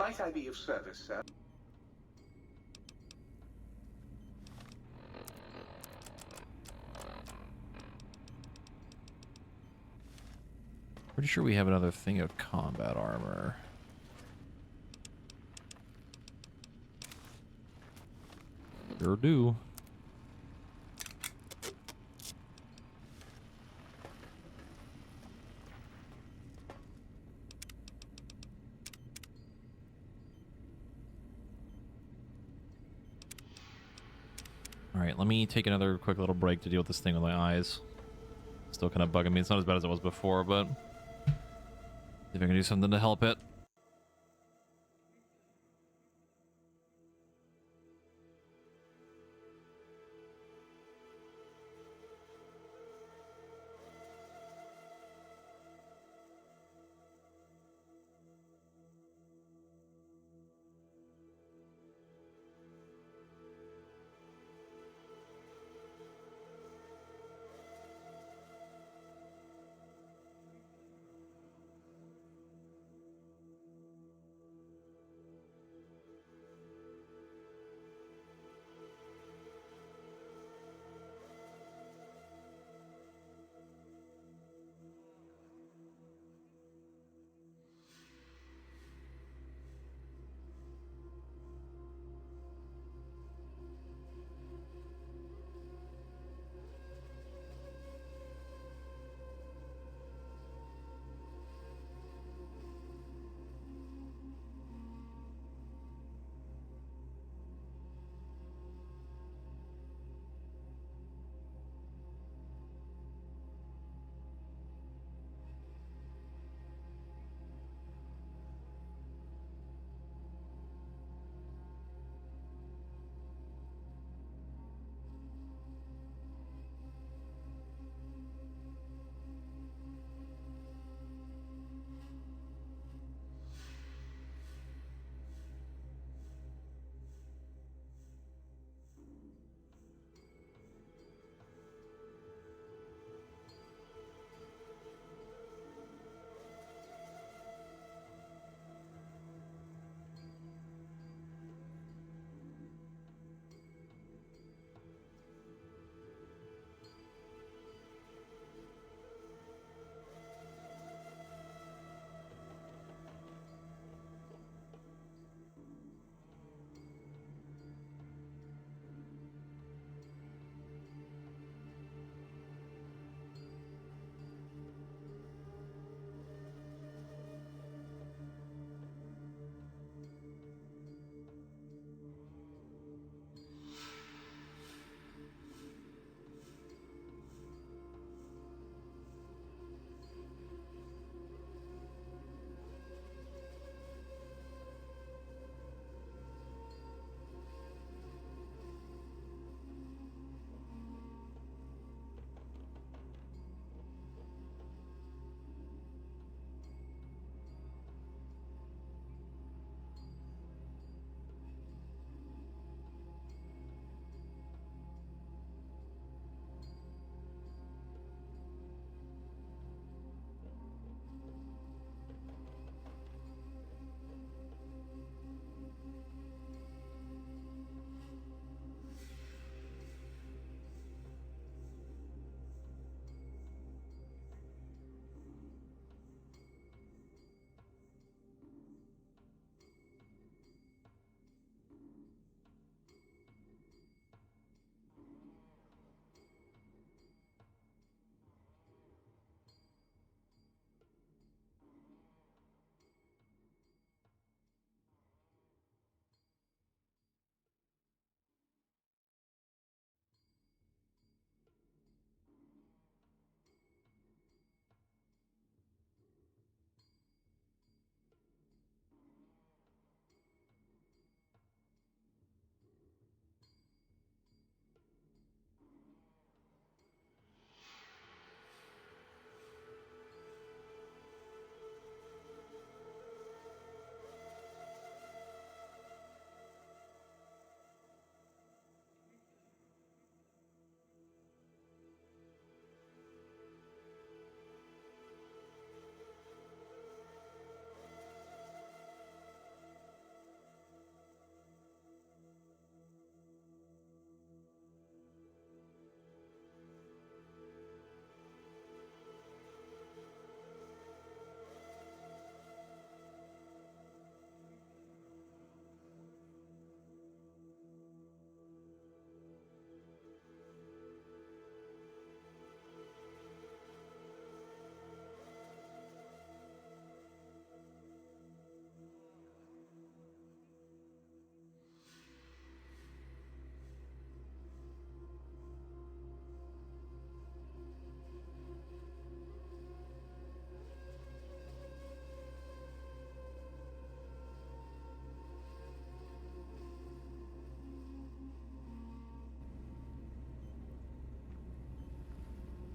Might I be of service, sir? Pretty sure we have another thing of combat armor. Sure do. Alright, let me take another quick little break to deal with this thing with my eyes. Still kind of bugging me. It's not as bad as it was before, but see if I can do something to help it.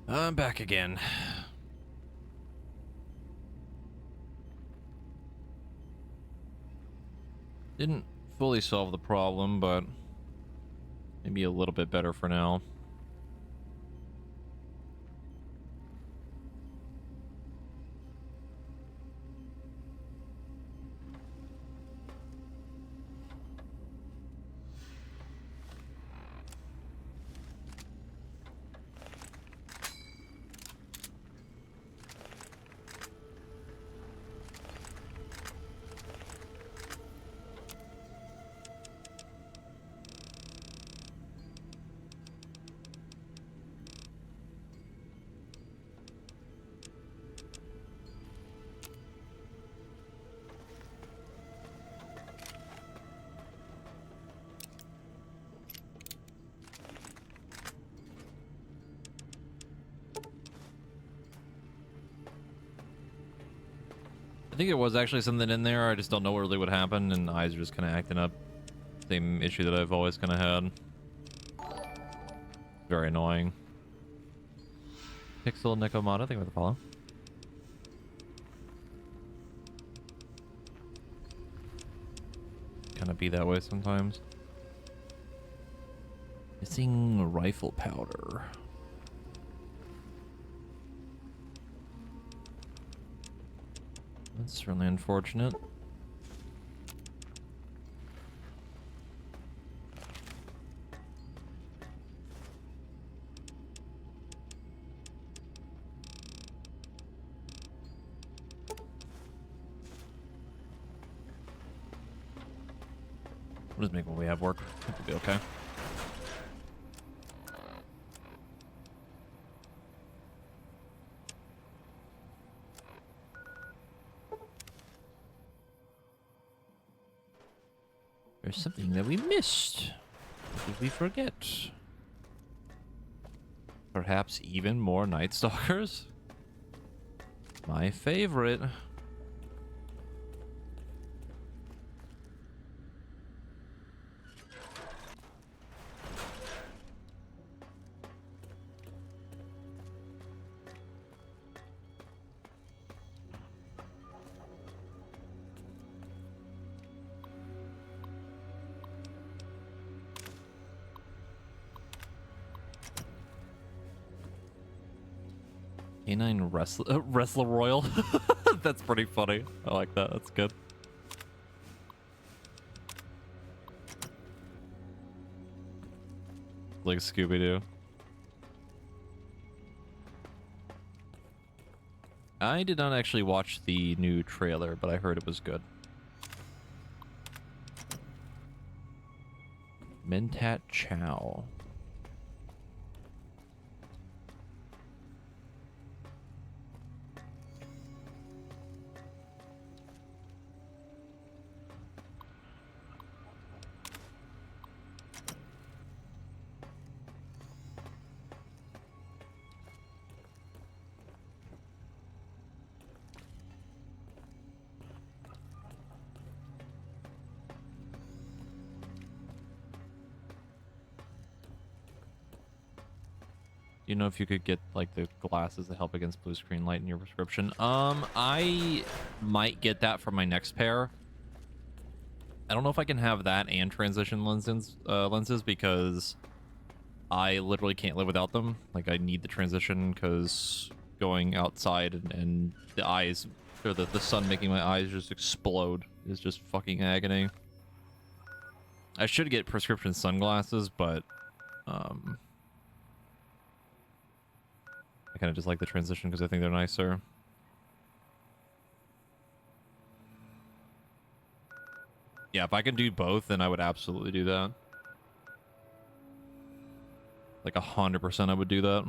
I'm back again. Didn't fully solve the problem, but maybe a little bit better for now. I think it was actually something in there. I just don't know really what happened, and eyes are just kind of acting up. Same issue that I've always kind of had. Very annoying. Pixel Necomata, thank you for the follow. Kind of be that way sometimes. Missing rifle powder. That's really unfortunate. We'll just make what we have work. I think we'll be okay. There's something that we missed. What did we forget? Perhaps even more Night Stalkers? My favorite. Canine Wrestler Royal. That's pretty funny. I like that. That's good. Like Scooby-Doo. I did not actually watch the new trailer, but I heard it was good. Mentat Chow. You know if you could get like the glasses that help against blue screen light in your prescription? I might get that for my next pair. I don't know if I can have that and transition lenses because I literally can't live without them. Like I need the transition because going outside and the eyes or the sun making my eyes just explode is just fucking agony. I should get prescription sunglasses, but I kind of just like the transition because I think they're nicer. Yeah, if I can do both, then I would absolutely do that. Like 100% I would do that.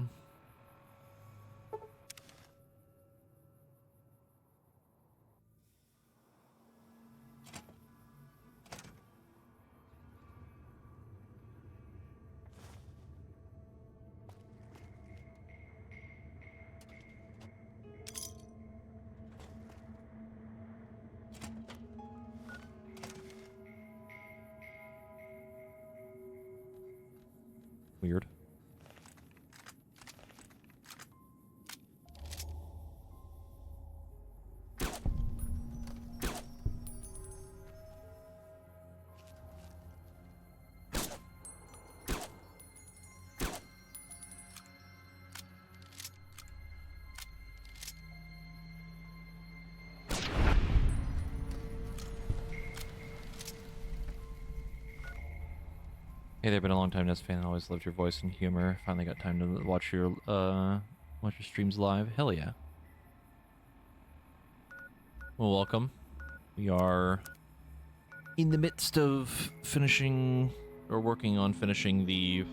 Weird. Hey there, been a long time Nest fan. Always loved your voice and humor. Finally got time to watch your streams live. Hell yeah. Well, welcome. We are in the midst of finishing or working on finishing the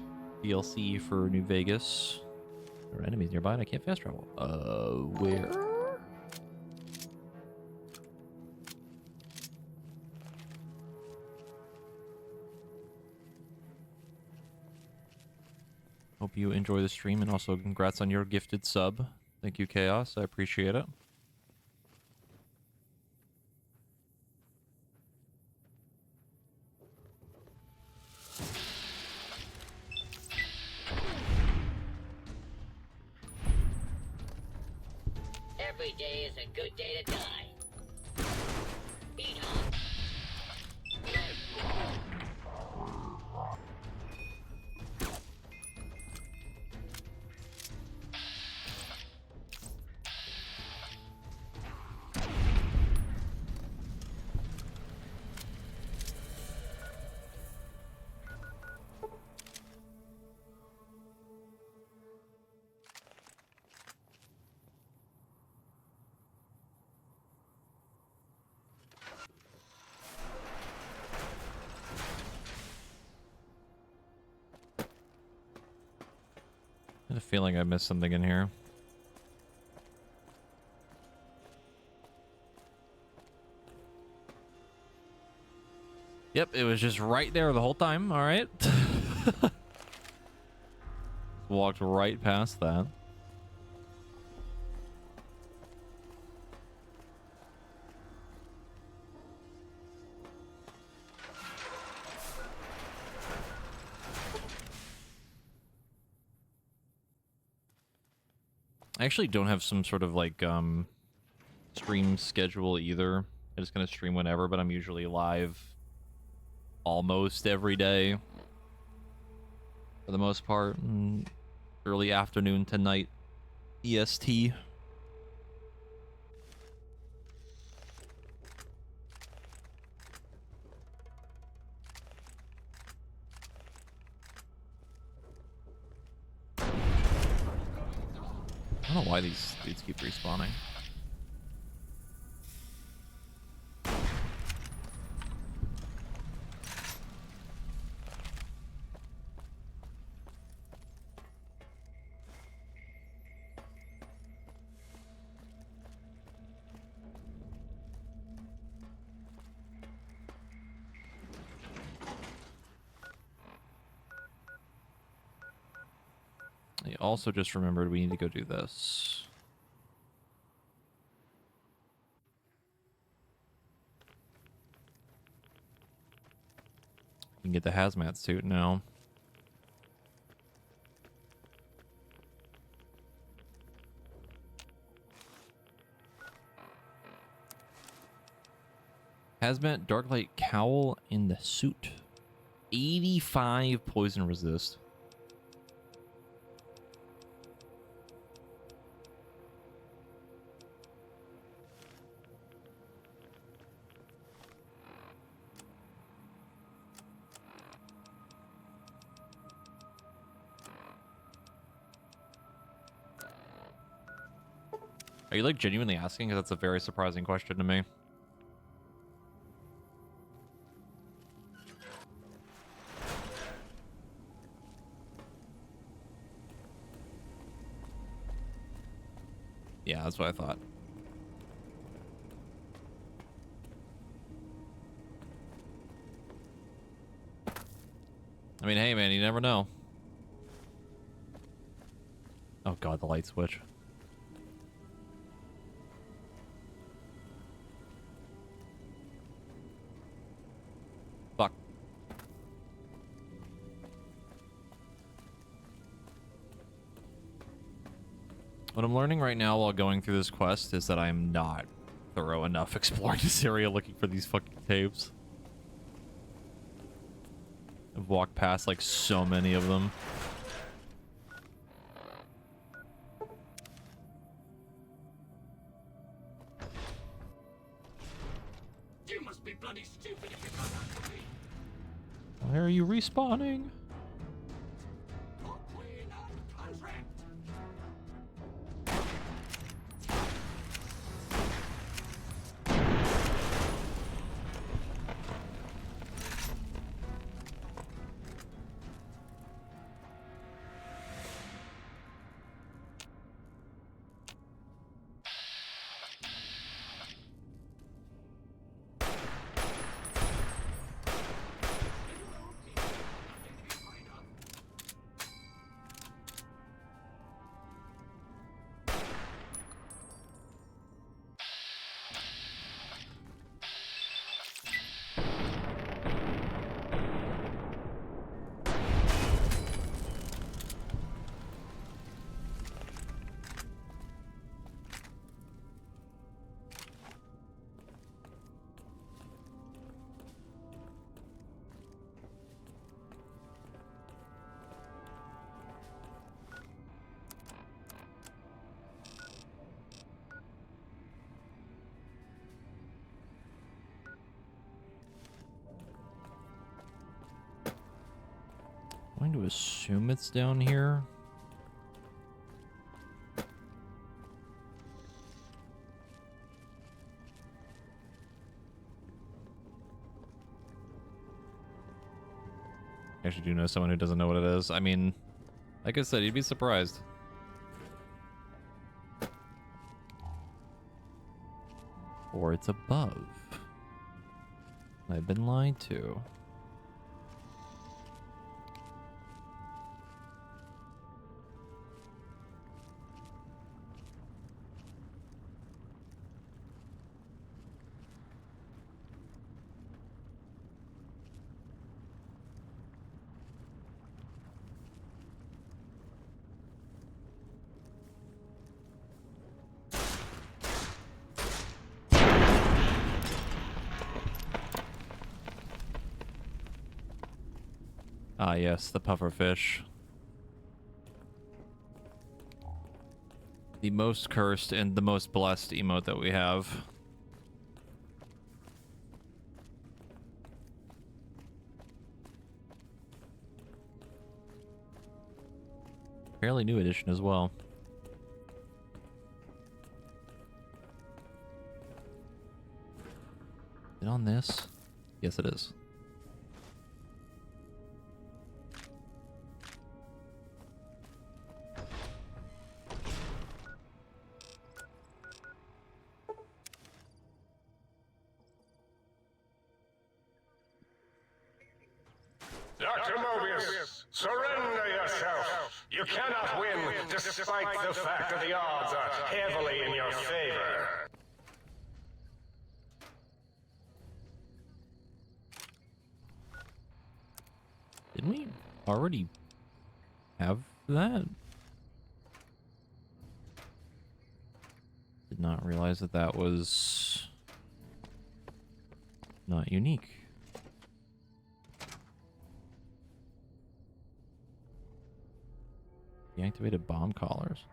DLC for New Vegas. There are enemies nearby and I can't fast travel. Where? Hope you enjoy the stream, and also congrats on your gifted sub. Thank you, Chaos. I appreciate it. Every day is a good day to die. Eat on. I had a feeling I missed something in here. Yep, it was just right there the whole time. All right. Walked right past that. I actually don't have some sort of like stream schedule either. I'm just gonna stream whenever, but I'm usually live almost every day for the most part. Early afternoon to night EST. I don't know why these dudes keep respawning. I also just remembered we need to go do this. We can get the hazmat suit now. Hazmat Darklight Cowl in the suit. 85 poison resist. Are you like genuinely asking? Because that's a very surprising question to me. Yeah, that's what I thought. I mean, hey man, you never know. Oh god, the light switch. Fuck. What I'm learning right now while going through this quest is that I'm not thorough enough exploring this area looking for these fucking tapes. I've walked past like so many of them. You must be bloody stupid if you can't answer me. Why are you respawning? I'm going to assume it's down here. I actually do know someone who doesn't know what it is. I mean, like I said, you'd be surprised. Or it's above. I've been lied to. Ah, yes, the pufferfish. The most cursed and the most blessed emote that we have. Fairly new edition as well. Is it on this? Yes, it is. Dr. Mobius, surrender yourself. You cannot win, despite the fact that the odds are heavily in your favor. Didn't we already have that? Did not realize that that was not unique. Deactivated bomb collars.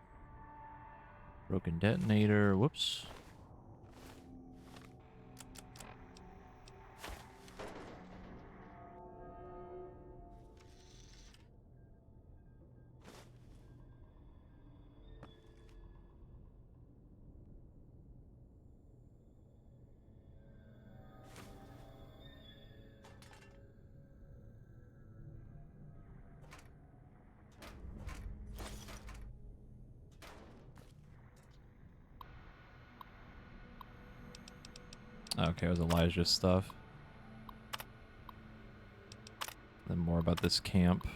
Broken detonator. Whoops. Okay, it was Elijah's stuff. Then more about this camp.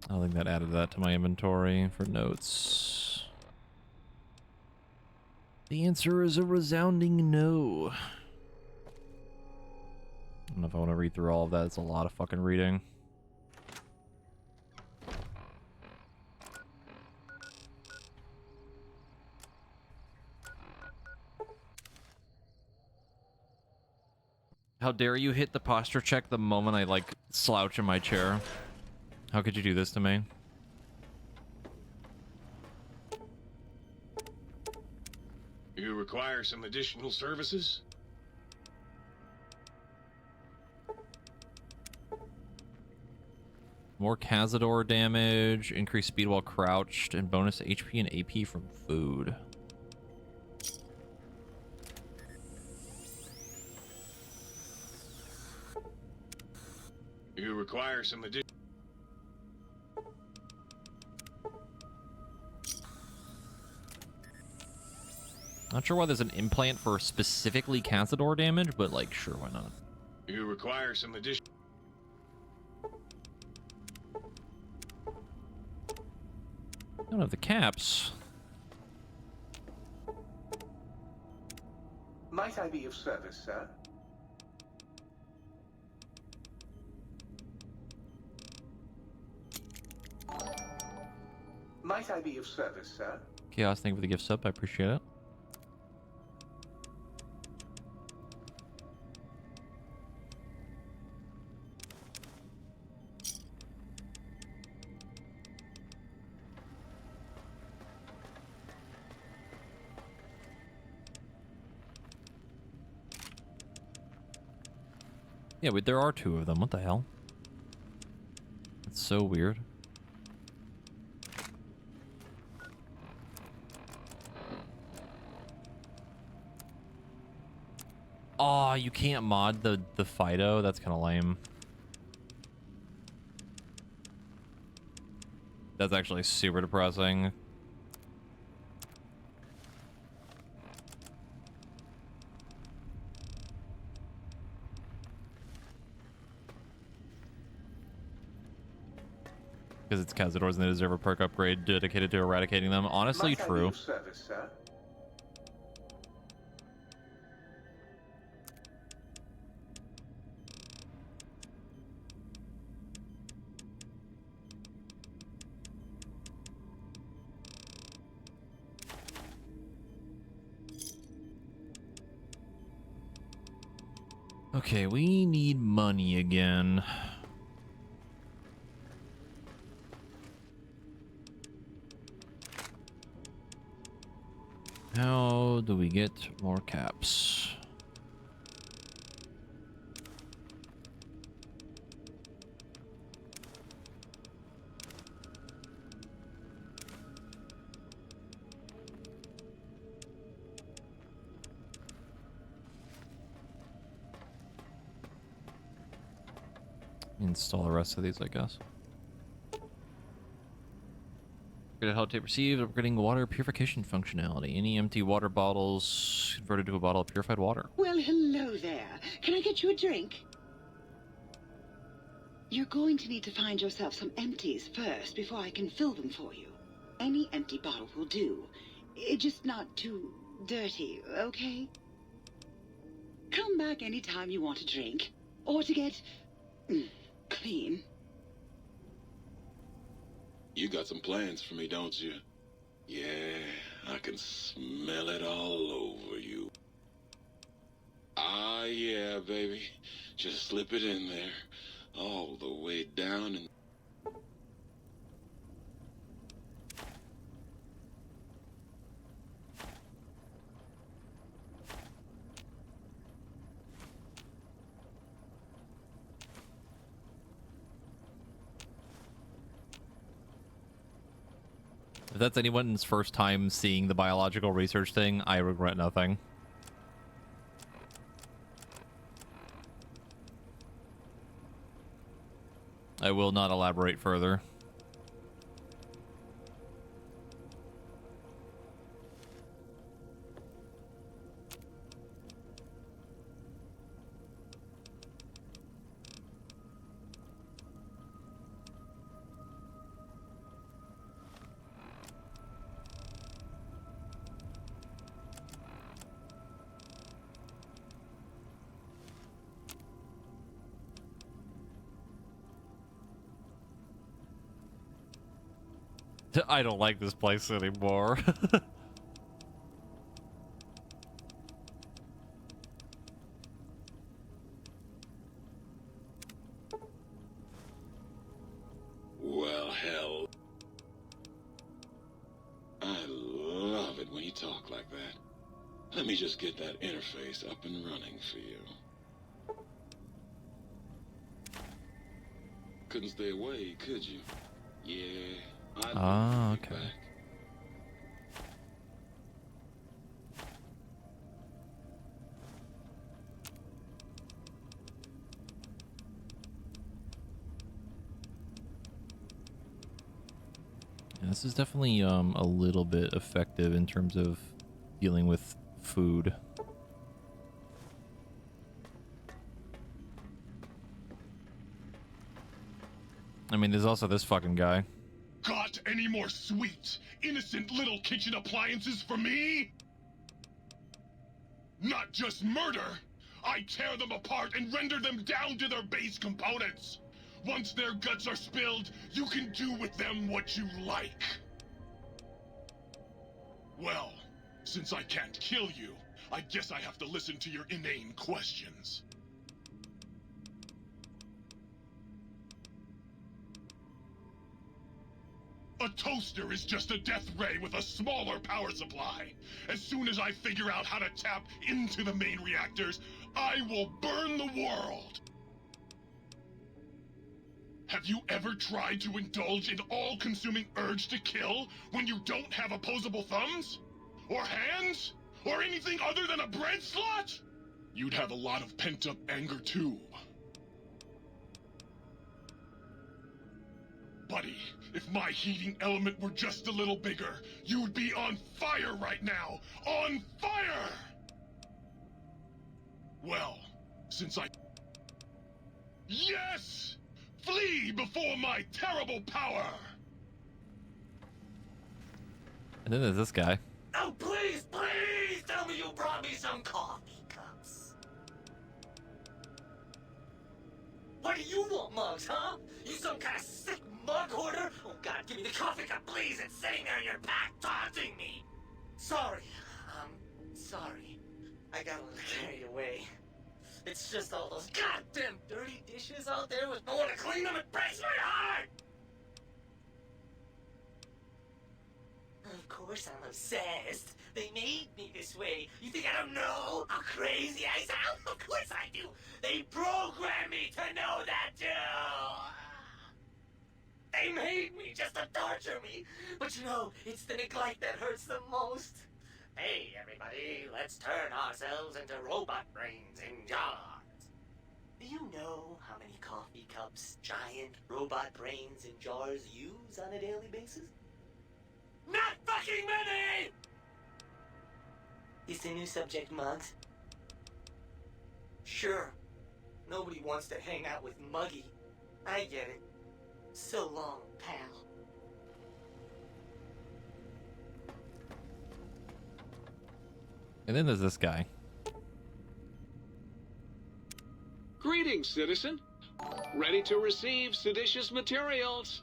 I think that added that to my inventory for notes. The answer is a resounding no. I don't know if I want to read through all of that. It's a lot of fucking reading. How dare you hit the posture check the moment I, like, slouch in my chair? How could you do this to me? You require some additional services? More Cazador damage, increased speed while crouched, and bonus HP and AP from food. You require some additional... Not sure why there's an implant for specifically Cazador damage, but, like, sure, why not? You require some additional... I don't have the caps. Might I be of service, sir? Might I be of service, sir? Chaos, thank you for the gift sub. I appreciate it. Yeah, but there are two of them. What the hell? That's so weird. Oh, you can't mod the Fido? That's kind of lame. That's actually super depressing. Because it's Cazadors and they deserve a perk upgrade dedicated to eradicating them. Honestly, Might I be true. of service, sir? Okay, we need money again. How do we get more caps? Install the rest of these, I guess. Upgraded holotape received, upgrading water purification functionality. Any empty water bottles converted to a bottle of purified water. Well, hello there. Can I get you a drink? You're going to need to find yourself some empties first before I can fill them for you. Any empty bottle will do. Just not too dirty, okay? Come back anytime you want a drink. Or to get clean. You got some plans for me, don't you? Yeah, I can smell it all over you. Ah, yeah, baby. Just slip it in there. All the way down and... If that's anyone's first time seeing the biological research thing, I regret nothing. I will not elaborate further. I don't like this place anymore. like that. Let me just get that interface up and running for you. Couldn't stay away, could you? Yeah, I okay. Yeah, this is definitely a little bit effective in terms of dealing with food. I mean, there's also this fucking guy. Got any more sweet, innocent little kitchen appliances for me? Not just murder! I tear them apart and render them down to their base components! Once their guts are spilled, you can do with them what you like. Well, since I can't kill you, I guess I have to listen to your inane questions. A toaster is just a death ray with a smaller power supply. As soon as I figure out how to tap into the main reactors, I will burn the world. Have you ever tried to indulge in all-consuming urge to kill when you don't have opposable thumbs? Or hands? Or anything other than a bread slot? You'd have a lot of pent-up anger too. Buddy, if my heating element were just a little bigger, you'd be on fire right now! On fire! Well, since I... Yes! Flee before my terrible power! And then there's this guy. Oh, please, please tell me you brought me some coffee cups. What do you want, mugs, huh? You some kind of sick mug hoarder? Oh, God, give me the coffee cup, please. It's sitting there in your pack, taunting me. Sorry. Sorry. I got a little carried away. It's just all those goddamn dirty dishes out there with no one to clean them. It breaks my heart! Of course I'm obsessed. They made me this way. You think I don't know how crazy I sound? Of course I do. They programmed me to know that too. They made me just to torture me. But you know, it's the neglect that hurts the most. Hey, everybody, let's turn ourselves into robot brains in jars. Do you know how many coffee cups giant robot brains in jars use on a daily basis? Not fucking many! Is the new subject mugs? Sure. Nobody wants to hang out with Muggy. I get it. So long, pal. And then there's this guy. Greetings, citizen. Ready to receive seditious materials.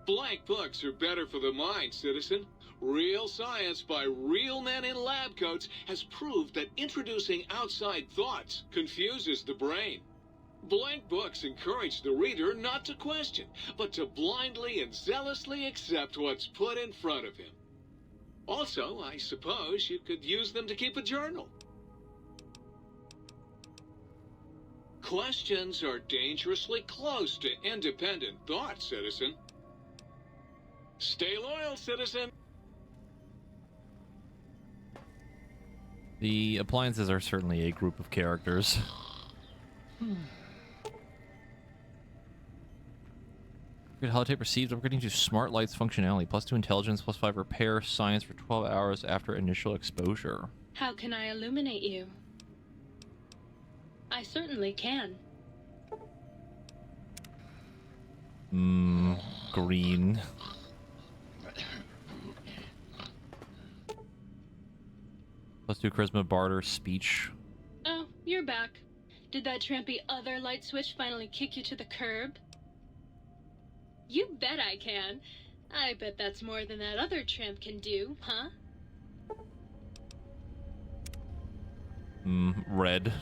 Blank books are better for the mind, citizen. Real science by real men in lab coats has proved that introducing outside thoughts confuses the brain. Blank books encourage the reader not to question, but to blindly and zealously accept what's put in front of him. Also, I suppose you could use them to keep a journal. Questions are dangerously close to independent thought, citizen. Stay loyal, citizen. The appliances are certainly a group of characters. Good holotape received upgrading to smart lights functionality, +2 intelligence, +5 repair science for 12 hours after initial exposure. How can I illuminate you? I certainly can. Green. +2 charisma, barter, speech. Oh, you're back. Did that trampy other light switch finally kick you to the curb? You bet I can. I bet that's more than that other tramp can do, huh? Red.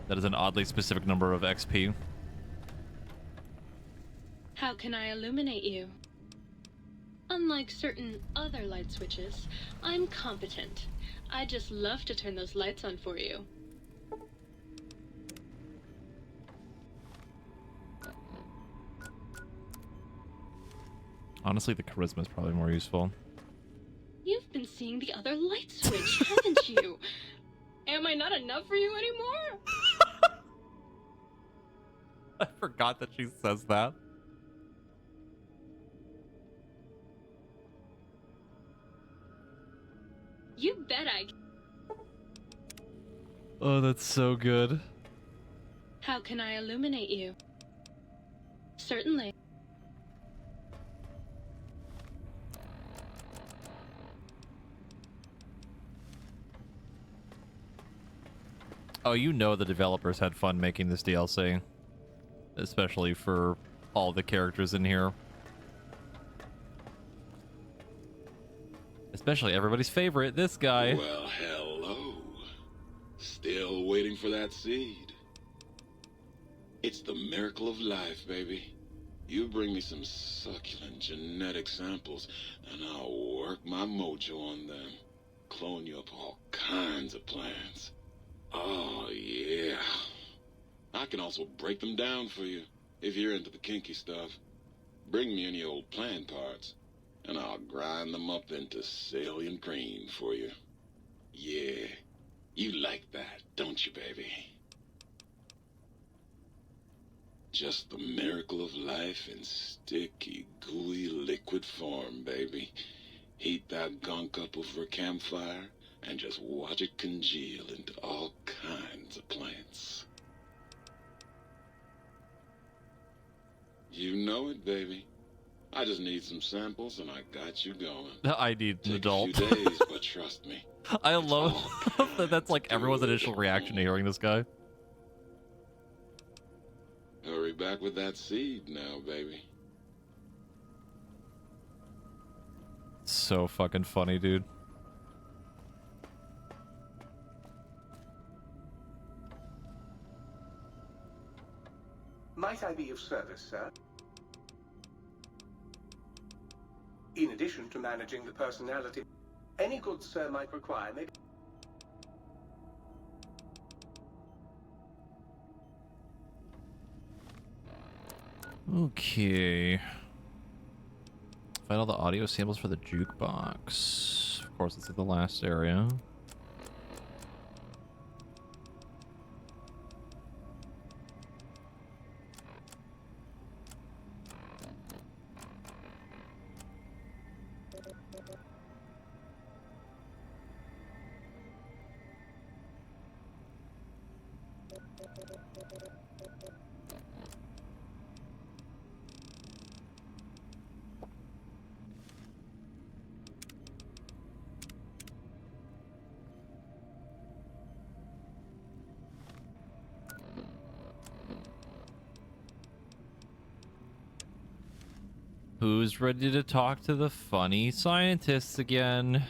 That is an oddly specific number of XP. How can I illuminate you? Unlike certain other light switches, I'm competent. I'd just love to turn those lights on for you. Honestly, the charisma is probably more useful. You've been seeing the other light switch, haven't you? Am I not enough for you anymore? I forgot that she says that. You bet I... Oh, that's so good. How can I illuminate you? Certainly. Oh, you know the developers had fun making this DLC. Especially for all the characters in here. Especially everybody's favorite, this guy. Well, hello. Still waiting for that seed. It's the miracle of life, baby. You bring me some succulent genetic samples, and I'll work my mojo on them. Clone you up all kinds of plants. Oh, yeah. I can also break them down for you, if you're into the kinky stuff. Bring me any old plant parts, and I'll grind them up into salient cream for you. Yeah, you like that, don't you, baby? Just the miracle of life in sticky, gooey liquid form, baby. Heat that gunk up over a campfire, and just watch it congeal into all kinds of plants. You know it, baby. I just need some samples, and I got you going. I need an adult. Take a few days, but trust me. I love that that's like everyone's initial reaction to hearing this guy. Hurry back with that seed now, baby. So fucking funny, dude. Might I be of service, sir? In addition to managing the personality, any goods sir might require may... Okay. Find all the audio samples for the jukebox. Of course, it's in the last area. Who's ready to talk to the funny scientists again?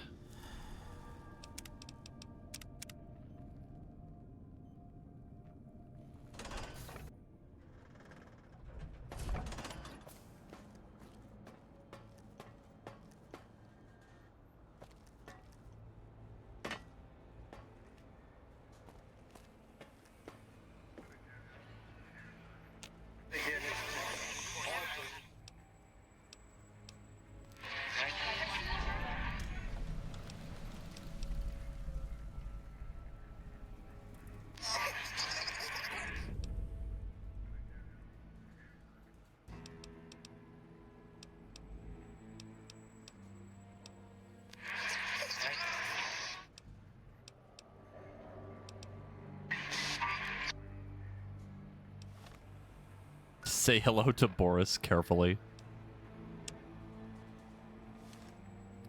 Say hello to Boris carefully.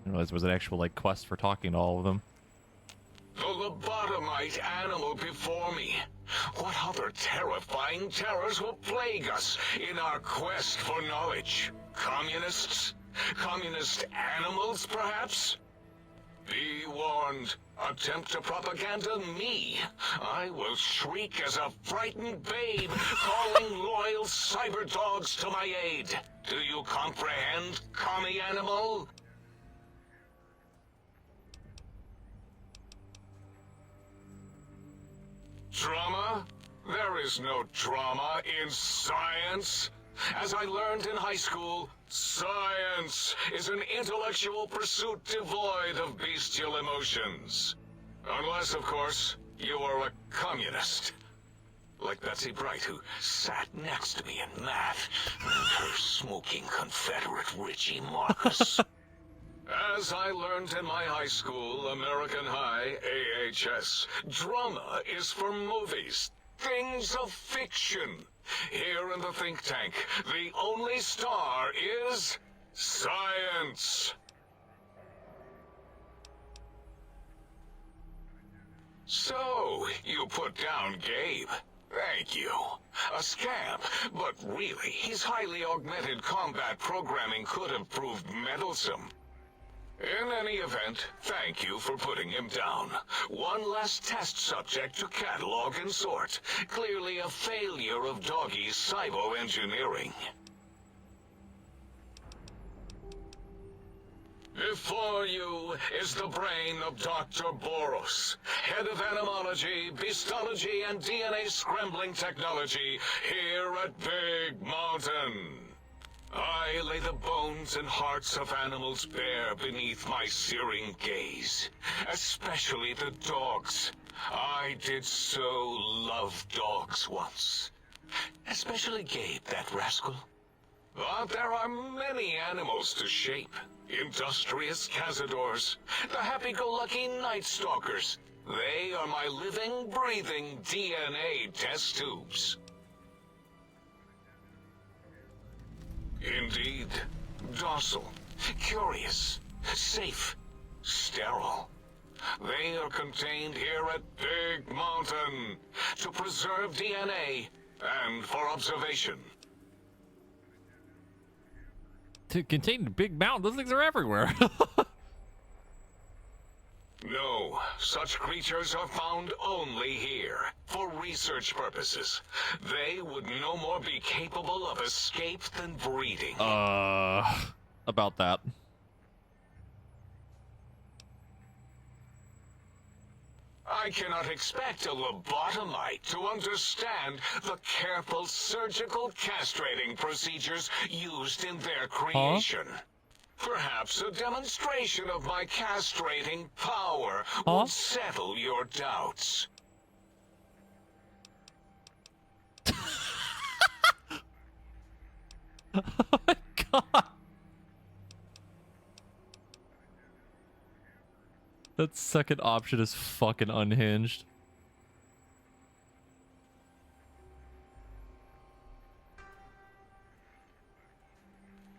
I realized there was an actual like quest for talking to all of them. The lobotomite animal before me. What other terrifying terrors will plague us in our quest for knowledge? Communists? Communist animals, perhaps? Be warned. Attempt to propaganda me. I will shriek as a frightened babe, calling loyal cyber dogs to my aid. Do you comprehend, commie animal? Drama? There is no drama in science. As I learned in high school, science is an intellectual pursuit devoid of bestial emotions. Unless, of course, you are a communist. Like Betsy Bright, who sat next to me in math, and her smoking Confederate Richie Marcus. As I learned in my high school, American High, AHS, drama is for movies, things of fiction. Here in the think tank, the only star is science. So, you put down Gabe. Thank you. A scamp, but really, his highly augmented combat programming could have proved meddlesome. In any event, thank you for putting him down. One less test subject to catalog and sort. Clearly a failure of Doggy's cybo-engineering. Before you is the brain of Dr. Boros, head of animology, beastology, and DNA scrambling technology here at Big Mountain. I lay the bones and hearts of animals bare beneath my searing gaze, especially the dogs. I did so love dogs once. Especially Gabe, that rascal. But there are many animals to shape. Industrious cazadors, the happy-go-lucky night stalkers. They are my living, breathing DNA test tubes. Indeed. Docile, curious, safe, sterile. They are contained here at Big Mountain to preserve DNA and for observation. To contain Big Mountain, those things are everywhere. No, such creatures are found only here, for research purposes. They would no more be capable of escape than breeding. About that. I cannot expect a lobotomite to understand the careful surgical castrating procedures used in their creation. Perhaps a demonstration of my castrating power would settle your doubts. Oh my god. That second option is fucking unhinged.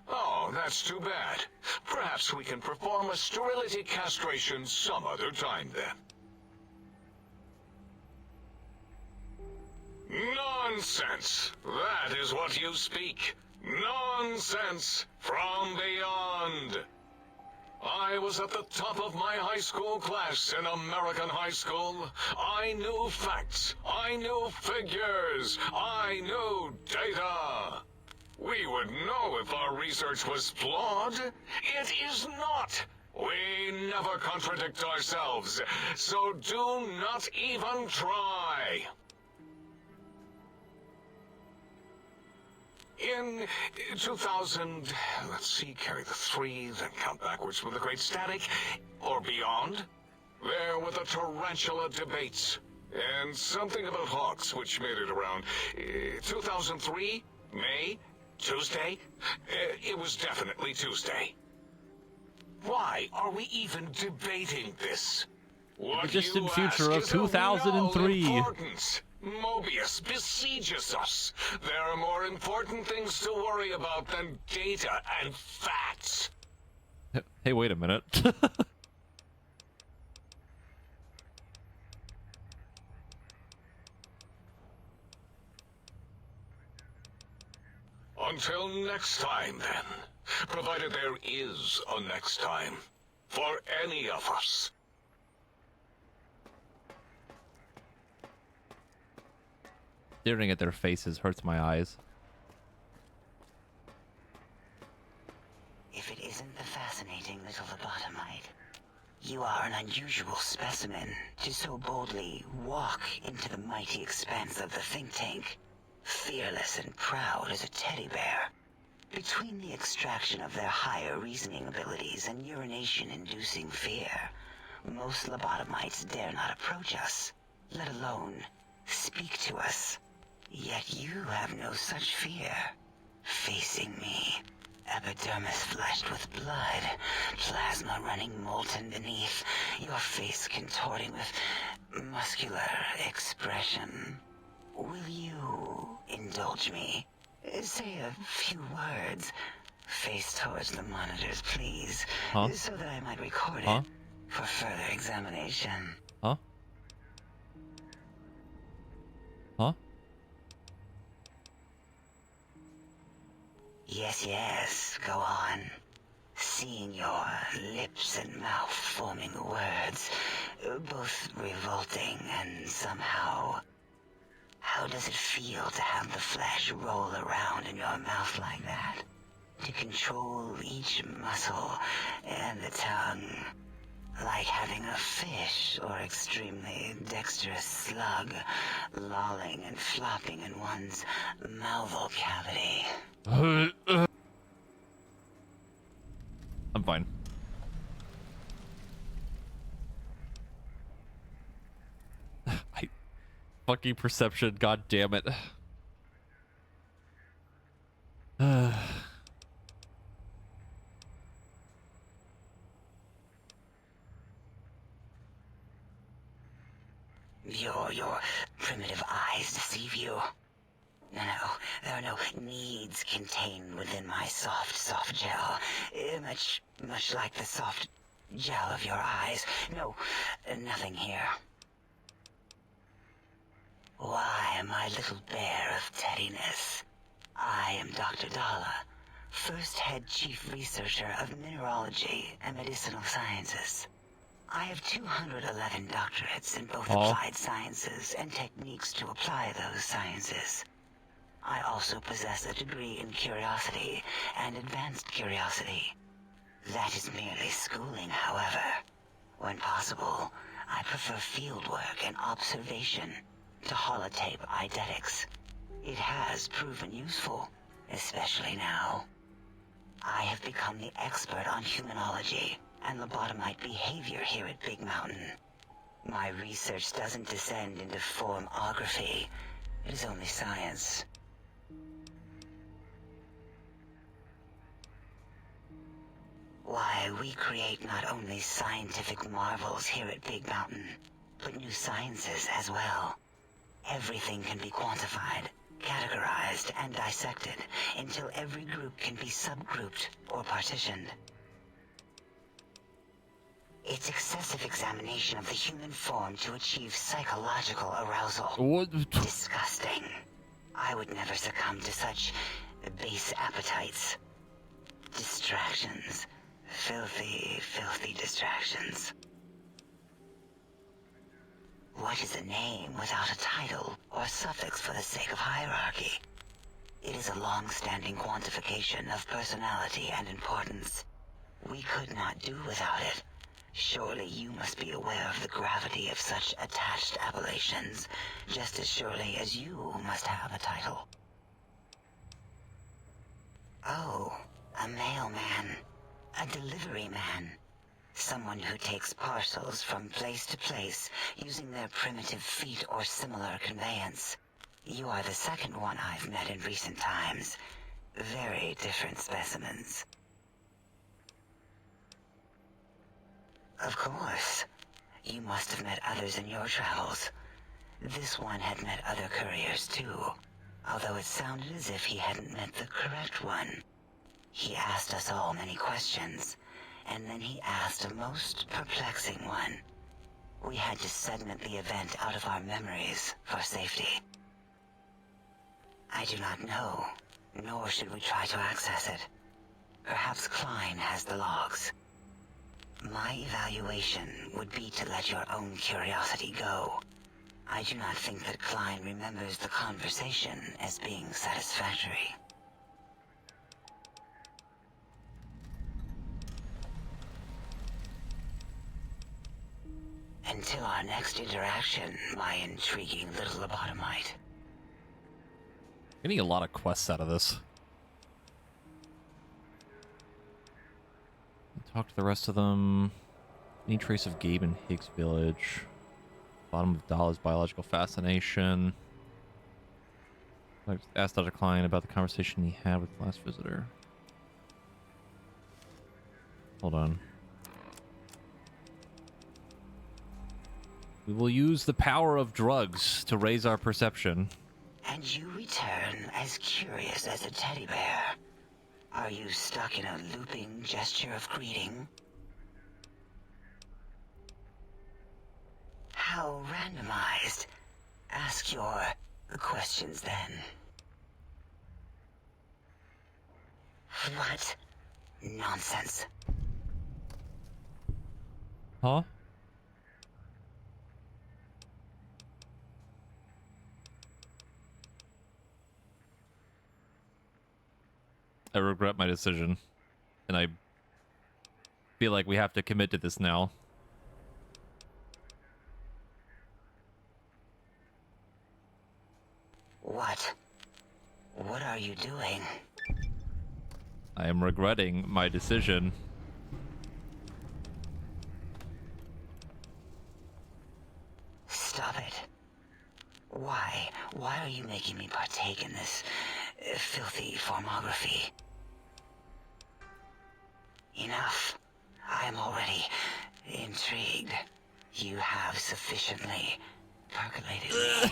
Oh, that's too bad. Perhaps we can perform a sterility castration some other time then. Nonsense! That is what you speak. Nonsense from beyond. I was at the top of my high school class in American high school. I knew facts. I knew figures. I knew data. We would know if our research was flawed. It is not. We never contradict ourselves, so do not even try. In 2000, let's see, carry the 3, then count backwards from the Great Static, or beyond, there were the tarantula debates, and something about hawks, which made it around 2003, May, Tuesday. It was definitely Tuesday. Why are we even debating this? What The distant you future ask of is of 2003. no importance. Mobius besieges us. There are more important things to worry about than data and facts. Hey, wait a minute. Until next time, then. Provided there is a next time. for any of us. Staring at their faces hurts my eyes. If it isn't the fascinating little lobotomite, you are an unusual specimen to so boldly walk into the mighty expanse of the think tank, fearless and proud as a teddy bear. Between the extraction of their higher reasoning abilities and urination-inducing fear, most lobotomites dare not approach us, let alone speak to us. Yet you have no such fear. Facing me, epidermis flushed with blood, plasma running molten beneath, your face contorting with muscular expression. Will you indulge me? Say a few words. Face towards the monitors, please, so that I might record it for further examination. Huh? Yes, go on. Seeing your lips and mouth forming words, both revolting and somehow... How does it feel to have the flesh roll around in your mouth like that? To control each muscle and the tongue, like having a fish or extremely dexterous slug lolling and flopping in one's mouthal cavity. I'm fine. Fucking perception, god damn it. Your primitive eyes deceive you. No, there are no needs contained within my soft gel. Much like the soft gel of your eyes. No, nothing here. Why, my little bear of teddiness. I am Dr. Dala, first head chief researcher of mineralogy and medicinal sciences. I have 211 doctorates in both applied sciences and techniques to apply those sciences. I also possess a degree in curiosity and advanced curiosity. That is merely schooling, however. When possible, I prefer fieldwork and observation to holotape eidetics. It has proven useful, especially now. I have become the expert on humanology and lobotomite behavior here at Big Mountain. My research doesn't descend into formography. It is only science. Why, we create not only scientific marvels here at Big Mountain, but new sciences as well. Everything can be quantified, categorized, and dissected until every group can be subgrouped or partitioned. It's excessive examination of the human form to achieve psychological arousal. What? Disgusting. I would never succumb to such base appetites. Distractions. Filthy, filthy distractions. What is a name without a title or suffix for the sake of hierarchy? It is a long-standing quantification of personality and importance. We could not do without it. Surely you must be aware of the gravity of such attached appellations, just as surely as you must have a title. Oh, a mailman. A delivery man. Someone who takes parcels from place to place using their primitive feet or similar conveyance. You are the second one I've met in recent times. Very different specimens. Of course. You must have met others in your travels. This one had met other couriers too, although it sounded as if he hadn't met the correct one. He asked us all many questions, and then he asked a most perplexing one. We had to segment the event out of our memories for safety. I do not know, nor should we try to access it. Perhaps Klein has the logs. My evaluation would be to let your own curiosity go. I do not think that Klein remembers the conversation as being satisfactory. Until our next interaction, my intriguing little lobotomite. Getting a lot of quests out of this. Talk to the rest of them. Any trace of Gabe in Higgs Village? Bottom of Dala's biological fascination. I asked Dr. Klein about the conversation he had with the last visitor. Hold on. We will use the power of drugs to raise our perception. And you return as curious as a teddy bear. Are you stuck in a looping gesture of greeting? How randomized? Ask your questions then. What nonsense. Huh? I regret my decision, and I feel like we have to commit to this now. What? What are you doing? I am regretting my decision. Stop it. Why? Why are you making me partake in this filthy formography? Enough. I am already intrigued. You have sufficiently percolated me.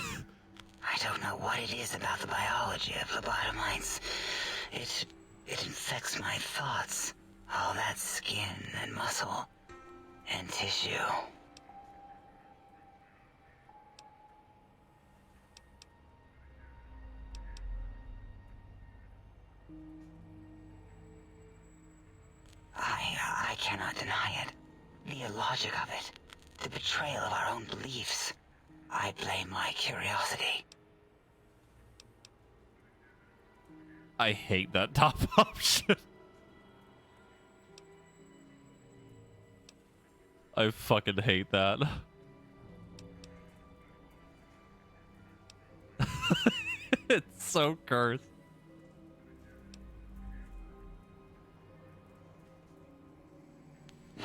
I don't know what it is about the biology of lobotomites. It infects my thoughts. All that skin and muscle and tissue. I cannot deny it. The illogic of it. The betrayal of our own beliefs. I blame my curiosity. I hate that top option. I fucking hate that. It's so cursed.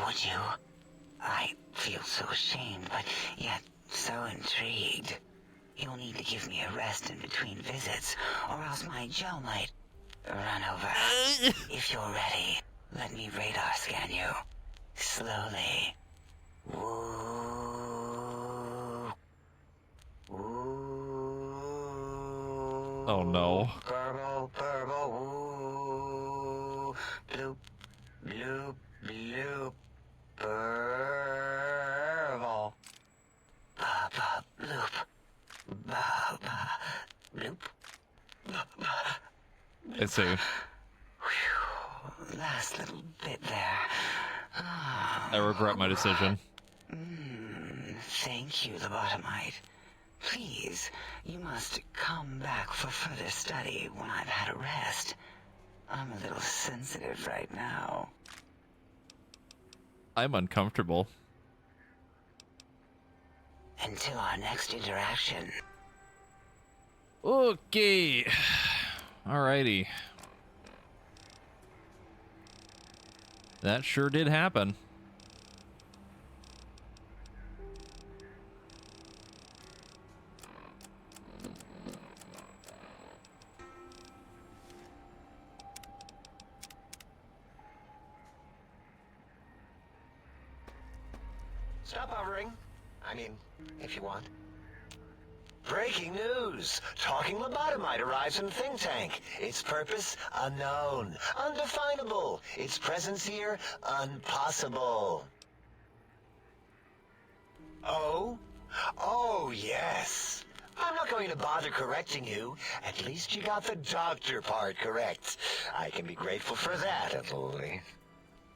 Would you? I feel so ashamed, but yet so intrigued. You'll need to give me a rest in between visits, or else my gel might run over. If you're ready, let me radar scan you. Slowly. Woo. Woo. Oh no. Purple, purple, woo. Bloop, bloop, bloop. Purple. Ba-ba, bloop. Ba-ba, bloop. Ba-ba. I see. Whew. Last little bit there. I regret my decision. Thank you, lobotomite. Please, you must come back for further study when I've had a rest. I'm a little sensitive right now. I'm uncomfortable. Until our next interaction. Okay. Alrighty. That sure did happen. Stop hovering. I mean, if you want. Breaking news! Talking lobotomite arrives in Think Tank. Its purpose, unknown. Undefinable. Its presence here, impossible. Oh? Oh, yes. I'm not going to bother correcting you. At least you got the doctor part correct. I can be grateful for that, at least.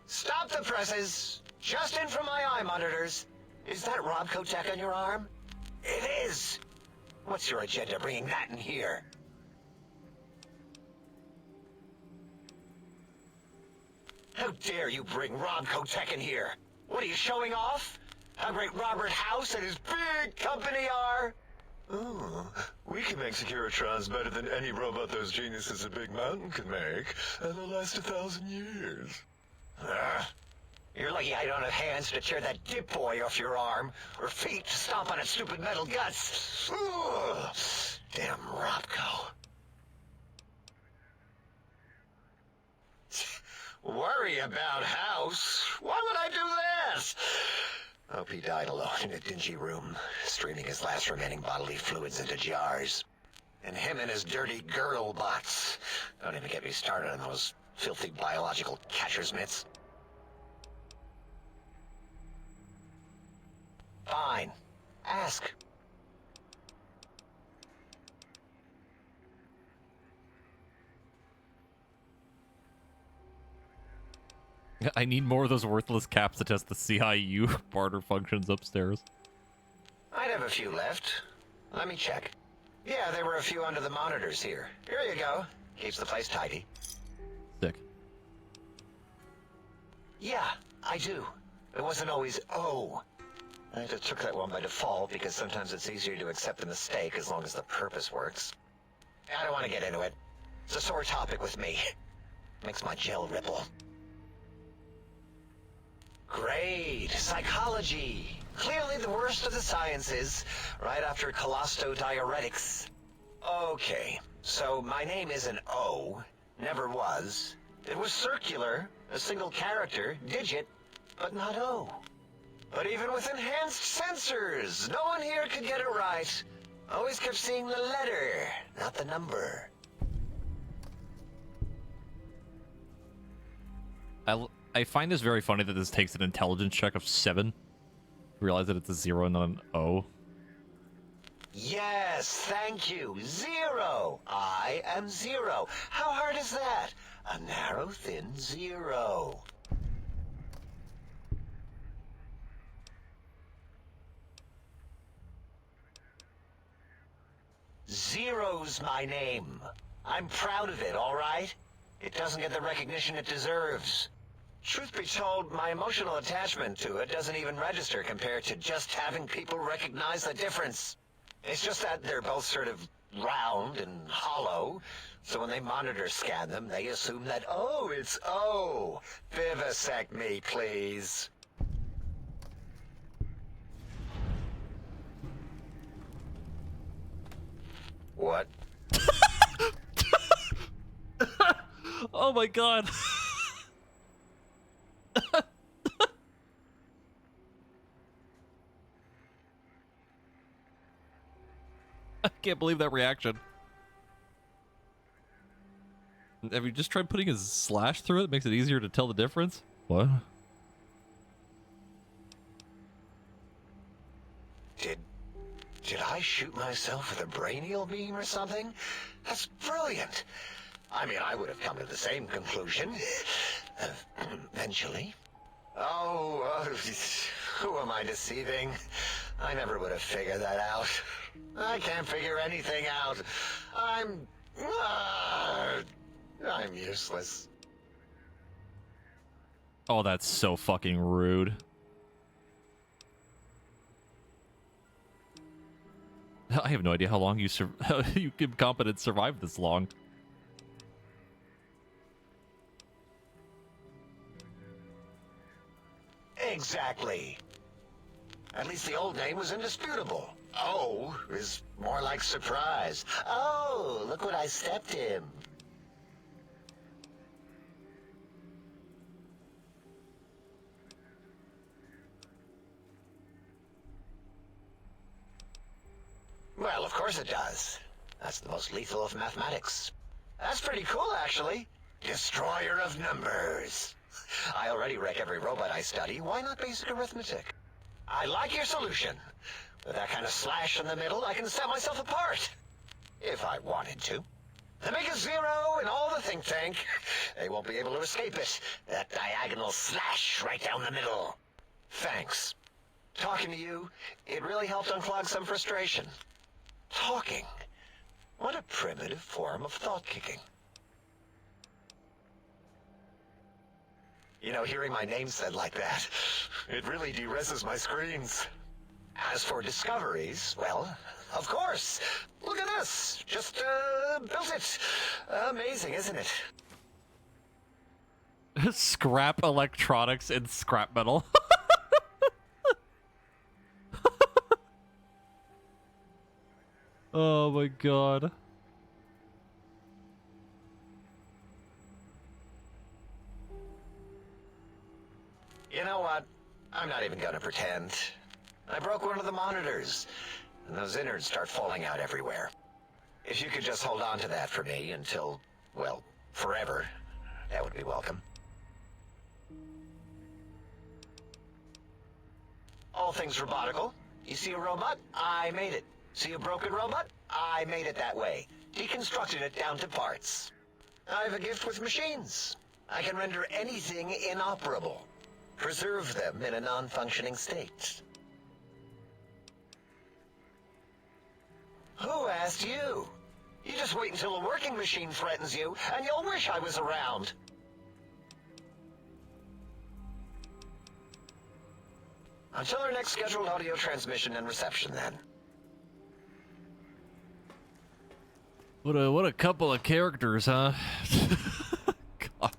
Stop the presses! Just in from my eye monitors. Is that Robco tech on your arm? It is! What's your agenda bringing that in here? How dare you bring Robco tech in here? What are you showing off? How great Robert House and his big company are? Oh, we can make Securitrons better than any robot those geniuses at Big Mountain can make, and they'll last 1,000 years. You're lucky I don't have hands to tear that dip boy off your arm, or feet to stomp on its stupid metal guts. Ugh. Damn Robco. Worry about House? Why would I do this? Hope he died alone in a dingy room, streaming his last remaining bodily fluids into jars. And him and his dirty girl bots. Don't even get me started on those filthy biological catcher's mitts. Fine. Ask. I need more of those worthless caps to test the CIU barter functions upstairs. I'd have a few left. Let me check. Yeah, there were a few under the monitors here. Here you go. Keeps the place tidy. Sick. Yeah, I do. It wasn't always O. I just took that one by default because sometimes it's easier to accept the mistake as long as the purpose works. I don't want to get into it. It's a sore topic with me. Makes my gel ripple. Great. Psychology. Clearly the worst of the sciences, right after colostodiuretics. Okay, so my name isn't O. Never was. It was circular, a single character, digit, but not O. But even with enhanced sensors, no one here could get it right. Always kept seeing the letter, not the number. I find this very funny that this takes an intelligence check of 7. Realize that it's a 0 and not an O. Yes, thank you. 0. I am 0. How hard is that? A narrow, thin 0. Zero's my name. I'm proud of it, all right? It doesn't get the recognition it deserves. Truth be told, my emotional attachment to it doesn't even register compared to just having people recognize the difference. It's just that they're both sort of round and hollow, so when they monitor scan them, they assume that, oh, it's O. Vivisect me, please. What? Oh my god. I can't believe that reaction. Have you just tried putting a slash through it? Makes it easier to tell the difference? What? Did I shoot myself with a brainial beam or something? That's brilliant. I mean, I would have come to the same conclusion. Eventually. Oh, who am I deceiving? I never would have figured that out. I can't figure anything out. I'm useless. Oh, that's so fucking rude. I have no idea how long how you incompetent survived this long. Exactly. At least the old name was indisputable. O is more like surprise. Oh, look what I stepped in. Well, of course it does. That's the most lethal of mathematics. That's pretty cool, actually. Destroyer of numbers. I already wreck every robot I study. Why not basic arithmetic? I like your solution. With that kind of slash in the middle, I can set myself apart. If I wanted to. Make a zero in all the think tank. They won't be able to escape it. That diagonal slash right down the middle. Thanks. Talking to you, it really helped unclog some frustration. Talking. What a primitive form of thought kicking. You know, hearing my name said like that, it really de-reses my screens. As for discoveries, well, of course. Look at this. Just, built it. Amazing, isn't it? Scrap electronics and scrap metal. Oh my god. You know what? I'm not even gonna pretend. I broke one of the monitors, and those innards start falling out everywhere. If you could just hold on to that for me until, well, forever, that would be welcome. All things robotical. You see a robot? I made it. See a broken robot? I made it that way. Deconstructed it down to parts. I've a gift with machines. I can render anything inoperable. Preserve them in a non-functioning state. Who asked you? You just wait until a working machine threatens you, and you'll wish I was around. Until our next scheduled audio transmission and reception, then. What a couple of characters, huh? God.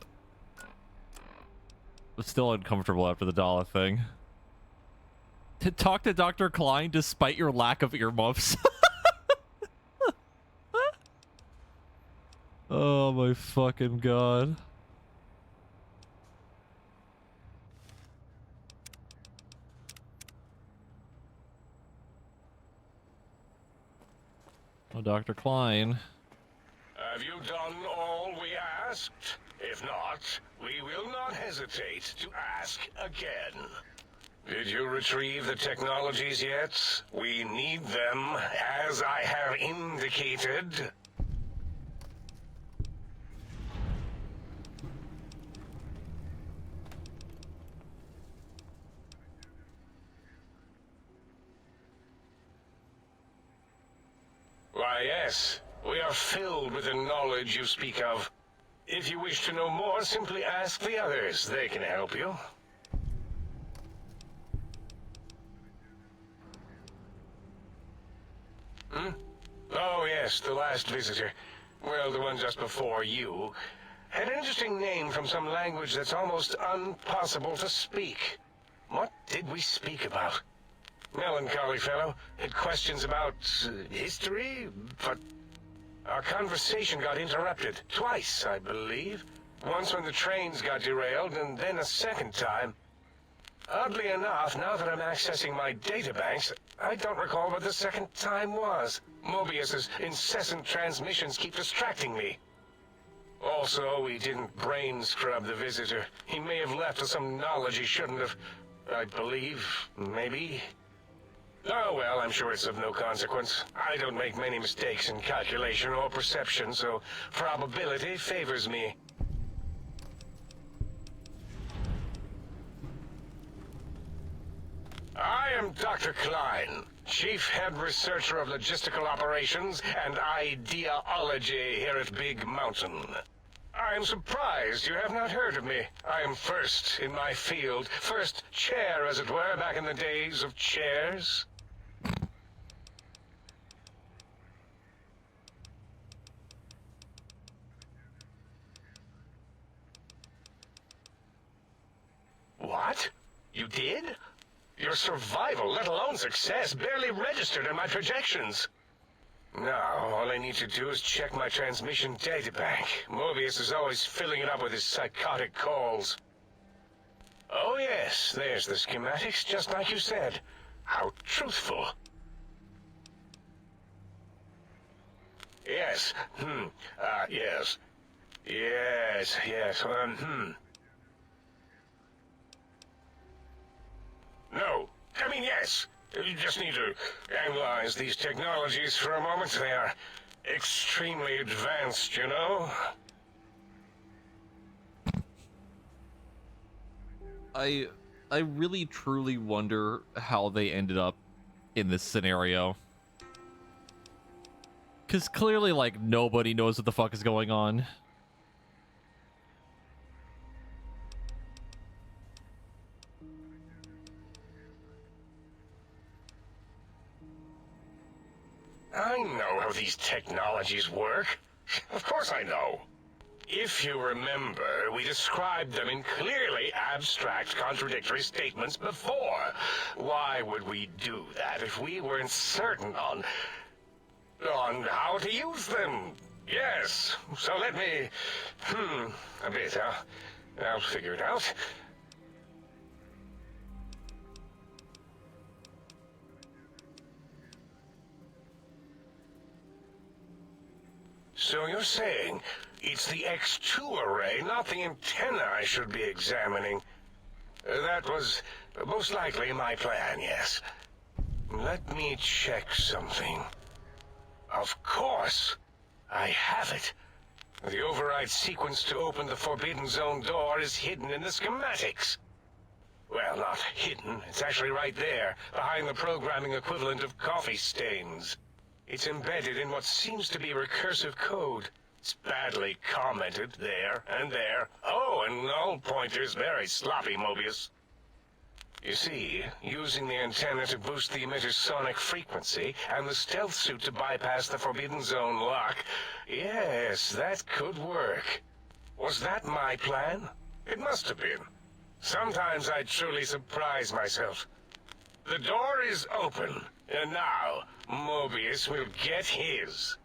I'm still uncomfortable after the Dalek thing. To talk to Dr. Klein despite your lack of earmuffs. Oh my fucking god. Oh, Dr. Klein. Have you done all we asked? If not, we will not hesitate to ask again. Did you retrieve the technologies yet? We need them, as I have indicated. Why, yes. We are filled with the knowledge you speak of. If you wish to know more, simply ask the others. They can help you. Hmm? Oh, yes, the last visitor. Well, the one just before you. Had an interesting name from some language that's almost impossible to speak. What did we speak about? Melancholy fellow. Had questions about history, but our conversation got interrupted. Twice, I believe. Once when the trains got derailed, and then a second time. Oddly enough, now that I'm accessing my databanks, I don't recall what the second time was. Mobius's incessant transmissions keep distracting me. Also, we didn't brain scrub the visitor. He may have left with some knowledge he shouldn't have. I believe, maybe. Oh, well, I'm sure it's of no consequence. I don't make many mistakes in calculation or perception, so probability favors me. I am Dr. Klein, Chief Head Researcher of Logistical Operations and Ideology here at Big Mountain. I am surprised you have not heard of me. I am first in my field, first chair, as it were, back in the days of chairs. What? You did? Your survival, let alone success, barely registered in my projections. Now, all I need to do is check my transmission databank. Mobius is always filling it up with his psychotic calls. Oh yes, there's the schematics, just like you said. How truthful. Yes, yes. Yes, No, I mean yes. You just need to analyze these technologies for a moment. They are extremely advanced, you know? I really truly wonder how they ended up in this scenario. Because clearly, like, nobody knows what the fuck is going on. I know how these technologies work. Of course I know. If you remember, we described them in clearly abstract, contradictory statements before. Why would we do that if we weren't certain on how to use them? Yes, so let me... a bit, huh? I'll figure it out. So you're saying it's the X2 array, not the antenna I should be examining? That was most likely my plan, yes. Let me check something. Of course, I have it. The override sequence to open the Forbidden Zone door is hidden in the schematics. Well, not hidden. It's actually right there, behind the programming equivalent of coffee stains. It's embedded in what seems to be recursive code. It's badly commented there and there. Oh, and null pointers very sloppy, Mobius. You see, using the antenna to boost the emitter's sonic frequency and the stealth suit to bypass the Forbidden Zone lock, yes, that could work. Was that my plan? It must have been. Sometimes I truly surprise myself. The door is open, and now Mobius will get his.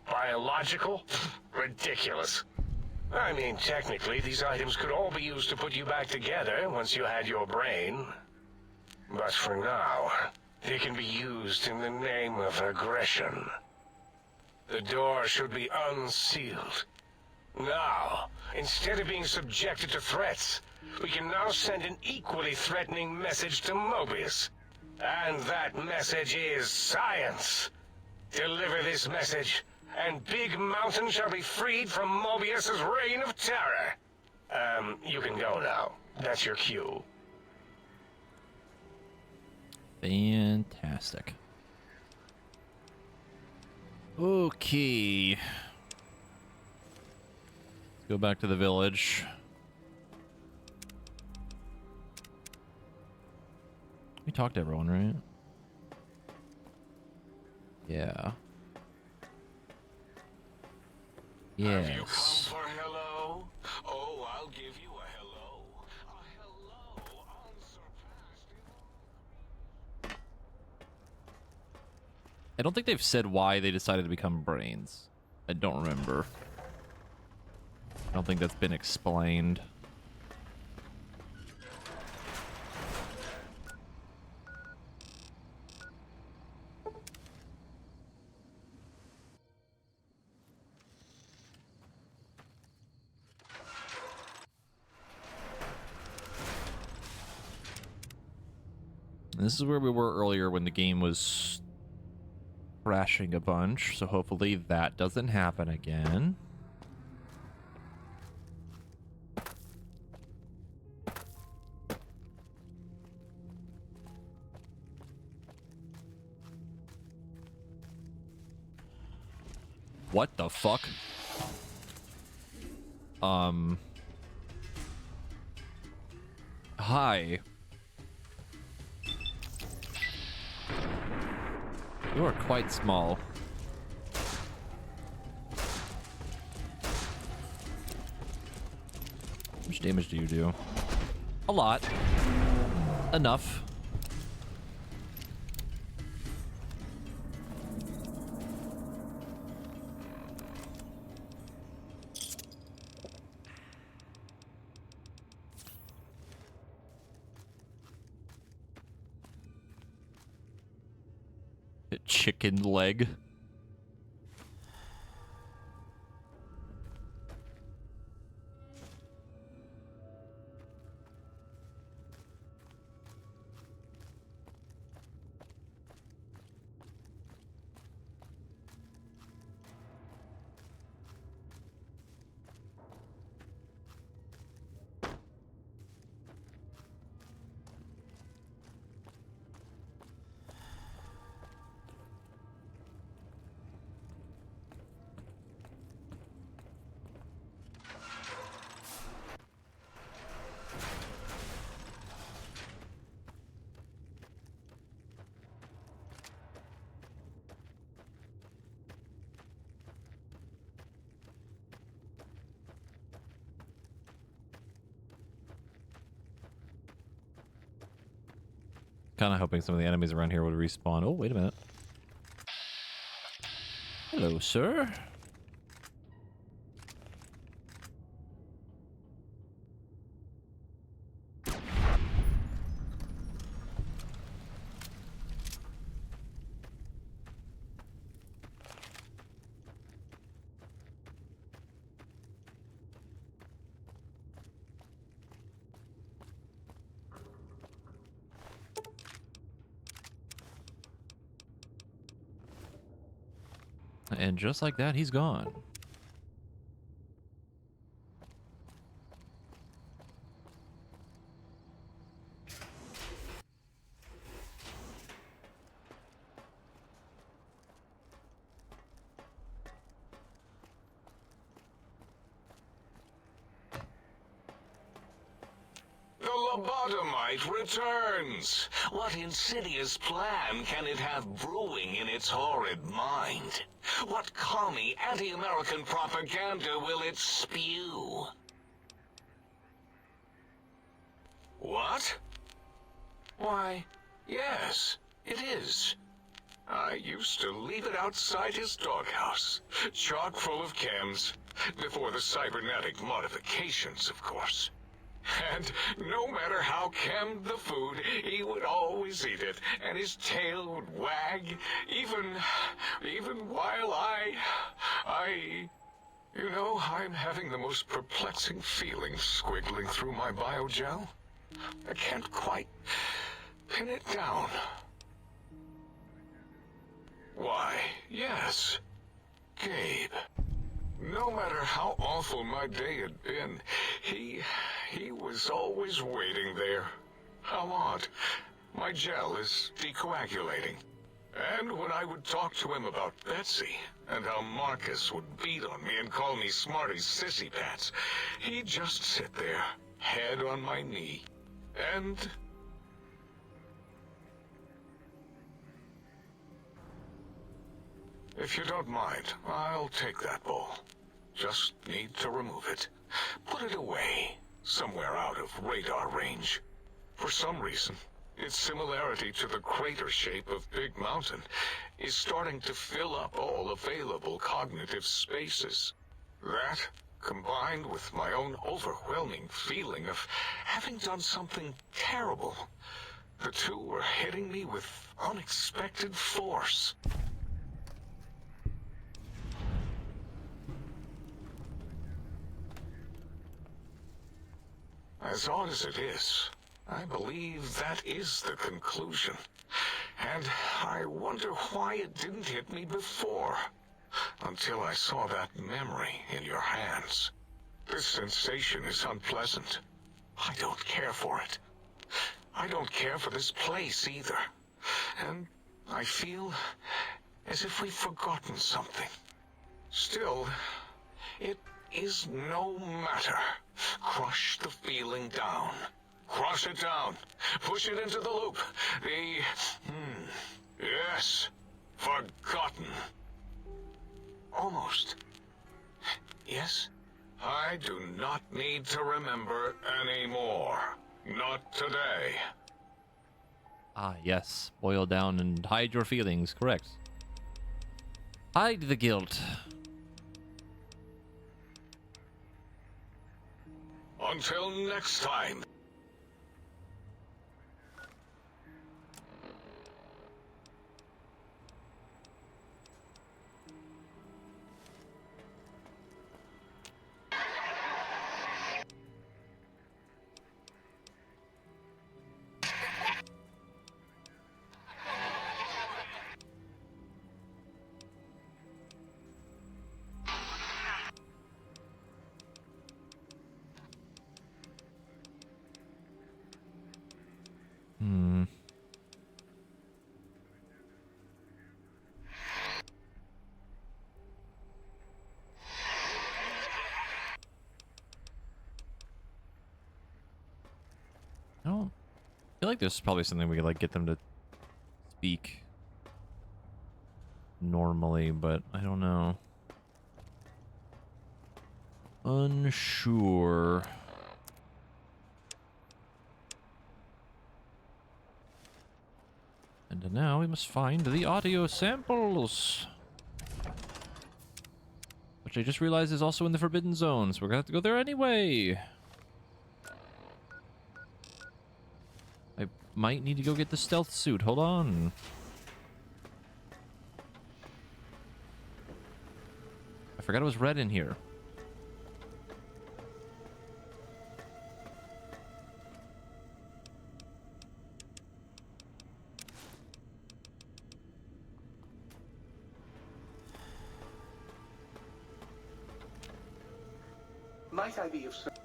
Biological? Ridiculous. I mean, technically, these items could all be used to put you back together once you had your brain. But for now, they can be used in the name of aggression. The door should be unsealed. Now, instead of being subjected to threats, we can now send an equally threatening message to Mobius. And that message is science. Deliver this message, and Big Mountain shall be freed from Mobius's reign of terror. You can go now. That's your cue. Fantastic. Okay. Let's go back to the village. We talked to everyone, right? Yeah. Yes. Have you come for hello? Oh, I'll give you a hello. A hello unsurpassed in all. I don't think they've said why they decided to become brains. I don't remember. I don't think that's been explained. And this is where we were earlier when the game was crashing a bunch, so hopefully that doesn't happen again. What the fuck? Hi. You are quite small. How much damage do you do? A lot. Enough. Chicken leg. kind of hoping some of the enemies around here would respawn. Oh, wait a minute. Hello, sir. And just like that, he's gone. The lobotomite returns. What insidious plan can it have brewing in its horrid mind? What commie anti-American propaganda will it spew? What? Why, yes, it is. I used to leave it outside his doghouse, chock full of chems, before the cybernetic modifications, of course. And no matter how chemmed the food, he would always eat it, and his tail would wag, even while you know, I'm having the most perplexing feeling squiggling through my biogel. I can't quite pin it down. Why, yes, Gabe. No matter how awful my day had been, he was always waiting there. How odd. My gel is decoagulating. And when I would talk to him about Betsy, and how Marcus would beat on me and call me Smarty's sissy pants, he'd just sit there, head on my knee, and... If you don't mind, I'll take that bowl. Just need to remove it. Put it away, somewhere out of radar range. For some reason, its similarity to the crater shape of Big Mountain is starting to fill up all available cognitive spaces. That, combined with my own overwhelming feeling of having done something terrible, the two were hitting me with unexpected force. As odd as it is, I believe that is the conclusion. And I wonder why it didn't hit me before, until I saw that memory in your hands. This sensation is unpleasant. I don't care for it. I don't care for this place either. And I feel as if we've forgotten something. Still, it is no matter. Crush the feeling down. Crush it down. Push it into the loop. Yes. Forgotten. Almost. Yes? I do not need to remember anymore. Not today. Ah, yes. Boil down and hide your feelings. Correct. Hide the guilt. Until next time. I feel like there's probably something we could like get them to speak normally, but I don't know. Unsure. And now we must find the audio samples. Which I just realized is also in the Forbidden Zone, so we're gonna have to go there anyway. I might need to go get the stealth suit. Hold on. I forgot it was red in here. Might I be of service?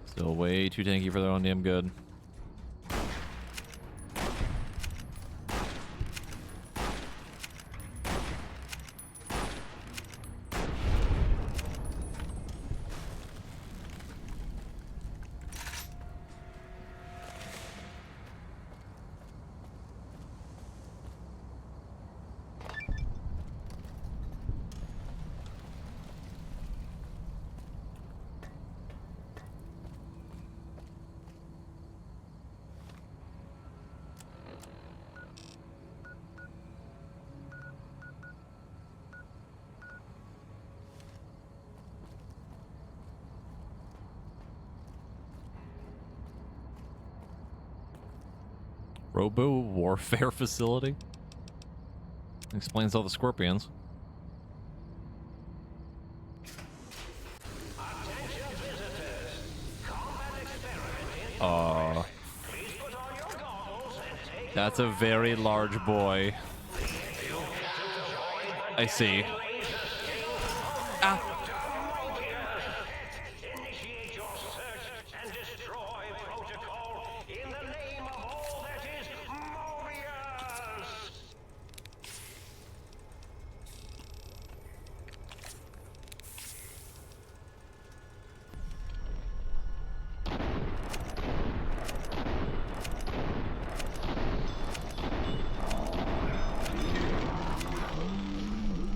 Still way too tanky for their own damn good. Robo warfare facility? Explains all the scorpions. That's a very large boy. I see. Ah.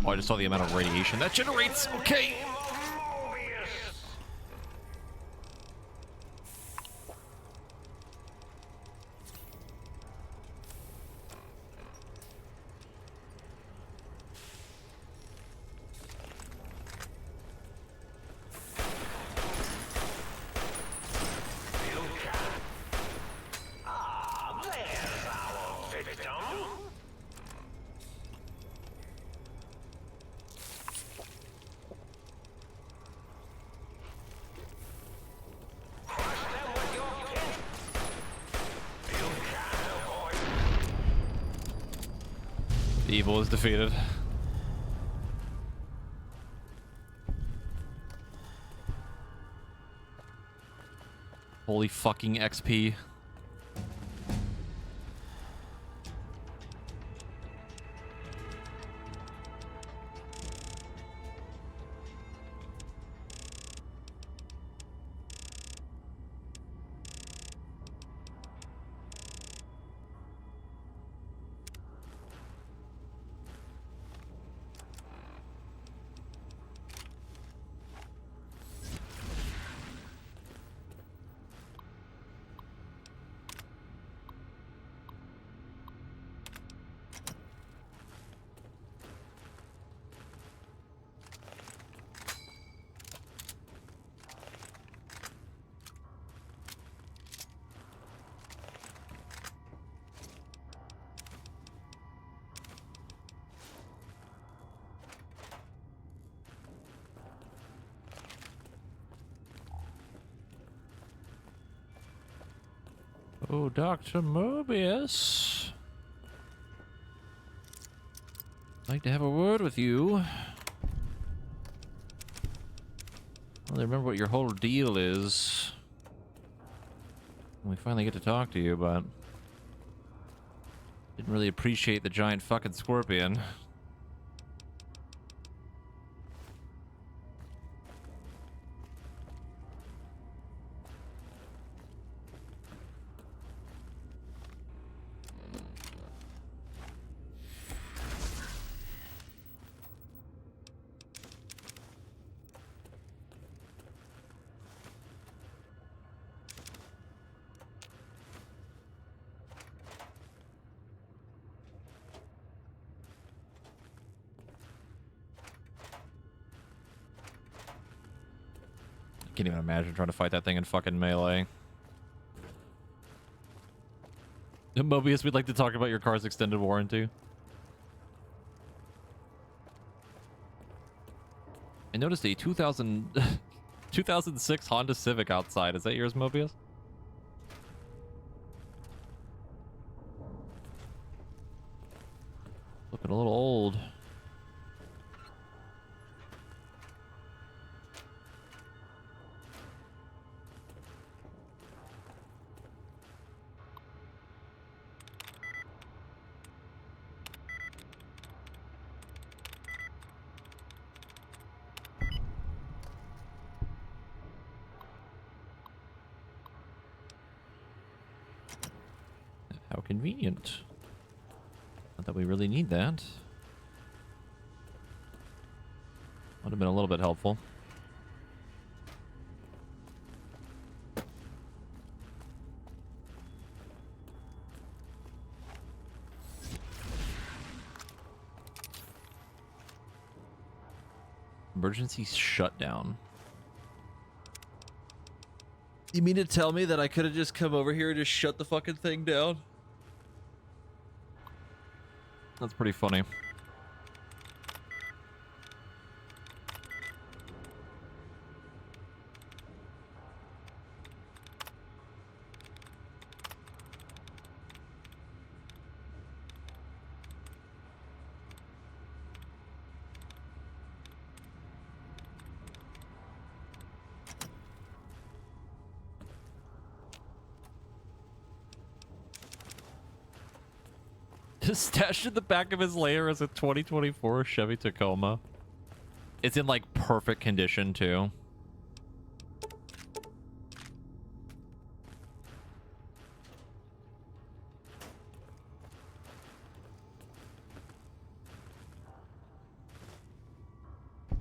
Oh, I just saw the amount of radiation that generates. Okay. Evil is defeated. Holy fucking XP. Oh, Dr. Mobius. like to have a word with you. Well, I remember what your whole deal is. We finally get to talk to you, but didn't really appreciate the giant fucking scorpion. Can't even imagine trying to fight that thing in fucking melee. Mobius, we'd like to talk about your car's extended warranty. I noticed a 2006 Honda Civic outside. Is that yours, Mobius? Looking a little old. How convenient. Not that we really need that. Would have been a little bit helpful. Emergency shutdown. You mean to tell me that I could have just come over here and just shut the fucking thing down? That's pretty funny. Stashed in the back of his lair is a 2024 Chevy Tacoma. It's in like perfect condition too.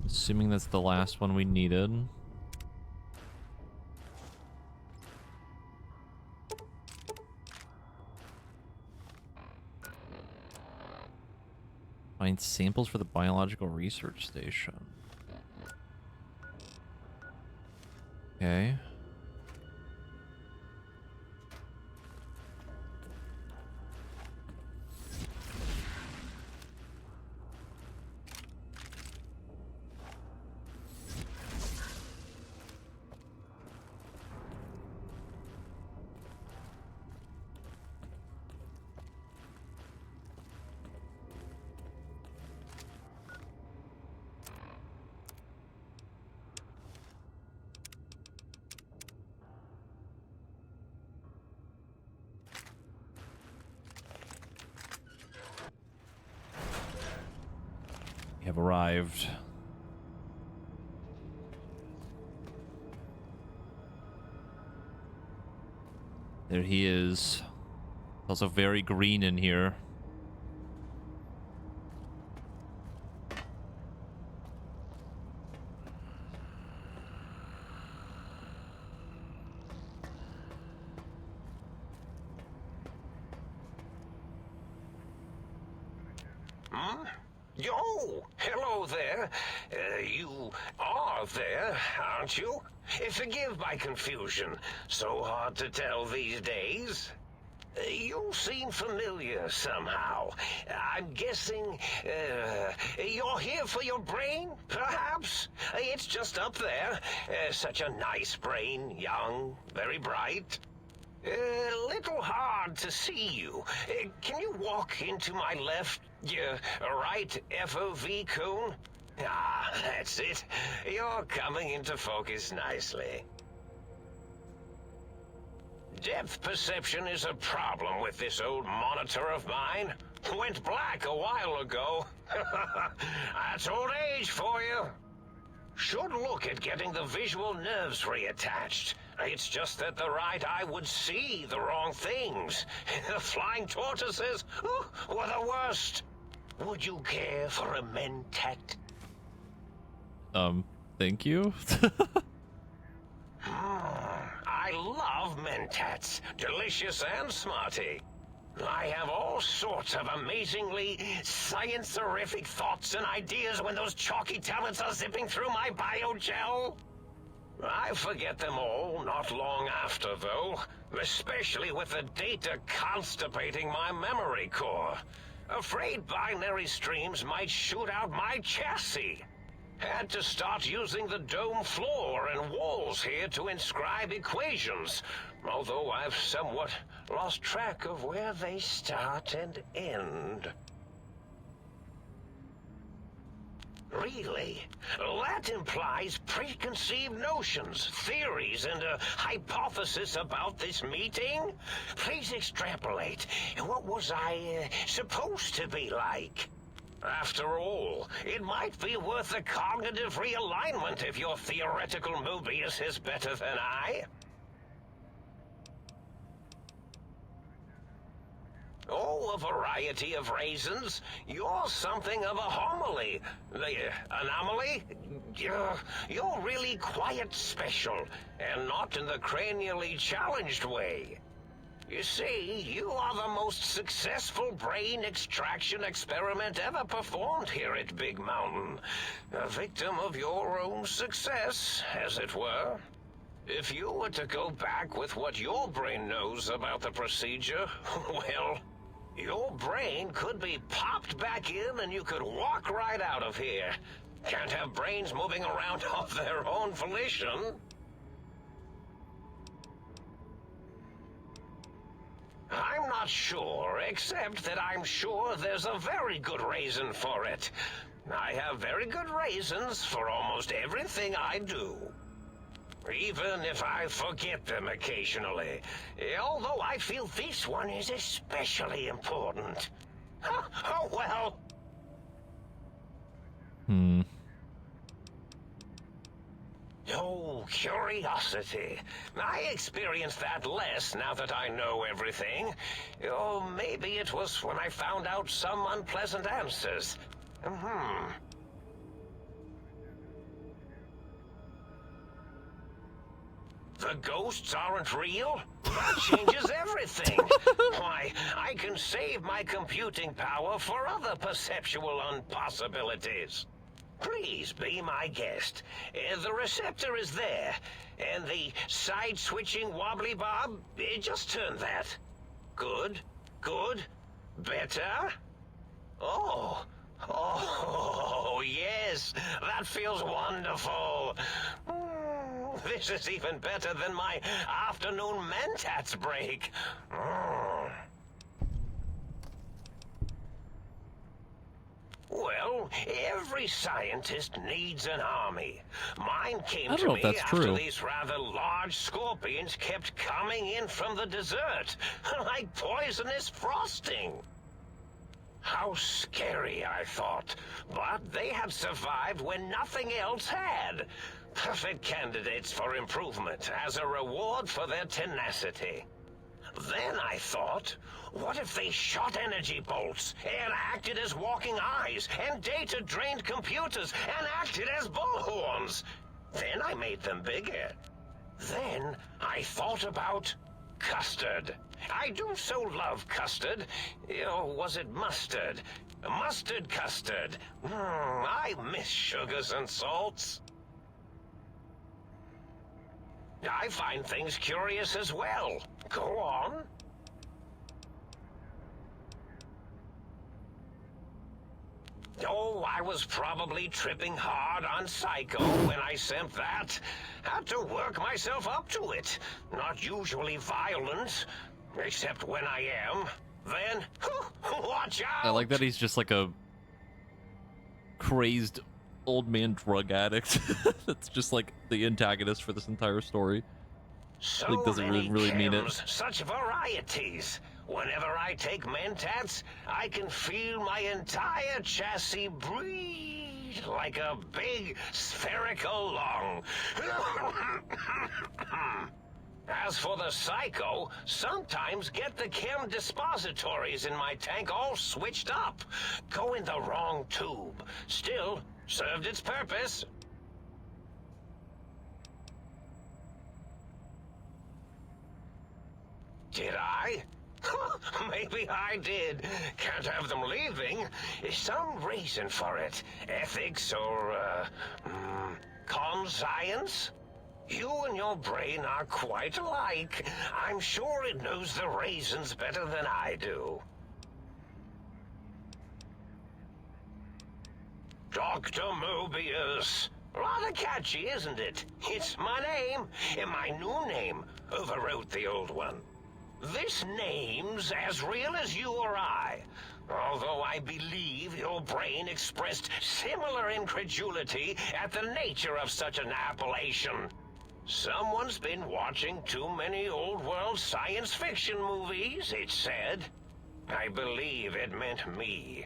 Assuming that's the last one we needed. Find samples for the biological research station. Okay. We have arrived. There he is. Also very green in here. Yo, hello there. You are there, aren't you? Forgive my confusion. So hard to tell these days. You seem familiar somehow. I'm guessing you're here for your brain, perhaps? It's just up there. Such a nice brain, young, very bright. A little hard to see you. Can you walk into my left, right FOV cone? Ah, that's it. You're coming into focus nicely. Depth perception is a problem with this old monitor of mine. Went black a while ago. That's old age for you. Should look at getting the visual nerves reattached. It's just that the right eye would see the wrong things. The flying tortoises were the worst. Would you care for a mentat? Thank you. I love mentats. Delicious and smarty. I have all sorts of amazingly science-erific thoughts and ideas when those chalky talents are zipping through my biogel. I forget them all not long after, though, especially with the data constipating my memory core. Afraid binary streams might shoot out my chassis. Had to start using the dome floor and walls here to inscribe equations, although I've somewhat lost track of where they start and end. Really? That implies preconceived notions, theories, and a hypothesis about this meeting? Please extrapolate. What was I supposed to be like? After all, it might be worth a cognitive realignment if your theoretical Mobius is better than I. Oh, a variety of raisins. You're something of a homily. The anomaly? You're really quite special, and not in the cranially challenged way. You see, you are the most successful brain extraction experiment ever performed here at Big Mountain. A victim of your own success, as it were. If you were to go back with what your brain knows about the procedure, well, your brain could be popped back in and you could walk right out of here. Can't have brains moving around of their own volition. I'm not sure, except that I'm sure there's a very good reason for it. I have very good reasons for almost everything I do. Even if I forget them occasionally. Although I feel this one is especially important. Oh well. Oh, curiosity. I experience that less now that I know everything. Or maybe it was when I found out some unpleasant answers. The ghosts aren't real? That changes everything. Why, I can save my computing power for other perceptual impossibilities. Please be my guest. The receptor is there, and the side-switching wobbly bob, just turn that. Good, good, better. Oh, yes, that feels wonderful. This is even better than my afternoon mentats break. Well, every scientist needs an army. Mine came to me after these rather large scorpions kept coming in from the desert, like poisonous frosting. How scary, I thought. But they had survived when nothing else had. Perfect candidates for improvement as a reward for their tenacity. Then I thought, what if they shot energy bolts and acted as walking eyes and data-drained computers and acted as bullhorns? Then I made them bigger. Then I thought about custard. I do so love custard. Or was it mustard? Mustard custard. I miss sugars and salts. I find things curious as well. Go on. Oh, I was probably tripping hard on Psycho when I sent that. Had to work myself up to it. Not usually violent, except when I am. Then, watch out! I like that he's just like a crazed old man drug addict. That's just like the antagonist for this entire story. So like doesn't many really mean it. chems, such varieties. Whenever I take Mentats, I can feel my entire chassis breathe like a big spherical lung. As for the Psycho, sometimes get the chem dispositories in my tank all switched up. Go in the wrong tube. Still, served its purpose. Did I? Maybe I did. Can't have them leaving. Some reason for it. Ethics or, conscience? You and your brain are quite alike. I'm sure it knows the raisins better than I do. Dr. Mobius. Rather catchy, isn't it? It's my name, and my new name overwrote the old one. This name's as real as you or I, although I believe your brain expressed similar incredulity at the nature of such an appellation. Someone's been watching too many old-world science fiction movies, it said. I believe it meant me.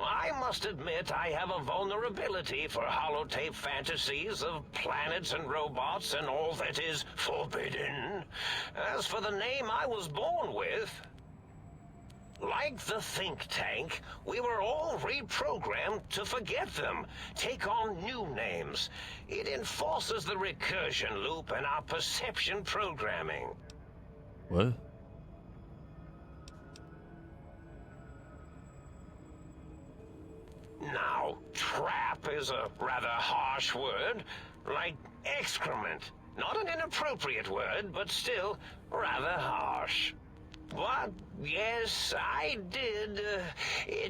I must admit I have a vulnerability for holotape fantasies of planets and robots and all that is forbidden. As for the name I was born with, like the think tank, we were all reprogrammed to forget them, take on new names. It enforces the recursion loop in our perception programming. What? Now, trap is a rather harsh word, like excrement. Not an inappropriate word, but still rather harsh. But, yes, I did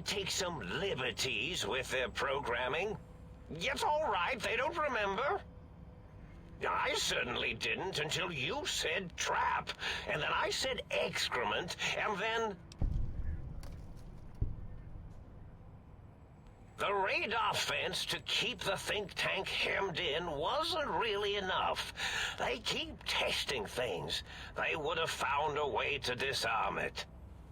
take some liberties with their programming. It's all right, they don't remember. I certainly didn't until you said trap, and then I said excrement, and then... The radar fence to keep the think tank hemmed in wasn't really enough. They keep testing things. They would have found a way to disarm it.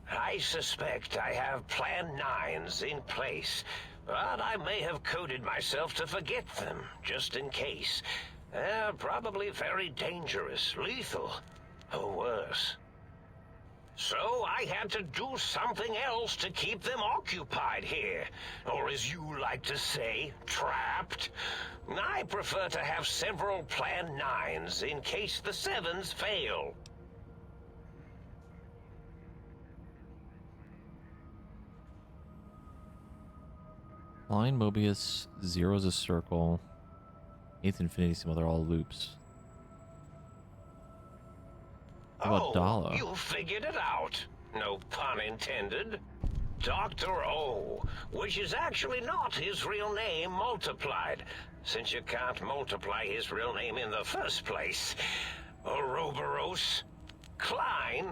I suspect I have Plan 9s in place, but I may have coded myself to forget them, just in case. They're probably very dangerous, lethal, or worse. So I had to do something else to keep them occupied here. Or as you like to say, trapped. I prefer to have several Plan 9s in case the 7s fail. Line Mobius, 0's a circle, 8th Infinity Symbol, they're all loops. How about Dala? You figured it out. No pun intended. Dr. O, which is actually not his real name multiplied, since you can't multiply his real name in the first place. Ouroboros, Klein,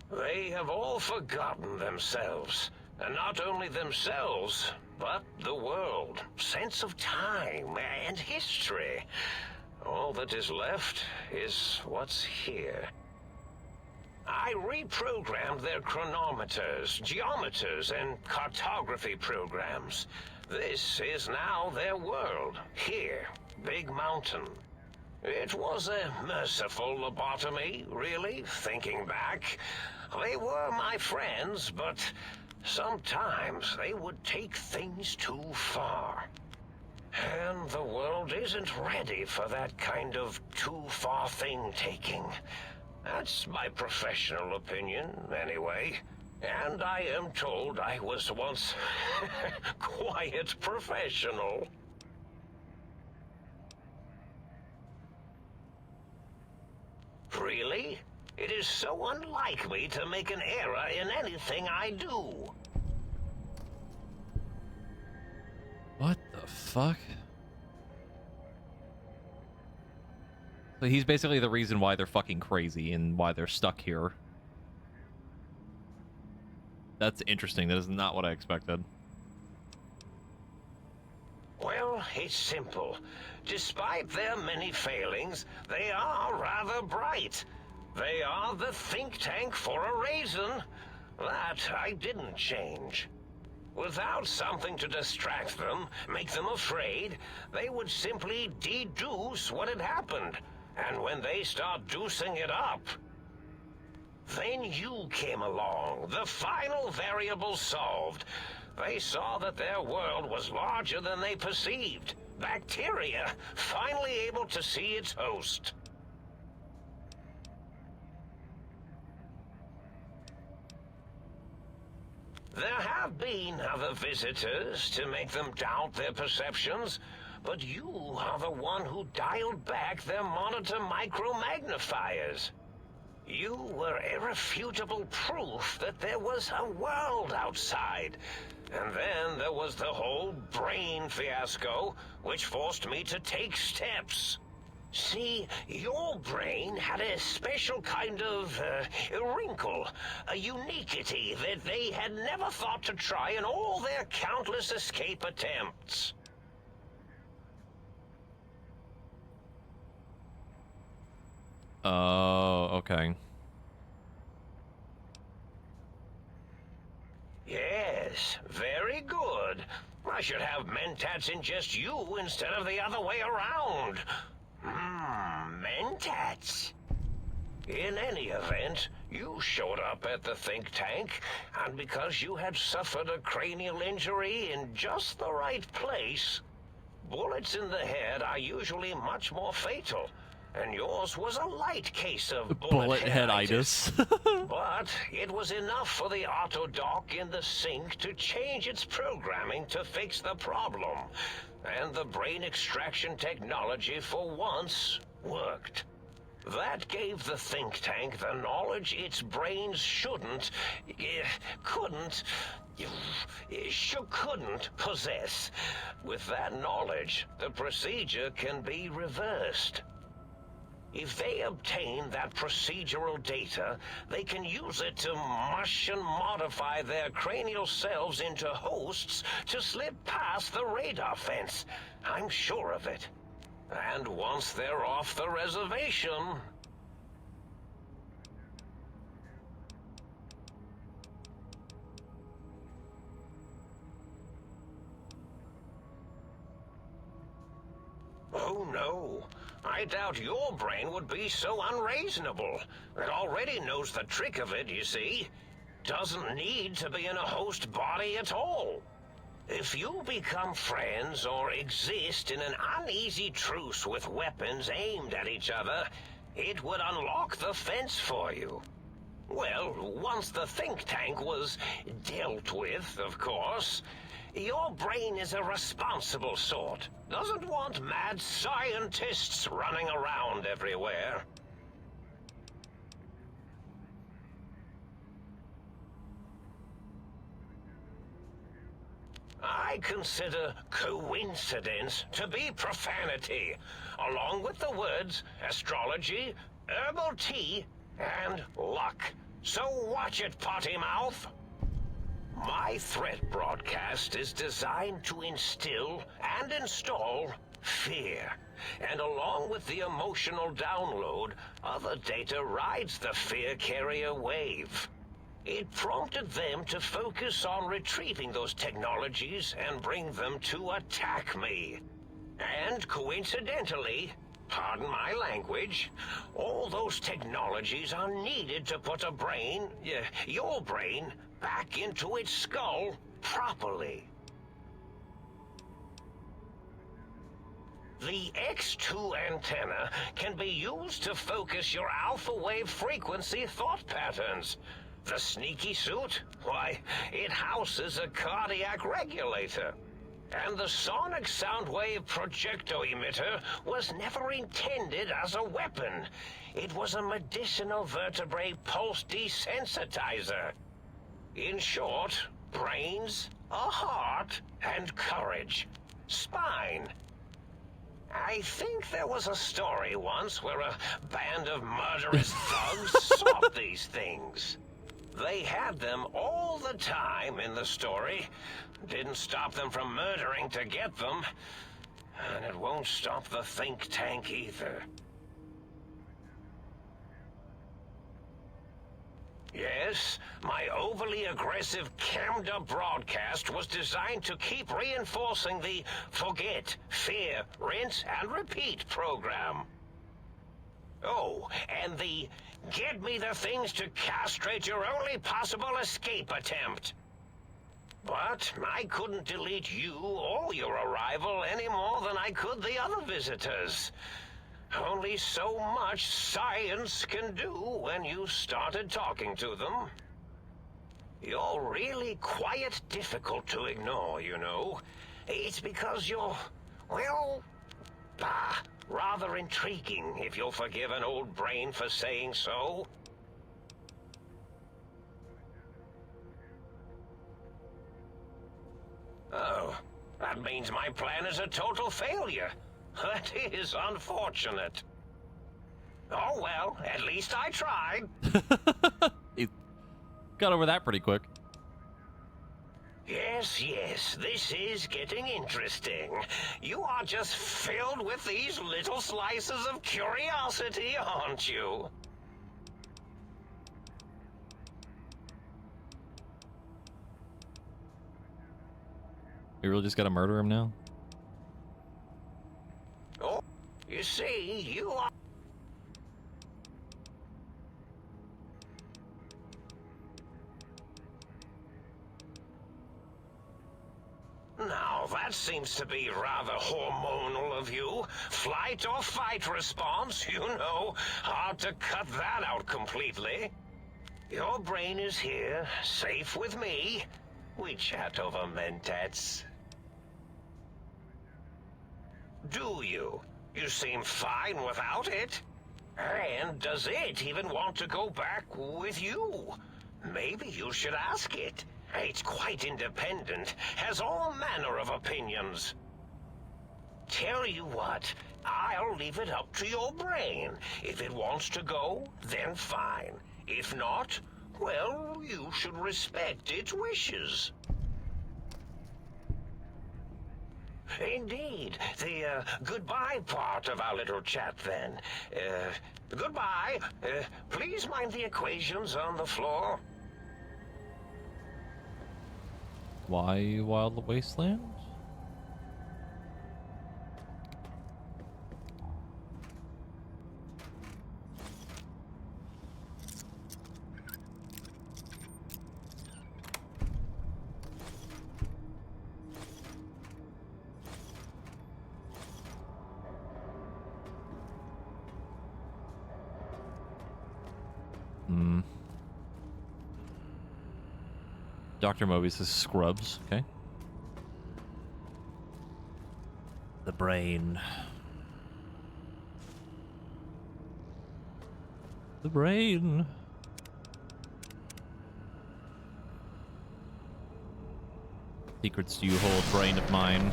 they have all forgotten themselves. And not only themselves, but the world, sense of time and history. All that is left is what's here. I reprogrammed their chronometers, geometers, and cartography programs. This is now their world, here, Big Mountain. It was a merciful lobotomy, really, thinking back. They were my friends, but sometimes they would take things too far. And the world isn't ready for that kind of too-far thing-taking. That's my professional opinion, anyway. And I am told I was once quite professional. Really? It is so unlike me to make an error in anything I do. What? fuck? So he's basically the reason why they're fucking crazy and why they're stuck here. That's interesting. That is not what I expected. Well, it's simple. Despite their many failings, they are rather bright. They are the think tank for a reason. That I didn't change. Without something to distract them, make them afraid, they would simply deduce what had happened. And when they start deucing it up, then you came along, the final variable solved. They saw that their world was larger than they perceived. Bacteria, finally able to see its host. There have been other visitors to make them doubt their perceptions, but you are the one who dialed back their monitor micro-magnifiers. You were irrefutable proof that there was a world outside. And then there was the whole brain fiasco, which forced me to take steps. See, your brain had a special kind of wrinkle, a uniquity that they had never thought to try in all their countless escape attempts. Oh, okay. Yes, very good. I should have Mentats ingest you instead of the other way around. Mentats. In any event, you showed up at the think tank, and because you had suffered a cranial injury in just the right place, bullets in the head are usually much more fatal. And yours was a light case of bullet headitis. But it was enough for the autodoc in the sink to change its programming to fix the problem. And the brain extraction technology for once worked. That gave the think tank the knowledge its brains couldn't possess. With that knowledge, the procedure can be reversed. If they obtain that procedural data, they can use it to mush and modify their cranial cells into hosts to slip past the radar fence. I'm sure of it. And once they're off the reservation... Oh, no. I doubt your brain would be so unreasonable. It already knows the trick of it, you see. Doesn't need to be in a host body at all. If you become friends or exist in an uneasy truce with weapons aimed at each other, it would unlock the fence for you. Well, once the think tank was dealt with, of course, your brain is a responsible sort. Doesn't want mad scientists running around everywhere. I consider coincidence to be profanity, along with the words astrology, herbal tea, and luck. So watch it, potty mouth. My threat broadcast is designed to instill and install fear. And along with the emotional download, other data rides the fear carrier wave. It prompted them to focus on retrieving those technologies and bring them to attack me. And coincidentally, pardon my language, all those technologies are needed to put a brain, your brain, back into its skull properly. The X2 antenna can be used to focus your alpha wave frequency thought patterns. The sneaky suit, why, it houses a cardiac regulator. And the sonic sound wave projecto emitter was never intended as a weapon. It was a medicinal vertebrae pulse desensitizer. In short, brains, a heart, and courage. spine. I think there was a story once where a band of murderous thugs sought these things. They had them all the time in the story. Didn't stop them from murdering to get them. And it won't stop the think tank either. Yes, my overly aggressive cammed-up broadcast was designed to keep reinforcing the forget, fear, rinse, and repeat program. Oh, and the get me the things to castrate your only possible escape attempt. But I couldn't delete you or your arrival any more than I could the other visitors. Only so much science can do when you started talking to them. You're really quite difficult to ignore, you know. It's because you're, well, rather intriguing, if you'll forgive an old brain for saying so. Oh, that means my plan is a total failure. That is unfortunate. Oh well, at least I tried. He got over that pretty quick. Yes, this is getting interesting. You are just filled with these little slices of curiosity, aren't you? We really just gotta murder him now? Oh, you see, you are... Now, that seems to be rather hormonal of you. Flight or fight response, you know. Hard to cut that out completely. Your brain is here, safe with me. We chat over mentats. Do you? You seem fine without it. And does it even want to go back with you? Maybe you should ask it. It's quite independent, has all manner of opinions. Tell you what, I'll leave it up to your brain. If it wants to go, then fine. If not, well, you should respect its wishes. Indeed. The goodbye part of our little chat, then. Goodbye. Please mind the equations on the floor. Why Wild Wasteland? Dr. Mobius is Scrubs, okay. The brain. The brain. Secrets do you hold, brain of mine?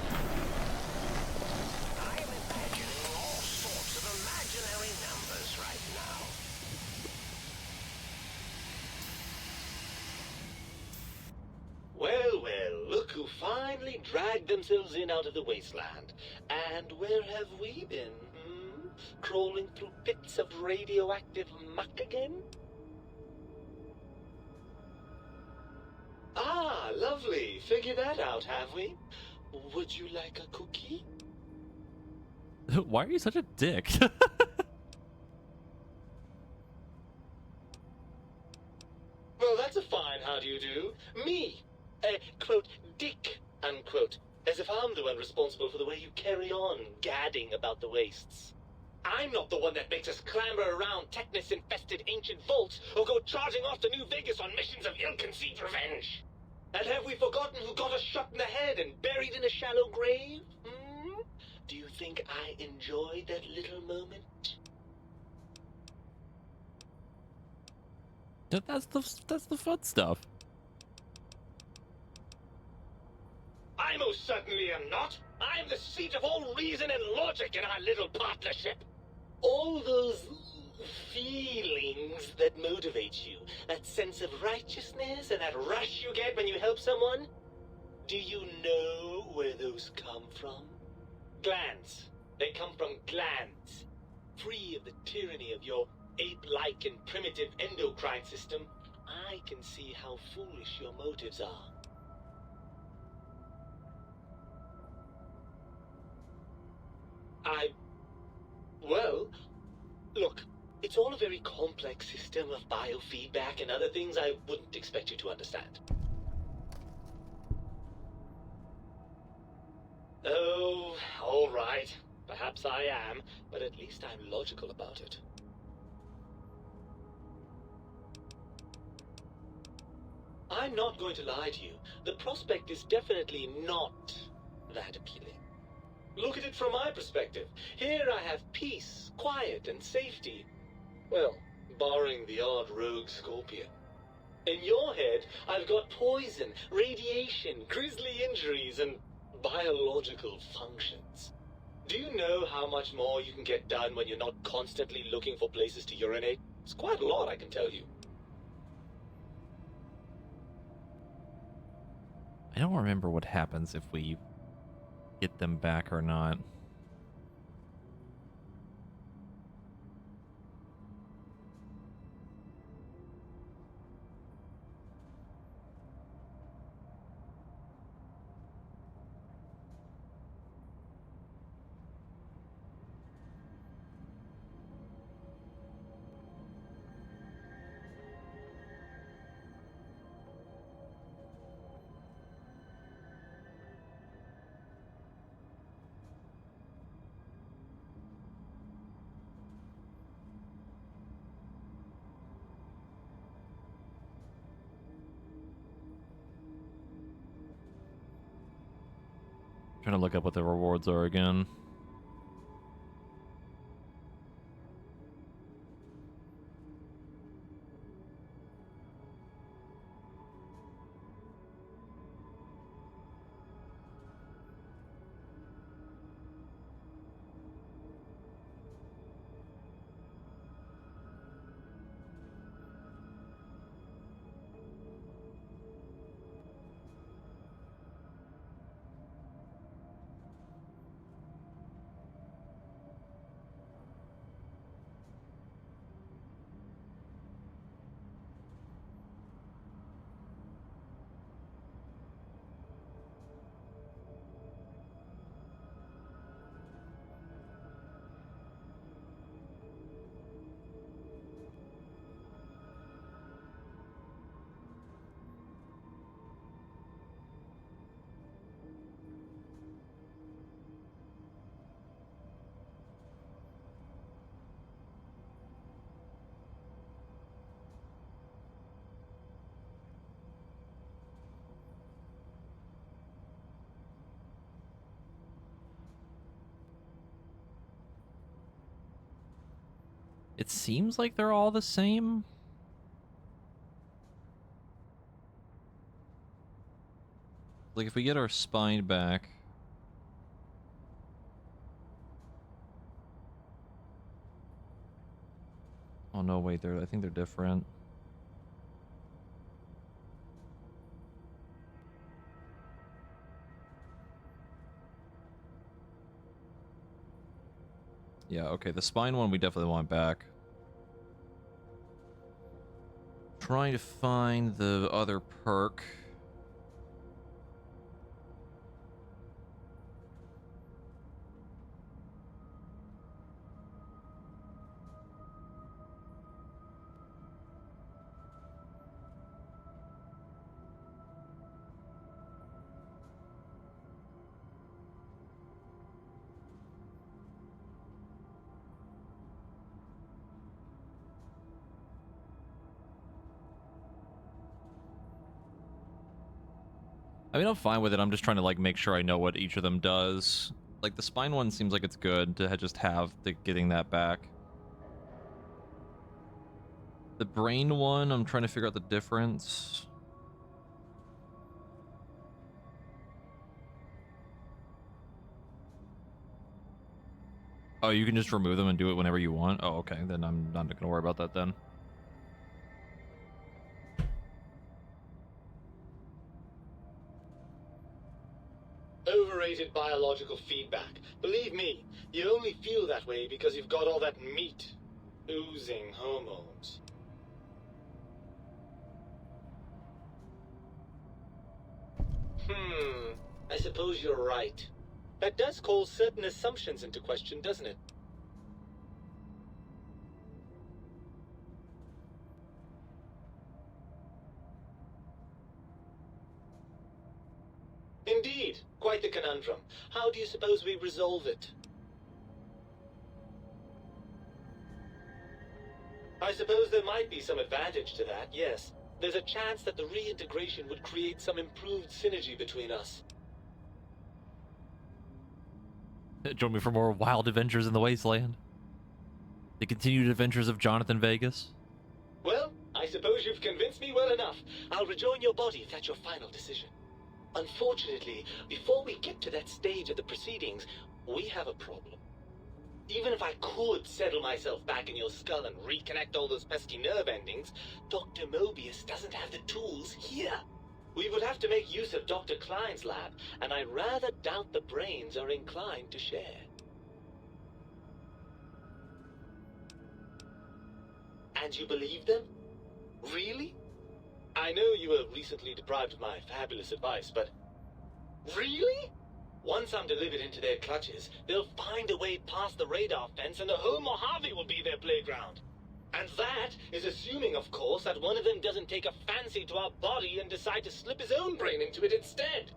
Dragged themselves in out of the wasteland. And where have we been? Crawling through pits of radioactive muck again? Ah, lovely. Figured that out, have we? Would you like a cookie? Why are you such a dick? Well, that's a fine how do you do. Me, a, quote, dick, unquote, as if I'm the one responsible for the way you carry on gadding about the wastes. I'm not the one that makes us clamber around Technus-infested ancient vaults or go charging off to New Vegas on missions of ill-conceived revenge. And have we forgotten who got us shot in the head and buried in a shallow grave? Do you think I enjoyed that little moment? That's the fun stuff. I most certainly am not. I am the seat of all reason and logic in our little partnership. All those feelings that motivate you, that sense of righteousness and that rush you get when you help someone, do you know where those come from? Glands. They come from glands. Free of the tyranny of your ape-like and primitive endocrine system, I can see how foolish your motives are. Well, look, it's all a very complex system of biofeedback and other things I wouldn't expect you to understand. Oh, all right. Perhaps I am, but at least I'm logical about it. I'm not going to lie to you. The prospect is definitely not that appealing. Look at it from my perspective. Here I have peace, quiet, and safety. Well, barring the odd rogue scorpion. In your head, I've got poison, radiation, grisly injuries, and biological functions. Do you know how much more you can get done when you're not constantly looking for places to urinate? It's quite a lot, I can tell you. I don't remember what happens if we get them back or not. Trying to look up what the rewards are again. It seems like they're all the same. Like if we get our spine back. Oh no, wait, I think they're different. Yeah, okay, the spine one we definitely want back. Trying to find the other perk. I mean, I'm fine with it. I'm just trying to, like, make sure I know what each of them does. Like, the spine one seems like it's good to just have getting that back. The brain one, I'm trying to figure out the difference. Oh, you can just remove them and do it whenever you want? Oh, okay. Then I'm not gonna worry about that then. Overrated biological feedback. Believe me, you only feel that way because you've got all that meat. Oozing hormones. I suppose you're right. That does call certain assumptions into question, doesn't it? Indeed. Quite the conundrum. How do you suppose we resolve it? I suppose there might be some advantage to that, yes. There's a chance that the reintegration would create some improved synergy between us. Join me for more wild adventures in the wasteland. The continued adventures of Jonathan Vegas. Well, I suppose you've convinced me well enough. I'll rejoin your body if that's your final decision. Unfortunately, before we get to that stage of the proceedings, we have a problem. Even if I could settle myself back in your skull and reconnect all those pesky nerve endings, Dr. Mobius doesn't have the tools here. We would have to make use of Dr. Klein's lab, and I rather doubt the brains are inclined to share. And you believe them? Really? I know you were recently deprived of my fabulous advice, but... Really? Once I'm delivered into their clutches, they'll find a way past the radar fence and the whole Mojave will be their playground. And that is assuming, of course, that one of them doesn't take a fancy to our body and decide to slip his own brain into it instead.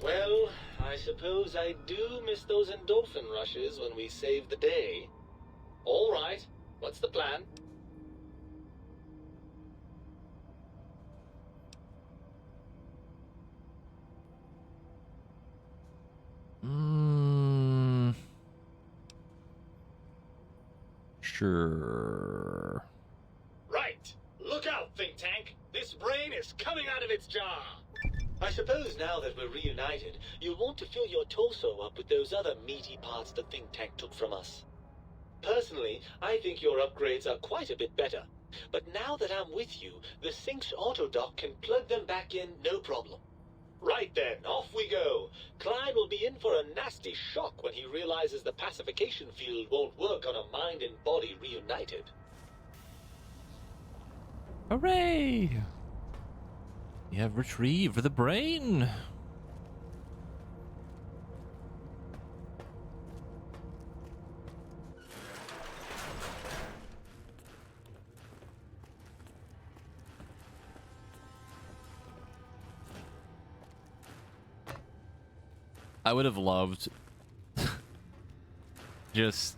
Well, I suppose I do miss those endorphin rushes when we save the day. All right, what's the plan? Sure. Right. Look out, think tank. This brain is coming out of its jar. I suppose now that we're reunited, you'll want to fill your torso up with those other meaty parts the think tank took from us. Personally, I think your upgrades are quite a bit better. But now that I'm with you, the Sync's autodock can plug them back in no problem. Right then, off we go. Klein will be in for a nasty shock when he realizes the pacification field won't work on a mind and body reunited. Hooray! We have retrieved the brain. I would have loved just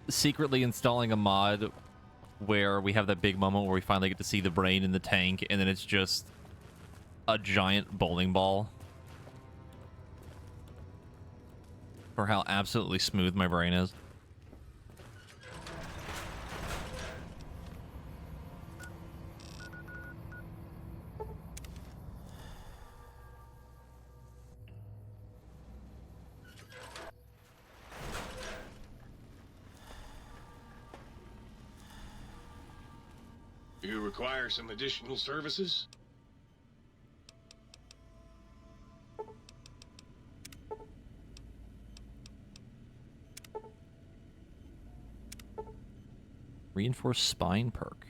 secretly installing a mod where we have that big moment where we finally get to see the brain in the tank and then it's just a giant bowling ball. For how absolutely smooth my brain is. You require some additional services? Reinforced spine perk.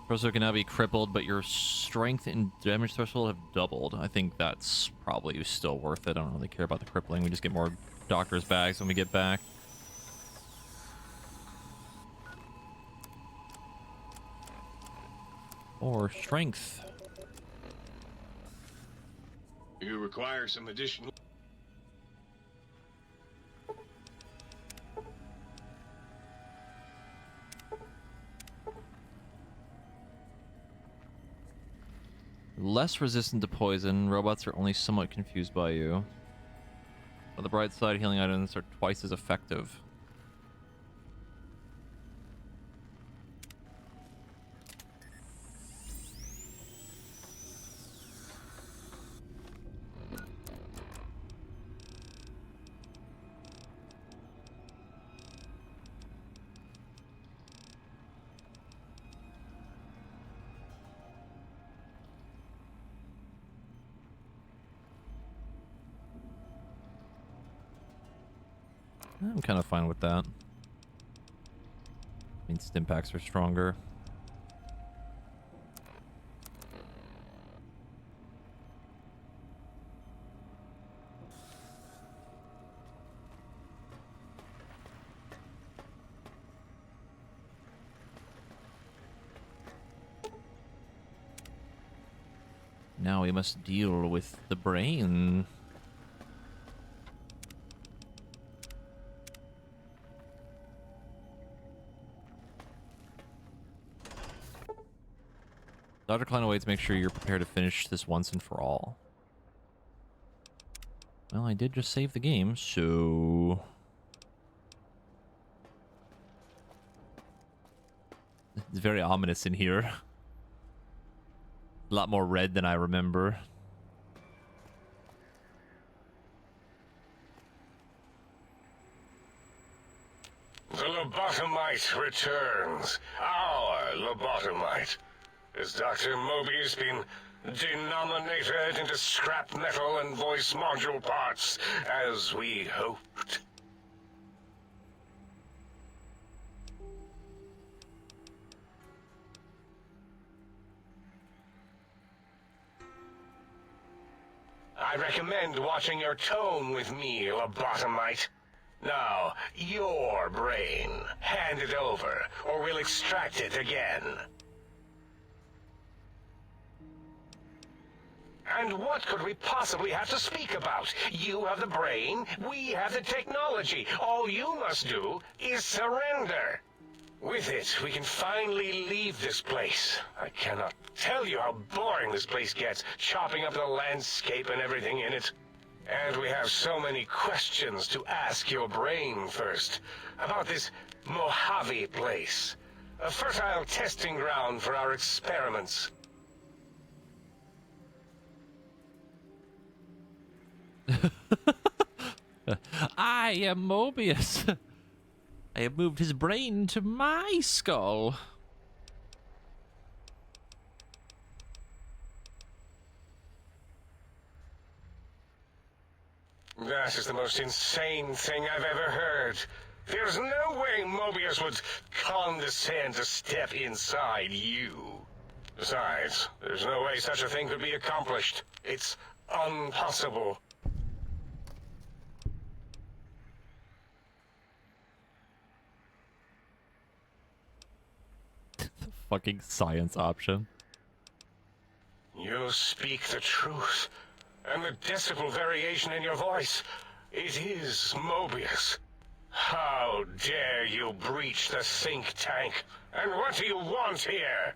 Torso can now be crippled, but your strength and damage threshold have doubled. I think that's probably still worth it. I don't really care about the crippling. We just get more doctor's bags when we get back. Or strength. You require some additional... Less resistant to poison. Robots are only somewhat confused by you. On the bright side, healing items are twice as effective. I'm kind of fine with that. Means stim packs are stronger. Now we must deal with the brain. Dr. Klein awaits. Make sure you're prepared to finish this once and for all. Well, I did just save the game, so... It's very ominous in here. A lot more red than I remember. The lobotomite returns. Our lobotomite. Has Dr. Mobius been denominated into scrap metal and voice module parts, as we hoped? I recommend watching your tone with me, lobotomite. Now, your brain. Hand it over, or we'll extract it again. And what could we possibly have to speak about? You have the brain, we have the technology. All you must do is surrender. With it, we can finally leave this place. I cannot tell you how boring this place gets, chopping up the landscape and everything in it. And we have so many questions to ask your brain first. About this Mojave place. A fertile testing ground for our experiments. I am Mobius. I have moved his brain to my skull. That is the most insane thing I've ever heard. There's no way Mobius would condescend to step inside you. Besides, there's no way such a thing could be accomplished. It's impossible. Fucking science option. You speak the truth. And the decibel variation in your voice, it is Mobius. How dare you breach the think tank? And what do you want here?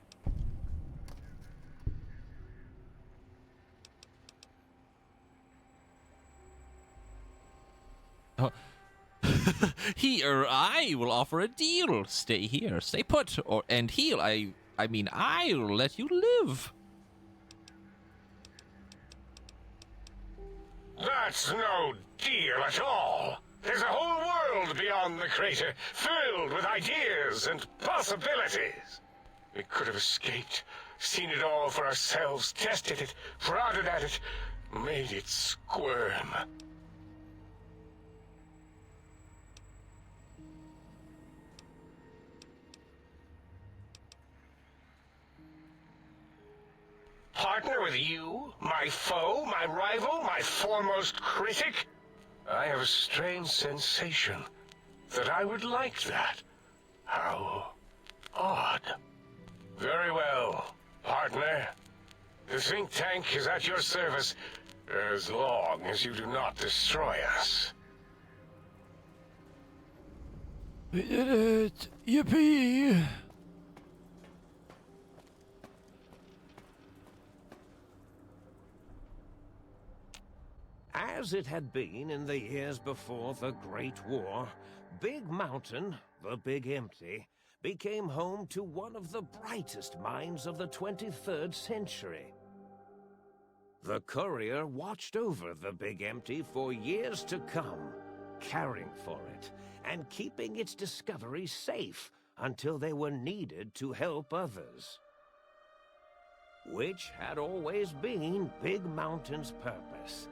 Oh. He or I will offer a deal. Stay here, stay put, and heal. I mean, I'll let you live. That's no deal at all. There's a whole world beyond the crater, filled with ideas and possibilities. We could have escaped, seen it all for ourselves, tested it, prodded at it, made it squirm. Partner with you? My foe? My rival? My foremost critic? I have a strange sensation that I would like that. How odd. Very well, partner. The think tank is at your service as long as you do not destroy us. We did it! Yippee! As it had been in the years before the Great War, Big Mountain, the Big Empty, became home to one of the brightest minds of the 23rd century. The Courier watched over the Big Empty for years to come, caring for it and keeping its discoveries safe until they were needed to help others. Which had always been Big Mountain's purpose.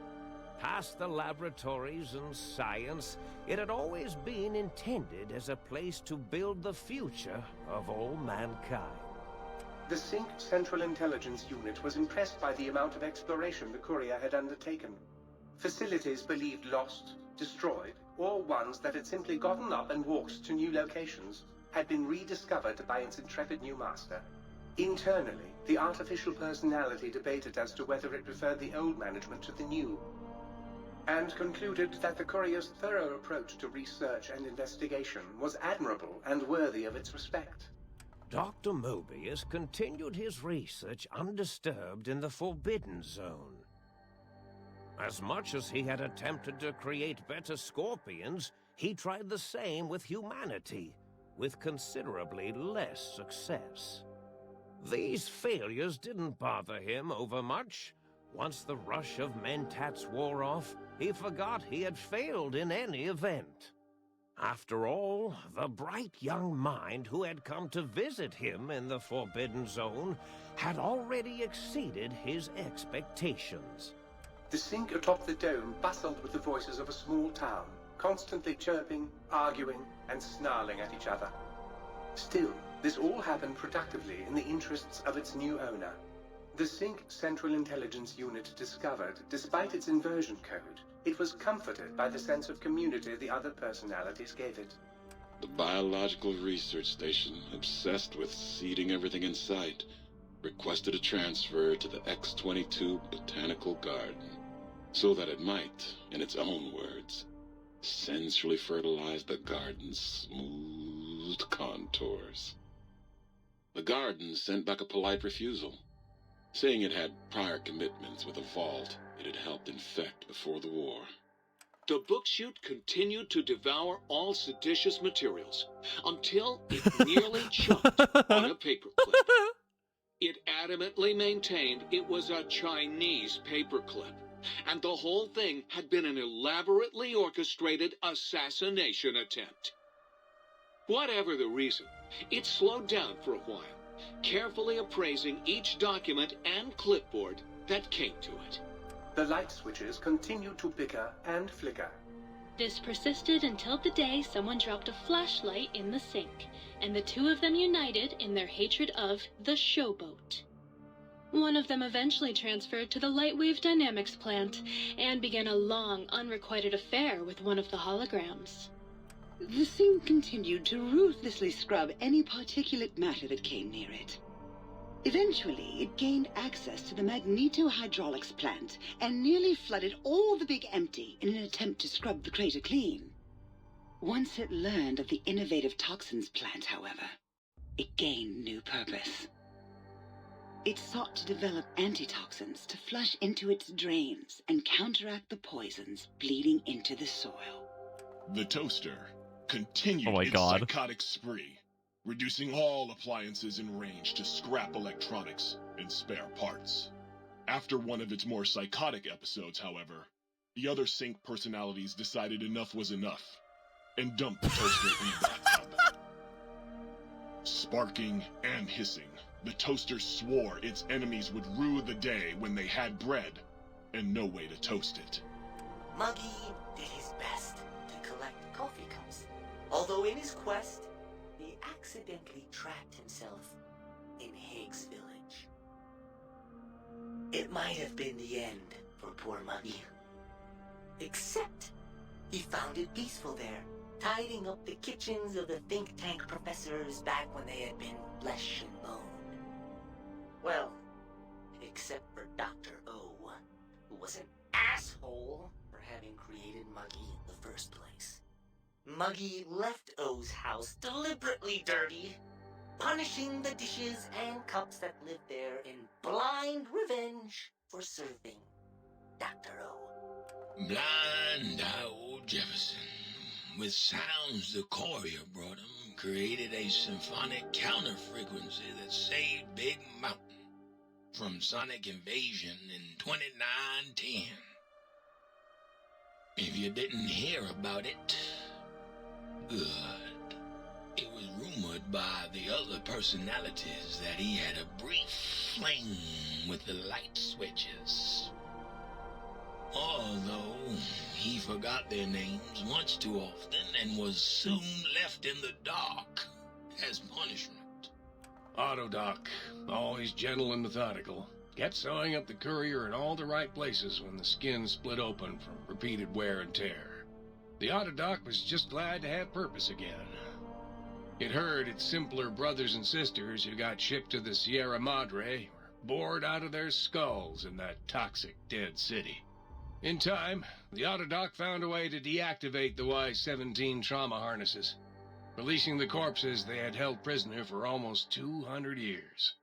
past the laboratories and science, it had always been intended as a place to build the future of all mankind. The Sync Central Intelligence Unit was impressed by the amount of exploration the courier had undertaken. Facilities believed lost, destroyed, or ones that had simply gotten up and walked to new locations had been rediscovered by its intrepid new master. Internally, the artificial personality debated as to whether it preferred the old management to the new, and concluded that the courier's thorough approach to research and investigation was admirable and worthy of its respect. Dr. Mobius continued his research undisturbed in the Forbidden Zone. As much as he had attempted to create better Scorpions, he tried the same with humanity, with considerably less success. These failures didn't bother him overmuch. Once the rush of Mentats wore off, he forgot he had failed in any event. After all, the bright young mind who had come to visit him in the Forbidden Zone had already exceeded his expectations. The Sync atop the dome bustled with the voices of a small town, constantly chirping, arguing, and snarling at each other. Still, this all happened productively in the interests of its new owner. The Sync Central Intelligence Unit discovered, despite its inversion code, it was comforted by the sense of community the other personalities gave it. The Biological Research Station, obsessed with seeding everything in sight, requested a transfer to the X-22 Botanical Garden, so that it might, in its own words, sensually fertilize the garden's smooth contours. The garden sent back a polite refusal, saying it had prior commitments with a vault it had helped infect before the war. The book chute continued to devour all seditious materials until it nearly choked on a paperclip. It adamantly maintained it was a Chinese paperclip, and the whole thing had been an elaborately orchestrated assassination attempt. Whatever the reason, it slowed down for a while, carefully appraising each document and clipboard that came to it. The light switches continued to bicker and flicker. This persisted until the day someone dropped a flashlight in the sink, and the two of them united in their hatred of the Showboat. One of them eventually transferred to the Lightwave Dynamics plant, and began a long, unrequited affair with one of the holograms. The Sync continued to ruthlessly scrub any particulate matter that came near it. Eventually, it gained access to the Magneto-Hydraulics plant and nearly flooded all the Big Empty in an attempt to scrub the crater clean. Once it learned of the innovative toxins plant, however, it gained new purpose. It sought to develop antitoxins to flush into its drains and counteract the poisons bleeding into the soil. The Toaster continued its psychotic spree, reducing all appliances in range to scrap electronics and spare parts. After one of its more psychotic episodes, however, the other Sync personalities decided enough was enough, and dumped the Toaster in the bathtub. Sparking and hissing, the Toaster swore its enemies would rue the day when they had bread and no way to toast it. Muggy did his best to collect coffee cups, although in his quest, he accidentally trapped himself in Higgs Village. It might have been the end for poor Muggy. Except, he found it peaceful there, tidying up the kitchens of the think tank professors back when they had been flesh and bone. Well, except for Dr. O, who was an asshole for having created Muggy in the first place. Muggy left O's house deliberately dirty, punishing the dishes and cups that lived there in blind revenge for serving Dr. O. Blind old Jefferson, with sounds the courier brought him, created a symphonic counter-frequency that saved Big Mountain from sonic invasion in 2910. If you didn't hear about it, good. It was rumored by the other personalities that he had a brief fling with the light switches. Although forgot their names once too often and was soon left in the dark as punishment. Autodoc, always gentle and methodical, kept sewing up the courier in all the right places when the skin split open from repeated wear and tear. The Autodoc was just glad to have purpose again. It heard its simpler brothers and sisters who got shipped to the Sierra Madre were bored out of their skulls in that toxic dead city. In time, the Autodoc found a way to deactivate the Y-17 trauma harnesses, releasing the corpses they had held prisoner for almost 200 years.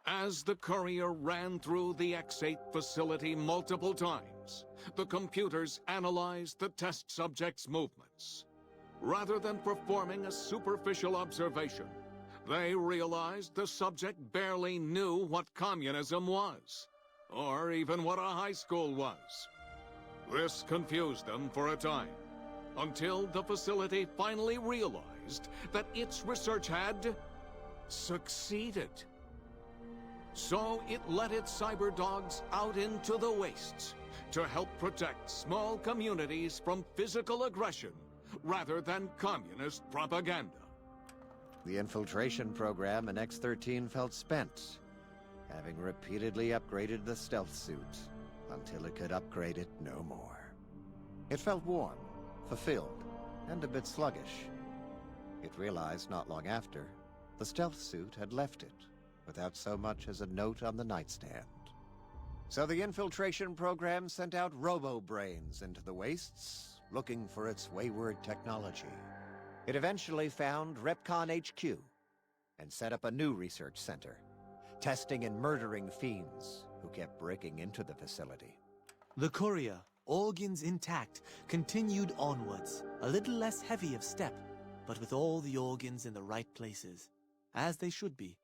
As the courier ran through the X8 facility multiple times, the computers analyzed the test subject's movements. Rather than performing a superficial observation, they realized the subject barely knew what communism was, or even what a high school was. This confused them for a time, until the facility finally realized that its research had succeeded. So it let its cyber dogs out into the wastes to help protect small communities from physical aggression rather than communist propaganda. The infiltration program in X-13 felt spent, having repeatedly upgraded the stealth suit until it could upgrade it no more. It felt warm, fulfilled, and a bit sluggish. It realized not long after, the stealth suit had left it without so much as a note on the nightstand. So the infiltration program sent out robo-brains into the wastes, looking for its wayward technology. It eventually found Repcon HQ and set up a new research center, testing and murdering fiends who kept breaking into the facility. The courier, organs intact, continued onwards, a little less heavy of step, but with all the organs in the right places, as they should be.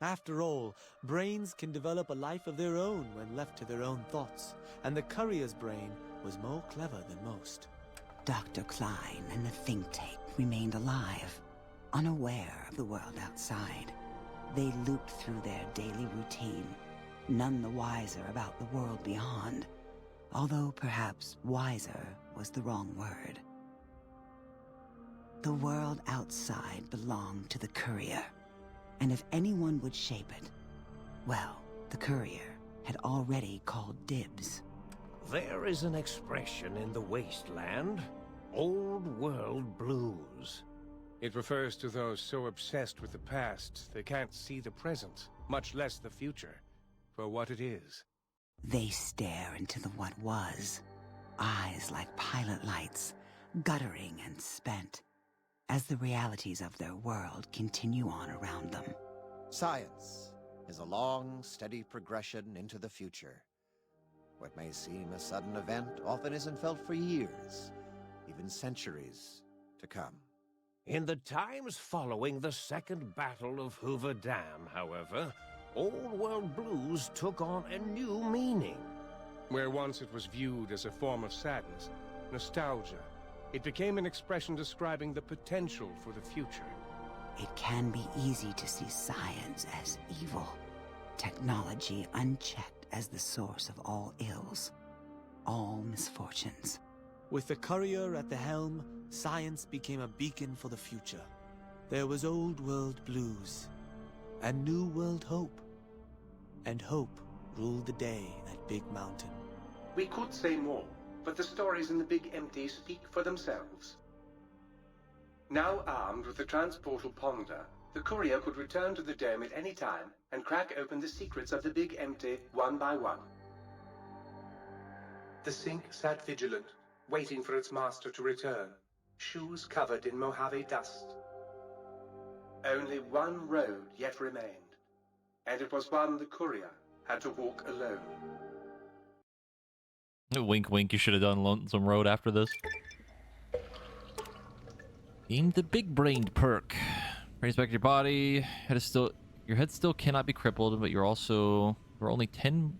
After all, brains can develop a life of their own when left to their own thoughts, and the courier's brain was more clever than most. Dr. Klein and the think tank remained alive, unaware of the world outside. They looped through their daily routine, none the wiser about the world beyond, although perhaps wiser was the wrong word. The world outside belonged to the courier, and if anyone would shape it, well, the courier had already called dibs. There is an expression in the wasteland, old world blues. It refers to those so obsessed with the past they can't see the present, much less the future, for what it is. They stare into the what was, eyes like pilot lights, guttering and spent, as the realities of their world continue on around them. Science is a long, steady progression into the future. What may seem a sudden event often isn't felt for years, even centuries to come. In the times following the Second Battle of Hoover Dam, however, old world blues took on a new meaning. Where once it was viewed as a form of sadness, nostalgia, it became an expression describing the potential for the future. It can be easy to see science as evil, technology unchecked as the source of all ills, all misfortunes. With the courier at the helm, science became a beacon for the future. There was old world blues, and new world hope. And hope ruled the day at Big Mountain. We could say more, but the stories in the Big Empty speak for themselves. Now armed with the transportal Ponder, the courier could return to the dome at any time and crack open the secrets of the Big Empty one by one. The Sync sat vigilant, waiting for its master to return, shoes covered in Mojave dust. Only one road yet remained, and it was one the courier had to walk alone. Wink, wink, you should have done Lonesome Road after this. Gain the big-brained perk. Raise back your body. Your head still cannot be crippled, but you're only 10%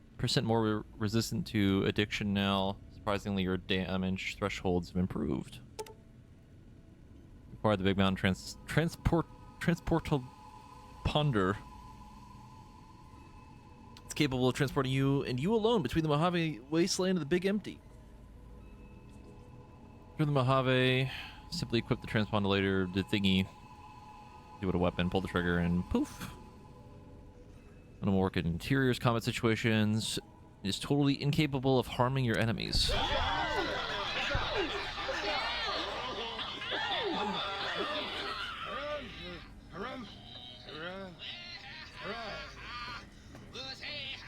more resistant to addiction now. Surprisingly, your damage thresholds have improved. Acquire the Big Mountain transportal Ponder. It's capable of transporting you and you alone between the Mojave Wasteland and the Big Empty. Through the Mojave, simply equip the transponder later, the thingy, do it a weapon, pull the trigger, and poof. When I'm working in interiors, combat situations, it is totally incapable of harming your enemies.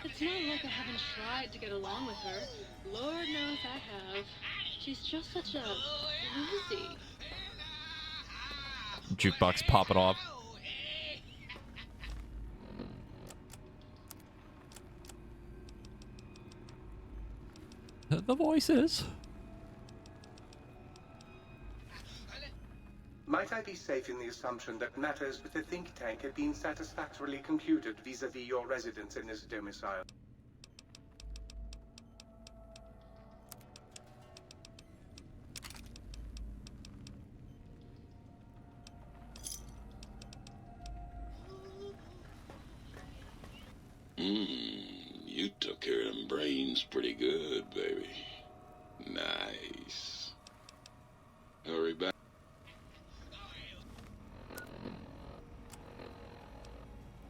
It's not like I haven't tried to get along with her. Lord knows I have. She's just such a floozy. Jukebox, pop it off. The voices. Might I be safe in the assumption that matters with the think tank have been satisfactorily concluded vis-a-vis your residence in this domicile? You took care of them brains pretty good, baby. Nice. Hurry back.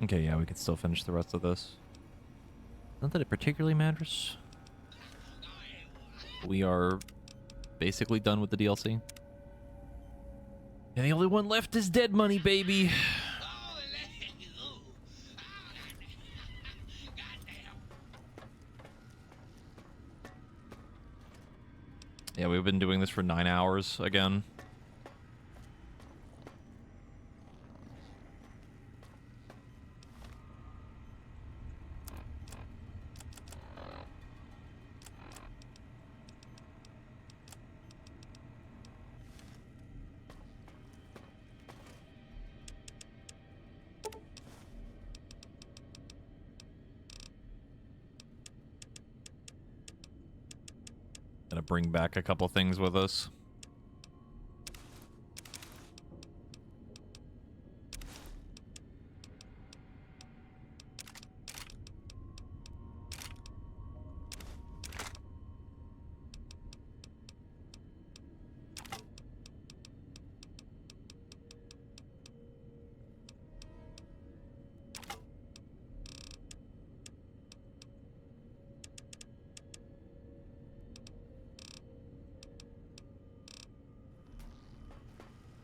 Okay, yeah, we could still finish the rest of this. Not that it particularly matters. We are basically done with the DLC. And the only one left is Dead Money, baby. Yeah, we've been doing this for 9 hours again. Gonna bring back a couple things with us.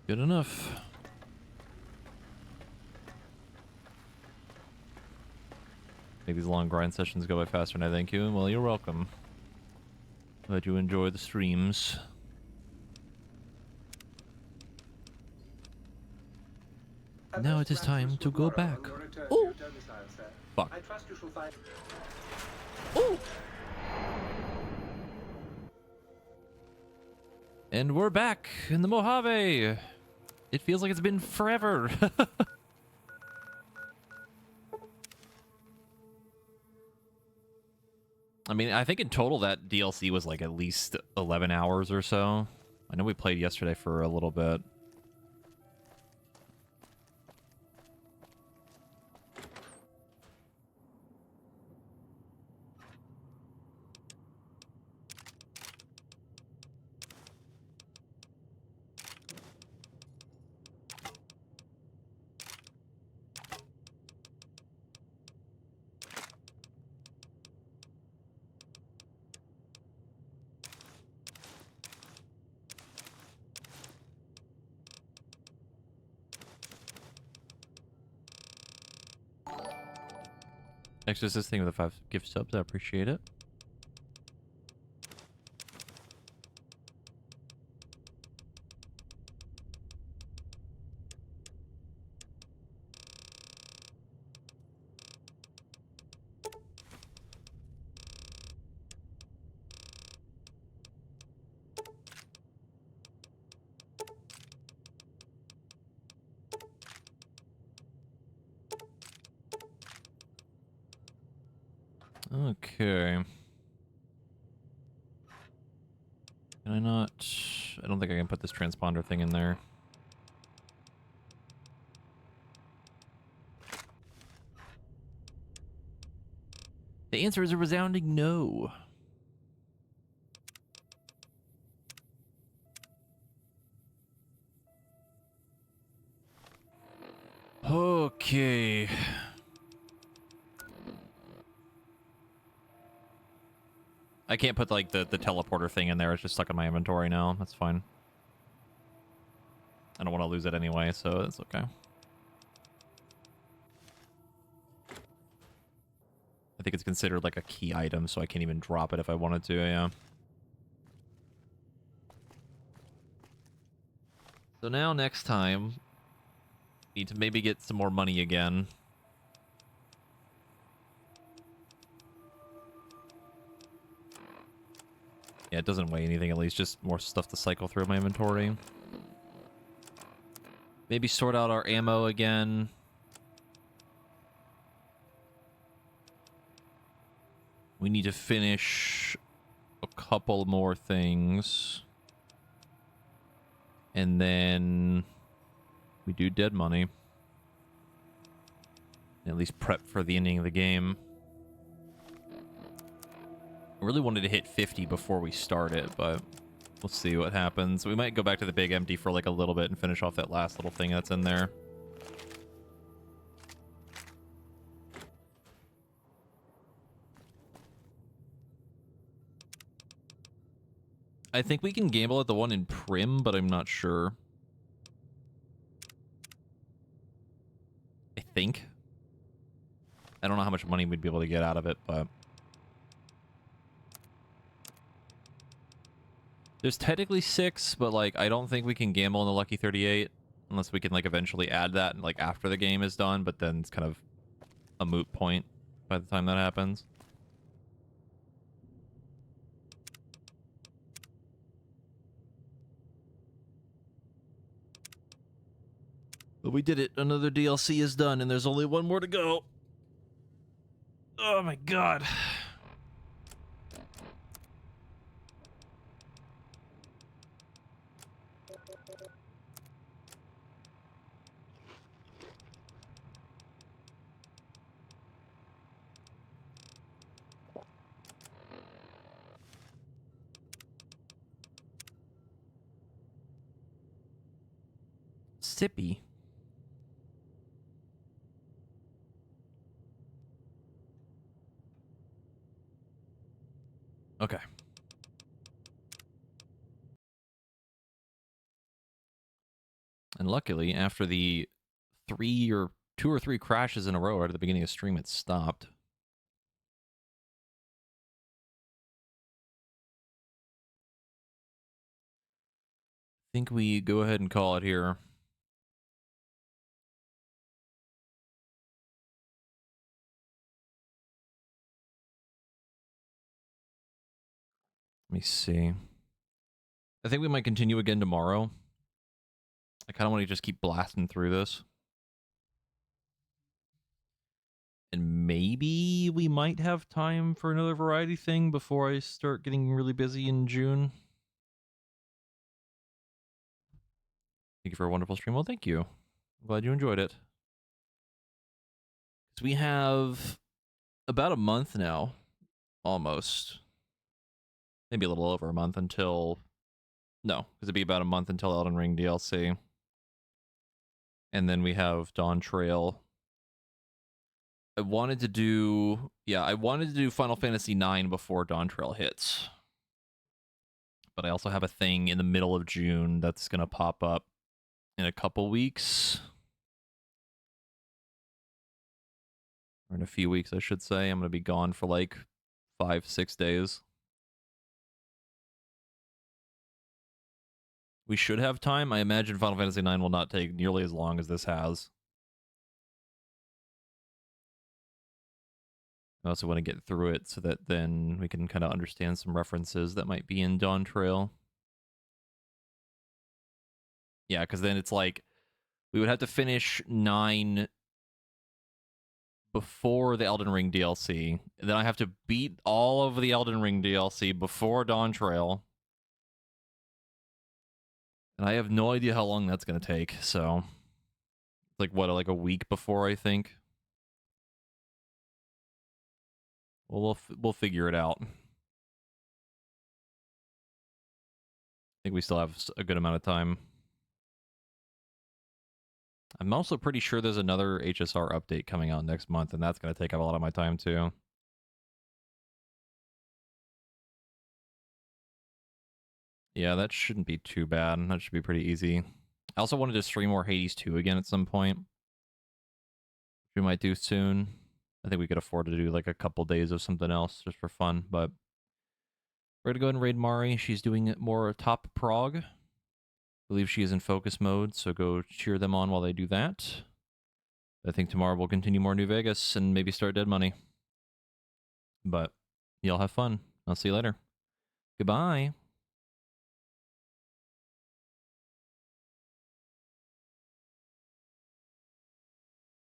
Good enough. Make these long grind sessions go by faster than I thank you. Well, you're welcome. Glad you enjoy the streams. Now it is time to go back. Oh! Fuck. I trust you shall find... Oh! And we're back in the Mojave. It feels like it's been forever. I mean, I think in total that DLC was like at least 11 hours or so. I know we played yesterday for a little bit. Exorcist thing with the 5 gift subs, I appreciate it. Okay. Can I not? I don't think I can put this transponder thing in there. The answer is a resounding no. Okay. I can't put like the teleporter thing in there. It's just stuck in my inventory now. That's fine. I don't want to lose it anyway, so it's okay. I think it's considered like a key item, so I can't even drop it if I wanted to, yeah. So now next time, need to maybe get some more money again. Yeah, it doesn't weigh anything, at least just more stuff to cycle through my inventory. Maybe sort out our ammo again. We need to finish a couple more things. And then we do dead money. At least prep for the ending of the game. I really wanted to hit 50 before we start it, but we'll see what happens. We might go back to the big empty for like a little bit and finish off that last little thing that's in there. I think we can gamble at the one in Prim, but I'm not sure. I think. I don't know how much money we'd be able to get out of it, but... There's technically 6, but, like, I don't think we can gamble in the Lucky 38. Unless we can, like, eventually add that, like, after the game is done, but then it's kind of a moot point by the time that happens. But we did it. Another DLC is done, and there's only one more to go. Oh my god. Sippy. Okay. And luckily, after the 2 or 3 crashes in a row right at the beginning of the stream, it stopped. I think we go ahead and call it here. Let me see. I think we might continue again tomorrow. I kind of want to just keep blasting through this. And maybe we might have time for another variety thing before I start getting really busy in June. Thank you for a wonderful stream. Well, thank you. I'm glad you enjoyed it. So we have about a month now, almost. Maybe a little over a month until... No, because it'd be about a month until Elden Ring DLC. And then we have Dawn Trail. I wanted to do Final Fantasy IX before Dawn Trail hits. But I also have a thing in the middle of June that's going to pop up in a couple weeks. Or in a few weeks, I should say. I'm going to be gone for like 5-6 days. We should have time. I imagine Final Fantasy IX will not take nearly as long as this has. I also want to get through it so that then we can kind of understand some references that might be in Dawn Trail. Yeah, because then it's like, we would have to finish 9 before the Elden Ring DLC. And then I have to beat all of the Elden Ring DLC before Dawn Trail. And I have no idea how long that's going to take, so... It's like, what, like a week before, I think? Well, we'll figure it out. I think we still have a good amount of time. I'm also pretty sure there's another HSR update coming out next month, and that's going to take up a lot of my time too. Yeah, that shouldn't be too bad. That should be pretty easy. I also wanted to stream more Hades 2 again at some point. We might do soon. I think we could afford to do like a couple days of something else just for fun, but we're going to go ahead and raid Mari. She's doing more top prog. I believe she is in focus mode, so go cheer them on while they do that. I think tomorrow we'll continue more New Vegas and maybe start Dead Money. But y'all have fun. I'll see you later. Goodbye.